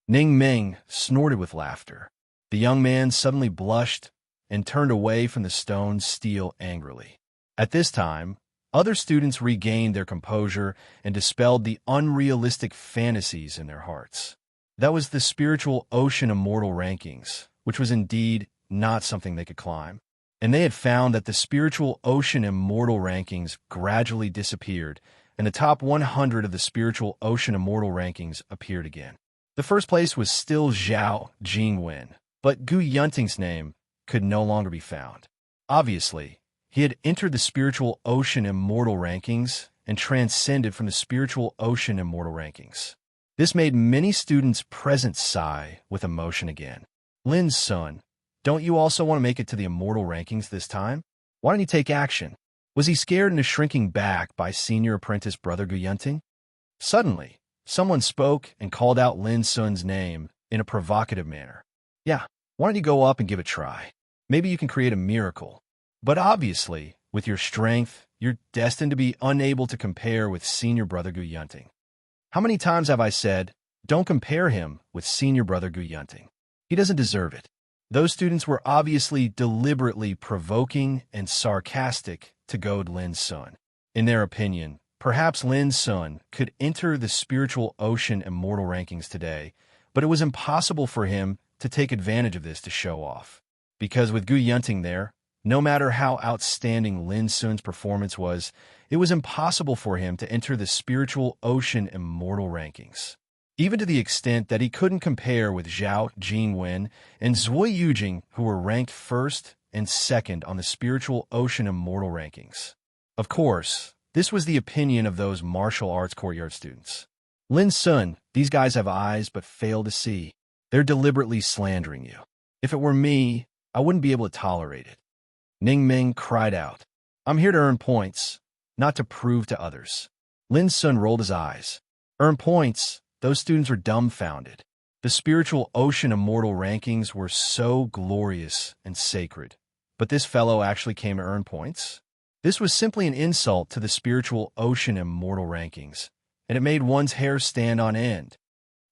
Ning Ming snorted with laughter. The young man suddenly blushed and turned away from the stone steel angrily. At this time, other students regained their composure and dispelled the unrealistic fantasies in their hearts. That was the spiritual ocean immortal rankings, which was indeed not something they could climb. And they had found that the spiritual ocean immortal rankings gradually disappeared, and the top 100 of the spiritual ocean immortal rankings appeared again. The first place was still Zhao Jingwen, but Gu Yunting's name could no longer be found. Obviously, he had entered the spiritual ocean immortal rankings and transcended from the spiritual ocean immortal rankings. This made many students present sigh with emotion again. Lin Sun, don't you also want to make it to the immortal rankings this time? Why don't you take action? Was he scared into shrinking back by senior apprentice brother Gu Yunting? Suddenly, someone spoke and called out Lin Sun's name in a provocative manner. Yeah, why don't you go up and give it a try? Maybe you can create a miracle. But obviously, with your strength, you're destined to be unable to compare with senior brother Gu Yunting. How many times have I said, don't compare him with senior brother Gu Yunting? He doesn't deserve it. Those students were obviously deliberately provoking and sarcastic to goad Lin Sun. In their opinion, perhaps Lin Sun could enter the spiritual ocean immortal rankings today, but it was impossible for him to take advantage of this to show off. Because with Gu Yunting there, no matter how outstanding Lin Sun's performance was, it was impossible for him to enter the spiritual ocean immortal rankings. Even to the extent that he couldn't compare with Zhao Jingwen and Zui Yujing, who were ranked first and second on the spiritual ocean immortal rankings. Of course, this was the opinion of those martial arts courtyard students. Lin Sun, these guys have eyes but fail to see. They're deliberately slandering you. If it were me, I wouldn't be able to tolerate it. Ning Ming cried out. I'm here to earn points, not to prove to others. Lin Sun rolled his eyes. Earn points? Those students were dumbfounded. The spiritual ocean immortal rankings were so glorious and sacred. But this fellow actually came to earn points? This was simply an insult to the spiritual ocean immortal rankings, and it made one's hair stand on end.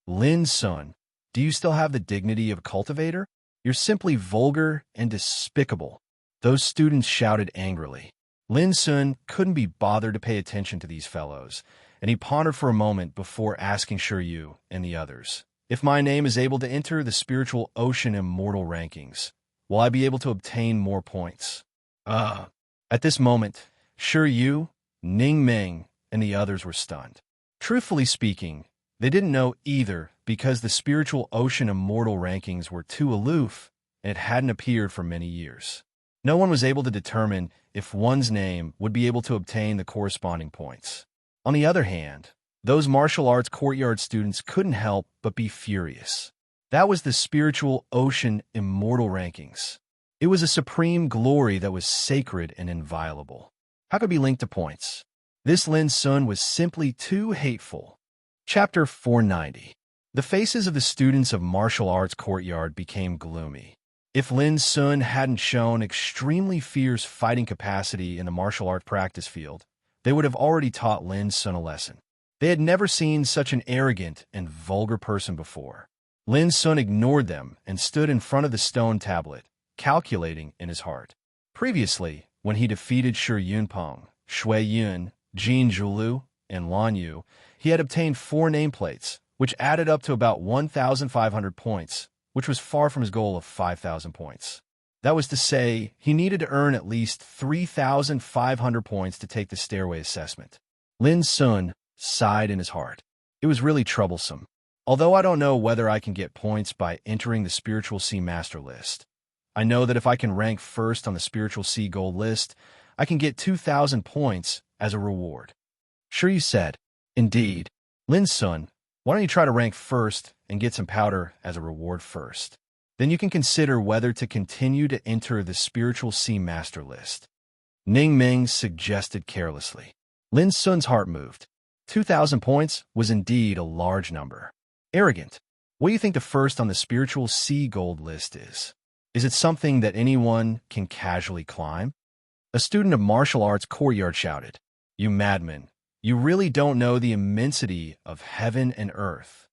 Lin Sun, do you still have the dignity of a cultivator? You're simply vulgar and despicable. Those students shouted angrily. Lin Sun couldn't be bothered to pay attention to these fellows, and he pondered for a moment before asking Shiryu and the others, if my name is able to enter the spiritual ocean immortal rankings, will I be able to obtain more points? At this moment, Shiryu, Ning Ming, and the others were stunned. Truthfully speaking, they didn't know either because the spiritual ocean immortal rankings were too aloof and it hadn't appeared for many years. No one was able to determine if one's name would be able to obtain the corresponding points. On the other hand, those martial arts courtyard students couldn't help but be furious. That was the spiritual ocean immortal rankings. It was a supreme glory that was sacred and inviolable. How could it be linked to points? This Lin Sun was simply too hateful. Chapter 490. The faces of the students of martial arts courtyard became gloomy. If Lin Sun hadn't shown extremely fierce fighting capacity in the martial art practice field, they would have already taught Lin Sun a lesson. They had never seen such an arrogant and vulgar person before. Lin Sun ignored them and stood in front of the stone tablet, calculating in his heart. Previously, when he defeated Shi Yunpeng, Shui Yun, Jin Zhulu, and Lan Yu, he had obtained 4 nameplates, which added up to about 1,500 points, which was far from his goal of 5,000 points. That was to say, he needed to earn at least 3,500 points to take the stairway assessment. Lin Sun sighed in his heart. It was really troublesome. Although I don't know whether I can get points by entering the Spiritual Sea Master list, I know that if I can rank first on the Spiritual Sea Gold list, I can get 2,000 points as a reward. Shiryu said, Indeed. Lin Sun, why don't you try to rank first and get some powder as a reward first? Then you can consider whether to continue to enter the Spiritual Sea Master list. Ning Ming suggested carelessly. Lin Sun's heart moved. 2,000 points was indeed a large number. Arrogant. What do you think the first on the Spiritual Sea Gold list is? Is it something that anyone can casually climb? A student of martial arts courtyard shouted, You madman, you really don't know the immensity of heaven and earth.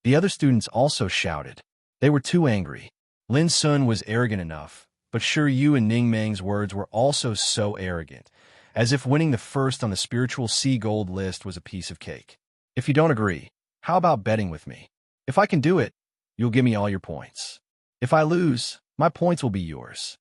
The other students also shouted. They were too angry. Lin Sun was arrogant enough, but Shi Yu and Ning Meng's words were also so arrogant, as if winning the first on the spiritual sea gold list was a piece of cake. If you don't agree, how about betting with me? If I can do it, you'll give me all your points. If I lose, my points will be yours.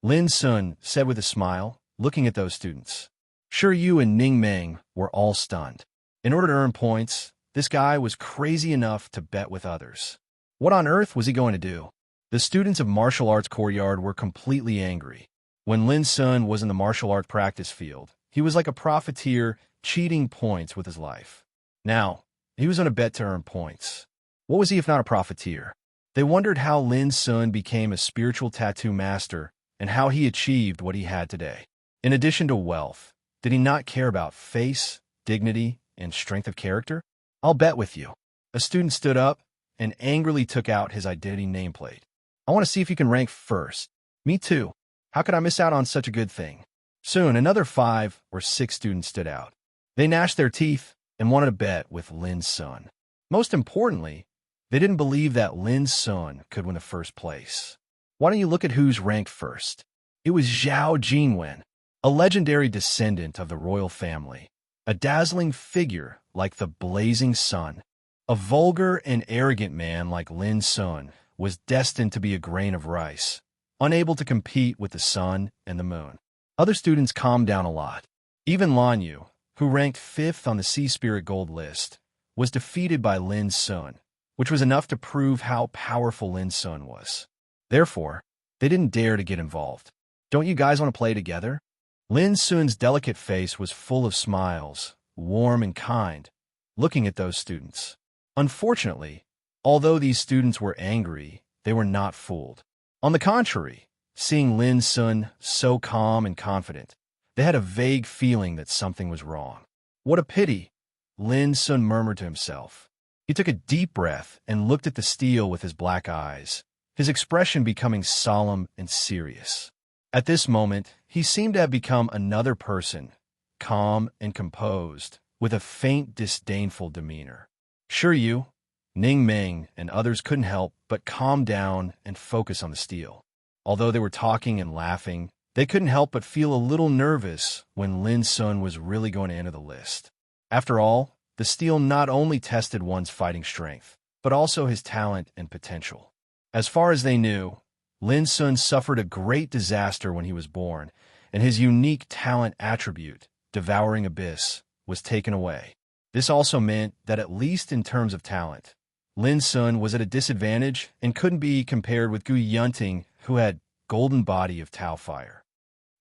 Lin Sun said with a smile, looking at those students. Shi Yu and Ning Meng were all stunned. In order to earn points, this guy was crazy enough to bet with others. What on earth was he going to do? The students of martial arts courtyard were completely angry. When Lin Sun was in the martial art practice field, he was like a profiteer cheating points with his life. Now, he was on a bet to earn points. What was he if not a profiteer? They wondered how Lin Sun became a spiritual tattoo master and how he achieved what he had today. In addition to wealth, did he not care about face, dignity, and strength of character? I'll bet with you. A student stood up and angrily took out his identity nameplate. I want to see if you can rank first. Me too. How could I miss out on such a good thing? Soon, another 5 or 6 students stood out. They gnashed their teeth and wanted to bet with Lin Sun. Most importantly, they didn't believe that Lin Sun could win the first place. Why don't you look at who's ranked first? It was Zhao Jinwen, a legendary descendant of the royal family, a dazzling figure like the blazing sun. A vulgar and arrogant man like Lin Sun was destined to be a grain of rice, unable to compete with the sun and the moon. Other students calmed down a lot. Even Lan Yu, who ranked 5th on the Sea Spirit Gold list, was defeated by Lin Sun, which was enough to prove how powerful Lin Sun was. Therefore, they didn't dare to get involved. Don't you guys want to play together? Lin Sun's delicate face was full of smiles, warm and kind, looking at those students. Unfortunately, although these students were angry, they were not fooled. On the contrary, seeing Lin Sun so calm and confident, they had a vague feeling that something was wrong. What a pity, Lin Sun murmured to himself. He took a deep breath and looked at the steel with his black eyes, his expression becoming solemn and serious. At this moment, he seemed to have become another person, calm and composed, with a faint, disdainful demeanor. Shi Yu, Ning Meng, and others couldn't help but calm down and focus on the steel. Although they were talking and laughing, they couldn't help but feel a little nervous when Lin Sun was really going to enter the list. After all, the steel not only tested one's fighting strength, but also his talent and potential. As far as they knew, Lin Sun suffered a great disaster when he was born, and his unique talent attribute, Devouring Abyss, was taken away. This also meant that at least in terms of talent, Lin Sun was at a disadvantage and couldn't be compared with Gu Yunting, who had golden body of Tao fire.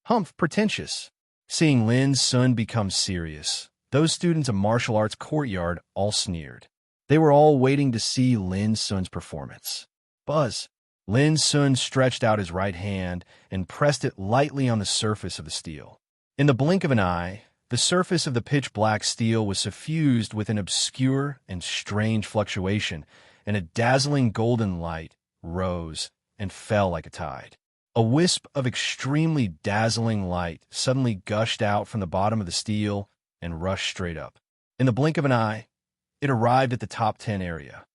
Humph, pretentious. Seeing Lin Sun become serious, those students of martial arts courtyard all sneered. They were all waiting to see Lin Sun's performance. Buzz. Lin Sun stretched out his right hand and pressed it lightly on the surface of the steel. In the blink of an eye, the surface of the pitch-black steel was suffused with an obscure and strange fluctuation, and a dazzling golden light rose and fell like a tide. A wisp of extremely dazzling light suddenly gushed out from the bottom of the steel and rushed straight up. In the blink of an eye, it arrived at the top 10 area.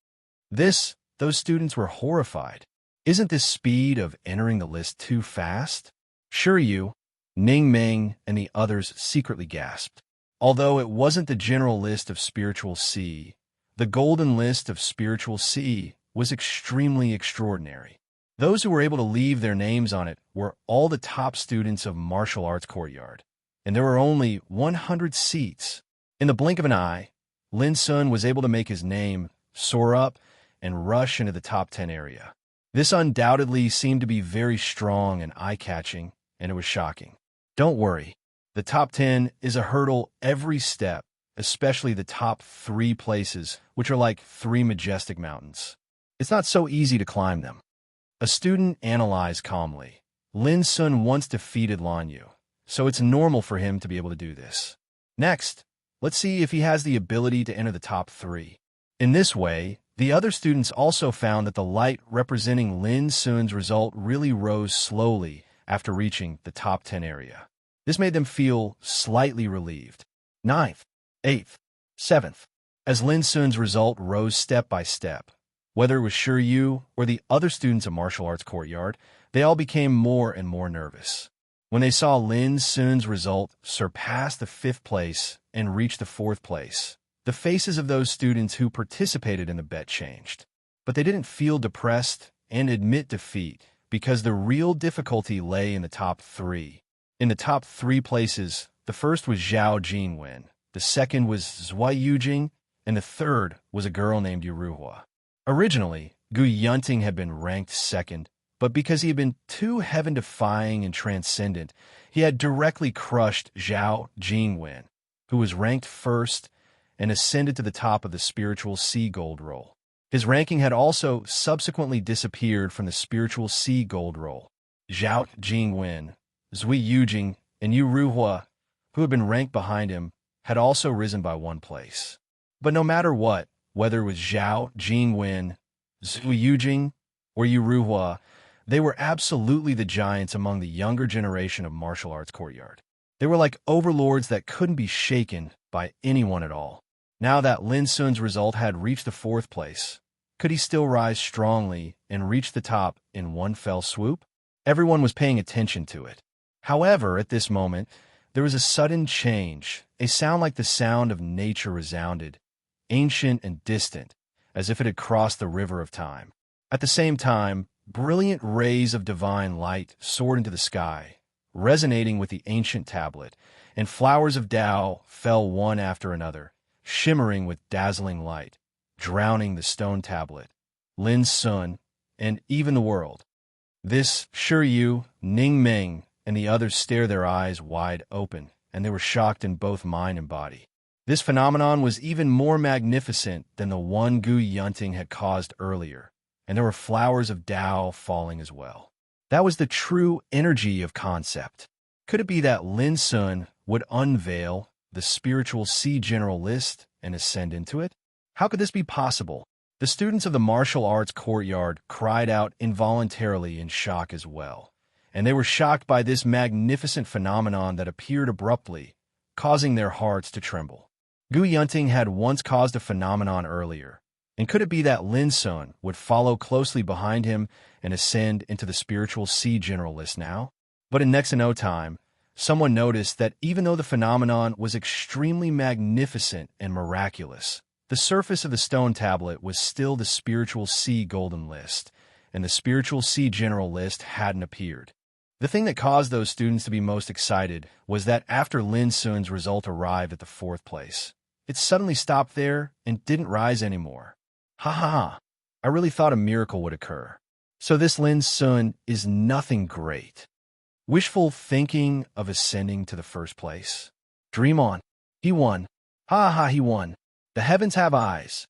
Those students were horrified. Isn't this speed of entering the list too fast? Shi Yu, Ning Meng, and the others secretly gasped. Although it wasn't the general list of Spiritual Sea, the golden list of Spiritual Sea was extremely extraordinary. Those who were able to leave their names on it were all the top students of martial arts courtyard, and there were only 100 seats. In the blink of an eye, Lin Sun was able to make his name soar up and rush into the top 10 area. This undoubtedly seemed to be very strong and eye-catching, and it was shocking. Don't worry, the top 10 is a hurdle every step, especially the top 3 places, which are like 3 majestic mountains. It's not so easy to climb them. A student analyzed calmly. Lin Sun once defeated Lan Yu, so it's normal for him to be able to do this. Next, let's see if he has the ability to enter the top 3. In this way, the other students also found that the light representing Lin Sun's result really rose slowly after reaching the top 10 area. This made them feel slightly relieved. 9th, 8th, 7th, As Lin Sun's result rose step by step, whether it was Sure Yu or the other students of Martial Arts Courtyard, they all became more and more nervous. When they saw Lin Sun's result surpass the 5th place and reach the 4th place, the faces of those students who participated in the bet changed. But they didn't feel depressed and admit defeat because the real difficulty lay in the top 3. In the top 3 places, the first was Zhao Jingwen, the second was Zui Yujing, and the third was a girl named Yuruhua. Originally, Gu Yunting had been ranked 2nd, but because he had been too heaven-defying and transcendent, he had directly crushed Zhao Jingwen, who was ranked 1st and ascended to the top of the spiritual sea gold roll. His ranking had also subsequently disappeared from the spiritual sea gold roll. Zhao Jingwen, Zui Yujing, and Yu Ruhua, who had been ranked behind him, had also risen by 1 place. But no matter what, whether it was Zhao Jingwen, Zui Yujing, or Yu Ruhua, they were absolutely the giants among the younger generation of Martial Arts Courtyard. They were like overlords that couldn't be shaken by anyone at all. Now that Lin Sun's result had reached the 4th place, could he still rise strongly and reach the top in one fell swoop? Everyone was paying attention to it. However, at this moment, there was a sudden change. A sound like the sound of nature resounded, ancient and distant, as if it had crossed the river of time. At the same time, brilliant rays of divine light soared into the sky, resonating with the ancient tablet, and flowers of Tao fell one after another, shimmering with dazzling light, drowning the stone tablet, Lin Sun, and even the world. This, Sure Yu, Ning Ming, and the others stared their eyes wide open, and they were shocked in both mind and body. This phenomenon was even more magnificent than the one Gu Yunting had caused earlier, and there were flowers of Tao falling as well. That was the true energy of concept. Could it be that Lin Sun would unveil the spiritual sea general list and ascend into it? How could this be possible? The students of the martial arts courtyard cried out involuntarily in shock as well, and they were shocked by this magnificent phenomenon that appeared abruptly, causing their hearts to tremble. Gu Yunting had once caused a phenomenon earlier, and could it be that Lin Sun would follow closely behind him and ascend into the spiritual sea general list now? But in next to no time, someone noticed that even though the phenomenon was extremely magnificent and miraculous, the surface of the stone tablet was still the spiritual sea golden list, and the spiritual sea general list hadn't appeared. The thing that caused those students to be most excited was that after Lin Sun's result arrived at the 4th place, it suddenly stopped there and didn't rise anymore. Ha ha ha, I really thought a miracle would occur. So this Lin Sun is nothing great. Wishful thinking of ascending to the 1st place. Dream on. He won. Ha ha, he won. The heavens have eyes.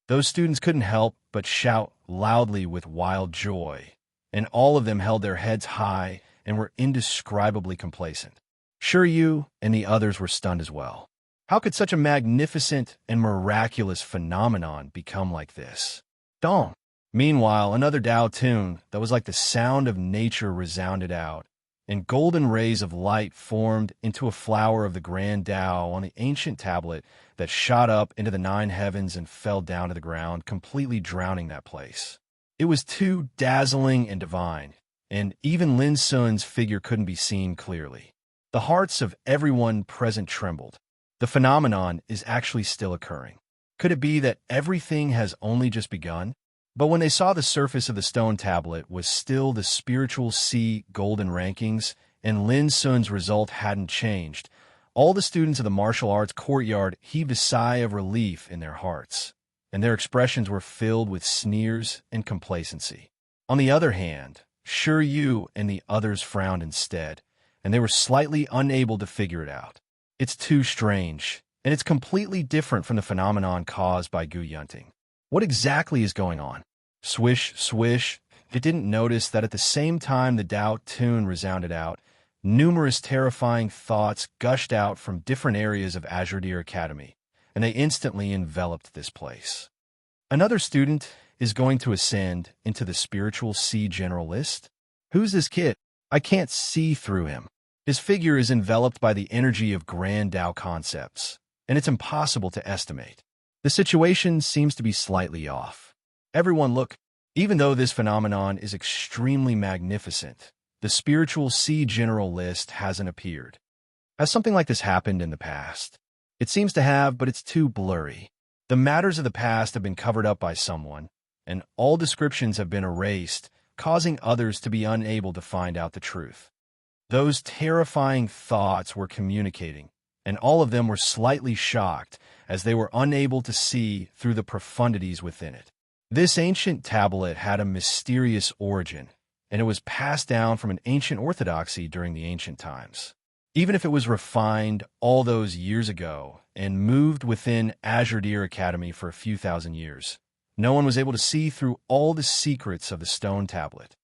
Those students couldn't help but shout loudly with wild joy, and all of them held their heads high and were indescribably complacent. Sure Yu and the others were stunned as well. How could such a magnificent and miraculous phenomenon become like this? Dong. Meanwhile, another Tao tune that was like the sound of nature resounded out, and golden rays of light formed into a flower of the grand Tao on the ancient tablet that shot up into the 9 heavens and fell down to the ground, completely drowning that place. It was too dazzling and divine, and even Lin Sun's figure couldn't be seen clearly. The hearts of everyone present trembled. The phenomenon is actually still occurring. Could it be that everything has only just begun? But when they saw the surface of the stone tablet was still the spiritual sea golden rankings, and Lin Sun's result hadn't changed, all the students of the martial arts courtyard heaved a sigh of relief in their hearts, and their expressions were filled with sneers and complacency. On the other hand, Sure Yu and the others frowned instead, and they were slightly unable to figure it out. It's too strange, and it's completely different from the phenomenon caused by Gu Yunting. What exactly is going on? Swish, swish. It didn't notice that at the same time the Tao tune resounded out, numerous terrifying thoughts gushed out from different areas of Azure Deer Academy, and they instantly enveloped this place. Another student is going to ascend into the spiritual sea general list? Who's this kid? I can't see through him. His figure is enveloped by the energy of grand Tao concepts, and it's impossible to estimate. The situation seems to be slightly off. Everyone look, even though this phenomenon is extremely magnificent, the spiritual sea general list hasn't appeared. Has something like this happened in the past? It seems to have, but it's too blurry. The matters of the past have been covered up by someone, and all descriptions have been erased, causing others to be unable to find out the truth. Those terrifying thoughts were communicating, and all of them were slightly shocked as they were unable to see through the profundities within it. This ancient tablet had a mysterious origin, and it was passed down from an ancient orthodoxy during the ancient times. Even if it was refined all those years ago and moved within Azure Deer Academy for a few thousand years, no one was able to see through all the secrets of the stone tablet.